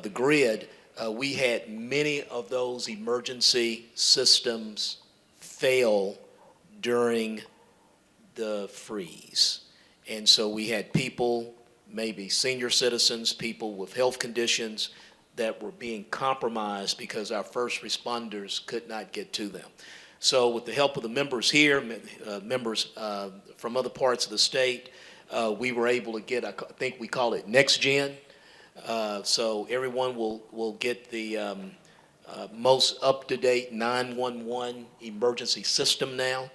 the grid. We had many of those emergency systems fail during the freeze. And so we had people, maybe senior citizens, people with health conditions, that were being compromised because our first responders could not get to them. So with the help of the members here, members from other parts of the state, we were able to get, I think we call it Next Gen, So everyone will get the most up-to-date 911 emergency system now.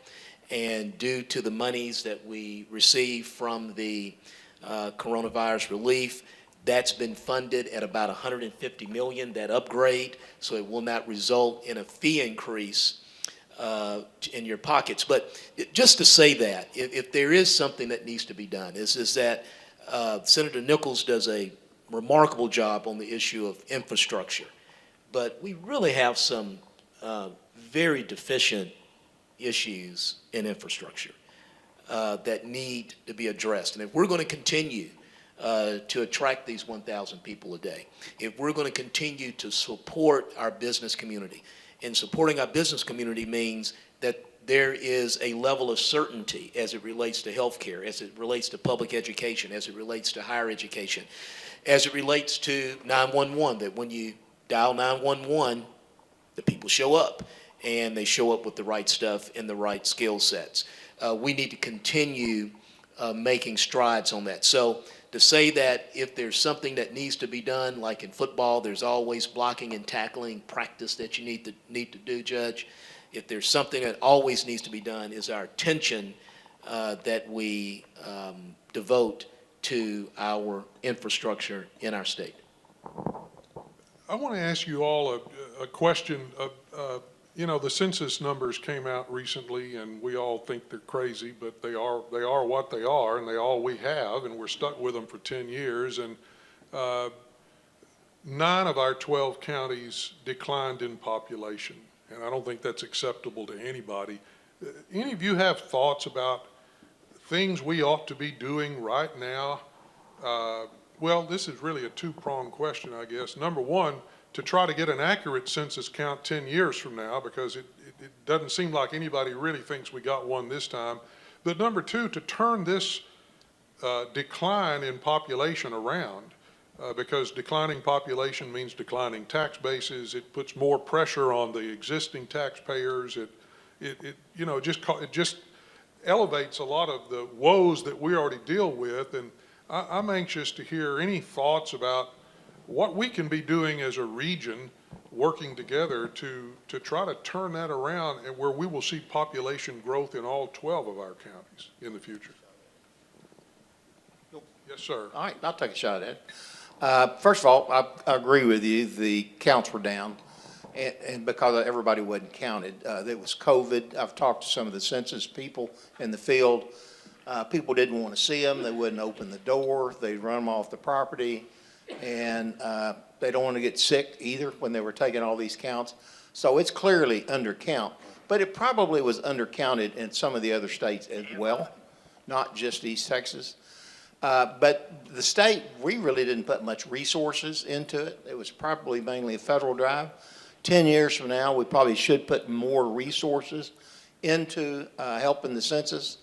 And due to the monies that we receive from the coronavirus relief, that's been funded at about $150 million, that upgrade, so it will not result in a fee increase in your pockets. But just to say that, if there is something that needs to be done, is that Senator Nichols does a remarkable job on the issue of infrastructure. But we really have some very deficient issues in infrastructure that need to be addressed. And if we're going to continue to attract these 1,000 people a day, if we're going to continue to support our business community, and supporting our business community means that there is a level of certainty as it relates to health care, as it relates to public education, as it relates to higher education, as it relates to 911, that when you dial 911, the people show up, and they show up with the right stuff and the right skill sets. We need to continue making strides on that. So to say that if there's something that needs to be done, like in football, there's always blocking and tackling practice that you need to do, Judge. If there's something that always needs to be done, is our attention that we devote to our infrastructure in our state. I want to ask you all a question. You know, the census numbers came out recently, and we all think they're crazy, but they are what they are, and they all we have, and we're stuck with them for 10 years. And 9 of our 12 counties declined in population, and I don't think that's acceptable to anybody. Any of you have thoughts about things we ought to be doing right now? Well, this is really a two-pronged question, I guess. Number one, to try to get an accurate census count 10 years from now, because it doesn't seem like anybody really thinks we got one this time. But number two, to turn this decline in population around, because declining population means declining tax bases. It puts more pressure on the existing taxpayers. It just elevates a lot of the woes that we already deal with. And I'm anxious to hear any thoughts about what we can be doing as a region, working together to try to turn that around, and where we will see population growth in all 12 of our counties in the future. Yes, sir. All right, I'll take a shot at it. First of all, I agree with you. The counts were down, and because everybody wasn't counted. There was COVID. I've talked to some of the census people in the field. People didn't want to see them. They wouldn't open the door. They'd run them off the property. And they don't want to get sick either when they were taking all these counts. So it's clearly undercount. But it probably was undercounted in some of the other states as well, not just East Texas. But the state, we really didn't put much resources into it. It was probably mainly a federal drive. 10 years from now, we probably should put more resources into helping the census,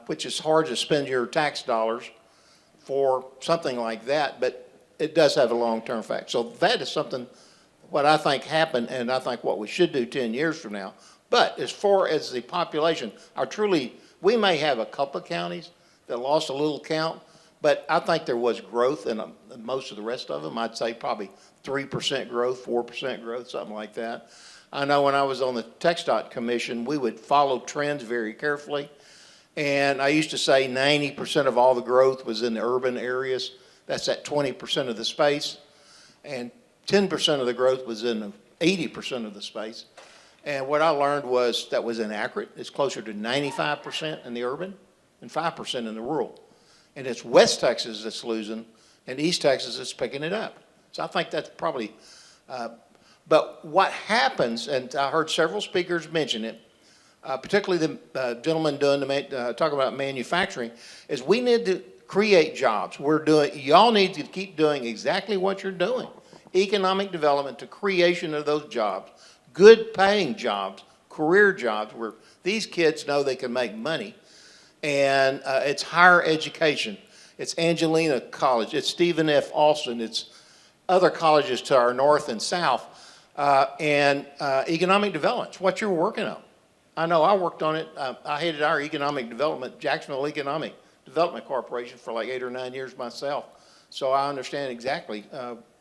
which is hard to spend your tax dollars for something like that, but it does have a long-term effect. So that is something, what I think happened, and I think what we should do 10 years from now. But as far as the population, we may have a couple of counties that lost a little count, but I think there was growth in most of the rest of them. I'd say probably 3% growth, 4% growth, something like that. I know when I was on the TxDOT Commission, we would follow trends very carefully. And I used to say 90% of all the growth was in the urban areas. That's at 20% of the space. And 10% of the growth was in 80% of the space. And what I learned was that was inaccurate. It's closer to 95% in the urban and 5% in the rural. And it's West Texas that's losing, and East Texas is picking it up. So I think that's probably, but what happens, and I heard several speakers mention it, particularly the gentleman talking about manufacturing, is we need to create jobs. Y'all need to keep doing exactly what you're doing. Economic development to creation of those jobs, good paying jobs, career jobs where these kids know they can make money. And it's higher education. It's Angelina College. It's Stephen F. Austin. It's other colleges to our north and south. And economic development. It's what you're working on. I know I worked on it. I headed our economic development, Jacksonville Economic Development Corporation, for like 8 or 9 years myself. So I understand exactly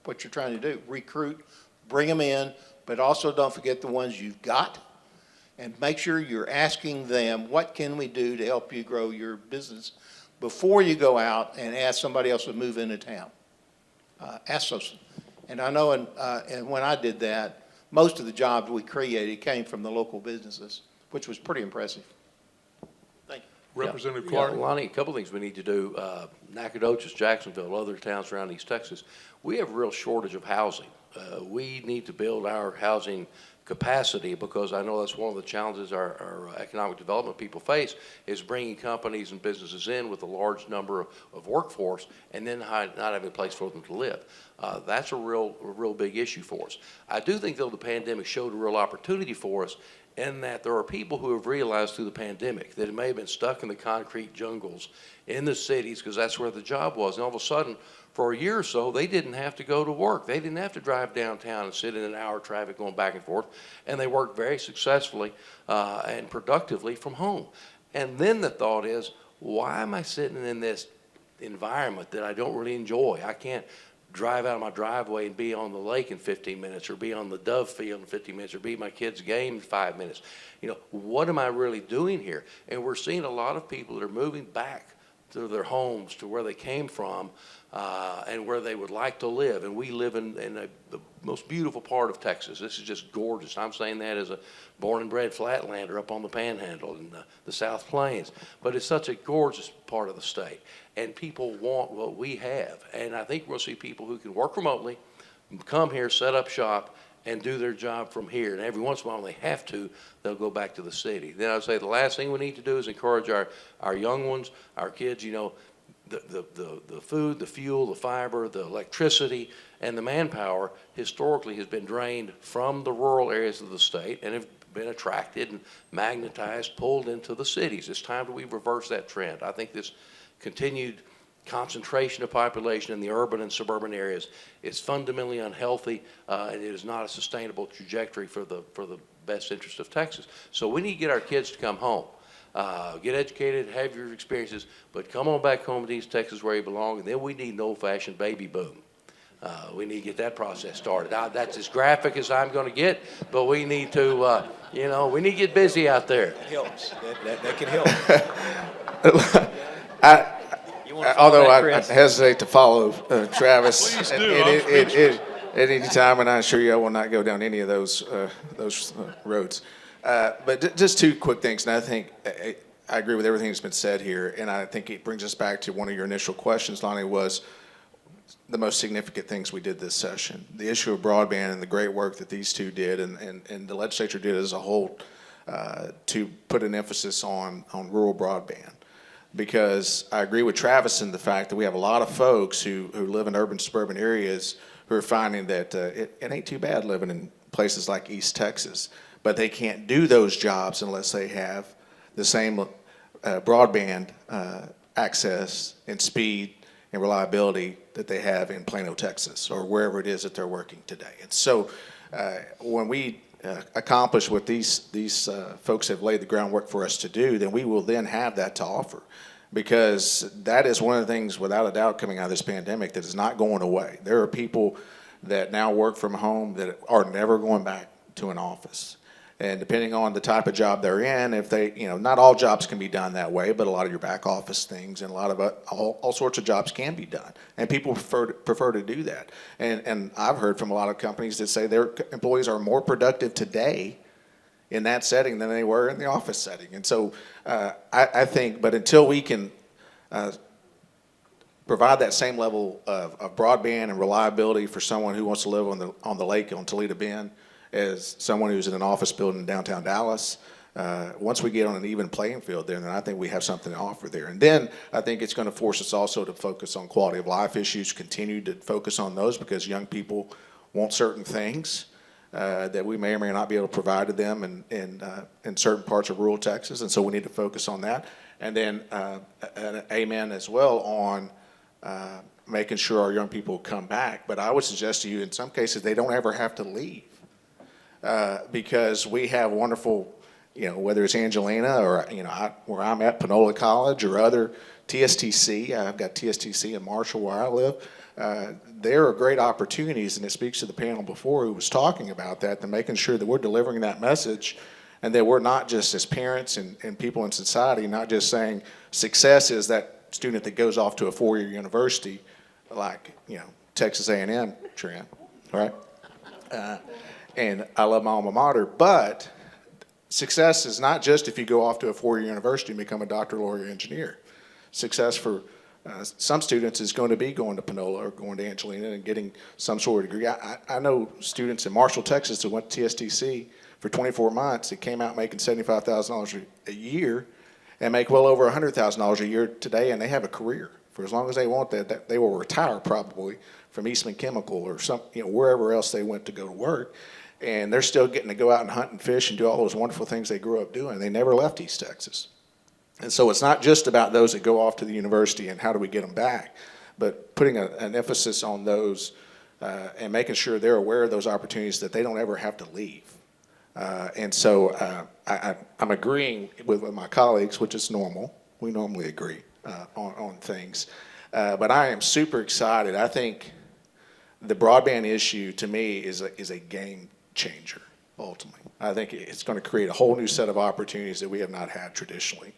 what you're trying to do. Recruit, bring them in, but also don't forget the ones you've got. And make sure you're asking them, what can we do to help you grow your business before you go out and ask somebody else to move into town. Ask those. And I know and when I did that, most of the jobs we created came from the local businesses, which was pretty impressive. Thank you. Representative Yeah, Clark? Lonnie, a couple things we need to do. Nacogdoches, Jacksonville, other towns around East Texas, we have a real shortage of housing. We need to build our housing capacity, because I know that's one of the challenges our economic development people face, is bringing companies and businesses in with a large number of workforce and then not having a place for them to live. That's a real big issue for us. I do think, though, the pandemic showed a real opportunity for us in that there are people who have realized through the pandemic that it may have been stuck in the concrete jungles in the cities because that's where the job was. And all of a sudden, for a year or so, they didn't have to go to work. They didn't have to drive downtown and sit in an hour traffic going back and forth. And they worked very successfully and productively from home. And then the thought is, why am I sitting in this environment that I don't really enjoy? I can't drive out of my driveway and be on the lake in 15 minutes, or be on the dove field in 15 minutes, or be at my kid's game in 5 minutes. You know, what am I really doing here? And we're seeing a lot of people that are moving back to their homes, to where they came from, and where they would like to live. And we live in the most beautiful part of Texas. This is just gorgeous. I'm saying that as a born and bred flatlander up on the Panhandle in the South Plains. But it's such a gorgeous part of the state. And people want what we have. And I think we'll see people who can work remotely, come here, set up shop, and do their job from here. And every once in a while, when they have to, they'll go back to the city. Then I'd say the last thing we need to do is encourage our young ones, our kids, you know, the food, the fuel, the fiber, the electricity, and the manpower historically has been drained from the rural areas of the state and have been attracted and magnetized, pulled into the cities. It's time that we reverse that trend. I think this continued concentration of population in the urban and suburban areas is fundamentally unhealthy, and it is not a sustainable trajectory for the best interest of Texas. So we need to get our kids to come home. Get educated, have your experiences, but come on back home to East Texas where you belong, and then we need an old-fashioned baby boom. We need to get that process started. That's as graphic as I'm going to get, but we need to, we need to get busy out there. That helps. That can help. Although I hesitate to follow Travis Please do. at any time, and I assure you I will not go down any of those roads. But just two quick things, and I think I agree with everything that's been said here, and I think it brings us back to one of your initial questions, Lonnie, was the most significant things we did this session. The issue of broadband and the great work that these two did and the legislature did as a whole to put an emphasis on rural broadband. Because I agree with Travis in the fact that we have a lot of folks who live in urban suburban areas who are finding that it ain't too bad living in places like East Texas, but they can't do those jobs unless they have the same broadband access and speed and reliability that they have in Plano, Texas, or wherever it is that they're working today. And so when we accomplish what these folks have laid the groundwork for us to do, then we will then have that to offer. Because that is one of the things, without a doubt, coming out of this pandemic that is not going away. There are people that now work from home that are never going back to an office. And depending on the type of job they're in, if they, not all jobs can be done that way, but a lot of your back office things and a lot of all sorts of jobs can be done. And people prefer to do that. And I've heard from a lot of companies that say their employees are more productive today in that setting than they were in the office setting. And so I think, but until we can provide that same level of broadband and reliability for someone who wants to live on the lake on Toledo Bend as someone who's in an office building in downtown Dallas, once we get on an even playing field there, then I think we have something to offer there. And then I think it's going to force us also to focus on quality of life issues, continue to focus on those, because young people want certain things that we may or may not be able to provide to them in certain parts of rural Texas, and so we need to focus on that. And then an amen as well on making sure our young people come back. But I would suggest to you, in some cases, they don't ever have to leave because we have wonderful whether it's Angelina or, where I'm at, Panola College or other TSTC. I've got TSTC in Marshall where I live. There are great opportunities, and it speaks to the panel before who was talking about that, and making sure that we're delivering that message, and that we're not just as parents and people in society, not just saying success is that student that goes off to a four-year university like, Texas A&M, Trent, right? And I love my alma mater, but success is not just if you go off to a four-year university and become a doctor, lawyer, engineer. Success for some students is going to be going to Panola or going to Angelina and getting some sort of degree. I know students in Marshall, Texas that went to TSTC for 24 months that came out making $75,000 a year and make well over $100,000 a year today, and they have a career. For as long as they want that, they will retire probably from Eastman Chemical or wherever else they went to go to work. And they're still getting to go out and hunt and fish and do all those wonderful things they grew up doing. They never left East Texas. And so it's not just about those that go off to the university and how do we get them back, but putting an emphasis on those and making sure they're aware of those opportunities that they don't ever have to leave. And so I'm agreeing with my colleagues, which is normal. We normally agree on things. But I am super excited. I think the broadband issue to me is a game changer, ultimately. I think it's going to create a whole new set of opportunities that we have not had traditionally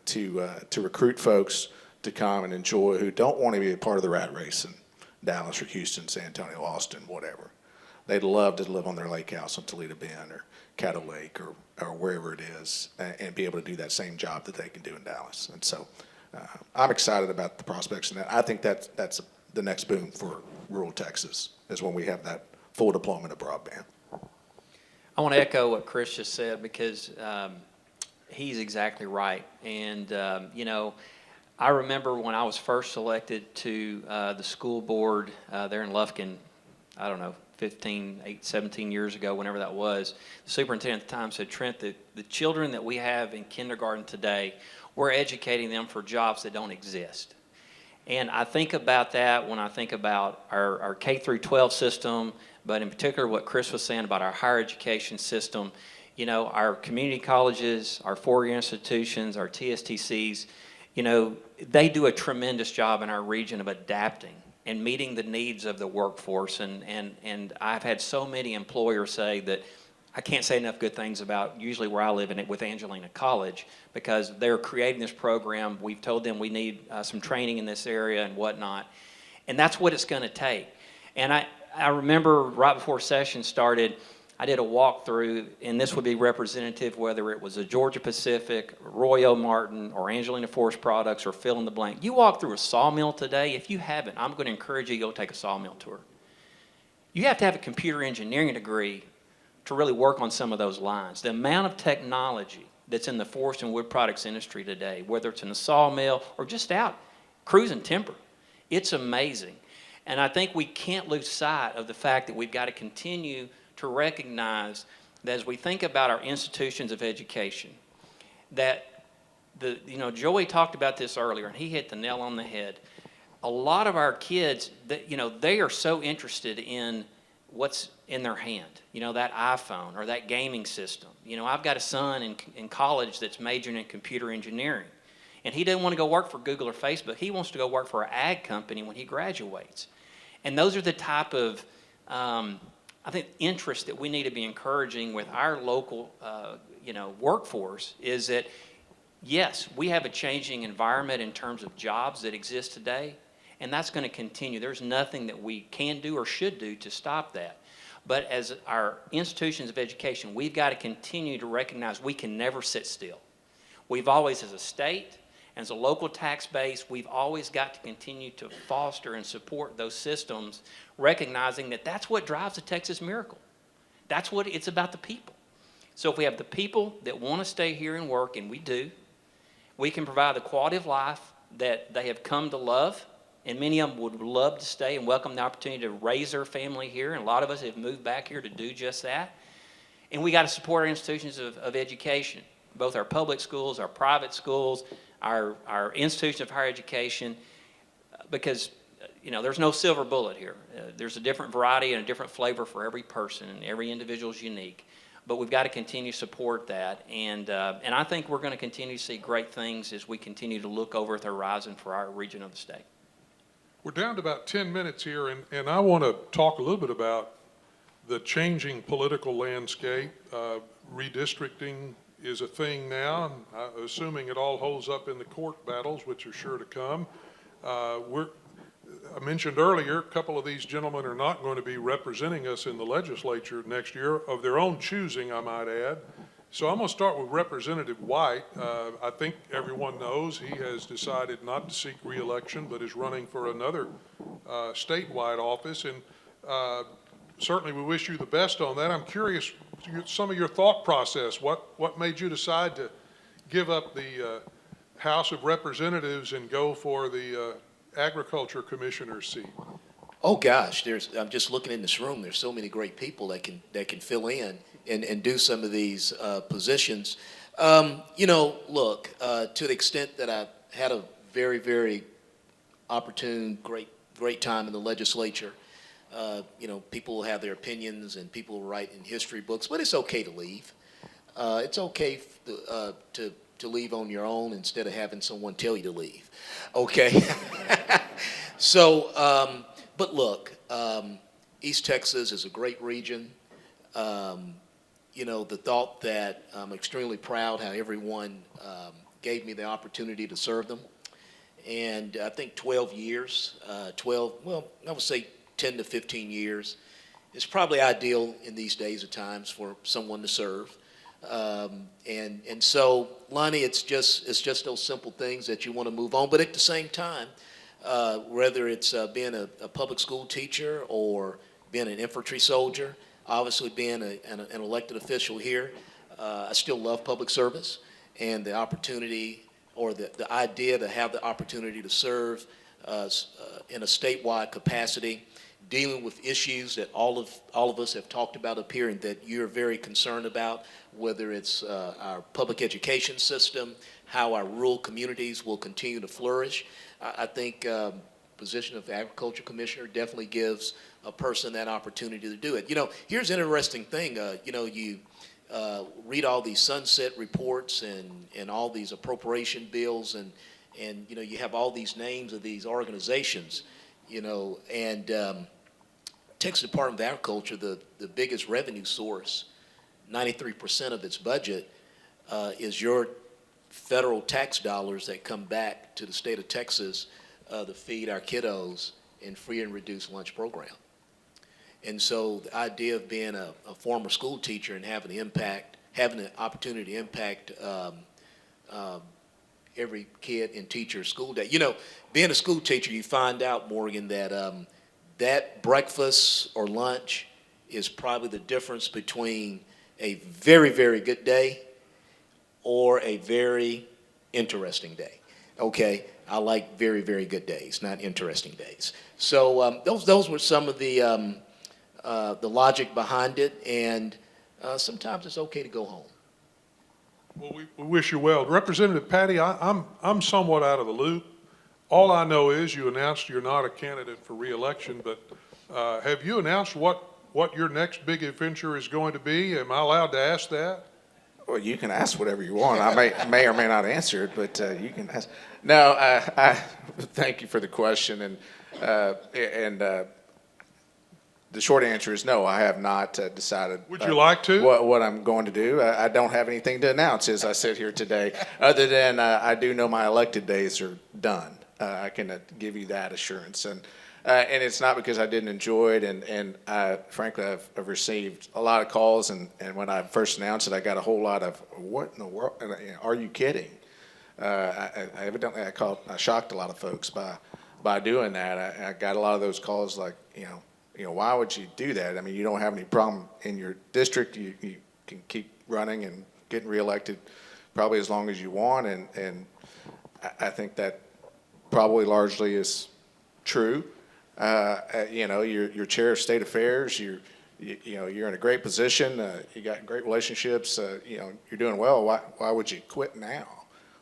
to recruit folks to come and enjoy who don't want to be a part of the rat race in Dallas or Houston, San Antonio, Austin, whatever. They'd love to live on their lake house in Toledo Bend or Caddo Lake or wherever it is and be able to do that same job that they can do in Dallas. And so I'm excited about the prospects, and I think that's the next boom for rural Texas is when we have that full deployment of broadband. I want to echo what Chris just said because he's exactly right. And, I remember when I was first elected to the school board there in Lufkin, I don't know, 17 years ago, whenever that was, the superintendent at the time said, Trent, the children that we have in kindergarten today, we're educating them for jobs that don't exist. And I think about that when I think about our K through 12 system, but in particular what Chris was saying about our higher education system. Our community colleges, our four-year institutions, our TSTCs, they do a tremendous job in our region of adapting and meeting the needs of the workforce. And I've had so many employers say that I can't say enough good things about usually where I live in it with Angelina College because they're creating this program. We've told them we need some training in this area and whatnot. And that's what it's going to take. And I remember right before session started, I did a walkthrough, and this would be representative whether it was a Georgia Pacific, Royal Martin, or Angelina Forest Products, or fill in the blank. You walk through a sawmill today, if you haven't, I'm going to encourage you to go take a sawmill tour. You have to have a computer engineering degree to really work on some of those lines. The amount of technology that's in the forest and wood products industry today, whether it's in a sawmill or just out cruising timber, it's amazing. And I think we can't lose sight of the fact that we've got to continue to recognize that as we think about our institutions of education, that Joey talked about this earlier, and he hit the nail on the head. A lot of our kids, they are so interested in what's in their hand, that iPhone or that gaming system. I've got a son in college that's majoring in computer engineering, and he doesn't want to go work for Google or Facebook. He wants to go work for an ag company when he graduates. And those are the type of I think interest that we need to be encouraging with our local, workforce is that, yes, we have a changing environment in terms of jobs that exist today, and that's going to continue. There's nothing that we can do or should do to stop that. But as our institutions of education, we've got to continue to recognize we can never sit still. We've always, as a state, as a local tax base, we've always got to continue to foster and support those systems, recognizing that that's what drives the Texas miracle. That's what it's about, the people. So if we have the people that want to stay here and work, and we do, we can provide the quality of life that they have come to love, and many of them would love to stay and welcome the opportunity to raise their family here, and a lot of us have moved back here to do just that. And we got to support our institutions of education, both our public schools, our private schools, our institution of higher education, because there's no silver bullet here. There's a different variety and a different flavor for every person, and every individual is unique. but we've got to continue to support that. And I think we're going to continue to see great things as we continue to look over the horizon for our region of the state. We're down to about 10 minutes here, and I want to talk a little bit about the changing political landscape. Redistricting is a thing now, and assuming it all holds up in the court battles, which are sure to come. I mentioned earlier, a couple of these gentlemen are not going to be representing us in the legislature next year, of their own choosing, I might add. So I'm going to start with Representative White. I think everyone knows he has decided not to seek re-election, but is running for another statewide office. And certainly we wish you the best on that. I'm curious, some of your thought process. What made you decide to give up the House of Representatives and go for the Agriculture Commissioner's seat? Oh gosh, I'm just looking in this room. There's so many great people that can fill in and do some of these positions. Look, to the extent that I had a very, very opportune, great time in the legislature. People will have their opinions and people will write in history books, but it's okay to leave. It's okay to leave on your own instead of having someone tell you to leave. Okay. So, but look, East Texas is a great region. The thought that I'm extremely proud how everyone gave me the opportunity to serve them. And I think 12 years, I would say 10 to 15 years is probably ideal in these days of times for someone to serve. And so, Lonnie, it's just those simple things that you want to move on. But at the same time, whether it's being a public school teacher or being an infantry soldier, obviously being an elected official here, I still love public service and the opportunity or the idea to have the opportunity to serve in a statewide capacity, dealing with issues that all of us have talked about up here and that you're very concerned about, whether it's our public education system, how our rural communities will continue to flourish. I think position of Agriculture Commissioner definitely gives a person that opportunity to do it. Here's an interesting thing. You read all these sunset reports and all these appropriation bills, and you have all these names of these organizations, and Texas Department of Agriculture, the biggest revenue source, 93% of its budget is your federal tax dollars that come back to the state of Texas to feed our kiddos in free and reduced lunch program. And so the idea of being a former school teacher and having the opportunity to impact every kid and teacher's school day. Being a school teacher, you find out, Morgan, that that breakfast or lunch is probably the difference between a very, very good day or a very interesting day. Okay, I like very, very good days, not interesting days. So those were some of the logic behind it, and sometimes it's okay to go home. Well, we wish you well. Representative Patty, I'm somewhat out of the loop. All I know is you announced you're not a candidate for re-election, but have you announced what your next big adventure is going to be? Am I allowed to ask that? Well, you can ask whatever you want. I may or may not answer it, but you can ask. No, I thank you for the question, and the short answer is no. I have not decided. Would you like to? What I'm going to do? I don't have anything to announce as I sit here today, other than I do know my elected days are done. I can give you that assurance, and it's not because I didn't enjoy it, and frankly, I've received a lot of calls, and when I first announced it, I got a whole lot of, what in the world, are you kidding? Evidently, I shocked a lot of folks by doing that. I got a lot of those calls like, why would you do that? I mean, you don't have any problem in your district. You can keep running and getting reelected probably as long as you want, and I think that probably largely is true. You're chair of state affairs. You're in a great position. You got great relationships. You're doing well. Why would you quit now?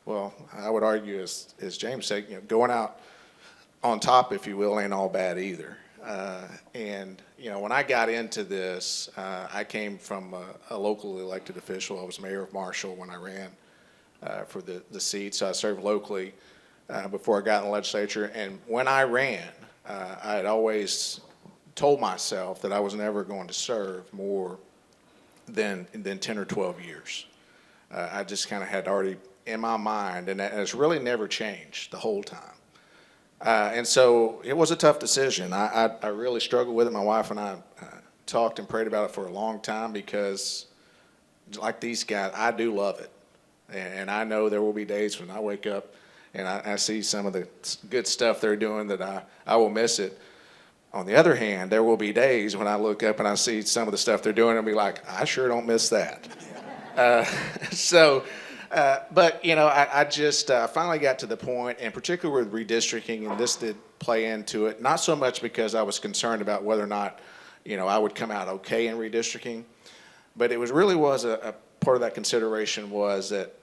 Well, I would argue, as James said, going out on top, if you will, ain't all bad either. And, when I got into this, I came from a locally elected official. I was mayor of Marshall when I ran for the seat, so I served locally before I got in the legislature. And when I ran, I had always told myself that I was never going to serve more than 10 or 12 years. I just kind of had already in my mind, and it's really never changed the whole time. And so it was a tough decision. I really struggled with it. My wife and I talked and prayed about it for a long time because, like these guys, I do love it. And I know there will be days when I wake up and I see some of the good stuff they're doing that I will miss it. On the other hand, there will be days when I look up and I see some of the stuff they're doing and be like, I sure don't miss that. But, I just finally got to the point, and particularly with redistricting, and this did play into it, not so much because I was concerned about whether or not, I would come out okay in redistricting, but it really was a part of that consideration was that,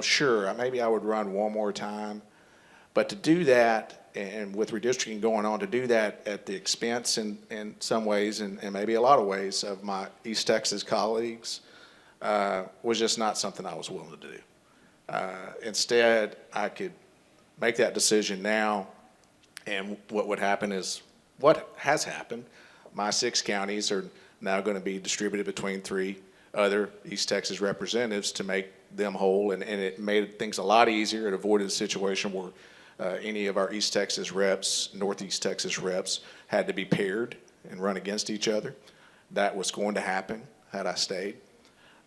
sure, maybe I would run one more time, but to do that, and with redistricting going on, to do that at the expense in some ways, and maybe a lot of ways, of my East Texas colleagues, was just not something I was willing to do. Instead, I could make that decision now, and what would happen is what has happened. My 6 counties are now going to be distributed between 3 other East Texas representatives to make them whole, and it made things a lot easier. It avoided a situation where any of our East Texas reps, Northeast Texas reps, had to be paired and run against each other. That was going to happen had I stayed.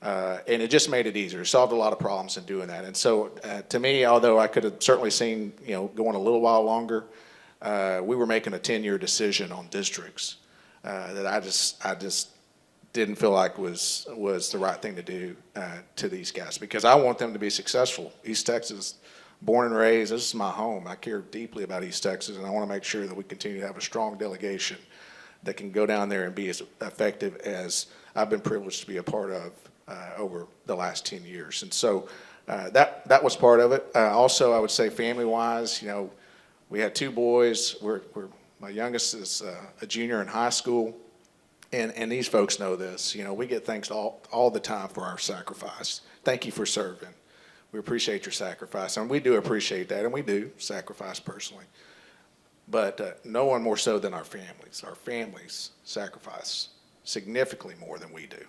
And it just made it easier. It solved a lot of problems in doing that. And so, to me, although I could have certainly seen, going a little while longer, we were making a 10-year decision on districts that I just didn't feel like was the right thing to do to these guys, because I want them to be successful. East Texas, born and raised, this is my home. I care deeply about East Texas, and I want to make sure that we continue to have a strong delegation that can go down there and be as effective as I've been privileged to be a part of over the last 10 years. And so that was part of it. Also, I would say family-wise, we had 2 boys. My youngest is a junior in high school, and these folks know this. We get thanks all the time for our sacrifice. Thank you for serving. We appreciate your sacrifice, and we do appreciate that, and we do sacrifice personally. But no one more so than our families. Our families sacrifice significantly more than we do.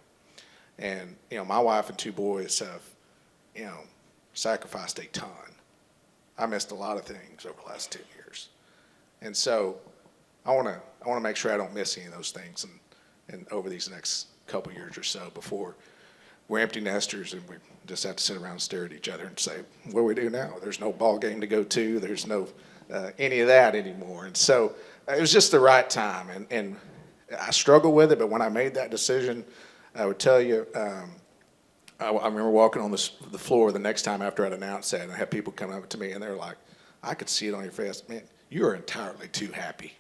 And, my wife and 2 boys have, sacrificed a ton. I missed a lot of things over the last 10 years. And so I want to make sure I don't miss any of those things and over these next couple years or so before we're empty nesters and we just have to sit around and stare at each other and say, what do we do now? There's no ball game to go to. There's no any of that anymore. And so it was just the right time. And I struggled with it, but when I made that decision, I would tell you, I remember walking on the floor the next time after I'd announced that, and I had people come up to me, and they were like, I could see it on your face. Man, you are entirely too happy.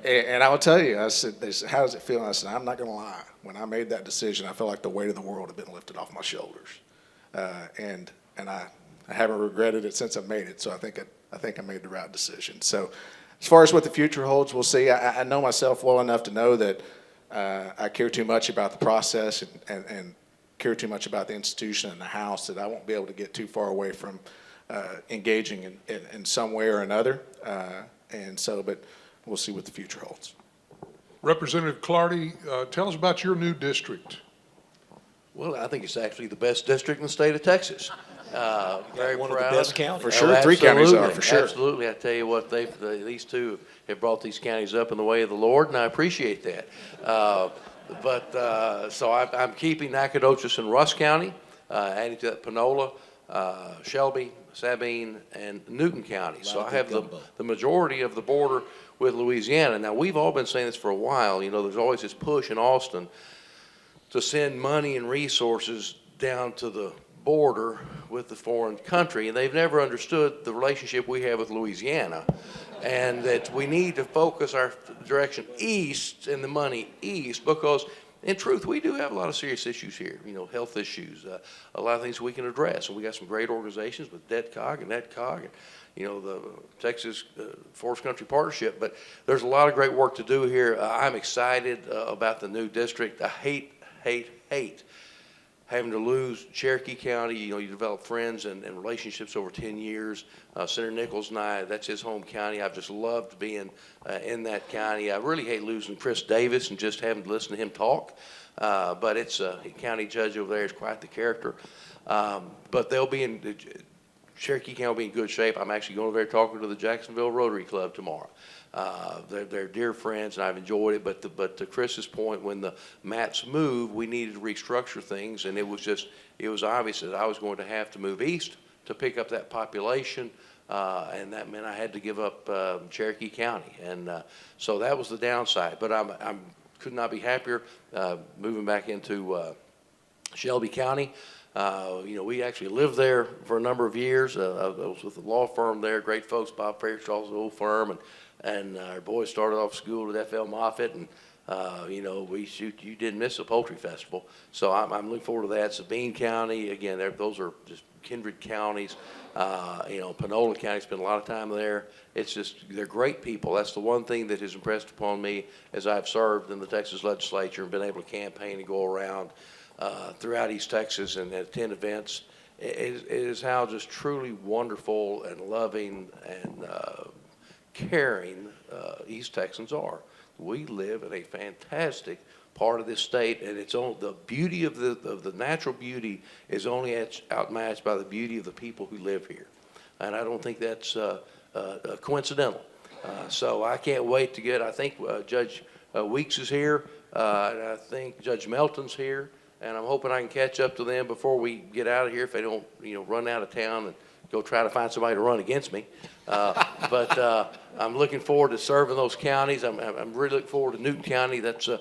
And I will tell you, they said, how does it feel? And I said, I'm not going to lie. When I made that decision, I felt like the weight of the world had been lifted off my shoulders. And I haven't regretted it since I made it, so I think I made the right decision. So as far as what the future holds, we'll see. I know myself well enough to know that I care too much about the process and care too much about the institution and the House that I won't be able to get too far away from engaging in some way or another. But we'll see what the future holds. Representative Clardy, tell us about your new district. Well, I think it's actually the best district in the state of Texas. Very one proud. of the best counties. For sure, 3 counties are, for sure. Absolutely. I tell you what, these 2 have brought these counties up in the way of the Lord, and I appreciate that. So I'm keeping Nacogdoches and Russ County, adding to that Panola, Shelby, Sabine, and Newton County. So I have the majority of the border with Louisiana. Now, we've all been saying this for a while. There's always this push in Austin to send money and resources down to the border with the foreign country, and they've never understood the relationship we have with Louisiana, and that we need to focus our direction east and the money east, because in truth, we do have a lot of serious issues here, health issues, a lot of things we can address. And we got some great organizations with DEDCOG and NEDCOG and, the Texas Forest Country Partnership. But there's a lot of great work to do here. I'm excited about the new district. I hate having to lose Cherokee County. You develop friends and relationships over 10 years. Senator Nichols and I, that's his home county. I've just loved being in that county. I really hate losing Chris Davis and just having to listen to him talk. But it's a county judge over there is quite the character. But they'll be in, Cherokee County will be in good shape. I'm actually going over there talking to the Jacksonville Rotary Club tomorrow. They're dear friends, and I've enjoyed it. But to Chris's point, when the Mats moved, we needed to restructure things, and it was obvious that I was going to have to move east to pick up that population, and that meant I had to give up Cherokee County, and so that was the downside. But I could not be happier moving back into Shelby County. We actually lived there for a number of years. I was with a law firm there, great folks, Bob Fairchild's old firm, and our boys started off school at F.L. Moffitt, and you didn't miss a poultry festival. So I'm looking forward to that. Sabine County, again, those are just kindred counties. Panola County, spent a lot of time there. It's just, they're great people. That's the one thing that has impressed upon me as I've served in the Texas legislature and been able to campaign and go around throughout East Texas and attend events. It is how just truly wonderful and loving and caring East Texans are. We live in a fantastic part of this state, and it's on the beauty of the natural beauty is only outmatched by the beauty of the people who live here, and I don't think that's coincidental. So I can't wait to get. I think Judge Weeks is here, and I think Judge Melton's here, and I'm hoping I can catch up to them before we get out of here if they don't, run out of town and go try to find somebody to run against me. But I'm looking forward to serving those counties. I'm really looking forward to Newton County. That's a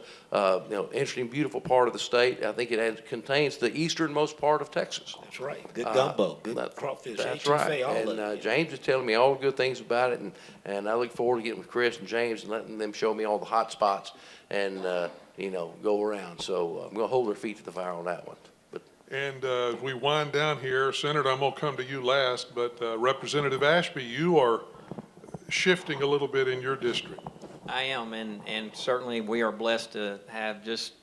interesting, beautiful part of the state. I think it contains the easternmost part of Texas. That's right. Good gumbo, good crawfish, That's etouffee, right. all And of it. James is telling me all the good things about it, and I look forward to getting with Chris and James and letting them show me all the hot spots and go around. So I'm going to hold their feet to the fire on that one. And as we wind down here, Senator, I'm going to come to you last, but Representative Ashby, you are shifting a little bit in your district. I am, and certainly we are blessed to have just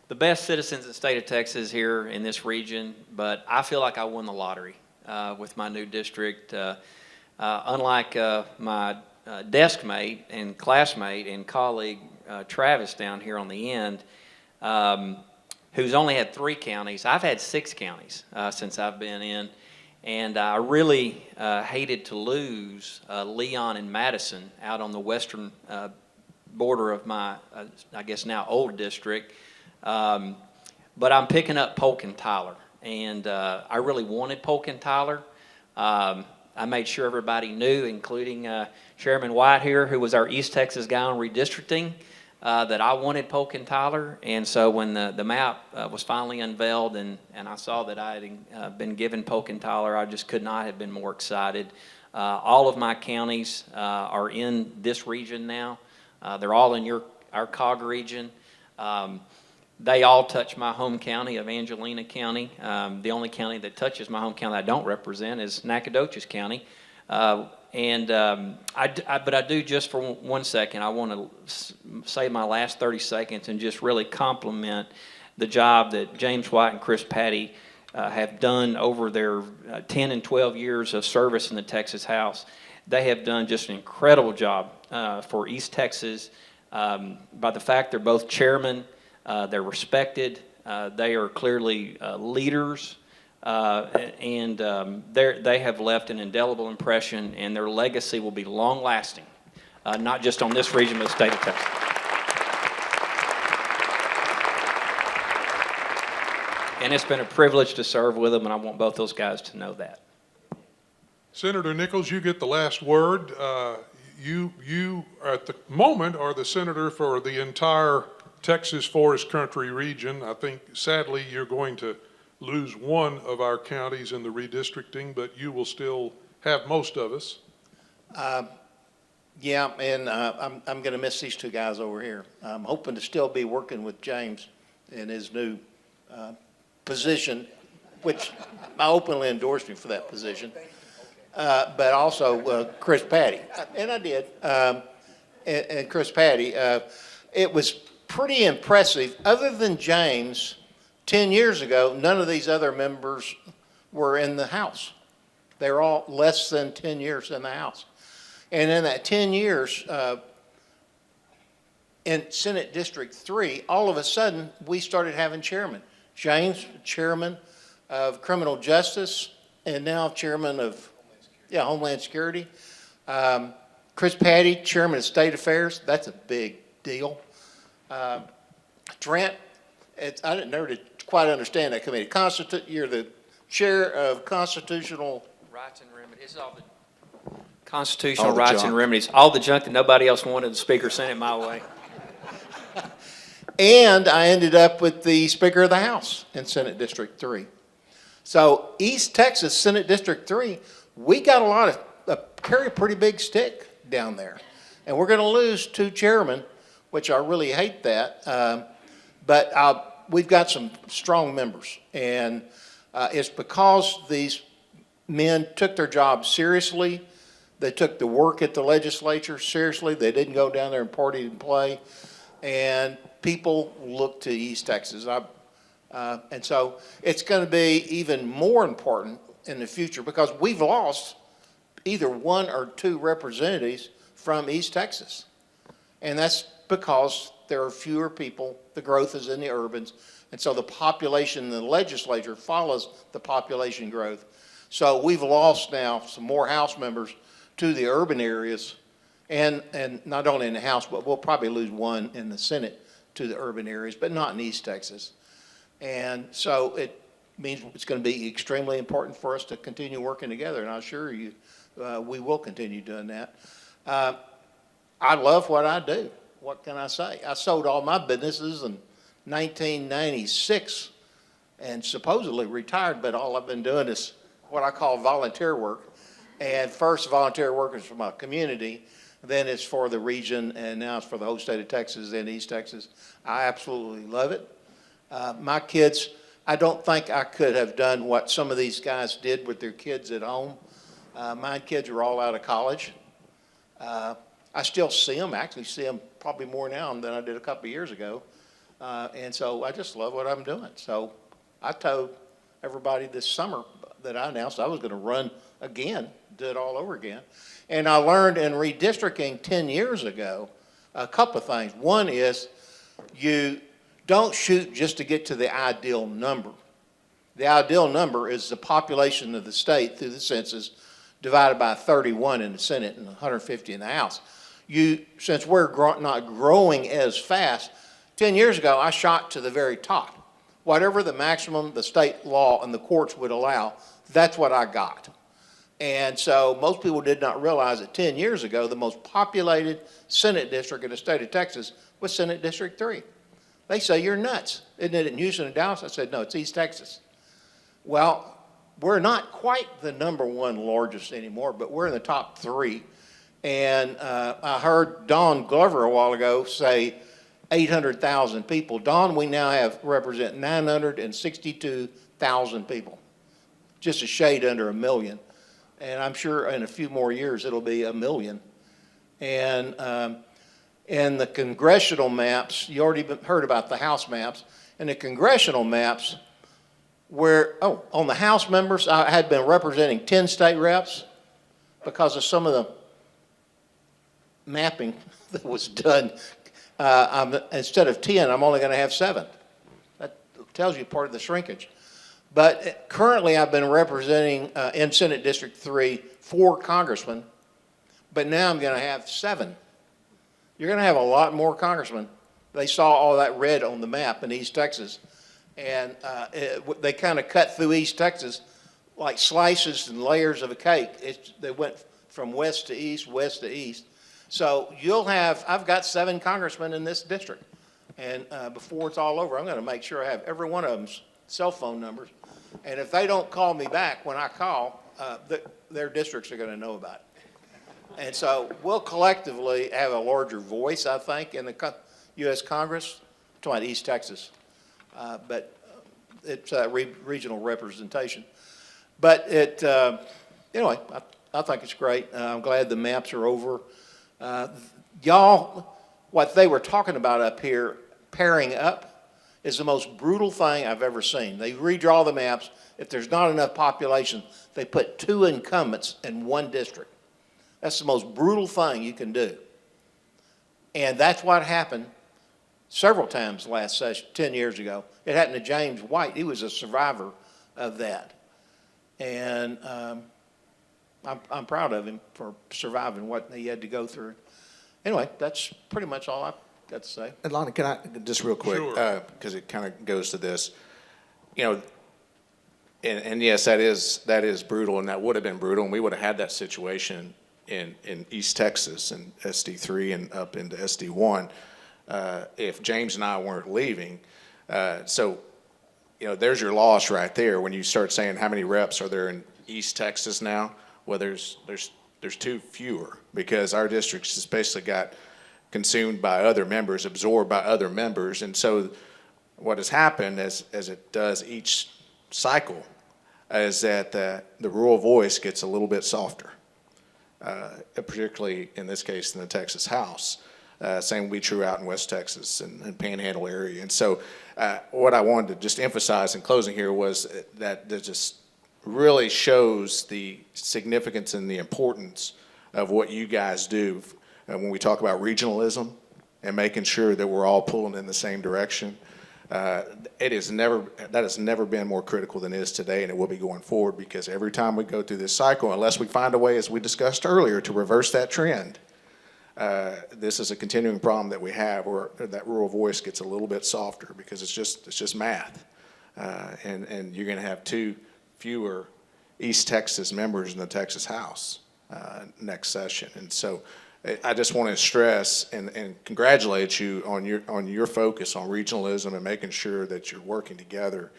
the best citizens in the state of Texas here in this region, but I feel like I won the lottery with my new district. Unlike my desk mate and classmate and colleague Travis down here on the end, who's only had 3 counties. I've had 6 counties since I've been in, and I really hated to lose Leon and Madison out on the western border of my, I guess now old district, but I'm picking up Polk and Tyler, and I really wanted Polk and Tyler. I made sure everybody knew, including Chairman White here, who was our East Texas guy on redistricting, that I wanted Polk and Tyler, and so when the map was finally unveiled and I saw that I had been given Polk and Tyler, I just could not have been more excited. All of my counties are in this region now. They're all in our COG region. They all touch my home county of Angelina County. The only county that touches my home county I don't represent is Nacogdoches County. But I do, just for 1 second, I want to say my last 30 seconds and just really compliment the job that James White and Chris Patty have done over their 10 and 12 years of service in the Texas House. They have done just an incredible job for East Texas by the fact they're both chairmen, they're respected, they are clearly leaders. And they have left an indelible impression, and their legacy will be long-lasting, not just on this region, but the state of Texas. And it's been a privilege to serve with them, and I want both those guys to know that. Senator Nichols, you get the last word. You at the moment are the senator for the entire Texas Forest Country region. I think, sadly, you're going to lose one of our counties in the redistricting, but you will still have most of us. Yeah, and I'm going to miss these two guys over here. I'm hoping to still be working with James in his new position, which I openly endorsed him for that position. But also Chris Patty, and I did, and Chris Patty. It was pretty impressive. Other than James, 10 years ago, none of these other members were in the House. They were all less than 10 years in the House. And in that 10 years, in Senate District 3, all of a sudden, we started having chairmen. James, chairman of Criminal Justice, and now chairman of Homeland Security. Chris Patty, chairman of State Affairs. That's a big deal. Trent, I didn't never did quite understand that committee. You're the chair of Constitutional Rights and remedies, all the constitutional rights and remedies, all the junk that nobody else wanted, the speaker sent it my way. And I ended up with the Speaker of the House in Senate District 3. So East Texas, Senate District 3, we got a lot of, carry a pretty big stick down there. And we're going to lose two chairmen, which I really hate that. But we've got some strong members. And it's because these men took their job seriously. They took the work at the legislature seriously. They didn't go down there and party and play. And people look to East Texas. And so it's going to be even more important in the future because we've lost either one or two representatives from East Texas. And that's because there are fewer people, the growth is in the urbans, and so the population in the legislature follows the population growth. So we've lost now some more House members to the urban areas, and not only in the House, but we'll probably lose one in the Senate to the urban areas, but not in East Texas. And so it means it's going to be extremely important for us to continue working together, and I assure you we will continue doing that. I love what I do. What can I say? I sold all my businesses in 1996 and supposedly retired, but all I've been doing is what I call volunteer work. And first volunteer work is for my community, then it's for the region, and now it's for the whole state of Texas and East Texas. I absolutely love it. My kids, I don't think I could have done what some of these guys did with their kids at home. My kids are all out of college. I still see them, actually see them probably more now than I did a couple of years ago. And so I just love what I'm doing. So I told everybody this summer that I announced I was going to run again, do it all over again. And I learned in redistricting 10 years ago a couple of things. One is you don't shoot just to get to the ideal number. The ideal number is the population of the state through the census divided by 31 in the Senate and 150 in the House. Since we're not growing as fast, 10 years ago I shot to the very top. Whatever the maximum the state law and the courts would allow, that's what I got. And so most people did not realize that 10 years ago, the most populated Senate district in the state of Texas was Senate District 3. They say, you're nuts. Isn't it in Houston and Dallas? I said, no, it's East Texas. Well, we're not quite the #1 largest anymore, but we're in the top 3. And I heard Don Glover a while ago say 800,000 people. Don, we now represent 962,000 people, just a shade under 1 million. And I'm sure in a few more years it'll be 1 million. And in the congressional maps, you already heard about the House maps, and the congressional maps on the House members, I had been representing 10 state reps because of some of the mapping that was done. Instead of 10, I'm only going to have 7. That tells you part of the shrinkage. But currently I've been representing in Senate District 3 4 congressmen, but now I'm going to have 7. You're going to have a lot more congressmen. They saw all that red on the map in East Texas, and they kind of cut through East Texas like slices and layers of a cake. They went from west to east, west to east. So I've got 7 congressmen in this district, and before it's all over, I'm going to make sure I have every one of them's cell phone numbers. And if they don't call me back when I call, their districts are going to know about it. And so we'll collectively have a larger voice, I think, in the U.S. Congress. I'm talking about East Texas, but it's regional representation. But anyway, I think it's great. I'm glad the maps are over. Y'all, what they were talking about up here, pairing up, is the most brutal thing I've ever seen. They redraw the maps. If there's not enough population, they put 2 incumbents in one district. That's the most brutal thing you can do. And that's what happened several times last session, 10 years ago. It happened to James White. He was a survivor of that. And I'm proud of him for surviving what he had to go through. Anyway, that's pretty much all I've got to say. And Lonnie, can I, just real quick, Sure. because it kind of goes to this, you know, and yes, that is brutal, and that would have been brutal, and we would have had that situation in East Texas and SD3 and up into SD1 if James and I weren't leaving. So, you know, there's your loss right there when you start saying how many reps are there in East Texas now. Well, there's 2 fewer because our district just basically got consumed by other members, absorbed by other members, and so what has happened as it does each cycle is that the rural voice gets a little bit softer. Particularly in this case in the Texas House. Same will be true out in West Texas and Panhandle area. And so what I wanted to just emphasize in closing here was that there just really shows the significance and the importance of what you guys do when we talk about regionalism and making sure that we're all pulling in the same direction. That has never been more critical than it is today, and it will be going forward, because every time we go through this cycle, unless we find a way, as we discussed earlier, to reverse that trend, this is a continuing problem that we have, where that rural voice gets a little bit softer because it's just math, and you're going to have 2 fewer East Texas members in the Texas House next session, and so. I just want to stress and congratulate you on your focus on regionalism and making sure that you're working together,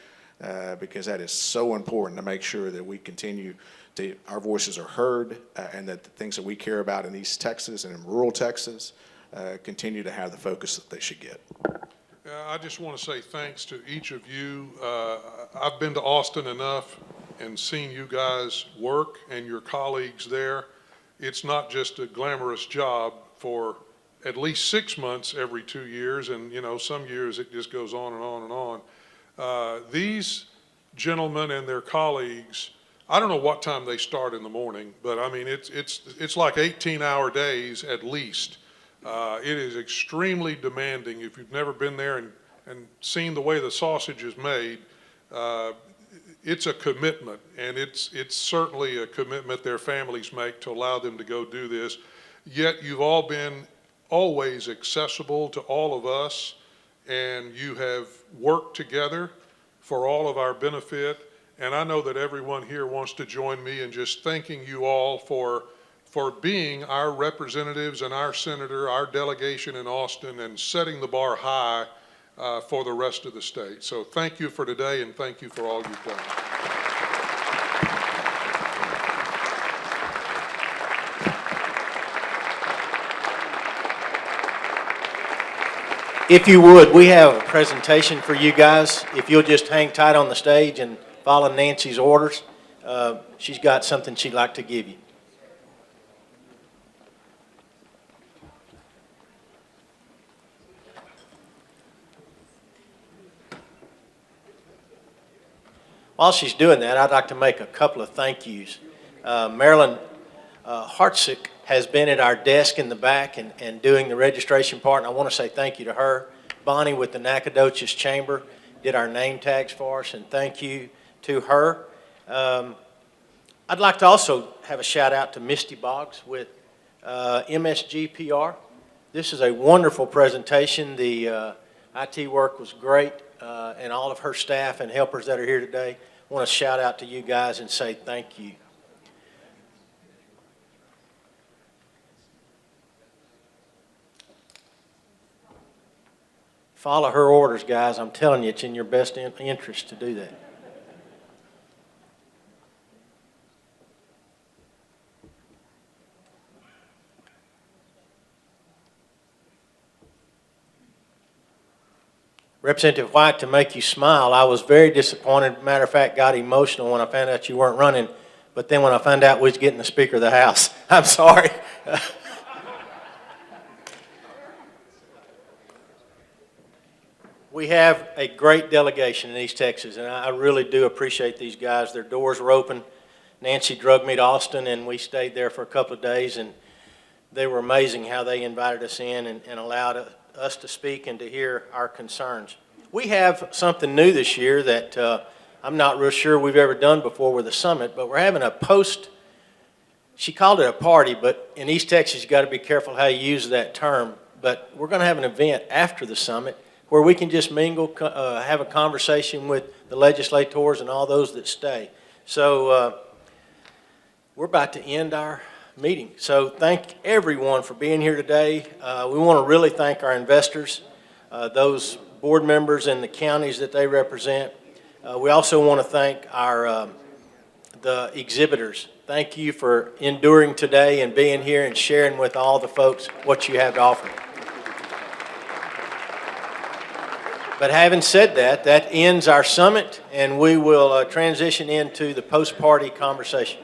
because that is so important to make sure that we continue to, our voices are heard, and that the things that we care about in East Texas and in rural Texas continue to have the focus that they should get. I just want to say thanks to each of you. I've been to Austin enough and seen you guys work and your colleagues there. It's not just a glamorous job for at least 6 months every 2 years, and you know, some years it just goes on and on and on. These gentlemen and their colleagues, I don't know what time they start in the morning, but I mean it's like 18-hour days at least. It is extremely demanding. If you've never been there and seen the way the sausage is made, it's a commitment, and it's certainly a commitment their families make to allow them to go do this. Yet you've all been always accessible to all of us, and you have worked together for all of our benefit. And I know that everyone here wants to join me in just thanking you all for being our representatives and our senator, our delegation in Austin, and setting the bar high for the rest of the state. So thank you for today, and thank you for all you've done. If you would, we have a presentation for you guys. If you'll just hang tight on the stage and follow Nancy's orders, she's got something she'd like to give you. While she's doing that, I'd like to make a couple of thank yous. Marilyn Hartsick has been at our desk in the back and doing the registration part, and I want to say thank you to her. Bonnie with the Nacogdoches Chamber did our name tags for us, and thank you to her. I'd like to also have a shout out to Misty Boggs with MSGPR. This is a wonderful presentation. The IT work was great, and all of her staff and helpers that are here today. I want to shout out to you guys and say thank you. Follow her orders, guys. I'm telling you, it's in your best interest to do that. Representative White, to make you smile, I was very disappointed. Matter of fact, got emotional when I found out you weren't running. But then when I found out we was getting the Speaker of the House, I'm sorry. We have a great delegation in East Texas, and I really do appreciate these guys. Their doors were open. Nancy drugged me to Austin, and we stayed there for a couple of days, and they were amazing how they invited us in and allowed us to speak and to hear our concerns. We have something new this year that I'm not real sure we've ever done before with a summit, but we're having a she called it a party, but in East Texas, you got to be careful how you use that term. But we're going to have an event after the summit where we can just mingle, have a conversation with the legislators and all those that stay. So we're about to end our meeting. So thank everyone for being here today. We want to really thank our investors, those board members in the counties that they represent. We also want to thank the exhibitors. Thank you for enduring today and being here and sharing with all the folks what you have to offer. But having said that, that ends our summit, and we will transition into the post-party conversation.